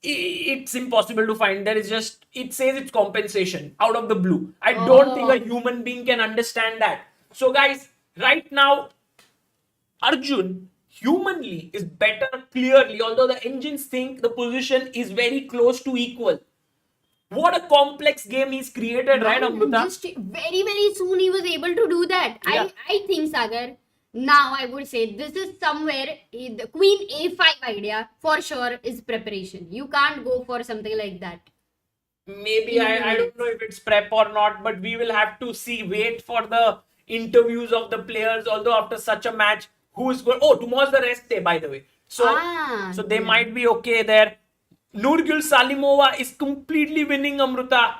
it's impossible to find. There is just, it says it's compensation out of the blue. I don't think a human being can understand that. So guys, right now, Arjun humanly is better clearly, although the engines think the position is very close to equal. What a complex game he's created, right, Amrita? Just very, very soon he was able to do that. Yeah. I think, Sagar, now I would say this is somewhere the queen a5 idea for sure is preparation. You can't go for something like that. Maybe I don't know if it's prep or not, but we will have to see. Wait for the interviews of the players. Although after such a match, who is good? Oh, tomorrow's the rest day, by the way. So they might be okay there. Nurgül Salimova is completely winning, Amrita.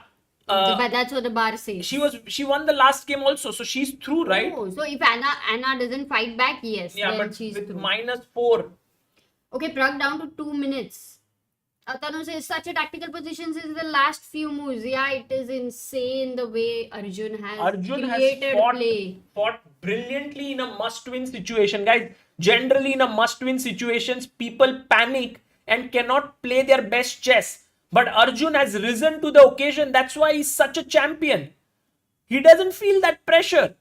But that's what the bar says. She won the last game also, so she's through, right? Oh, so if Anna doesn't fight back, yes, Yeah, then but she's with through. -4. Okay, Pragg down to 2 minutes. Tanu says such a tactical positions in the last few moves. Yeah, it is insane the way Arjun has created play. fought brilliantly in a must-win situation, guys. Generally, in a must-win situations, people panic and cannot play their best chess. But Arjun has risen to the occasion. That's why he's such a champion. He doesn't feel that pressure.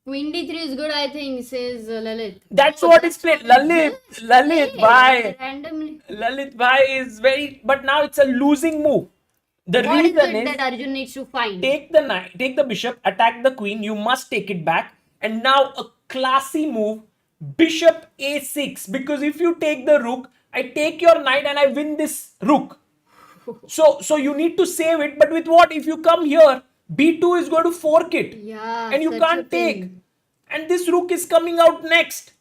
Queen d3 is good, I think, says Lalit. That's what is played. Lalit, bhai. Randomly. Lalit bhai is very, but now it's a losing move. The What is reason it is, that Arjun needs to find? take the knight, take the bishop, attack the queen. You must take it back. And now a classy move, bishop a6. Because if you take the rook, I take your knight and I win this rook. So you need to save it. But with what? If you come here, b2 is going to fork it. Yeah, And you such can't a thing. take. And this rook is coming out next.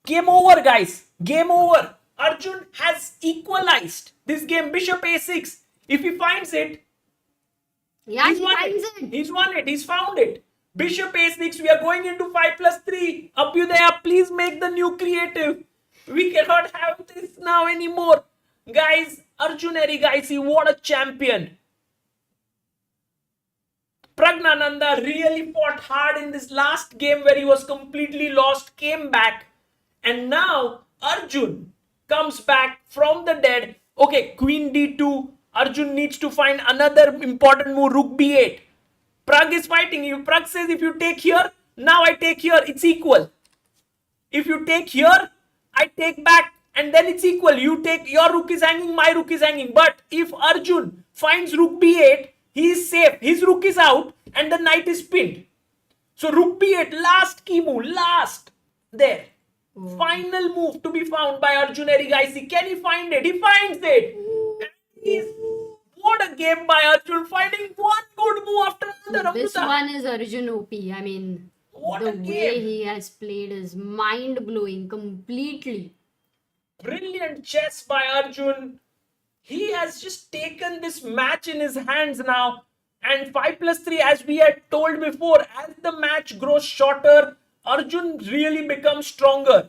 Game over, guys. Game over. Arjun has equalized this game. Bishop a6. If he finds it, Yeah, he's he won finds it. it. He's won it. He's found it. Bishop a6. We are going into 5+3. Abhyudaya, please make the new creative. We cannot have this now anymore. Guys, Arjun Erigaisi, what a champion. Pragnananda really fought hard in this last game where he was completely lost, came back. And now Arjun comes back from the dead. Okay, queen d2. Arjun needs to find another important move, rook b8. Pragg is fighting you. Pragg says if you take here, now I take here, it's equal. If you take here, I take back, and then it's equal. You take, your rook is hanging, my rook is hanging. But if Arjun finds rook b8, he is safe. His rook is out, and the knight is pinned. So rook b8, last key move, last. There. Final move to be found by Arjun Erigaisi. Can he find it? He finds it. What a game by Arjun, finding one good move after another. This Amrita. one is Arjun OP. I mean, What the a way game. he has played is mind-blowing completely. Brilliant chess by Arjun. He has just taken this match in his hands now. And 5+3, as we had told before, as the match grows shorter, Arjun really becomes stronger.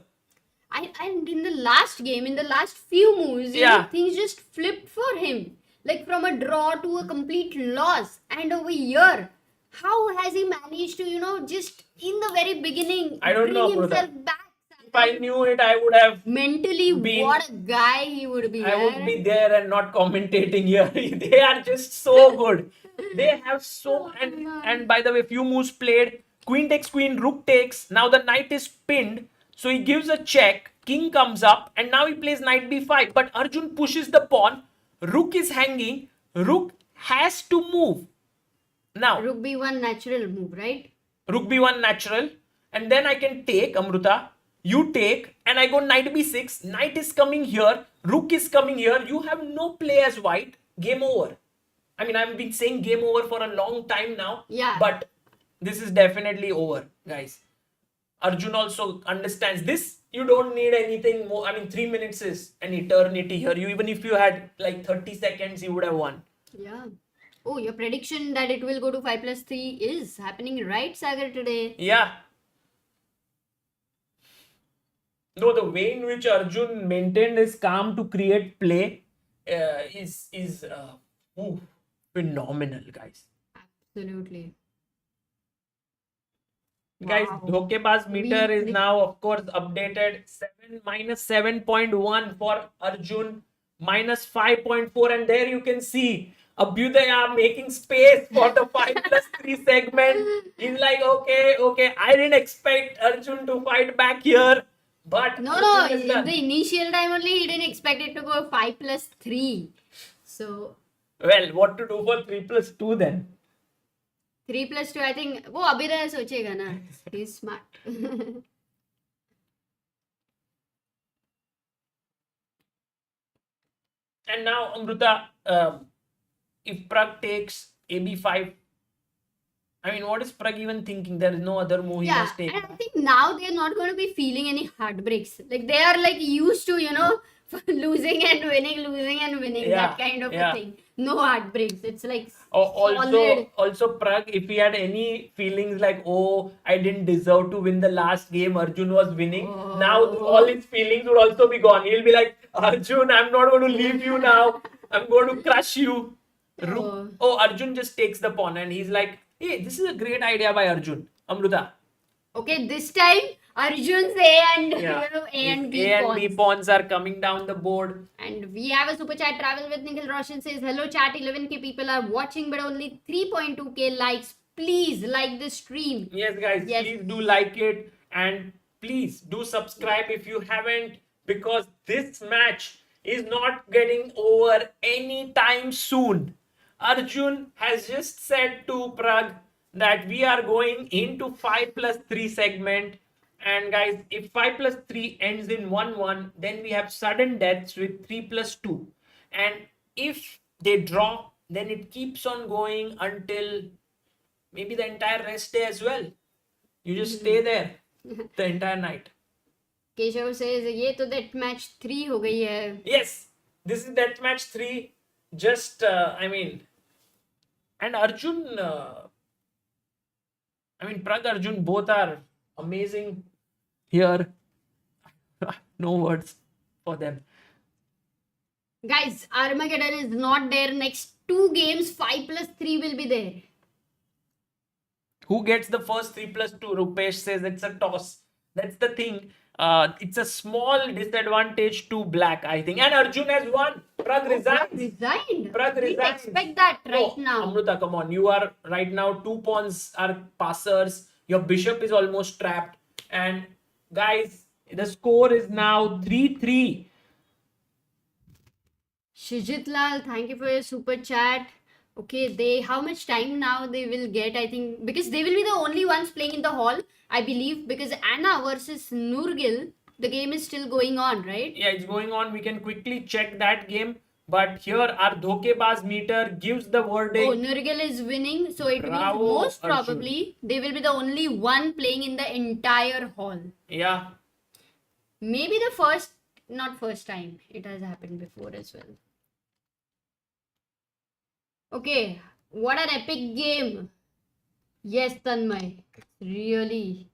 And in the last game, in the last few moves, you know, things just flipped for him. Like from a draw to a complete loss. And over here, how has he managed to, you know, just in the very beginning, I don't bring know, himself brother. back? If I knew it, I would have Mentally, what a guy he would be. I would be there and not commentating here. They are just so good. They have so and by the way, few moves played. Queen takes queen, rook takes. Now the knight is pinned. So he gives a check. king comes up and now he plays knight b5, but Arjun pushes the pawn, rook is hanging, rook has to move. Now Rook b1 natural move, right? rook b1 natural, and then I can take, Amruta, you take, and I go knight b6, knight is coming here, rook is coming here, you have no play as white, game over. I mean, I've been saying game over for a long time now, Yeah. but this is definitely over, guys. Arjun also understands this. You don't need anything more. I mean, 3 minutes is an eternity here. You, even if you had like 30 seconds, you would have won. Yeah. Oh, your prediction that it will go to 5+3 is happening, right, Sagar, today? Yeah. No, the way in which Arjun maintained his calm to create play is phenomenal, guys. Absolutely. Guys, Wow. Dhokebaz meter is We- now, of course, updated. -7.1 for Arjun, -5.4, and there you can see Abhyudaya making space for the 5+3 segment. He's like, okay, I didn't expect Arjun to fight back here, but No, Arjun is in done. the initial time only, he didn't expect it to go 5+3. So, Well, what to do for 3+2 then? 3+2, I think, वो अभिनय सोचेगा ना. He's smart. And now, Amruta, if Pragg takes AB5, I mean, what is Pragg even thinking? There is no other move he Yeah, must take. and I think now they're not going to be feeling any heartbreaks. Like they are like used to, losing and winning, Yeah, that kind of yeah. a thing. No heartbreaks. It's like Also, solid. Pragg, if he had any feelings like, oh, I didn't deserve to win the last game, Arjun was winning. Now all his feelings would also be gone. He'll be like, Arjun, I'm not going to leave you now. I'm going to crush you. Arjun just takes the pawn and he's like, hey, this is a great idea by Arjun. Amruta. Okay, this time Arjun's A and Yeah. A and B A and pawns. B pawns are coming down the board. And we have a super chat. Travel with Nikhil Roshan says, hello chat, 11k people are watching but only 3.2k likes. Please like this stream. Yes, guys, Yes. please do like it and please do subscribe if you haven't, because this match is not getting over anytime soon. Arjun has just said to Pragg that we are going into 5+3 segment. And guys, if 5+3 ends in 1-1, then we have sudden deaths with 3+2. And if they draw, then it keeps on going until maybe the entire rest day as well. You just stay there the entire night. Keshav says, ये तो that match 3 हो गई है. Yes, this is that match 3. Just, and Arjun, Pragg, Arjun, both are amazing here. No words for them. Guys, Armageddon is not there. Next 2 games, 5+3 will be there. Who gets the first 3+2? Rupesh says it's a toss. That's the thing. It's a small disadvantage to black, I think. And Arjun has won. Pragg resigns. Resigned. Pragg We resigns. expect that right now. Amruta, come on. You are right now, 2 pawns are passers. Your bishop is almost trapped. And guys, the score is now 3-3. Shijit Lal, thank you for your super chat. Okay, how much time now they will get, I think, because they will be the only ones playing in the hall, I believe, because Anna versus Nurgil, the game is still going on, right? Yeah, it's going on. We can quickly check that game. But here our Dhokebaz meter gives the verdict. Oh, Nurgil is winning, so it means Bravo, most Arjun. probably they will be the only one playing in the entire hall. Yeah. Maybe not first time. It has happened before as well. Okay, what an epic game. Yes, Tanmay. Really.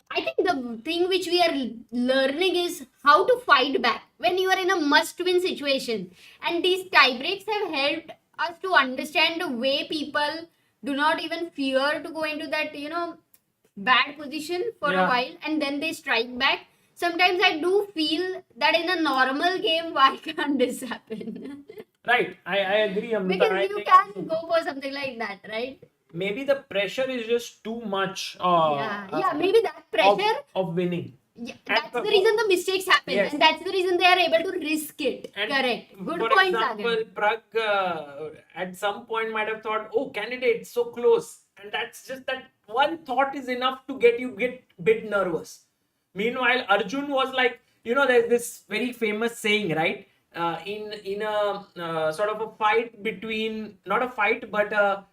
I think the thing which we are learning is how to fight back when you are in a must-win situation. And these tie breaks have helped us to understand the way people do not even fear to go into that, bad position for a while and then they strike back. Sometimes I do feel that in a normal game, why can't this happen? Right. I agree, Amrita. Because you can go for something like that, right? Maybe the pressure is just too much. Yeah, maybe that pressure. Of winning. Yeah, And that's the reason the mistakes happen, Yes. and that's the reason they are able to risk it. And Correct. Good for point, example, Sagar. Pragg at some point might have thought, "Oh, candidate, so close," and that's just that one thought is enough to get bit nervous. Meanwhile, Arjun was like, there's this very famous saying, right? In a sort of a fight between, not a fight, but a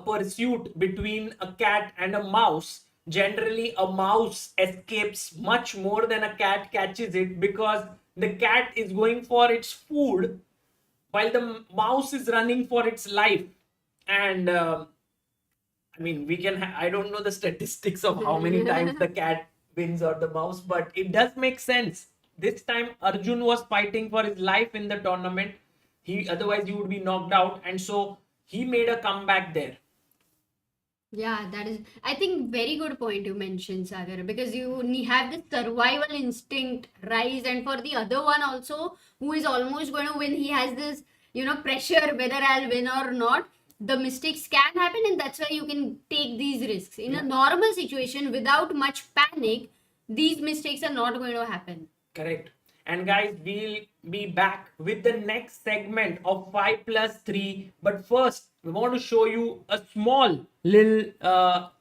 pursuit between a cat and a mouse. Generally, a mouse escapes much more than a cat catches it, because the cat is going for its food while the mouse is running for its life. And I mean, I don't know the statistics of how many times the cat wins or the mouse, but it does make sense. This time, Arjun was fighting for his life in the tournament. Otherwise, he would be knocked out. And so he made a comeback there. Yeah, that is, I think, very good point you mentioned, Sagar, because you have this survival instinct rise, and for the other one also, who is almost going to win, he has this, pressure whether I'll win or not. The mistakes can happen, and that's why you can take these risks. In a normal situation, without much panic, these mistakes are not going to happen. Correct. And guys, we'll be back with the next segment of 5+3. But first, we want to show you a small little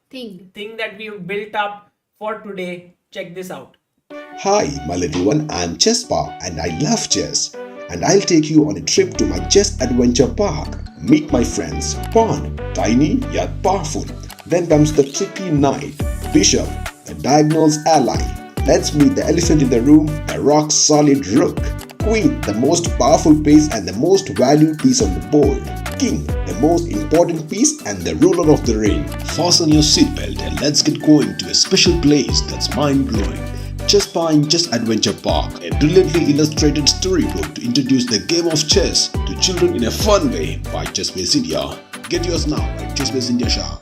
thing that we've built up for today. Check this out. Hi, my little one, I'm Chespa and I love chess. And I'll take you on a trip to my chess adventure park. Meet my friends, pawn, tiny yet powerful. Then comes the tricky knight, bishop, the diagonal's ally. Let's meet the elephant in the room, the rock-solid rook. Queen, the most powerful piece and the most valued piece on the board. King, the most important piece and the ruler of the ring. Fasten your seatbelt and let's get going to a special place that's mind-blowing. Chespa in Chess Adventure Park, a brilliantly illustrated storybook to introduce the game of chess to children in a fun way by Chessbase India. Get yours now at Chessbase India shop.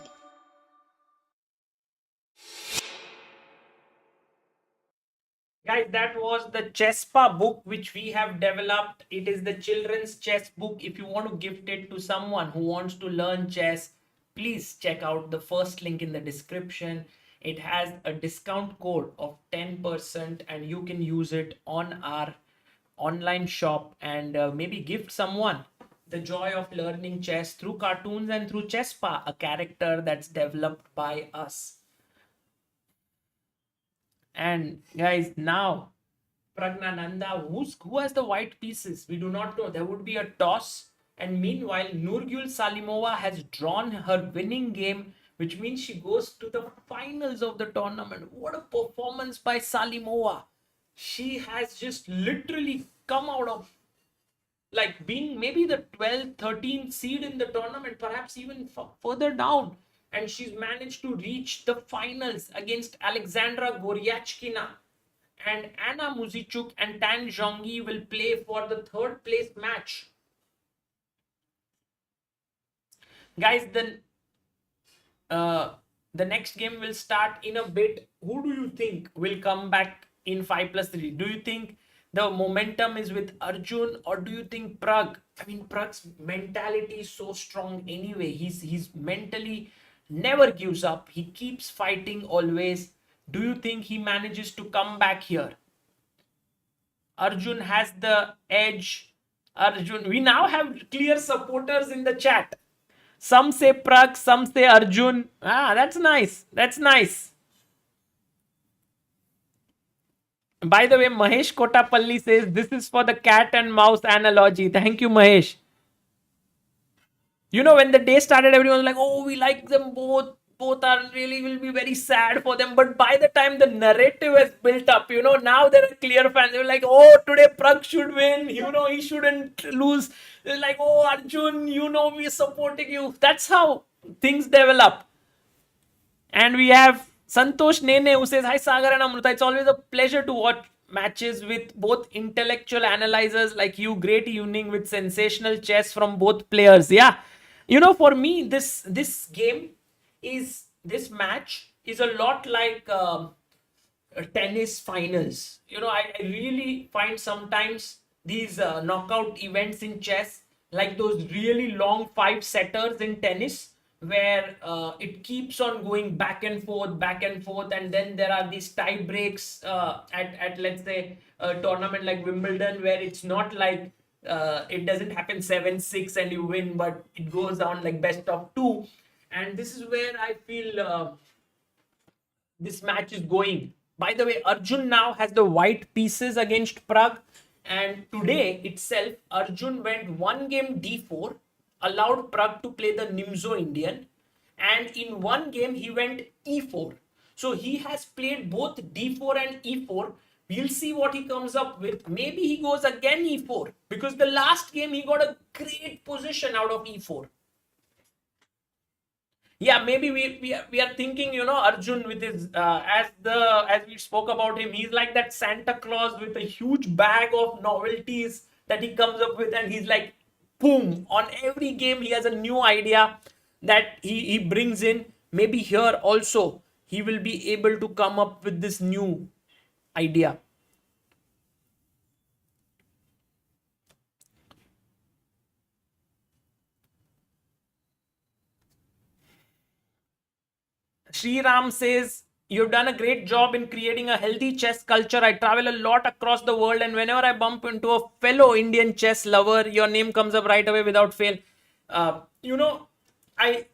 Guys, that was the Chespa book which we have developed. It is the children's chess book. If you want to gift it to someone who wants to learn chess, please check out the first link in the description. It has a discount code of 10% and you can use it on our online shop and maybe gift someone the joy of learning chess through cartoons and through Chespa, a character that's developed by us. And guys, now Pragnananda, who has the white pieces? We do not know. There would be a toss. And meanwhile, Nurgül Salimova has drawn her winning game, which means she goes to the finals of the tournament. What a performance by Salimova. She has just literally come out of like being maybe the 12th, 13th seed in the tournament, perhaps even further down. And she's managed to reach the finals against Alexandra Goryachkina. And Anna Muzichuk and Tan Zhongyi will play for the third place match. Guys, the next game will start in a bit. Who do you think will come back in 5+3? Do you think the momentum is with Arjun, or do you think Pragg? I mean, Pragg's mentality is so strong anyway. He's mentally never gives up. He keeps fighting always. Do you think he manages to come back here? Arjun has the edge. Arjun, we now have clear supporters in the chat. Some say Pragg, some say Arjun. That's nice. That's nice. By the way, Mahesh Kotapalli says this is for the cat and mouse analogy. Thank you, Mahesh. You know, when the day started, everyone was like, oh, we like them both. Both are really will be very sad for them. But by the time the narrative has built up, now there are clear fans. They're like, oh, today Pragg should win. He shouldn't lose. They're like, oh, Arjun, we're supporting you. That's how things develop. And we have Santosh Nene who says, hi, Sagar and Amruta. It's always a pleasure to watch matches with both intellectual analyzers like you. Great evening with sensational chess from both players. Yeah. For me, this match is a lot like tennis finals. I really find sometimes these knockout events in chess like those really long 5-setters in tennis, where it keeps on going back and forth, and then there are these tie breaks at let's say a tournament like Wimbledon, where it's not like it doesn't happen 7-6 and you win, but it goes on like best of two. And this is where I feel this match is going. By the way, Arjun now has the white pieces against Pragg, and today itself, Arjun went one game d4, allowed Pragg to play the Nimzo Indian, and in one game he went e4. So he has played both d4 and e4. We'll see what he comes up with. Maybe he goes again e4, because the last game he got a great position out of e4. Yeah, maybe we are thinking, Arjun with his as we spoke about him, he's like that Santa Claus with a huge bag of novelties that he comes up with, and he's like, boom, on every game he has a new idea that he brings in. Maybe here also he will be able to come up with this new idea. Sri Ram says, you've done a great job in creating a healthy chess culture. I travel a lot across the world, and whenever I bump into a fellow Indian chess lover, your name comes up right away without fail. I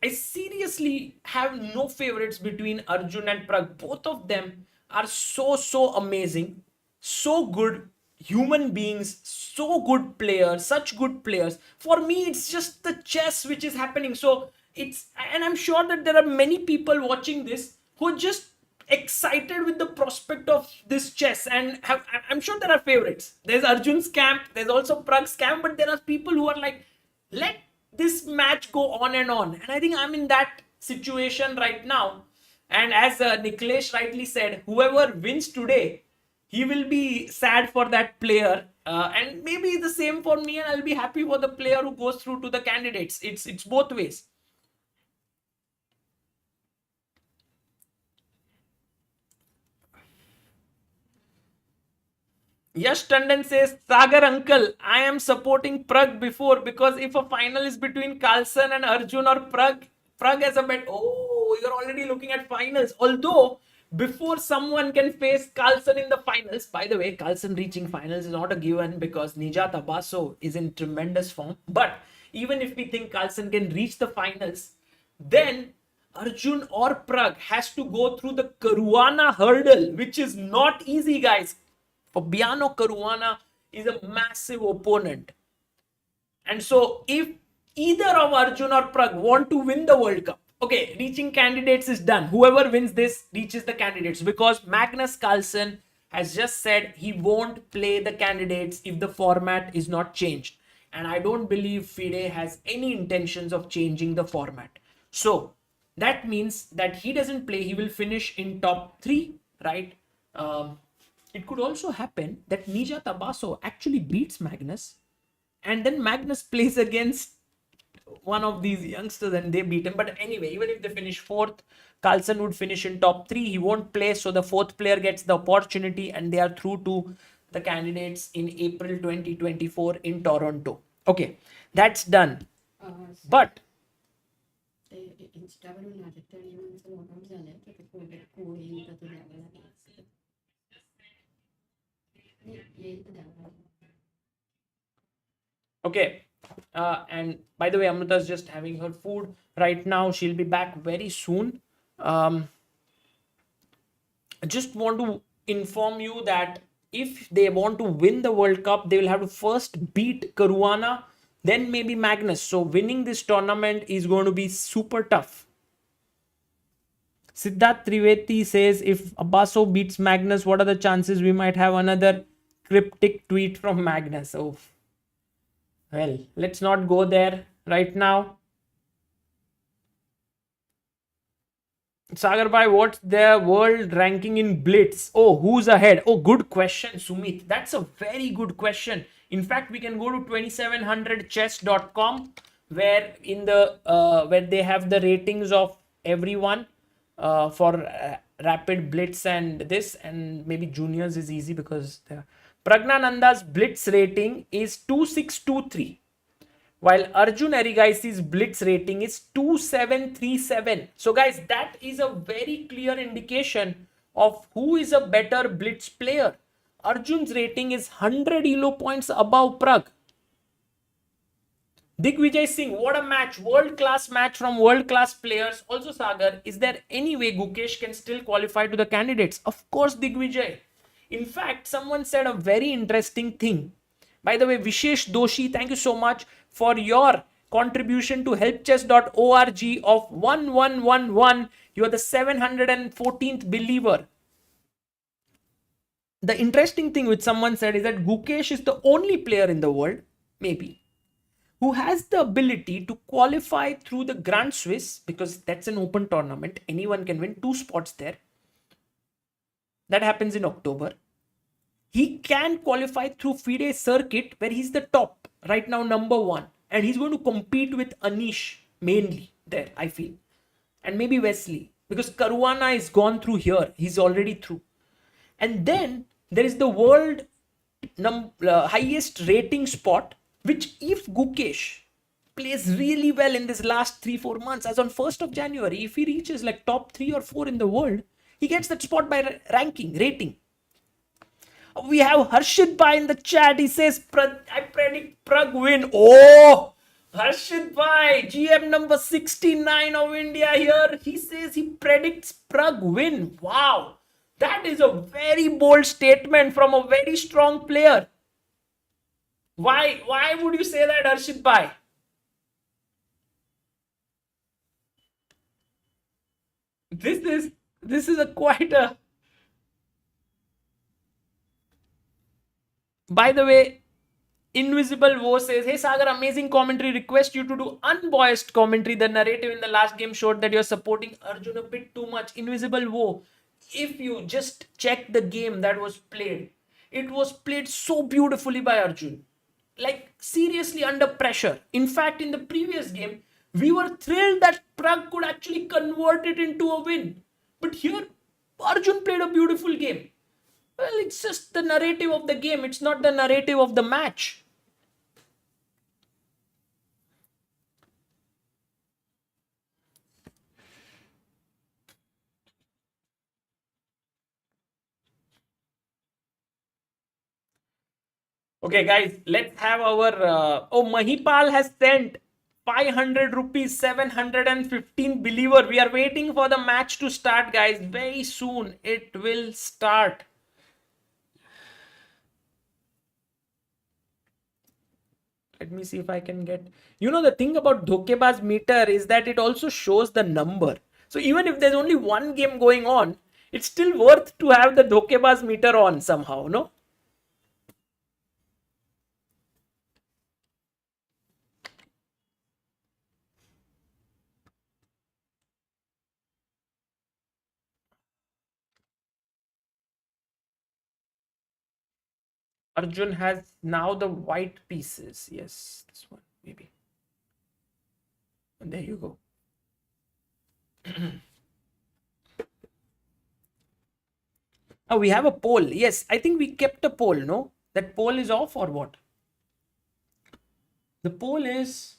seriously have no favorites between Arjun and Pragg. Both of them are so amazing, so good human beings, so good players, such good players. For me, it's just the chess which is happening. So and I'm sure that there are many people watching this who are just excited with the prospect of this chess, and I'm sure there are favorites. There's Arjun's camp, there's also Pragg's camp, but there are people who are like, let this match go on, and I think I'm in that situation right now. And as Niklesh rightly said, whoever wins today, he will be sad for that player, and maybe the same for me, and I'll be happy for the player who goes through to the candidates. It's both ways. Yash Tandon says, Sagar uncle, I am supporting Pragg before, because if a final is between Carlsen and Arjun or Pragg has a bet. Oh, you're already looking at finals. Although, before someone can face Carlsen in the finals, by the way, Carlsen reaching finals is not a given because Nijat Abaso is in tremendous form. But even if we think Carlsen can reach the finals, then Arjun or Pragg has to go through the Caruana hurdle, which is not easy, guys. Fabiano Caruana is a massive opponent. And so if either of Arjun or Pragg want to win the World Cup, okay, reaching candidates is done. Whoever wins this reaches the candidates, because Magnus Carlsen has just said he won't play the candidates if the format is not changed. And I don't believe FIDE has any intentions of changing the format. So that means that he doesn't play. He will finish in top 3, right? It could also happen that Nijat Abaso actually beats Magnus, and then Magnus plays against one of these youngsters and they beat him. But anyway, even if they finish 4th, Carlsen would finish in top 3. He won't play, so the 4th player gets the opportunity, and they are through to the candidates in April 2024 in Toronto. Okay, that's done. But okay, and by the way, Amrita's just having her food right now. She'll be back very soon. I just want to inform you that if they want to win the World Cup, they will have to first beat Caruana, then maybe Magnus. So winning this tournament is going to be super tough. Siddharth Trivedi says, if Abaso beats Magnus, what are the chances we might have another cryptic tweet from Magnus? Oh, well, let's not go there right now. Sagar bhai, what's their world ranking in Blitz? Oh, who's ahead? Oh, good question, Sumit. That's a very good question. In fact, we can go to 2700chess.com, where where they have the ratings of everyone for rapid blitz and this, and maybe juniors is easy because Pragnananda's blitz rating is 2623. while Arjun Erigaisi's blitz rating is 2737. So guys, that is a very clear indication of who is a better blitz player. Arjun's rating is 100 elo points above Pragg. Digvijay Singh, what a match. World class match from world class players. Also, Sagar, is there any way Gukesh can still qualify to the candidates? Of course, Digvijay. In fact, someone said a very interesting thing. By the way, Vishesh Doshi, thank you so much for your contribution to helpchess.org of 1111. You are the 714th believer. The interesting thing which someone said is that Gukesh is the only player in the world, maybe, who has the ability to qualify through the Grand Swiss, because that's an open tournament. Anyone can win 2 spots there. That happens in October. He can qualify through FIDE circuit, where he's the top right now, number 1. And he's going to compete with Anish mainly there, I feel. And maybe Wesley, because Caruana is gone through here. He's already through. And then there is the world highest rating spot, which if Gukesh plays really well in this last 3-4 months, as on 1st of January, if he reaches like top 3 or 4 in the world, he gets that spot by rating. We have Harshit Bhai in the chat. He says, I predict Pragg win. Oh, Harshit Bhai, GM number 69 of India here. He says he predicts Pragg win. Wow. That is a very bold statement from a very strong player. Why would you say that, Arshit Bhai? This is a quite a. By the way, Invisible Wo says, hey Sagar, amazing commentary. Request you to do unbiased commentary. The narrative in the last game showed that you're supporting Arjun a bit too much. Invisible Wo, if you just check the game that was played, it was played so beautifully by Arjun. Like seriously under pressure. In fact, in the previous game, we were thrilled that Pragg could actually convert it into a win. But here, Arjun played a beautiful game. Well, it's just the narrative of the game. It's not the narrative of the match. Okay, guys, let's have our. Mahipal has sent 500 rupees, 715 believer. We are waiting for the match to start, guys. Very soon it will start. Let me see if I can get. You know, the thing about Dhokebaz meter is that it also shows the number. So even if there's only one game going on, it's still worth to have the Dhokebaz meter on somehow, no? Arjun has now the white pieces. Yes, this one, maybe. And there you go. Oh, we have a poll. Yes, I think we kept a poll, no? That poll is off or what? The poll is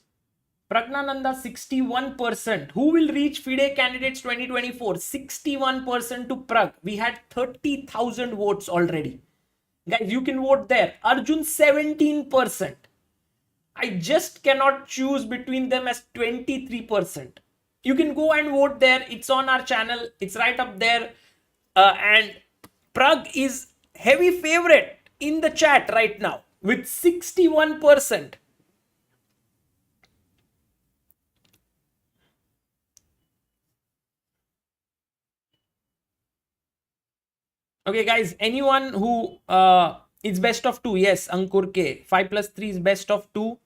Pragnananda 61%. Who will reach FIDE candidates 2024? 61% to Pragg. We had 30,000 votes already. Guys, you can vote there. Arjun 17%. I just cannot choose between them as 23%. You can go and vote there. It's on our channel. It's right up there. And Pragg is heavy favorite in the chat right now with 61%. Okay, guys, anyone who it's best of 2, yes, Ankur K. 5 plus 3 is best of 2.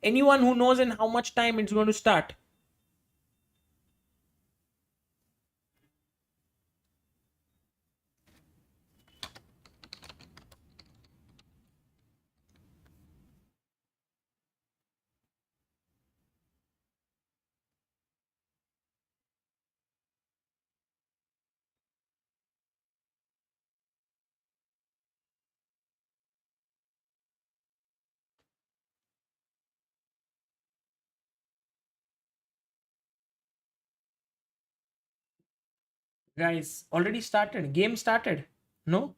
Anyone who knows in how much time it's going to start? Guys, already started. Game started. No?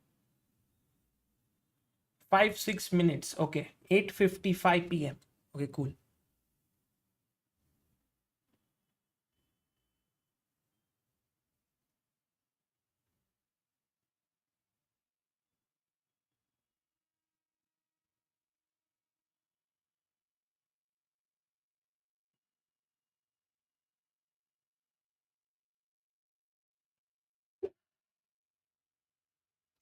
5-6 minutes. Okay. 8:55 p.m. Okay, cool.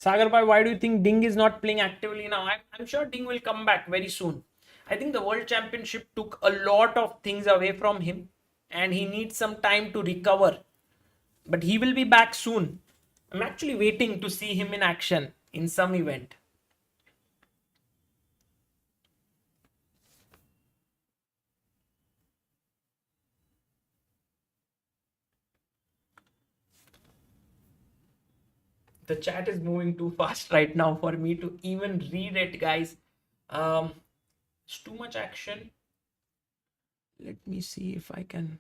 Sagar Bhai, why do you think Ding is not playing actively now? I'm sure Ding will come back very soon. I think the World Championship took a lot of things away from him and he needs some time to recover. But he will be back soon. I'm actually waiting to see him in action in some event. The chat is moving too fast right now for me to even read it, guys. It's too much action. Let me see if I can.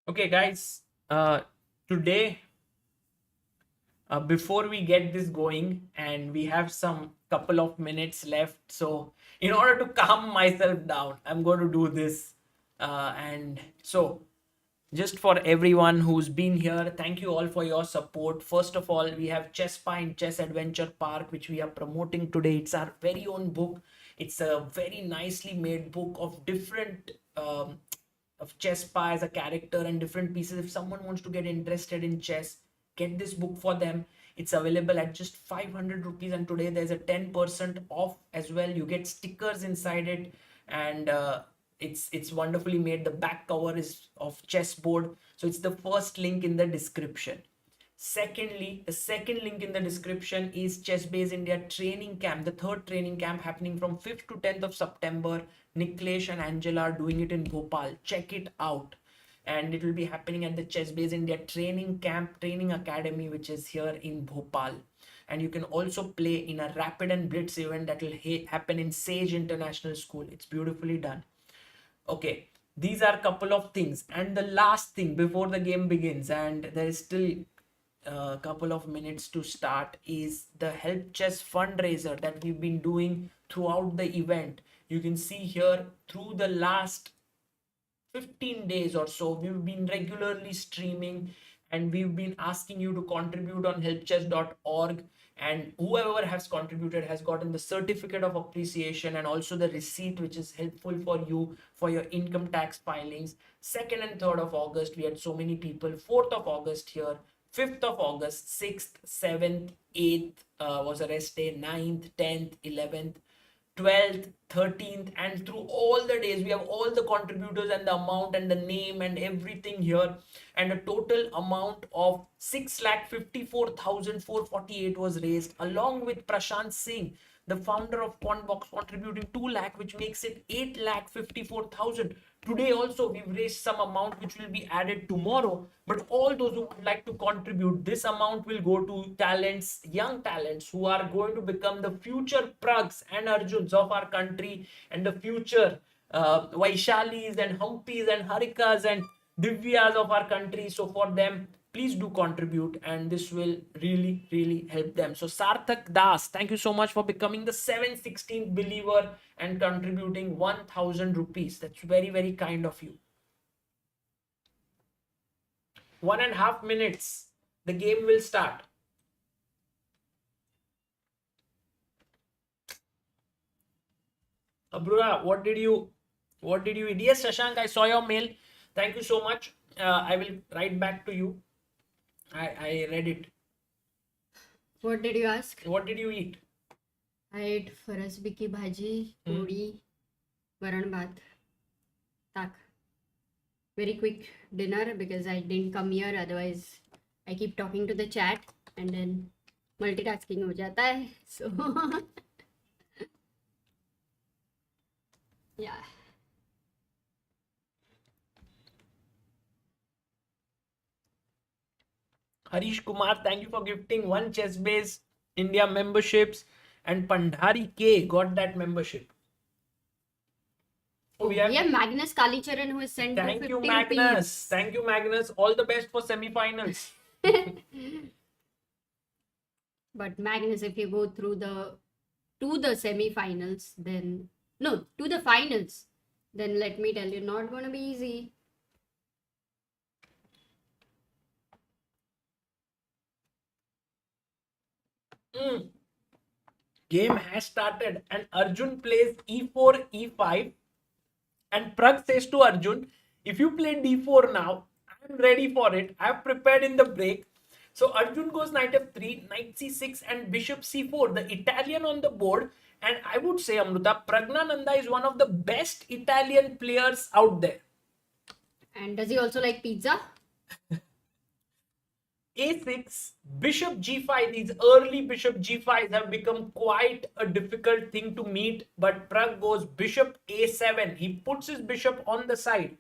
Okay, guys. Today, before we get this going, and we have some couple of minutes left, so in order to calm myself down, I'm going to do this. And so, just for everyone who's been here, thank you all for your support. First of all, we have Chess Pine Chess Adventure Park, which we are promoting today. It's our very own book. It's a very nicely made book of different of chess pie as a character and different pieces. If someone wants to get interested in chess, get this book for them. It's available at just 500 rupees, and today there's a 10% off as well. You get stickers inside it, and it's wonderfully made. The back cover is of chessboard, so it's the first link in the description. Secondly, the second link in the description is Chess Base India training camp, the third training camp happening from 5th to 10th of September. Niklesh and Angela are doing it in Bhopal. Check it out. And it will be happening at the Chess Base India training camp, training academy, which is here in Bhopal. And you can also play in a rapid and blitz event that will happen in Sage International School. It's beautifully done. Okay, these are a couple of things, and the last thing before the game begins, and there is still a couple of minutes to start, is the Help Chess fundraiser that we've been doing throughout the event. You can see here through the last 15 days or so, we've been regularly streaming and we've been asking you to contribute on helpchess.org, and whoever has contributed has gotten the certificate of appreciation and also the receipt, which is helpful for you for your income tax filings. 2nd and 3rd of August, we had so many people. 4th of August here, 5th of August, 6th, 7th, 8th was a rest day, 9th, 10th, 11th, 12th, 13th, and through all the days we have all the contributors and the amount and the name and everything here, and a total amount of 6,54,448 was raised, along with Prashant Singh, the founder of Quantbox, contributing 2 lakh, which makes it 8,54,000. Today also we've raised some amount which will be added tomorrow, but all those who would like to contribute, this amount will go to talents, young talents who are going to become the future Praggs and Arjuns of our country, and the future Vaishalis and Humpis and Harikas and Divyas of our country. So for them, please do contribute, and this will really help them. So Sarthak Das, thank you so much for becoming the 716th believer and contributing 1,000 rupees. That's very kind of you. 1.5 minutes, the game will start. Abrura, what did you eat? Yes, Shashank, I saw your mail. Thank you so much. I will write back to you. I read it. What did you ask? What did you eat? I ate farasbi ki bhaji, puri, varan bhat, tak. Very quick dinner because I didn't come here. Otherwise, I keep talking to the chat and then multitasking हो जाता है, so yeah. Harish Kumar, thank you for gifting 1 Chess Base India memberships, and Pandhari K got that membership. Oh, we have Magnus Carlsen who has sent Thank you, 50 Magnus. rupees. Thank you, Magnus. All the best for semi-finals. But Magnus, if you go through to the semi-finals, then no, to the finals, then let me tell you, not gonna be easy. Game has started and Arjun plays e4, e5, and Pragg says to Arjun, if you play d4 now, I'm ready for it. I've prepared in the break. So Arjun goes knight f3, knight c6, and bishop c4, the Italian on the board. And I would say, Amruta, Pragnananda is one of the best Italian players out there. And does he also like pizza? a6, bishop g5. These early bishop g5s have become quite a difficult thing to meet, but Pragg goes bishop a7. He puts his bishop on the side.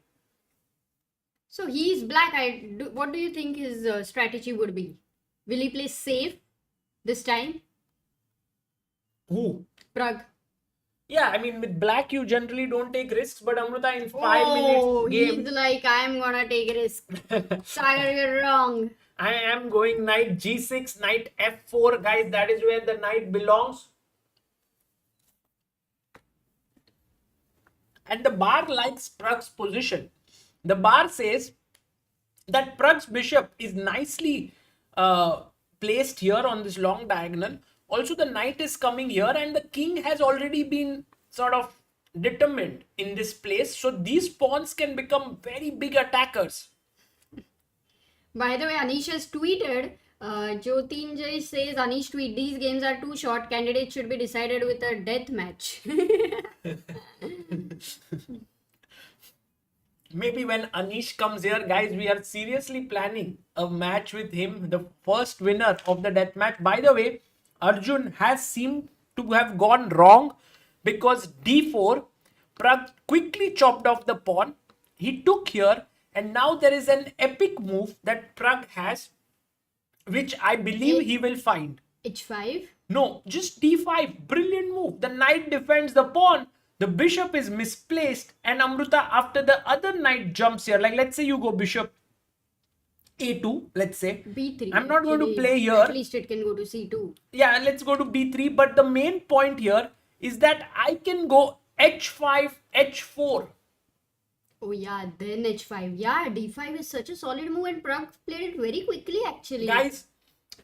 So he's black. What do you think his strategy would be? Will he play safe this time? Who? Pragg. Yeah, I mean, with black, you generally don't take risks, but Amruta, in 5 minutes game... He's like, I'm gonna take risk. Sorry, you're wrong. I am going knight g6, knight f4. Guys, that is where the knight belongs. And the bar likes Pragg's position. The bar says that Pragg's bishop is nicely placed here on this long diagonal. Also, the knight is coming here and the king has already been sort of determined in this place. So these pawns can become very big attackers. By the way, Anish has tweeted, Jyotinjay says, Anish tweet, these games are too short. Candidates should be decided with a death match. Maybe when Anish comes here, guys, we are seriously planning a match with him, the first winner of the death match. By the way, Arjun has seemed to have gone wrong because d4, Pragg quickly chopped off the pawn. He took here and now there is an epic move that Pragg has, which I believe he will find. h5? No, just d5. Brilliant move. The knight defends the pawn. The bishop is misplaced, and Amruta, after the other knight jumps here, like let's say you go bishop a2, let's say. b3. I'm not going to play here. At least it can go to c2. Yeah, let's go to b3. But the main point here is that I can go h5, h4. Oh yeah, then h5. Yeah, d5 is such a solid move and Pragg played it very quickly actually. Guys,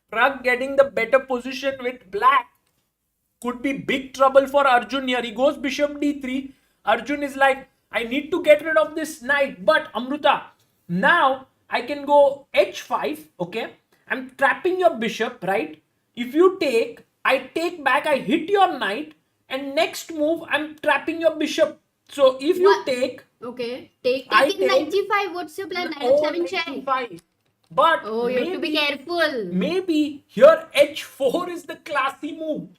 Pragg getting the better position with black could be big trouble for Arjun here. He goes bishop d3. Arjun is like, I need to get rid of this knight. But Amruta, now I can go h5, okay? I'm trapping your bishop, right? If you take, I take back, I hit your knight. And next move, I'm trapping your bishop. So if you take... Okay, take take knight g5. What's your plan? Knight f7 check. But you have to be careful. Maybe here h4 is the classy move.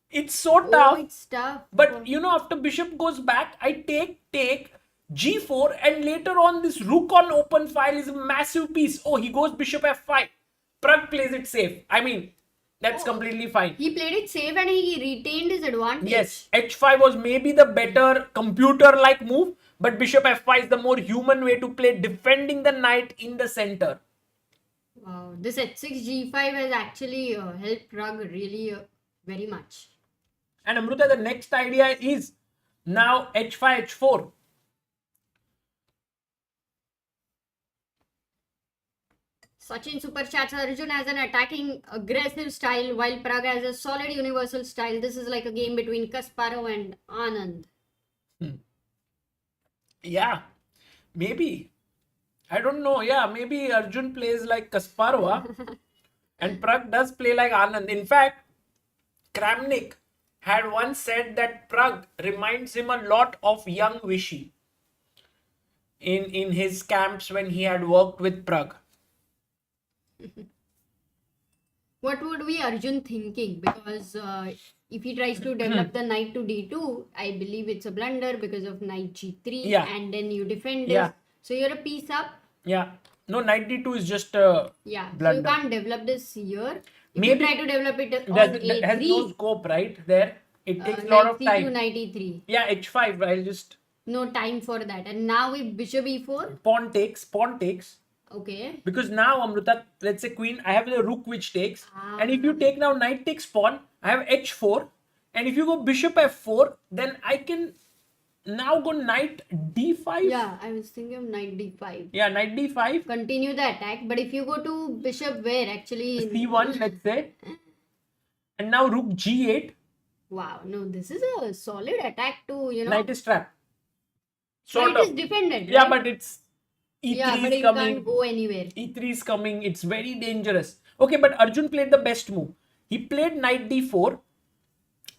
It's so tough. It's tough. But you know, after bishop goes back, I take g4 and later on this rook on open file is a massive piece. Oh, he goes bishop f5. Pragg plays it safe. I mean, that's completely fine. He played it safe and he retained his advantage. Yes, h5 was maybe the better computer-like move, but bishop f5 is the more human way to play, defending the knight in the center. Wow, this h6 g5 has actually helped Pragg really very much. And Amruta, the next idea is now h5, h4. Sachin super chats, Arjun has an attacking aggressive style while Pragg has a solid universal style. This is like a game between Kasparov and Anand. Yeah, maybe. I don't know. Yeah, maybe Arjun plays like Kasparov and Pragg does play like Anand. In fact, Kramnik had once said that Pragg reminds him a lot of young Vishy in his camps when he had worked with Pragg. What would be Arjun thinking? Because if he tries to develop the knight to d2, I believe it's a blunder because of knight g3, Yeah. and then you defend Yeah. this. So you're a piece up. Yeah. No, knight d2 is just a Yeah. blunder. So you can't develop this here. If Maybe you try to develop it on that has no a3, scope, right? There. It takes a lot knight of c2, time. knight e3. Yeah, h5. I'll just No time for that. And now with bishop e4, pawn takes. okay. Because now, Amruta, let's say queen, I have the rook which takes. Ah. And if you take now knight takes pawn, I have h4. And if you go bishop f4, then I can now go knight d5. Yeah, I was thinking of knight d5. Yeah, knight d5. Continue the attack, but if you go to bishop where actually c1, let's say. And now rook g8. wow, no, this is a solid attack to, Knight is trapped. so Sort it of. is defended, Yeah, right? but it's e3 yeah, but is it coming. can't go anywhere. E3 is coming. It's very dangerous. Okay, but Arjun played the best move. He played knight d4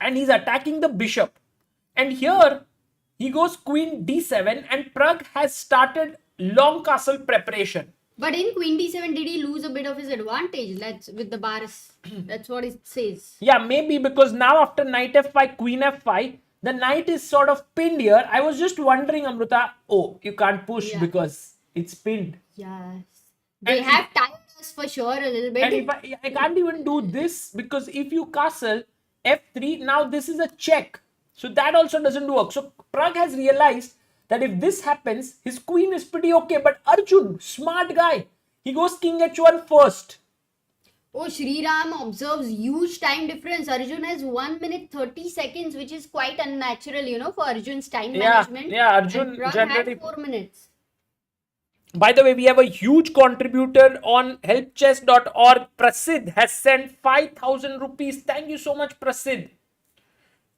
and he's attacking the bishop. And here he goes queen d7 and Pragg has started long castle preparation. But in queen d7, did he lose a bit of his advantage? That's with the bars. That's what it says. Yeah, maybe because now after knight f5, queen f5, the knight is sort of pinned here. I was just wondering, Amruta, oh, you can't push Yeah. because it's pinned. Yes. They And have tired us for sure a little bit. And if I can't even do this because if you castle f3, now this is a check. So that also doesn't work. So Pragg has realized that if this happens, his queen is pretty okay. But Arjun, smart guy, he goes king h1 first. Oh, Sriram observes huge time difference. Arjun has 1 minute 30 seconds, which is quite unnatural, for Arjun's time management. Yeah, Arjun And Pragg generally. had 4 minutes. By the way, we have a huge contributor on helpchess.org. Prasid has sent 5,000 rupees. Thank you so much, Prasid.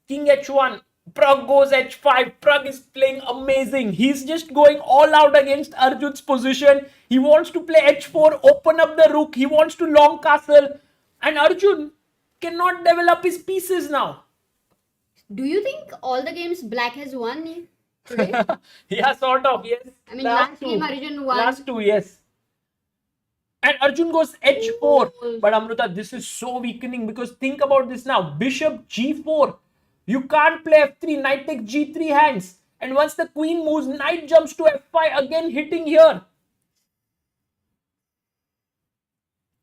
King h1. Pragg goes h5. Pragg is playing amazing. He's just going all out against Arjun's position. He wants to play h4, open up the rook. He wants to long castle. And Arjun cannot develop his pieces now. Do you think all the games black has won today? Yeah, sort of, yes. I mean, last game Arjun won. Last two, yes. And Arjun goes h4. Oh. But Amruta, this is so weakening because think about this now. Bishop g4. You can't play f3. Knight takes g3 hands. And once the queen moves, knight jumps to f5. Again hitting here.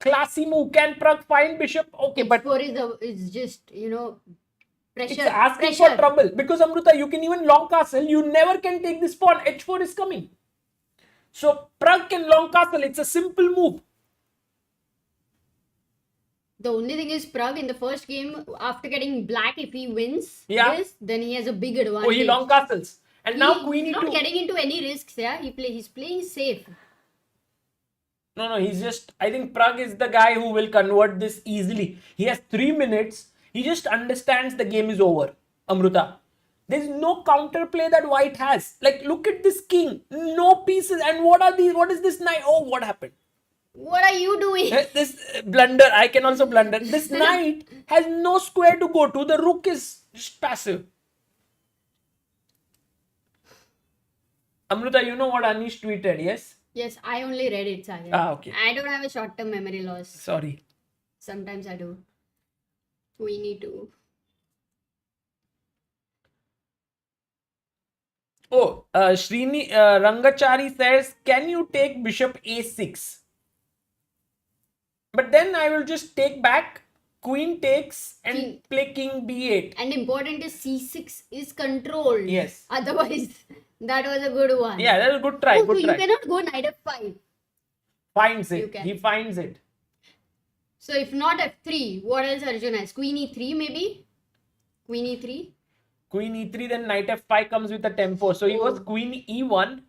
Classy move. Can Pragg find bishop? Okay, but H4 is just, pressure. it's asking pressure. for trouble. Because Amruta, you can even long castle. You never can take this pawn. h4 is coming. So Pragg can long castle. It's a simple move. The only thing is Pragg in the first game, after getting black, if he wins Yeah. this, then he has a big advantage. Oh, he long castles. And now He's queen not e2. getting into any risks, yeah. He's playing safe. No, he's just, I think Pragg is the guy who will convert this easily. He has 3 minutes. He just understands the game is over. Amruta. There's no counterplay that white has. Like, look at this king. No pieces. And what are these? What is this knight? Oh, what happened? What are you doing? This blunder. I can also blunder. This knight has no square to go to. The rook is just passive. Amruta, you know what Anish tweeted, yes? Yes, I only read it, Sagar. Ah, okay. I don't have a short-term memory loss. Sorry. Sometimes I do. We need to. Oh, Srini Rangachari says, can you take bishop a6? But then I will just take back, queen takes and King. play king b8. And important is c6 is controlled. Yes. Otherwise, that was a good one. Yeah, that's a good try. Oh, Good so try. you cannot go knight f5. Finds You it. can. He finds it. So if not f3, what else Arjun has? Queen e3 maybe? Queen e3? Queen e3, then knight f5 comes with a tempo. So he was Oh. queen e1.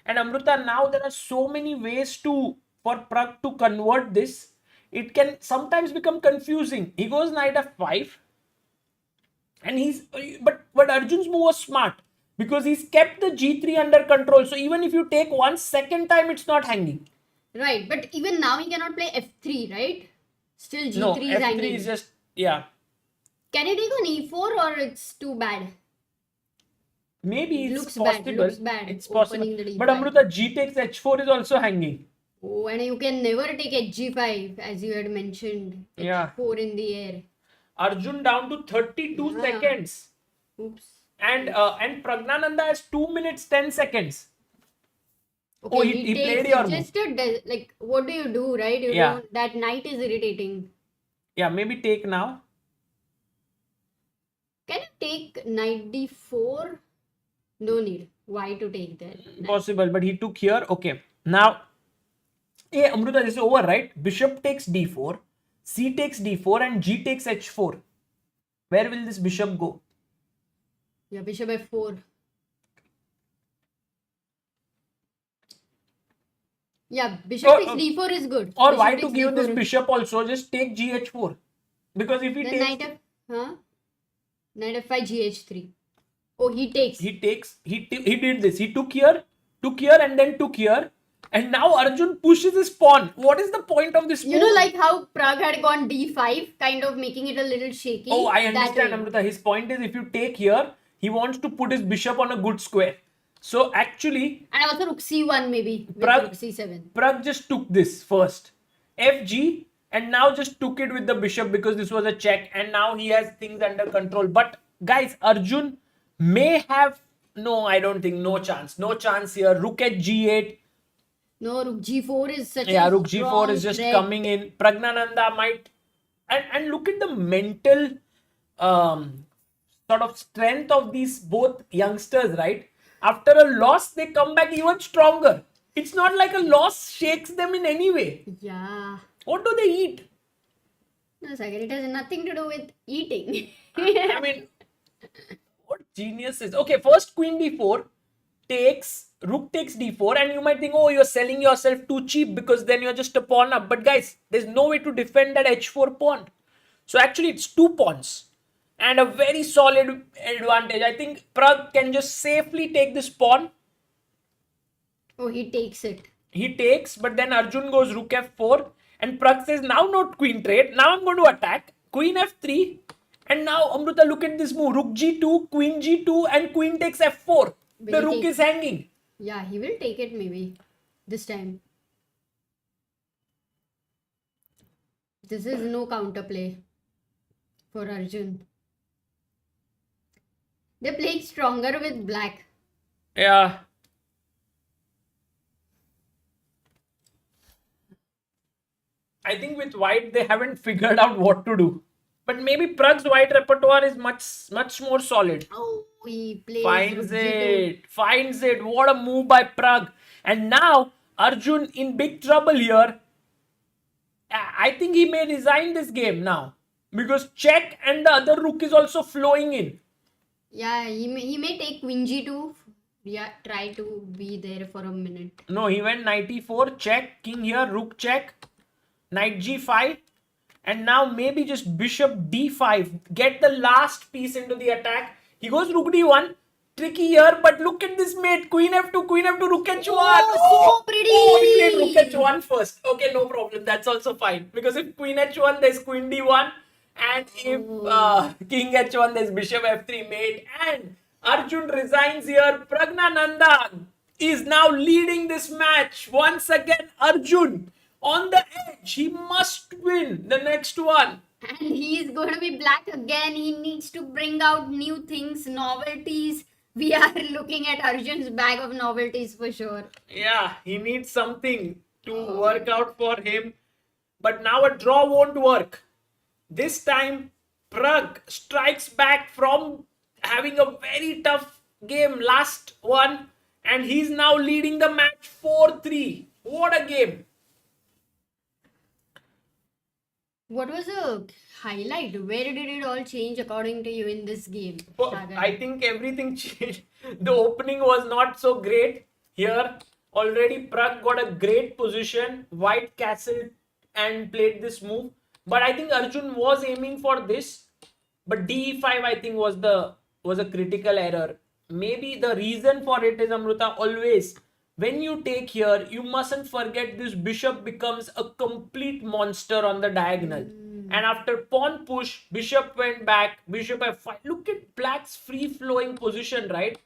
And Amruta, now there are so many ways for Pragg to convert this. It can sometimes become confusing. He goes knight f5. And but Arjun's move was smart. Because he's kept the g3 under control. So even if you take one second time, it's not hanging. Right, but even now he cannot play f3, right? Still g3 No, is f3 hanging. is just, yeah. Can he take on e4 or it's too bad? Maybe it's Looks bad, possible. looks bad, It's opening possible. the But d5. Amruta, g takes h4 is also hanging. Oh, and you can never take HG5 as you had mentioned. Yeah. H4 in the air. Arjun down to 32 Yeah. seconds. Oops. And Pragnananda has 2 minutes 10 seconds. Okay, Oh, he takes played your just like what do you do, right? You Yeah. don't, that knight is irritating. Yeah, maybe take now. Can you take knight d4? No need. Why to take that? Possible, but he took here. Okay. Now, hey, Amruta, this is over, right? Bishop takes d4, c takes d4, and g takes h4. Where will this bishop go? Yeah, bishop f4. Yeah, bishop takes d4 is good. Or Bishop why takes to give this d4. bishop also? Just take gh4. Because if he Then takes... knight f... Huh? Knight f5, gh3. Oh, he takes. He did this. He took here, and then took here. And now Arjun pushes his pawn. What is the point of this move? You know, like how Pragg had gone d5, kind of making it a little shaky. Oh, I that understand, way. Amrita. His point is if you take here, he wants to put his bishop on a good square. So actually, And also rook c1 maybe. With Pragg- rook c7. Pragg just took this first. FG, and now just took it with the bishop because this was a check. And now he has things under control. But guys, Arjun may have... No, I don't think. No chance. No chance here. Rook at g8. No, rook g4 is such Yeah, a rook g4 strong is just threat. coming in. Pragnananda might... And look at the mental sort of strength of these both youngsters, right? After a loss, they come back even stronger. It's not like a loss shakes them in any way. Yeah. What do they eat? No, Sagar, it has nothing to do with eating. I mean, what genius is... Okay, first queen d4 takes... Rook takes d4, and you might think, oh, you're selling yourself too cheap because then you're just a pawn up. But guys, there's no way to defend that h4 pawn. So actually, it's 2 pawns and a very solid advantage. I think Pragg can just safely take this pawn. Oh, he takes it. He takes, but then Arjun goes rook f4, and Pragg says, now not queen trade. Now I'm going to attack. Queen f3, and now Amrita, look at this move. Rook g2, queen g2, and queen takes f4. The Will he rook take- is hanging. Yeah, he will take it maybe this time. This is no counterplay for Arjun. They're playing stronger with black. Yeah. I think with white, they haven't figured out what to do. But maybe Pragg's white repertoire is much more solid. Oh, he plays Finds rook g2. Finds it. What a move by Pragg. And now Arjun in big trouble here. I think he may resign this game now. Because check and the other rook is also flowing in. Yeah, he may take queen g2. Yeah, try to be there for a minute. No, he went knight e4, check, king here, rook check, knight g5. And now maybe just bishop d5. Get the last piece into the attack. He goes rook d1. Tricky here, but look at this mate. Queen f2, rook h1. Oh, so pretty. Oh, he played rook h1 first. Okay, no problem. That's also fine. Because if queen h1, there's queen d1. And if king h1, there's bishop f3 mate. And Arjun resigns here. Pragnananda is now leading this match. Once again, Arjun on the edge. He must win the next one. And he's going to be black again. He needs to bring out new things, novelties. We are looking at Arjun's bag of novelties for sure. Yeah, he needs something to work out for him. But now a draw won't work. This time, Pragg strikes back from having a very tough game, last one. And he's now leading the match 4-3. What a game. What was the highlight? Where did it all change according to you in this game? Well, Sagar? I think everything changed. The opening was not so great here. Already Pragg got a great position. White castled and played this move. But I think Arjun was aiming for this. But DE5 I think was a critical error. Maybe the reason for it is, Amrita, always when you take here, you mustn't forget this bishop becomes a complete monster on the diagonal. And after pawn push, bishop went back, bishop f5. Look at black's free-flowing position, right?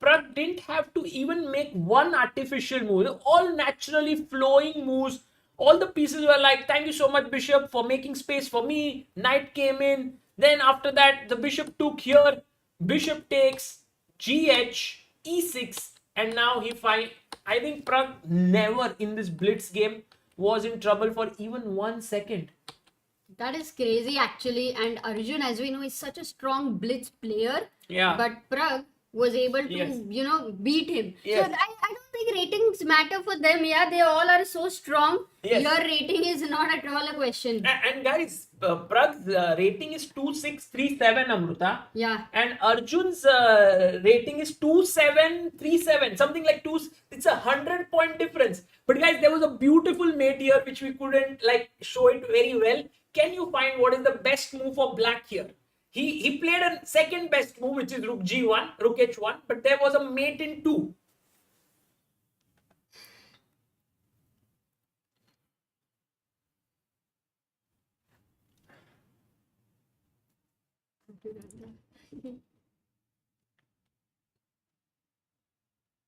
Pragg didn't have to even make one artificial move. All naturally flowing moves. All the pieces were like, thank you so much, bishop, for making space for me. Knight came in. Then after that, the bishop took here. Bishop takes GH, E6, and now he find. I think Pragg never in this blitz game was in trouble for even 1 second. That is crazy actually. And Arjun, as we know, is such a strong blitz player. Yeah. But Pragg was able to, Yes. beat him. Yes. So I don't think ratings matter for them. Yeah, they all are so strong. Yes. Your rating is not at all a question. And guys, Pragg's rating is 2637, Amruta. Yeah. And Arjun's rating is 2737, something like two. It's a 100-point difference. But guys, there was a beautiful mate here which we couldn't like show it very well. Can you find what is the best move for black here? He played a second best move, which is rook g1, rook h1, but there was a mate in 2.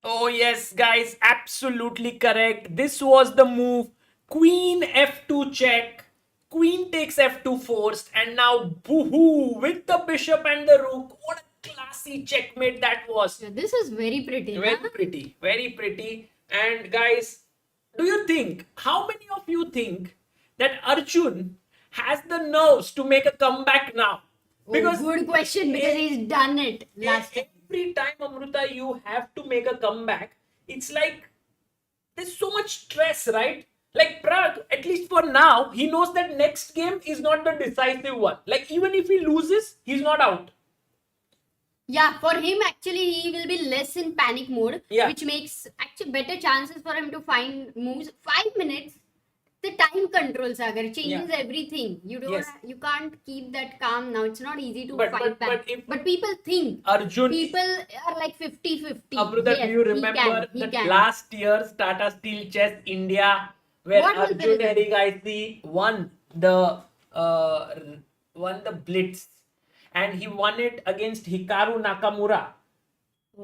Oh yes, guys, absolutely correct. This was the move. Queen f2 check. Queen takes f2 forced, and now boohoo with the bishop and the rook. What a classy checkmate that was. Yeah, this is very pretty. Very huh? pretty, very pretty. And guys, do you think, how many of you think that Arjun has the nerves to make a comeback now? Oh, good question, because he's done it last time. Every time, Amruta, you have to make a comeback. It's like there's so much stress, right? Like Pragg, at least for now, he knows that next game is not the decisive one. Like even if he loses, he's not out. Yeah, for him actually he will be less in panic mode, Yeah. which makes actually better chances for him to find moves. 5 minutes, the time control, Sagar, changes everything. You don't, Yes. you can't keep that calm now. It's not easy to But- fight back. but if- people think Arjun, people are like 50-50. Amruta, Yes, do you he remember can, he the can. last year's Tata Steel Chess India, where What was the Arjun result? Erigaisi won the blitz, and he won it against Hikaru Nakamura.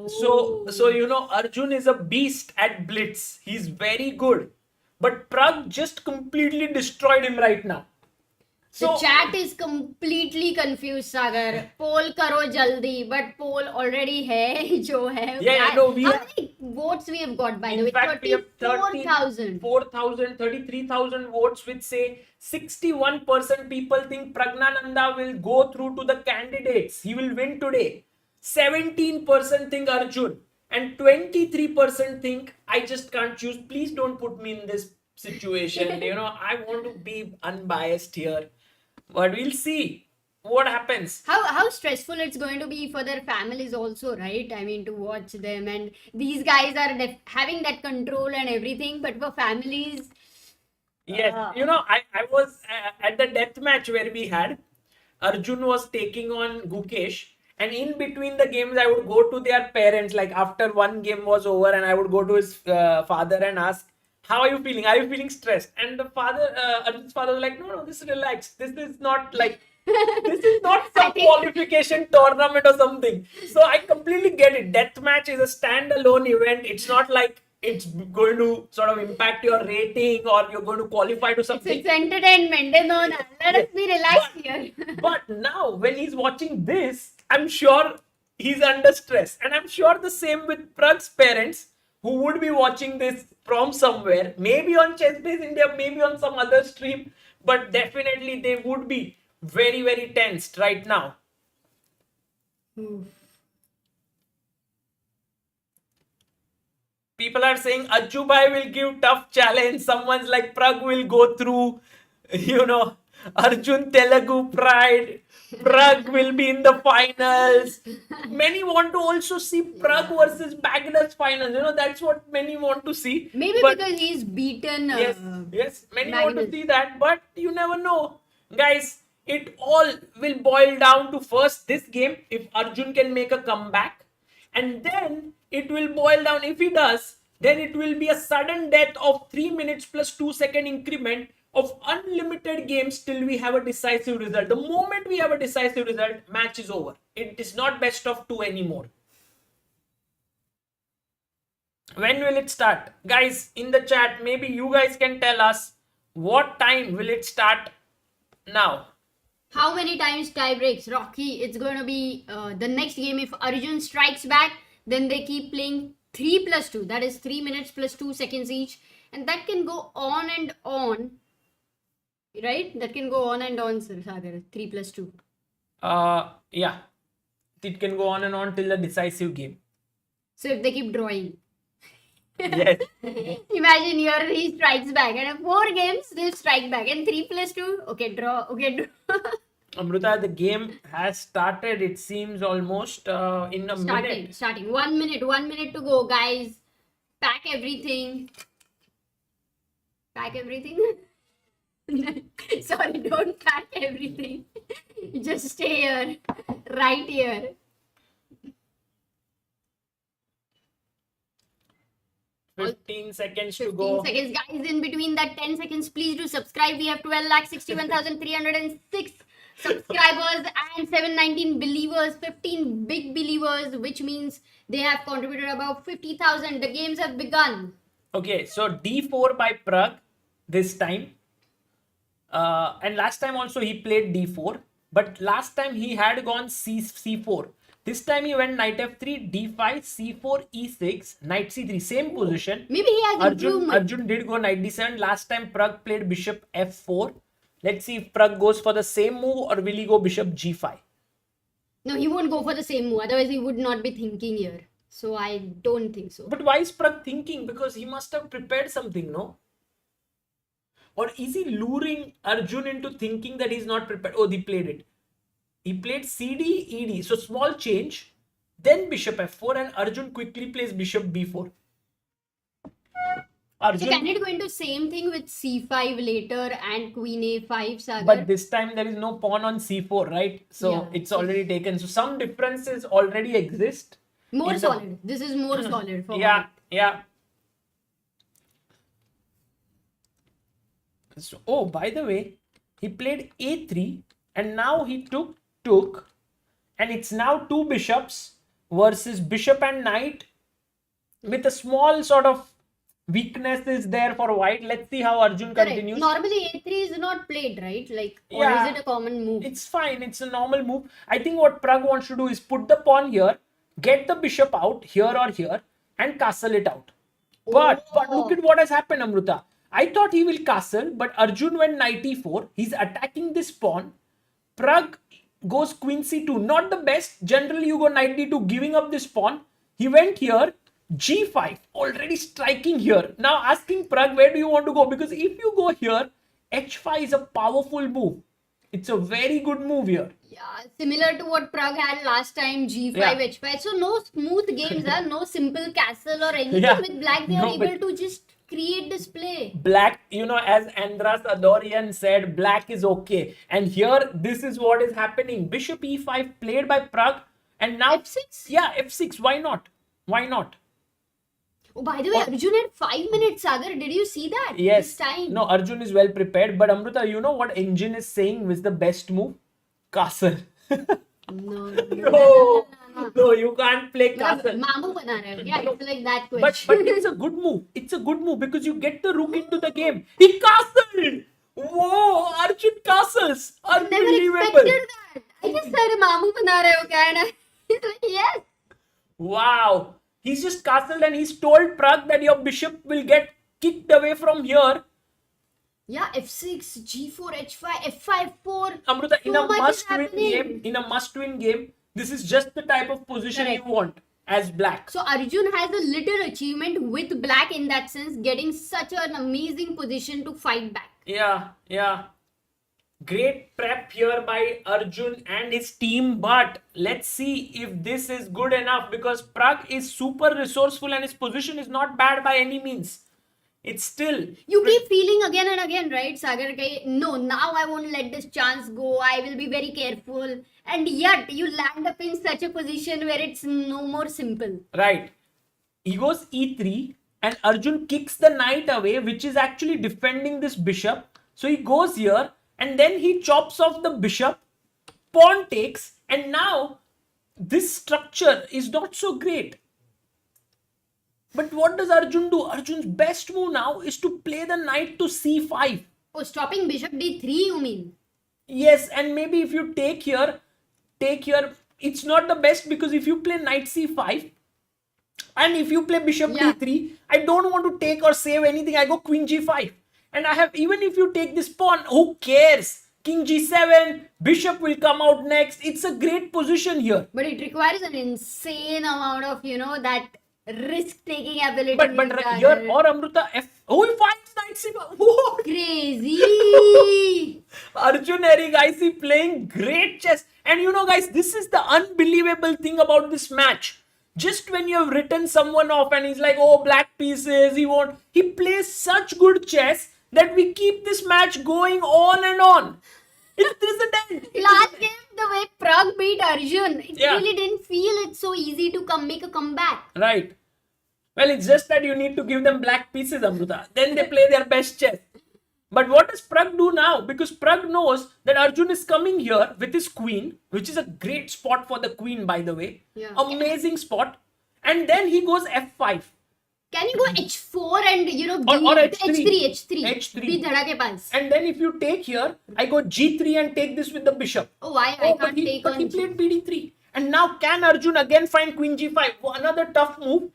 So you know, Arjun is a beast at blitz. He's very good, but Pragg just completely destroyed him right now. The So chat is completely confused, Sagar. Poll karo jaldi, but poll already hai, jo hai. Yeah, no, we How have- many votes we have got, by the in way? fact, we have 34,000. 4,000, 33,000 votes, which say 61% people think Pragnananda will go through to the candidates. He will win today. 17% think Arjun, and 23% think I just can't choose. Please don't put me in this situation. You know, I want to be unbiased here, but we'll see what happens. How stressful it's going to be for their families also, right? I mean, to watch them, and these guys are having that control and everything, but for families, Yes, you know, I was at the death match where we had Arjun was taking on Gukesh, and in between the games, I would go to their parents. Like after one game was over, and I would go to his father and ask, "How are you feeling? Are you feeling stressed?" And the father, Arjun's father, was like, "No, this is relaxed. This is not like." This is not some qualification tournament or something. So I completely get it. Deathmatch is a standalone event. It's not like it's going to sort of impact your rating or you're going to qualify to something. it's entertainment. No, no, let us be relaxed here. But now, when he's watching this, I'm sure he's under stress. And I'm sure the same with Pragg's parents, who would be watching this from somewhere, maybe on ChessBase India, maybe on some other stream, but definitely they would be very, very tensed right now. People are saying Ajubai will give tough challenge. Someone's like Pragg will go through, you know, Arjun Telugu pride. Pragg will be in the finals. Many want to also see Pragg versus Magnus finals. You know, that's what many want to see. Maybe But- because he's beaten. Yes, many want to Magnus. see that, but you never know. Guys, it all will boil down to first this game, if Arjun can make a comeback, and then it will boil down, if he does, then it will be a sudden death of 3 minutes plus 2-second increment of unlimited games till we have a decisive result. The moment we have a decisive result, match is over. It is not best of 2 anymore. When will it start? Guys, in the chat, maybe you guys can tell us what time will it start now? How many times tie breaks? Rocky, it's going to be the next game. If Arjun strikes back, then they keep playing 3 plus 2. That is 3 minutes plus 2 seconds each. And that can go on and on. Right? That can go on and on, Sir Sagar. 3 plus 2. Yeah. It can go on and on till the decisive game. So if they keep drawing. Yes. Imagine here he strikes back. And in 4 games, they strike back. And 3 plus 2, okay, draw. Okay, draw. Amruta, the game has started. It seems almost in a minute. Starting. 1 minute. 1 minute to go, guys. Pack everything. Pack everything. Sorry, don't pack everything. Just stay here. Right here. 15 seconds to 15 go. seconds, guys. In between that 10 seconds, please do subscribe. We have 12,61,306 subscribers and 719 believers, 15 big believers, which means they have contributed about 50,000. The games have begun. Okay, so D4 by Pragg this time. And last time also he played D4. But last time he had gone C4. This time he went knight F3, D5, C4, E6, knight C3, same position. Maybe he has improvement. Arjun did go knight D7. Last time Pragg played bishop F4. Let's see if Pragg goes for the same move or will he go bishop G5. No, he won't go for the same move. Otherwise, he would not be thinking here. So I don't think so. But why is Pragg thinking? Because he must have prepared something, no? Or is he luring Arjun into thinking that he's not prepared? Oh, he played it. He played CD, ED. So small change. Then bishop F4 and Arjun quickly plays bishop B4. So can it go into same thing with C5 later and Queen A5, Sagar? But this time there is no pawn on C4, right? So Yeah. it's already taken. So some differences already exist. More solid. This is more solid for Yeah, white. yeah. So, oh, by the way, he played A3 and now he took, and it's now 2 bishops versus bishop and knight with a small sort of weakness is there for white. Let's see how Arjun Correct. continues. Normally A3 is not played, right? Like, or Yeah. is it a common move? It's fine. It's a normal move. I think what Pragg wants to do is put the pawn here, get the bishop out here or here, and castle it out. But look at what has happened, Amruta. I thought he will castle, but Arjun went knight e4. He's attacking this pawn. Pragg goes queen c2. Not the best. Generally, you go knight d2, giving up this pawn. He went here, g5, already striking here. Now asking Pragg, where do you want to go? Because if you go here, h5 is a powerful move. It's a very good move here. Yeah, similar to what Pragg had last time, G5, Yeah. H5. So no smooth games, no simple castle or anything. Yeah. With black, they are No, but- able to just create display. Black, as Andras Adorian said, black is okay. And here, this is what is happening. Bishop e5 played by Pragg. And now, F6? yeah, f6. Why not? Why not? Oh, by the way, Arjun had 5 minutes, Sagar. Did you see that? Yes. This time. No, Arjun is well prepared. But Amrita, you know what engine is saying was the best move? Castle. No. No, you can't play मतलब castle. मामू बना रहे हो क्या? It's like that But question. it's a good move. It's a good move because you get the rook into the game. He castled. Whoa, Arjun castles. Never Unbelievable. expected that. I just said मामू बना रहे हो क्या? And he's like, yes. Wow. He's just castled and he's told Pragg that your bishop will get kicked away from here. Yeah, F6, G4, H5, F5, 4. Amruta, in So a much is must-win game, this is just the type of position Correct. you want as black. So Arjun has a little achievement with black in that sense, getting such an amazing position to fight back. Yeah. Great prep here by Arjun and his team, but let's see if this is good enough because Pragg is super resourceful and his position is not bad by any means. It's still... You keep feeling again and again, right, Sagar? Okay, no, now I won't let this chance go. I will be very careful. And yet, you land up in such a position where it's no more simple. Right. He goes e3 and Arjun kicks the knight away, which is actually defending this bishop. So he goes here and then he chops off the bishop, pawn takes, and now this structure is not so great. But what does Arjun do? Arjun's best move now is to play the knight to c5. Oh, stopping bishop d3, you mean? Yes, and maybe if you take here, it's not the best, because if you play knight c5 and if you play bishop d3, I don't want to take or save anything. I go queen g5. And I have, even if you take this pawn, who cares? King g7, bishop will come out next. It's a great position here. But it requires an insane amount of, that risk-taking ability. But here, or Amruta, who finds knight c5? What? Crazy! Arjun Harry, guys, he playing great chess. And guys, this is the unbelievable thing about this match. Just when you have written someone off and he's like, oh, black pieces, he plays such good chess that we keep this match going on and on. There is a end. Last game, the way Pragg beat Arjun, it Yeah. really didn't feel it's so easy to make a comeback. Right. Well, it's just that you need to give them black pieces, Amruta. Then they play their best chess. But what does Pragg do now? Because Pragg knows that Arjun is coming here with his queen, which is a great spot for the queen, by the way. Yeah. Amazing spot. And then he goes f5. Can you go h4 and Or h3? H3. Be dhada ke paas. And then if you take here, I go g3 and take this with the bishop. Oh, why? I but can't he, take but on he played bd3. And now can Arjun again find queen g5? Oh, another tough move.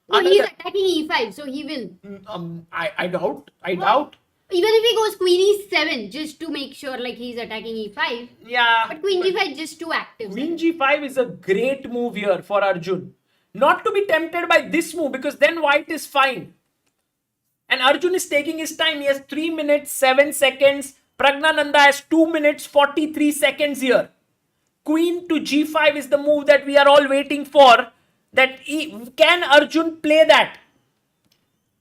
No, he's attacking e5, so he will. I doubt. I doubt. Even if he goes queen e7, just to make sure like he's attacking e5. Yeah. But queen g5 just too active. Queen g5 is a great move here for Arjun. Not to be tempted by this move, because then white is fine. And Arjun is taking his time. He has 3 minutes, 7 seconds. Pragnananda has 2 minutes, 43 seconds here. Queen to g5 is the move that we are all waiting for. Can Arjun play that?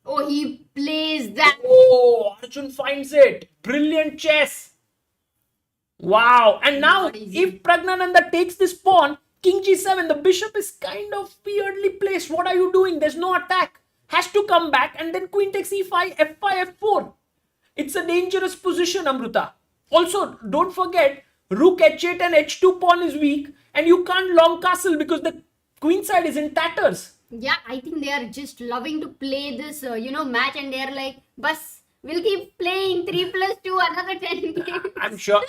Oh, he plays that. Oh, Arjun finds it. Brilliant chess. Wow. And now, Not easy. if Pragnananda takes this pawn, king g7, the bishop is kind of weirdly placed. What are you doing? There's no attack. Has to come back, and then queen takes e5, f5, f4. It's a dangerous position, Amruta. Also, don't forget, rook h8 and h2 pawn is weak, and you can't long castle because the queen side is in tatters. Yeah, I think they are just loving to play this, match, and they are like, bus, we'll keep playing 3+2 another 10 games. I'm sure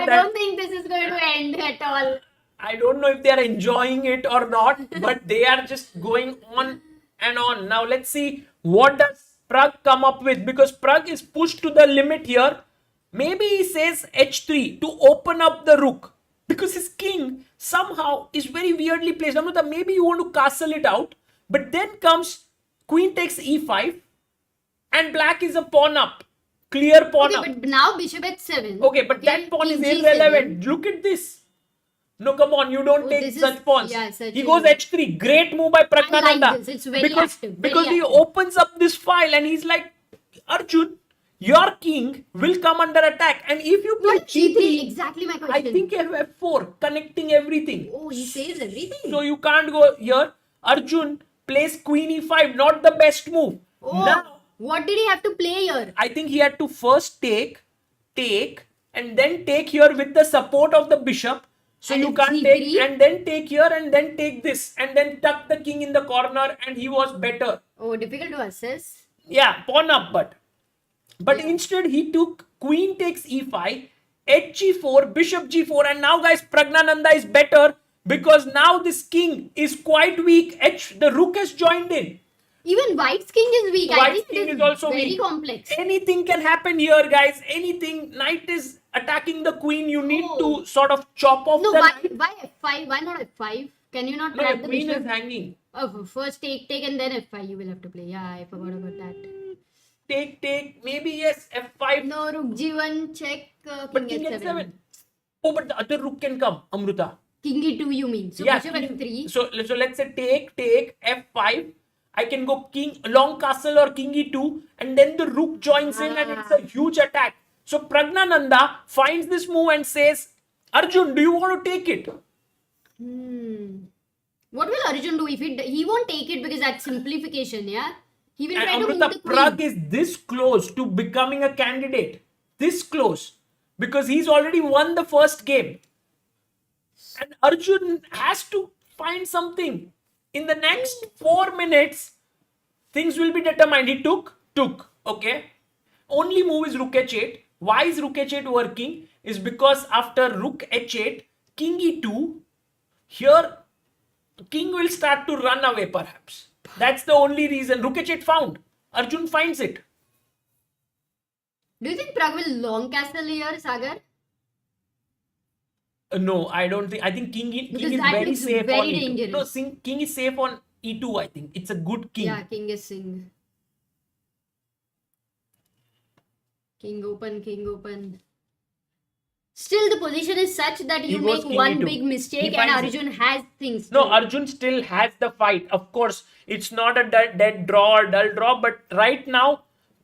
I that don't think this is going to end at all. I don't know if they are enjoying it or not, but they are just going on and on. Now let's see what does Pragg come up with, because Pragg is pushed to the limit here. Maybe he says h3 to open up the rook, because his king somehow is very weirdly placed. Amruta, maybe you want to castle it out, but then comes queen takes e5 and black is a pawn up. Clear pawn up. Okay, but now bishop h7. Okay, but that pawn is king g7. irrelevant. Look at this. No, come on, you don't take this such is- pawns. yeah, such He a- goes h3. Great move by Pragnananda. I like this. It's very active, very because he active. opens up this file and he's like, Arjun, your king will come under attack. And if you play Not g3, g3, exactly my I question. think you have f4, connecting everything. Oh, he saves everything. So you can't go here. Arjun plays queen e5, not the best move. Oh, Now, what did he have to play here? I think he had to first take, and then take here with the support of the bishop. So And you it's can't c3? take, and then take here, and then take this, and then tuck the king in the corner, and he was better. Oh, difficult to assess. Yeah, pawn up, but Yeah. instead he took queen takes e5, hg4, bishop g4, and now guys, Pragnananda is better, because now this king is quite weak. The rook has joined in. Even white's king is weak. I White's think king it is also very weak. complex. Anything can happen here, guys. Anything. Knight is attacking the queen. You need Oh. to sort of chop off No, the why knight. f5? Why not f5? Can you not No, trap your the queen bishop? is hanging. Oh, first take, and then f5 you will have to play. Yeah, I forgot about that. Take. Maybe yes, f5. No, rook g1, check, But king king h7. h7. Oh, but the other rook can come, Amruta. King e2 you mean. So Yeah, bishop king- f3. So let's say take, f5. I can go king, long castle or king e2, and then the rook joins in, and it's a huge attack. So Pragnananda finds this move and says, Arjun, do you want to take it? What will Arjun do if he won't take it because that's simplification, yeah? He will And try to move Amrita, the queen. Pragg is this close to becoming a candidate. This close. Because he's already won the first game. And Arjun has to find something. In the next 4 minutes, things will be determined. He took. Okay. Only move is rook h8. Why is rook h8 working? Is because after rook h8, king e2, here king will start to run away perhaps. That's the only reason. Rook h8 found. Arjun finds it. Do you think Pragg will long castle here, Sagar? No, I don't think. I think king Because is that very looks safe very on e2. dangerous. No, king is safe on e2, I think. It's a good king. Yeah, king is sing. King open. Still, the position is such that you He goes make king one e2. big mistake He and finds it. Arjun has things. No, to- Arjun still has the fight. Of course, it's not a dead draw or dull draw, but right now,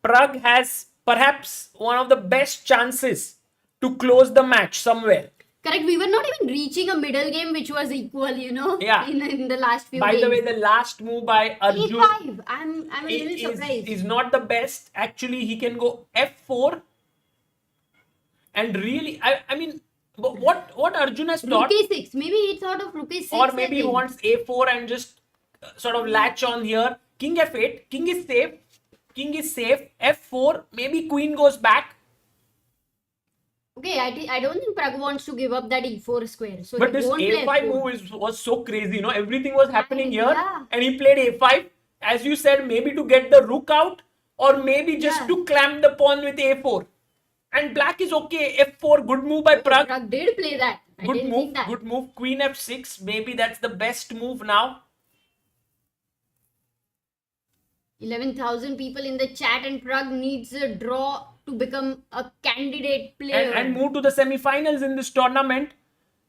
Pragg has perhaps one of the best chances to close the match somewhere. Correct. We were not even reaching a middle game which was equal, Yeah. in the last few By games. the way, the last move by Arjun A5. I'm a little surprised. is not the best. Actually, he can go f4. And really, I mean, what Arjun has Rook thought, A6. Maybe he thought of Rook A6. or I maybe he think. wants a4 and just sort of latch on here. King f8, king is safe, f4, maybe queen goes back. Okay, I don't think Pragg wants to give up that E4 square. So But he this won't play a5 F4. move was so crazy, everything was happening here, Yeah. and he played a5, as you said, maybe to get the rook out, or maybe just Yeah. to clamp the pawn with a4. And black is okay, f4, good move by Pragg. Pragg did play that. I Good didn't move, think that. good move. Queen f6, maybe that's the best move now. 11,000 people in the chat, and Pragg needs a draw to become a candidate player. And move to the semi-finals in this tournament.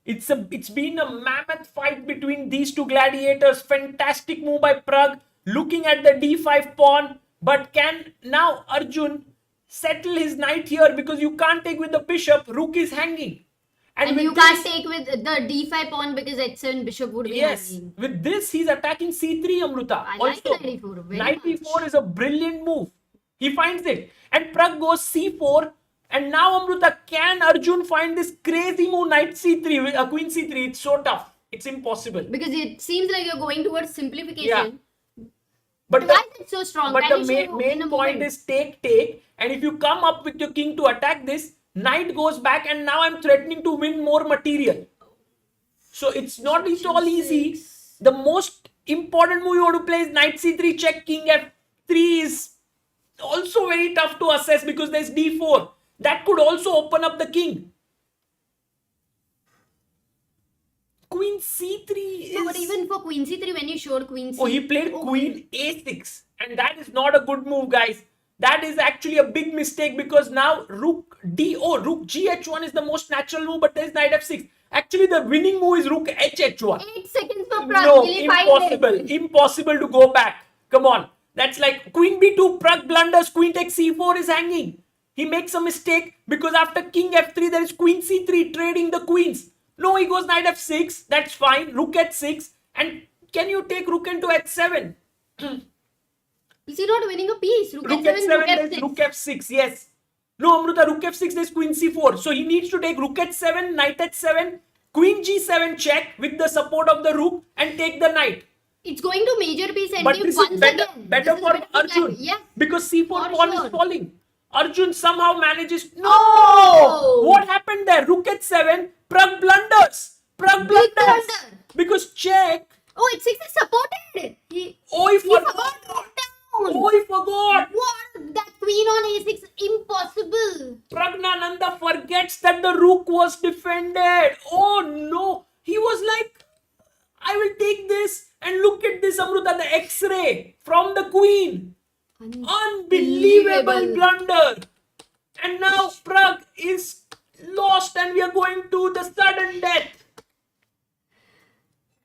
It's been a mammoth fight between these two gladiators. Fantastic move by Pragg, looking at the d5 pawn. But can now Arjun settle his knight here, because you can't take with the bishop, rook is hanging. And with you this- can't take with the D5 pawn because H7 bishop would be Yes, hanging. with this he's attacking c3, Amruta. I like Also, knight e4 very knight much. e4 is a brilliant move. He finds it, and Pragg goes c4, and now Amruta, can Arjun find this crazy move knight c3 with a queen c3? It's so tough. It's impossible. Because it seems like you're going towards simplification. Yeah. But Why is it so strong? But Can the you show in main a point moment? is take, and if you come up with your king to attack this, knight goes back, and now I'm threatening to win more material. So it's not at all easy. The most important move you want to play is knight c3 check, king f3 is also very tough to assess because there's d4. That could also open up the king. Queen c3 is... No, but even for queen c3, when you showed queen c... Oh, he played queen a6, and that is not a good move, guys. That is actually a big mistake, because now rook rook gh1 is the most natural move, but there's knight f6. Actually, the winning move is rook hh1. 8 seconds for Pragg. No, Will he find impossible. it? Impossible to go back. Come on. That's like queen b2, Pragg blunders, queen takes c4 is hanging. He makes a mistake because after king f3, there is queen c3 trading the queens. No, he goes knight f6. That's fine. Rook h6. And can you take rook into h7? Is he not winning a piece? Rook Rook h7, h7, rook there's f6. rook f6. Yes. No, Amruta, rook f6, there's queen c4. So he needs to take rook h7, knight h7, queen g7 check with the support of the rook and take the knight. It's going to major piece But endgame this once is better, again. better This is for better Arjun. Pragg. Yes. Because c4 For pawn sure. is falling. Arjun somehow manages. No! Oh! What happened there? Rook h7, Pragg blunders. Pragg Big blunders. blunder. Because check. Oh, it's 6 is supported. He He forgot forgot. to put down. He forgot. What? That queen on a6, impossible. Pragnananda forgets that the rook was defended. Oh no. He was like, I will take this, and look at this, Amruta, the x-ray from the queen. Unbelievable blunder. And now Pragg is lost, and we are going to the sudden death.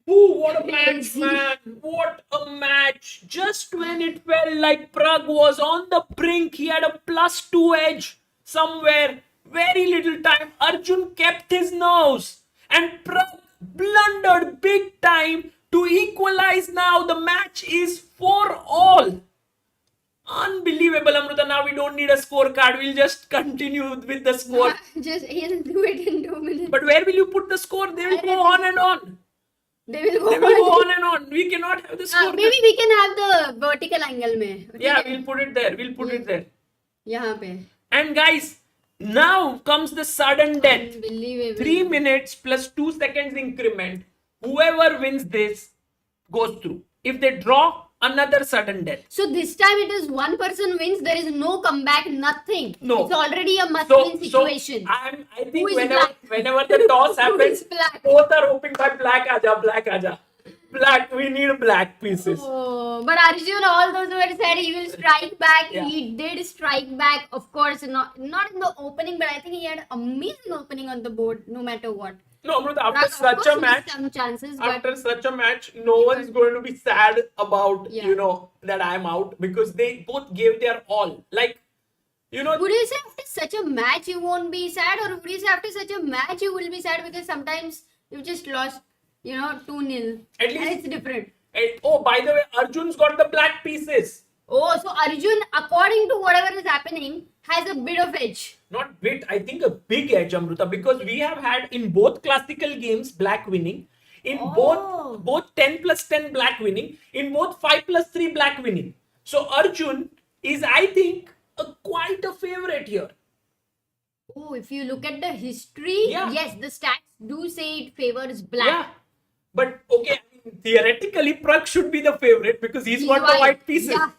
Ooh, what a match, Crazy. man. What a match. Just when it felt like Pragg was on the brink, he had a +2 edge somewhere. Very little time. Arjun kept his nerves, and Pragg blundered big time to equalize. Now the match is 4-all. Unbelievable, Amruta. Now we don't need a scorecard. We'll just continue with the score. Just he'll do it in 2 minutes. But where will you put the score? They will go on and on. They will go They will go on. on and on. We cannot have the score. Maybe we can have the vertical angle में. Yeah, we'll put it there. We'll put it there. यहाँ पे. And guys, now comes the sudden death. Unbelievable. 3 minutes plus 2 seconds increment. Whoever wins this goes through. If they draw, another sudden death. So this time it is one person wins. There is no comeback. Nothing. No. It's already a must-win situation. I Who think is whenever the toss Who happens, is black? both are hoping by black aja. Black, we need black pieces. Oh, but Arjun, all those who had said he will strike back, Yeah. he did strike back. Of course, not in the opening, but I think he had amazing opening on the board, no matter what. No, Amrita, Pragg, after of such course, a missed match, some chances, but after such a match, no one's going to be sad about, Yeah. that I'm out, because they both gave their all. Like, would you say after such a match you won't be sad, or would you say after such a match you will be sad because sometimes you just lost, 2-0, At least- and it's different. oh, by the way, Arjun's got the black pieces. Oh, so Arjun, according to whatever is happening, has a bit of edge. Not bit, I think a big edge, Amrita, because we have had in both classical games black winning, in Oh. both 10 plus 10 black winning, in both 5 plus 3 black winning. So Arjun is, I think, quite a favorite here. Oh, if you look at the history, Yeah. yes, the stats do say it favors black. Yeah. But okay, theoretically, Pragg should be the favorite because he's got the white pieces. Yeah.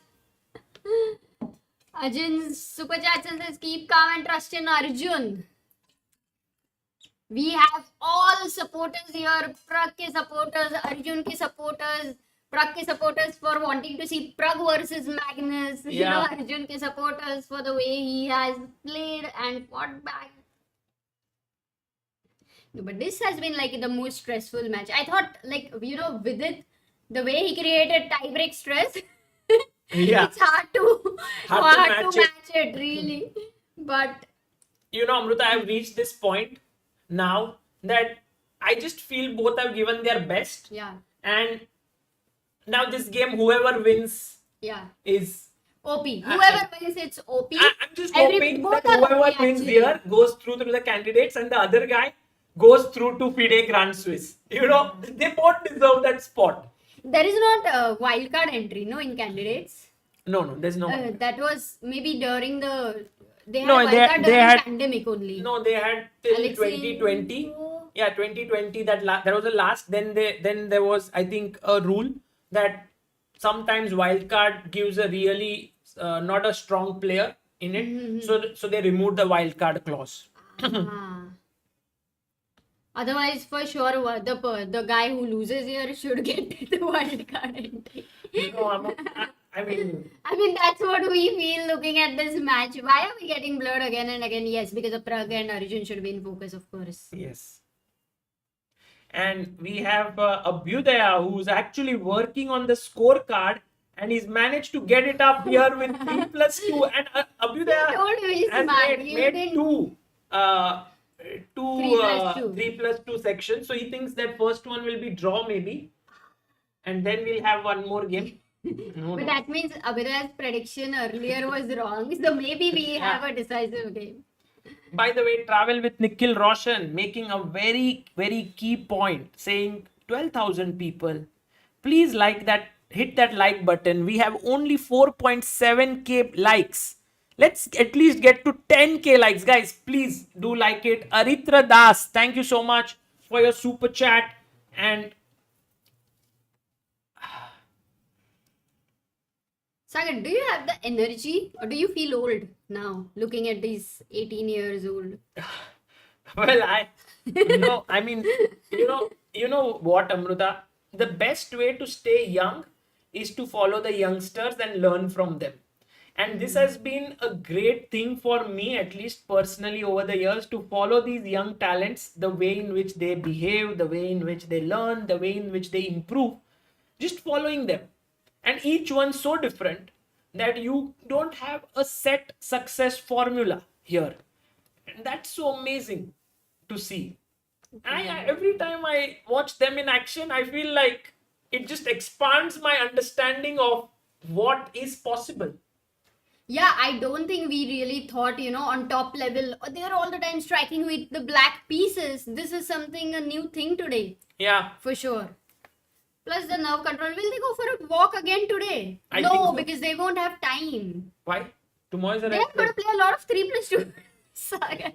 Arjun's super chat says, keep calm and trust in Arjun. We have all supporters here. Pragg ke supporters, Arjun ke supporters, Pragg ke supporters for wanting to see Pragg versus Magnus. Yeah. Arjun ke supporters for the way he has played and fought back. No, but this has been like the most stressful match. I thought, with it, the way he created tie-break stress, Yeah. it's hard to Hard to match it, really. But Amrita, I've reached this point now that I just feel both have given their best. yeah, And now this game, whoever wins yeah. is... OP. Whoever wins, it's OP. I'm just hoping both that are whoever OP wins actually. here goes through to the candidates and the other guy goes through to FIDE Grand Swiss. They both deserve that spot. There is not a wildcard entry, no, in candidates. No, there's no. That was maybe during the... They had No, a they wildcard during had- pandemic only. No, they had till Alexei- 2020. Yeah, 2020. That was the last. Then there was, I think, a rule that sometimes wildcard gives a really not a strong player in it. So they removed the wildcard clause. Ah. Otherwise, for sure, the guy who loses here should get the wildcard entry. I mean, That's what we feel looking at this match. Why are we getting blurred again and again? Yes, because of Pragg and Arjun should be in focus, of course. yes. And we have Abhyudaya, who's actually working on the scorecard, and he's managed to get it up here with 3 plus 2. And Abhyudaya Told you he's has smart. made You didn't- 3 plus 2 sections. So he thinks that first one will be draw maybe, and then we'll have one more game. But that means Abhidaya's prediction earlier was wrong. So maybe we have a decisive game. By the way, Travel with Nikhil Roshan making a very, very key point, saying 12,000 people, please hit that like button. We have only 4.7k likes. Let's at least get to 10k likes, guys. Please do like it. Aritra Das, thank you so much for your super chat. And Sagar, do you have the energy or do you feel old now looking at these 18 years old? well, you know what, Amruta? The best way to stay young is to follow the youngsters and learn from them. And this has been a great thing for me, at least personally over the years, to follow these young talents, the way in which they behave, the way in which they learn, the way in which they improve, just following them. And each one so different that you don't have a set success formula here. And that's so amazing to see. Every time I watch them in action, I feel like it just expands my understanding of what is possible. Yeah, I don't think we really thought, on top level, they're all the time striking with the black pieces. This is something, a new thing today, Yeah. for sure. Plus the nerve control. Will they go for a walk again today? I No, think so. because they won't have time. Why? Tomorrow is a They rest are going day. to play a lot of 3+2 saga.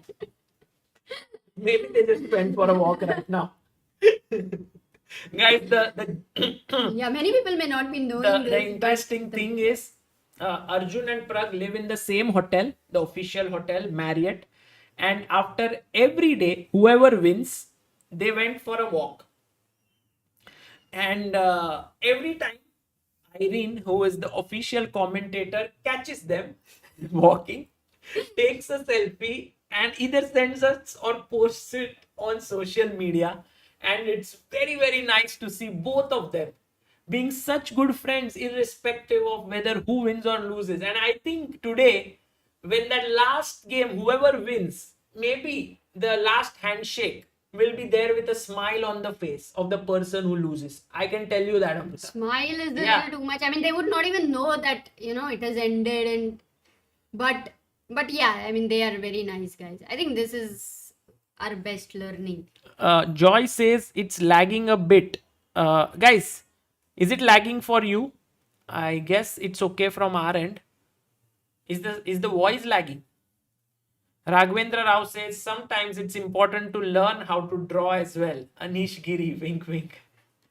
Maybe they just went for a walk right now. Guys, Yeah, many people may not be knowing the this. interesting thing is Arjun and Pragg live in the same hotel, the official hotel, Marriott. And after every day, whoever wins, they went for a walk. And every time, Irene, who is the official commentator, catches them walking, takes a selfie, and either sends us or posts it on social media. And it's very, very nice to see both of them being such good friends, irrespective of whether who wins or loses. And I think today, when that last game, whoever wins, maybe the last handshake will be there with a smile on the face of the person who loses. I can tell you that, Amrita. Smile is a Yeah. little too much. I mean, they would not even know that, it has ended. But yeah, I mean, they are very nice guys. I think this is our best learning. Joy says it's lagging a bit. Guys, is it lagging for you? I guess it's okay from our end. Is the voice lagging? Raghavendra Rao says sometimes it's important to learn how to draw as well. Anish Giri, wink wink.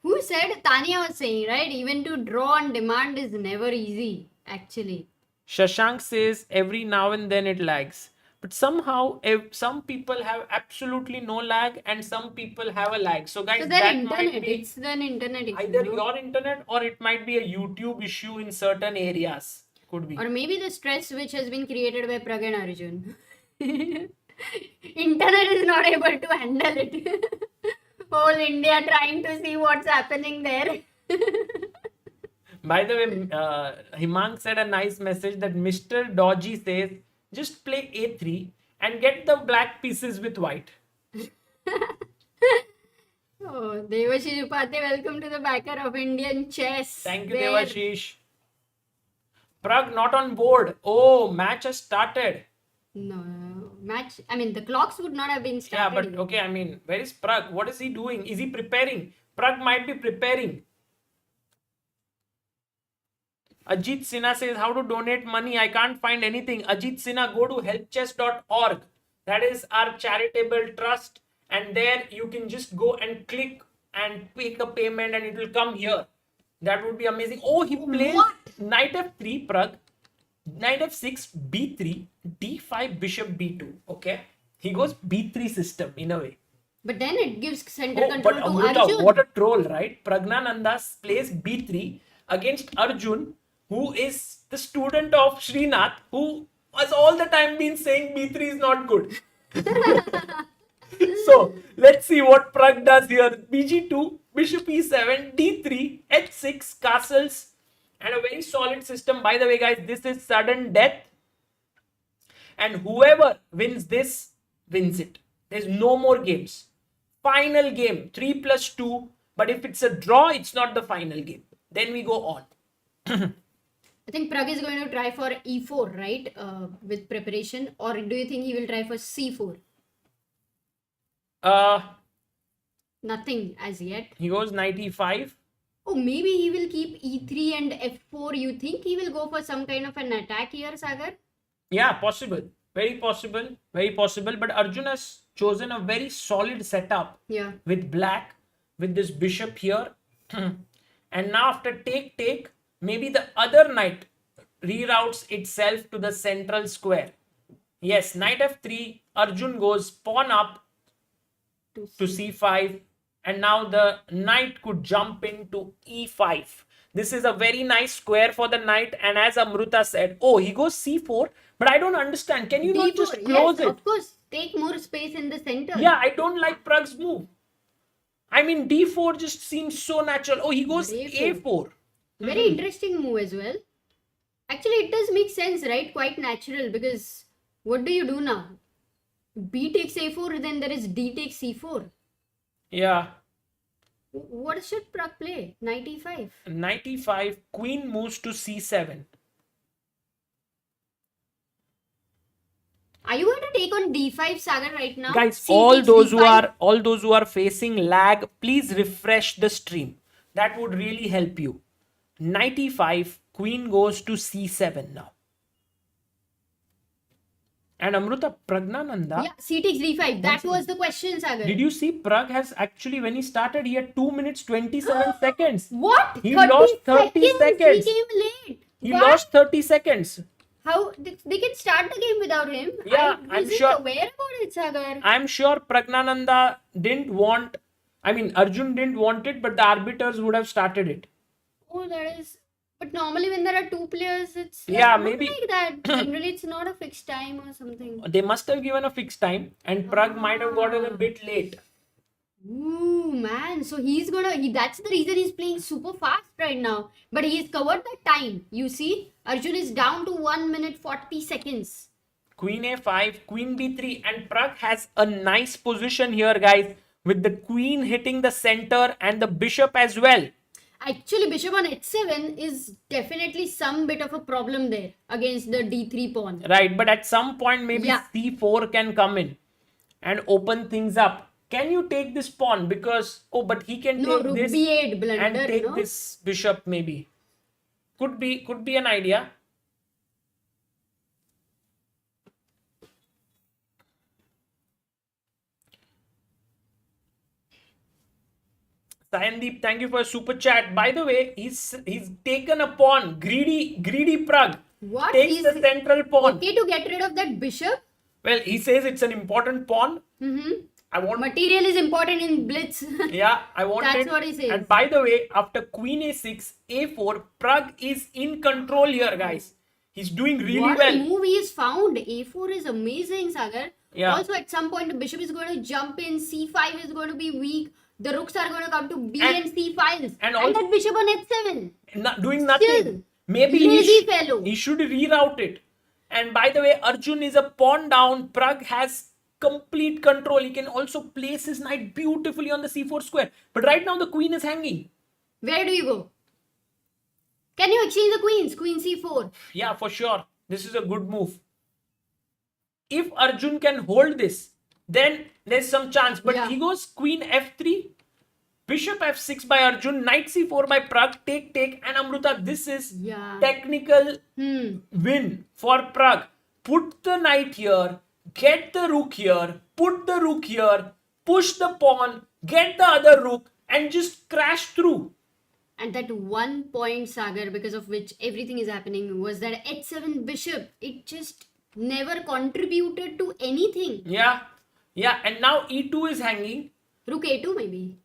Who said? Tanya was saying, right? Even to draw on demand is never easy, actually. Shashank says every now and then it lags. But somehow some people have absolutely no lag and some people have a lag. So guys, So that then might internet. be It's then internet issue. either no? your internet or it might be a YouTube issue in certain areas. Could be. Or maybe the stress which has been created by Pragg and Arjun. Internet is not able to handle it. Whole India trying to see what's happening there. By the way, Himang said a nice message that Mr. Dodgy says just play A3 and get the black pieces with white. Oh, Devashish Upadhyay, welcome to the backer of Indian chess. Thank you, Where- Devashish. Pragg not on board. Oh, match has started. No, match. I mean, the clocks would not have been Yeah, started. but even. okay, I mean, where is Pragg? What is he doing? Is he preparing? Pragg might be preparing. Ajit Sinha says, how to donate money? I can't find anything. Ajit Sinha, go to helpchess.org. That is our charitable trust. And there you can just go and click and make a payment and it will come here. That would be amazing. Oh, he plays What? knight f3, Pragg. Knight f6, b3, d5, bishop b2. Okay. He goes b3 system in a way. But then it gives center Oh, control but to Amrita, Arjun. what a troll, right? Pragnananda plays b3 against Arjun, who is the student of Srinath, who has all the time been saying b3 is not good. So, let's see what Pragg does here. bg2, bishop e7, d3, h6, castles, and a very solid system. By the way, guys, this is sudden death. And whoever wins this, wins it. There's no more games. Final game, 3+2. But if it's a draw, it's not the final game. Then we go on. I think Pragg is going to try for e4, right? With preparation. Or do you think he will try for c4? Nothing as yet. He goes knight e5. Oh, maybe he will keep e3 and f4. You think he will go for some kind of an attack here, Sagar? Yeah, possible. Very possible. Very possible. But Arjun has chosen a very solid setup Yeah. with black, with this bishop here. And now after take, maybe the other knight reroutes itself to the central square. Yes, knight f3. Arjun goes pawn up to c5. And now the knight could jump into e5. This is a very nice square for the knight. And as Amruta said, oh, he goes c4. But I don't understand. Can you not d4, just close yes, it? of course. Take more space in the center. Yeah, I don't like Pragg's move. I mean, d4 just seems so natural. Oh, he goes A4. a4. Very interesting move as well. Actually, it does make sense, right? Quite natural, because what do you do now? B takes a4, then there is d takes c4. Yeah. What should Pragg play? Knight e5. Knight e5. Queen moves to c7. Are you going to take on d5, Sagar, right now? Guys, C all takes those d5? who are facing lag, please refresh the stream. That would really help you. Knight e5, queen goes to c7 now. And Amruta, Pragnananda, Yeah, c takes d5. That was the question, Sagar. did you see Pragg has actually, when he started, he had 2 minutes 27 seconds. What? He lost 30 seconds. He came late. He What? lost 30 seconds. How? They can start the game without him? Yeah, I I'm wasn't sure. aware about it, Sagar. I'm sure Pragnananda didn't want, Arjun didn't want it, but the arbiters would have started it. Oh, that is... But normally when there are two players, it's like Yeah, not maybe- like that. Generally, it's not a fixed time or something. They must have given a fixed time, and Pragg might have gotten a bit late. Ooh, man. So he's gonna... that's the reason he's playing super fast right now. But he's covered that time. You see, Arjun is down to 1 minute 40 seconds. Queen a5, queen b3, and Pragg has a nice position here, guys, with the queen hitting the center and the bishop as well. Actually, bishop on h7 is definitely some bit of a problem there against the d3 pawn. Right, but at some point maybe Yeah. c4 can come in and open things up. Can you take this pawn? Because, but he can No, take rook this b8 blunder, and take you know. this bishop maybe. Could be an idea. Sayandeep, thank you for a super chat. By the way, he's taken a pawn. Greedy Pragg. What? Takes He's the central pawn. okay to get rid of that bishop? Well, he says it's an important pawn. I want Material is important in blitz. Yeah, I want That's it. what he says. And by the way, after queen a6, a4, Pragg is in control here, guys. He's doing really What well. a move he has found. A4 is amazing, Sagar. Yeah. Also, at some point, the bishop is going to jump in. C5 is going to be weak. The rooks are going to come to B And- and C5. and And also- that bishop on H7. Doing nothing. Still, Maybe lazy fellow. he should reroute it. And by the way, Arjun is a pawn down. Pragg has complete control. He can also place his knight beautifully on the c4 square. But right now the queen is hanging. Where do you go? Can you exchange the queens? Queen C4. Yeah, for sure. This is a good move. If Arjun can hold this, then there's some chance. But Yeah. he goes queen f3, bishop f6 by Arjun, knight c4 by Pragg, take, and Amruta, this is Yeah. technical Hmm. win for Pragg. Put the knight here, get the rook here, put the rook here, push the pawn, get the other rook, and just crash through. And that one point, Sagar, because of which everything is happening, was that H7 bishop. It just never contributed to anything. Yeah, and now e2 is hanging. Rook A2 maybe.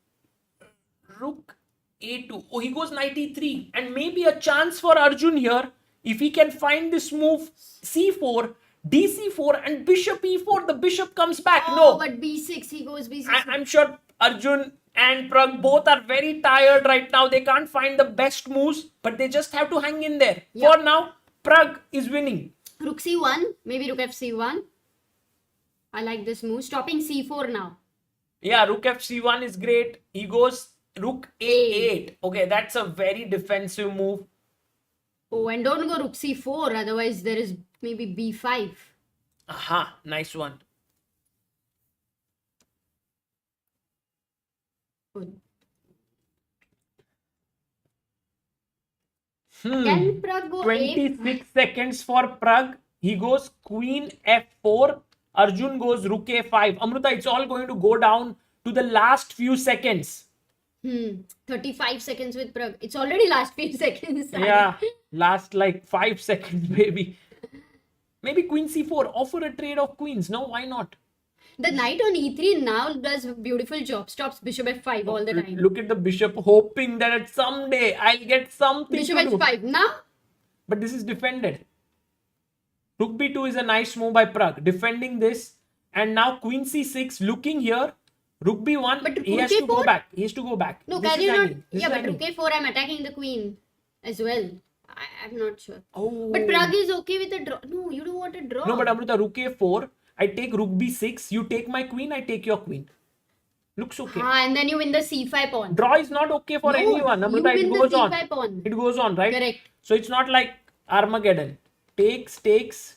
Rook a2. Oh, he goes knight e3. And maybe a chance for Arjun here. If he can find this move, c4, dc4, and bishop e4, the bishop comes back. Oh, No, but B6, he goes B6. I'm sure Arjun and Pragg both are very tired right now. They can't find the best moves, but they just have to hang in there. Yeah. For now, Pragg is winning. Rook C1, maybe Rook FC1. I like this move. Stopping C4 now. Yeah, rook fc1 is great. He goes rook a8. Okay, that's a very defensive move. Oh, and don't go Rook C4, otherwise there is maybe B5. Aha, nice one. Good. Hmm. Can Pragg go 26 seconds for Pragg. He goes queen f4. Arjun goes rook a5. Amruta, it's all going to go down to the last few seconds. 35 seconds with Pragg. It's already last few seconds. Yeah, last like 5 seconds maybe. Maybe queen c4. Offer a trade of queens. No, why not? The knight on E3 now does a beautiful job. Stops bishop F5 all the time. Look at the bishop hoping that someday I'll get something Bishop to do. H5 now. But this is defended. Rook b2 is a nice move by Pragg. Defending this. And now queen c6 looking here. Rook b1. But He rook has to go a4? back. He has to go back. No, This can is you not? hanging. This Yeah, is but hanging. Rook A4, I'm attacking the queen as well. I'm not sure. Oh. But Pragg is okay with a draw. No, you don't want a draw. No, but Amruta, rook a4. I take rook b6. You take my queen. I take your queen. Looks okay. And then you win the C5 pawn. Draw is not okay for No, anyone. you Amruta, win it the goes on. C5 pawn. It goes on, right? Correct. So it's not like Armageddon. Takes,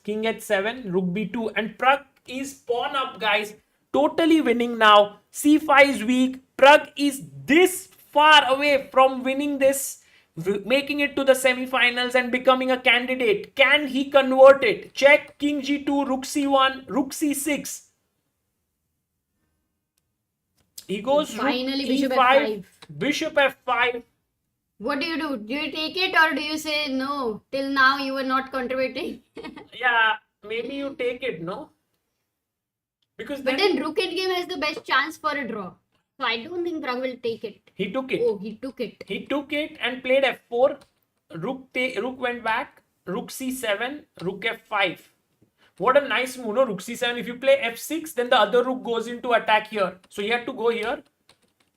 king h7, rook b2. And Pragg is pawn up, guys. Totally winning now. c5 is weak. Pragg is this far away from winning this, making it to the semi-finals and becoming a candidate. Can he convert it? Check king g2, rook c1, rook c6. He goes Finally, rook bishop e5, f5. bishop f5. What do? Do you take it or do you say no? Till now you were not contributing. Yeah, maybe you take it, no? Because But then then rook endgame has the best chance for a draw. So I don't think Pragg will take it. he took it. Oh, he took it. He took it and played f4. Rook went back. Rook c7. Rook f5. What a nice move, no? Rook c7. If you play f6, then the other rook goes into attack here. So he had to go here.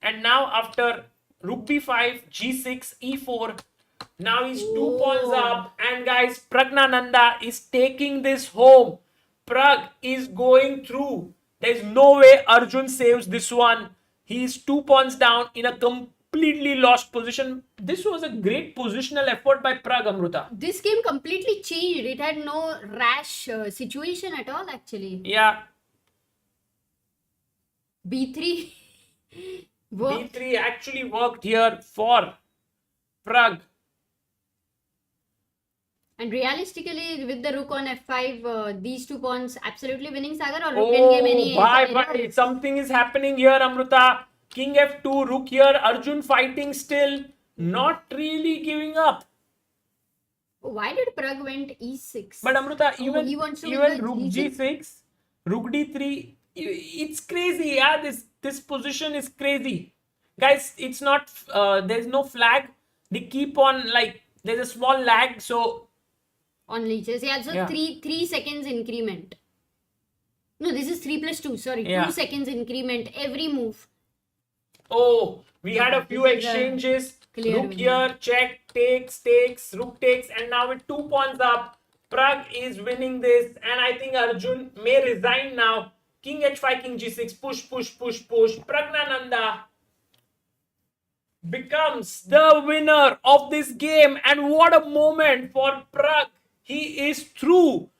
And now after rook b5, g6, e4. Now he's 2 pawns up. And guys, Pragnananda is taking this home. Pragg is going through. There's no way Arjun saves this one. He's 2 pawns down in a completely lost position. This was a great positional effort by Pragg, Amruta. This game completely changed. It had no rash situation at all actually. Yeah. B3 worked. B3 actually worked here for Pragg. And realistically, with the rook on f5, these 2 pawns absolutely winning Sagar or rook endgame any. Bye. Something is happening here, Amruta. King f2, rook here. Arjun fighting still. Not really giving up. Why did Pragg went e6? But Amruta, even, he wants to even win the rook g6, rook d3, it's crazy. Yeah, this position is crazy. Guys, it's not, there's no flag. They keep on, like, there's a small lag. So on leeches. Yeah, so Yeah. 3 seconds increment. No, this is 3 plus 2. Sorry, Yeah. 2 seconds increment every move. oh, we had a This few is a exchanges. clear Rook win. here, check, takes, rook takes, and now with 2 pawns up, Pragg is winning this, and I think Arjun may resign now. King h5, king g6, push. Pragnananda becomes the winner of this game, and what a moment for Pragg. He is through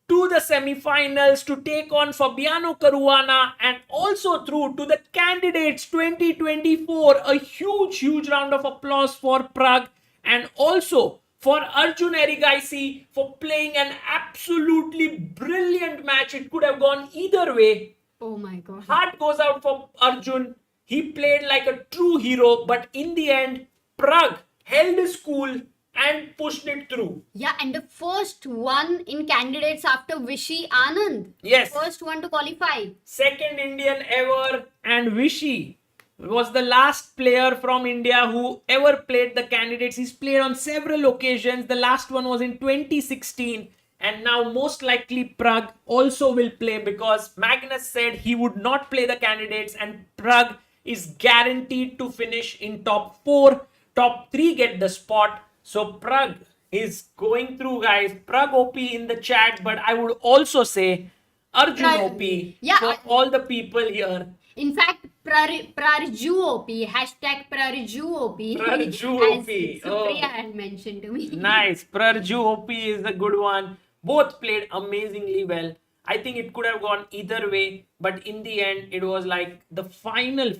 to the semi-finals to take on Fabiano Caruana and also through to the candidates 2024. A huge round of applause for Pragg and also for Arjun Erigaisi for playing an absolutely brilliant match. It could have gone either way. Oh my god. Heart goes out for Arjun. He played like a true hero, but in the end, Pragg held his cool and pushed it through. Yeah, and the first one in candidates after Vishy Anand. Yes. First one to qualify. Second Indian ever, and Vishy was the last player from India who ever played the candidates. He's played on several occasions. The last one was in 2016. And now most likely Pragg also will play because Magnus said he would not play the candidates and Pragg is guaranteed to finish in top 4. Top 3 get the spot. So Pragg is going through, guys. Pragg OP in the chat, but I would also say Arjun OP Yeah, for all the people here. In fact, Prarju OP, hashtag Prarju OP. Prarju as OP, Supriya oh. had mentioned to me. Nice. Prarju OP is a good one. Both played amazingly well. I think it could have gone either way, but in the end, it was like the final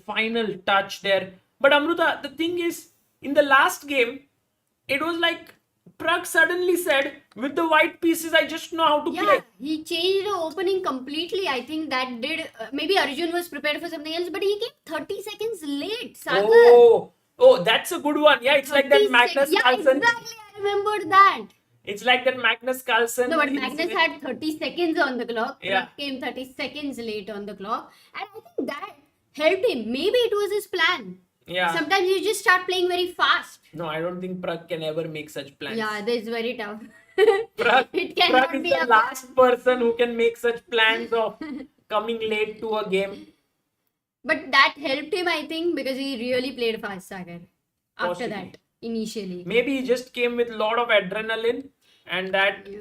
touch there. But Amruta, the thing is, in the last game, it was like Pragg suddenly said, with the white pieces, I just know how to Yeah, play. he changed the opening completely. I think that did. Maybe Arjun was prepared for something else, but he came 30 seconds late. Sagar. Oh, that's a good one. Yeah, it's like that 30 Magnus Yeah, Carlsen. exactly. I remembered that. It's like that Magnus Carlsen. No, but Magnus had 30 seconds on the clock. Yeah. Pragg came 30 seconds late on the clock. And I think that helped him. Maybe it was his plan. Yeah. Sometimes you just start playing very fast. No, I don't think Pragg can ever make such plans. Yeah, that's very tough. Pragg, It cannot Pragg is be the a last person who can make such plans of coming late to a game. But that helped him, I think, because he really played fast, Sagar. After Possibly. that, initially. Maybe he just came with a lot of adrenaline and that. Yeah.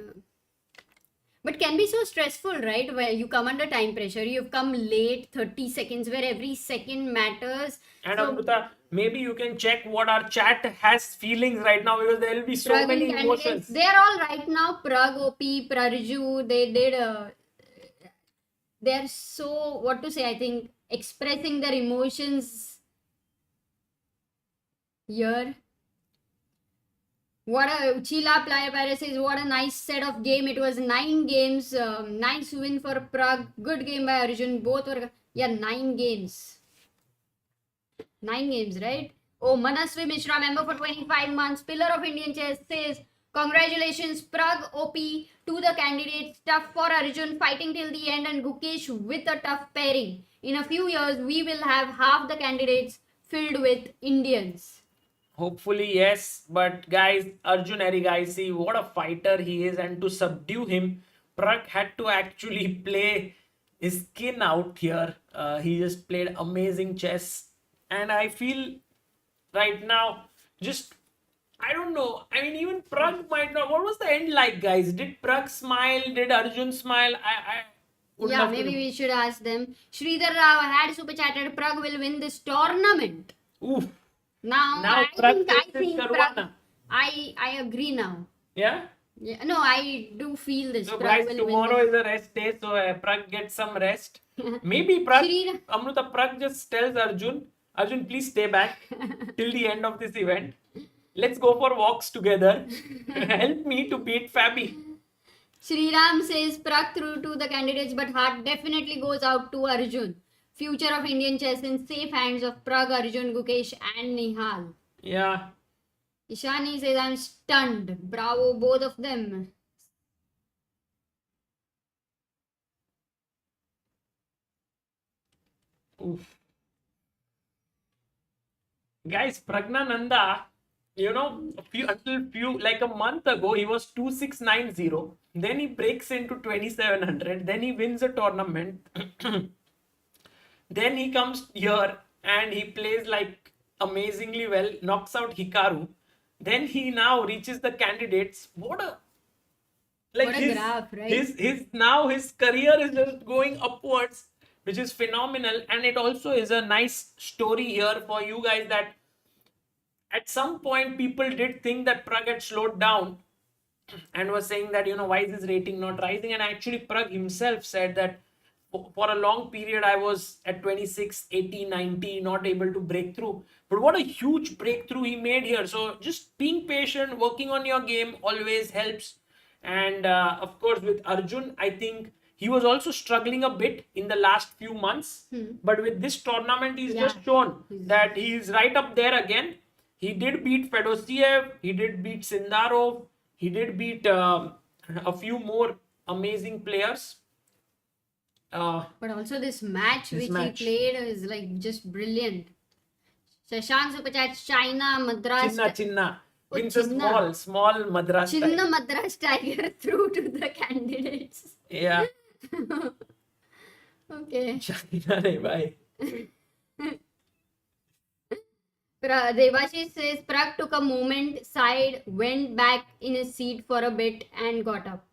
But can be so stressful, right? Where you come under time pressure, you've come late, 30 seconds, where every second matters. And So, Amrita, maybe you can check what our chat has feelings right now because there will be so Pragg many and emotions. candidates, they're all right now. Pragg, OP, Prarju, they did. They're so, what to say, I think, expressing their emotions here. What a Chila Playa Paris says, what a nice set of game. It was 9 games. Nice win for Pragg. Good game by Arjun. Both were, yeah, 9 games. 9 games, right? Oh, Manasvi Mishra, member for 25 months, pillar of Indian chess, says, congratulations, Pragg OP to the candidates. Tough for Arjun, fighting till the end, and Gukesh with a tough pairing. In a few years, we will have half the candidates filled with Indians. Hopefully, yes. But guys, Arjun Erigaisi, what a fighter he is. And to subdue him, Pragg had to actually play his skin out here. He just played amazing chess. And I feel right now, just, I don't know. I mean, even Pragg might not. What was the end like, guys? Did Pragg smile? Did Arjun smile? I would Yeah, love to maybe know. we should ask them. Sridhar Rao had super chatted, Pragg will win this tournament. Oof. Now Now I Pragg think faces Pragg, Caruana. I agree now. Yeah? Yeah, no, I do feel this. So Pragg guys, will tomorrow win is a rest day, so Pragg gets some rest. Maybe Pragg, Shri- Amruta, Pragg just tells Arjun, Arjun, please stay back till the end of this event. Let's go for walks together. Help me to beat Fabi. Sriram says Pragg through to the candidates, but heart definitely goes out to Arjun. Future of Indian chess in safe hands of Pragg, Arjun, Gukesh, and Nihal. Yeah. Ishani says I'm stunned. Bravo, both of them. Oof. Guys, Pragnananda, like a month ago, he was 2690. Then he breaks into 2700. Then he wins a tournament. Then he comes here and he plays like amazingly well, knocks out Hikaru. Then he now reaches the candidates. What a graph, right? His career is just going upwards, which is phenomenal. And it also is a nice story here for you guys that at some point people did think that Pragg had slowed down and was saying that, why is his rating not rising? And actually Pragg himself said that for a long period I was at 26, 80, 90, not able to break through. But what a huge breakthrough he made here. So just being patient, working on your game always helps. And of course with Arjun, I think he was also struggling a bit in the last few months. But with this tournament, he's just shown that he's right up there again. He did beat Fedosiev, he did beat Sindarov, he did beat a few more amazing players. But also this match This which match. he played is like just brilliant. Shashank Superchat, China, Madras. Chinna. Oh, Means a Chinna. small Madras type. Chinna Madras Tiger through to the candidates. Yeah. Okay. China, bye. Devashish says Pragg took a moment, sighed, went back in his seat for a bit and got up.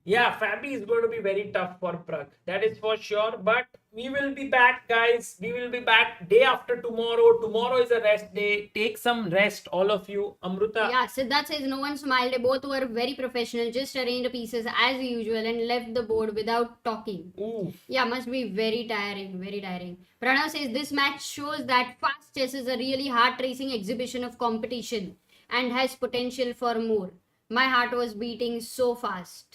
Yeah, Fabi is going to be very tough for Pragg. That is for sure. But we will be back, guys. We will be back day after tomorrow. Tomorrow is a rest day. Take some rest, all of you. Amruta. Yeah, Siddharth says no one smiled. They both were very professional, just arranged the pieces as usual and left the board without talking. Ooh. Yeah, must be very tiring, very tiring. Pranav says this match shows that fast chess is a really heart-racing exhibition of competition and has potential for more. My heart was beating so fast.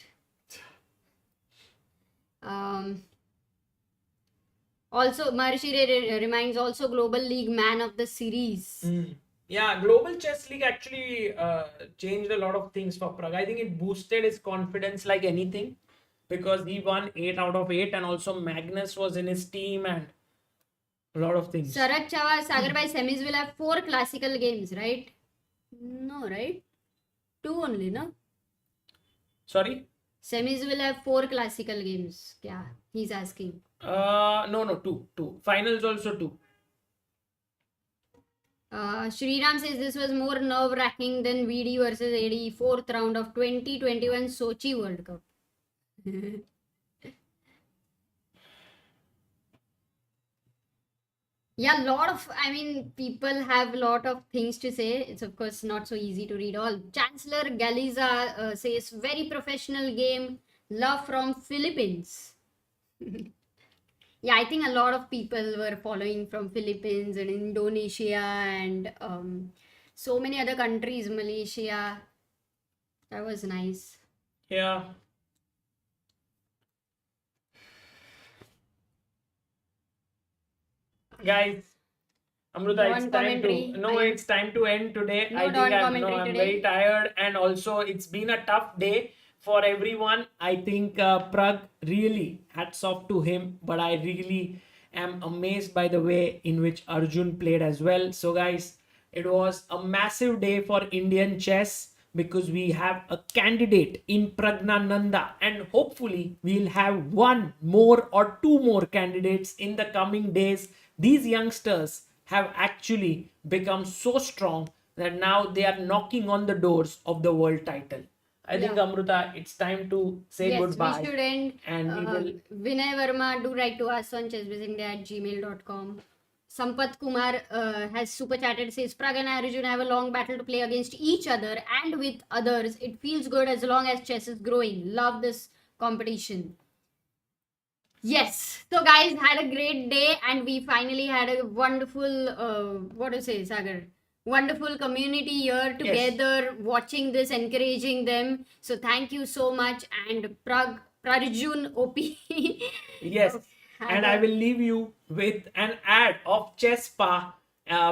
Also, Maharishi reminds also Global League Man of the Series. Yeah, Global Chess League actually changed a lot of things for Pragg. I think it boosted his confidence like anything because he won 8 out of 8 and also Magnus was in his team and a lot of things. Sarat Chava, Sagar by semis will have 4 classical games, right? No, right? 2 only, no? Sorry? Semis will have 4 classical games. Yeah, he's asking. No, two. Finals also 2. Sriram says this was more nerve-wracking than VD versus AD 4th round of 2021 Sochi World Cup. Yeah, people have a lot of things to say. It's of course not so easy to read all. Chancellor Galiza says very professional game. Love from Philippines. Yeah, I think a lot of people were following from Philippines and Indonesia and so many other countries, Malaysia. That was nice. Yeah. Guys, Amruta, No it's one time commentary. to it's time to end today. No I think Don I'm commentary I'm today. very tired, and also it's been a tough day for everyone. I think Pragg, really hats off to him, but I really am amazed by the way in which Arjun played as well. So guys, it was a massive day for Indian chess because we have a candidate in Pragnananda, and hopefully we'll have one more or two more candidates in the coming days. These youngsters have actually become so strong that now they are knocking on the doors of the world title. I think, Yeah. Amruta, it's time to say Yes, goodbye. we should end. And we will. Vinay Verma, do write to us on chessbasindia@gmail.com. Sampat Kumar has super chatted, says Pragg and Arjun have a long battle to play against each other and with others. It feels good as long as chess is growing. Love this competition. Yes. So guys, had a great day and we finally had a wonderful, what do you say, Sagar? Wonderful community here together, watching this, encouraging them. So thank you so much. And Prarjun OP. Yes. And I will leave you with an ad of Chesspa,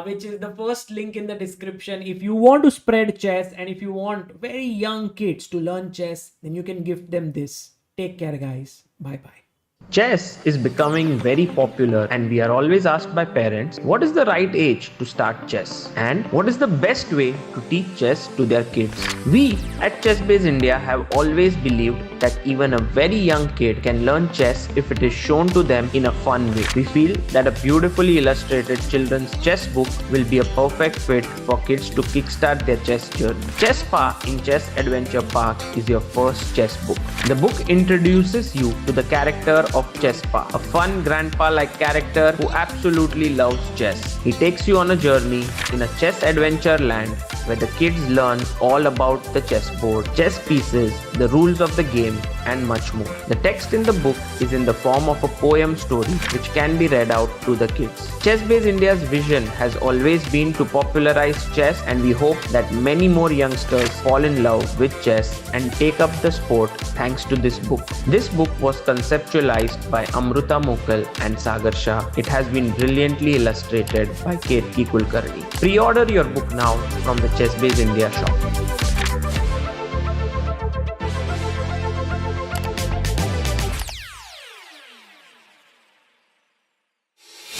which is the first link in the description. If you want to spread chess and if you want very young kids to learn chess, then you can gift them this. Take care, guys. Bye bye. Chess is becoming very popular, and we are always asked by parents what is the right age to start chess and what is the best way to teach chess to their kids. We at ChessBase India have always believed that even a very young kid can learn chess if it is shown to them in a fun way. We feel that a beautifully illustrated children's chess book will be a perfect fit for kids to kickstart their chess journey. Chesspa in Chess Adventure Park is your first chess book. The book introduces you to the character of Chesspa, a fun grandpa-like character who absolutely loves chess. He takes you on a journey in a chess adventure land where the kids learn all about the chessboard, chess pieces, the rules of the game, and much more. The text in the book is in the form of a poem story which can be read out to the kids. ChessBase India's vision has always been to popularize chess, and we hope that many more youngsters fall in love with chess and take up the sport thanks to this book. This book was conceptualized by Amruta Mokal and Sagar Shah. It has been brilliantly illustrated by Ketki Kulkarni. Pre-order your book now from the ChessBase India shop.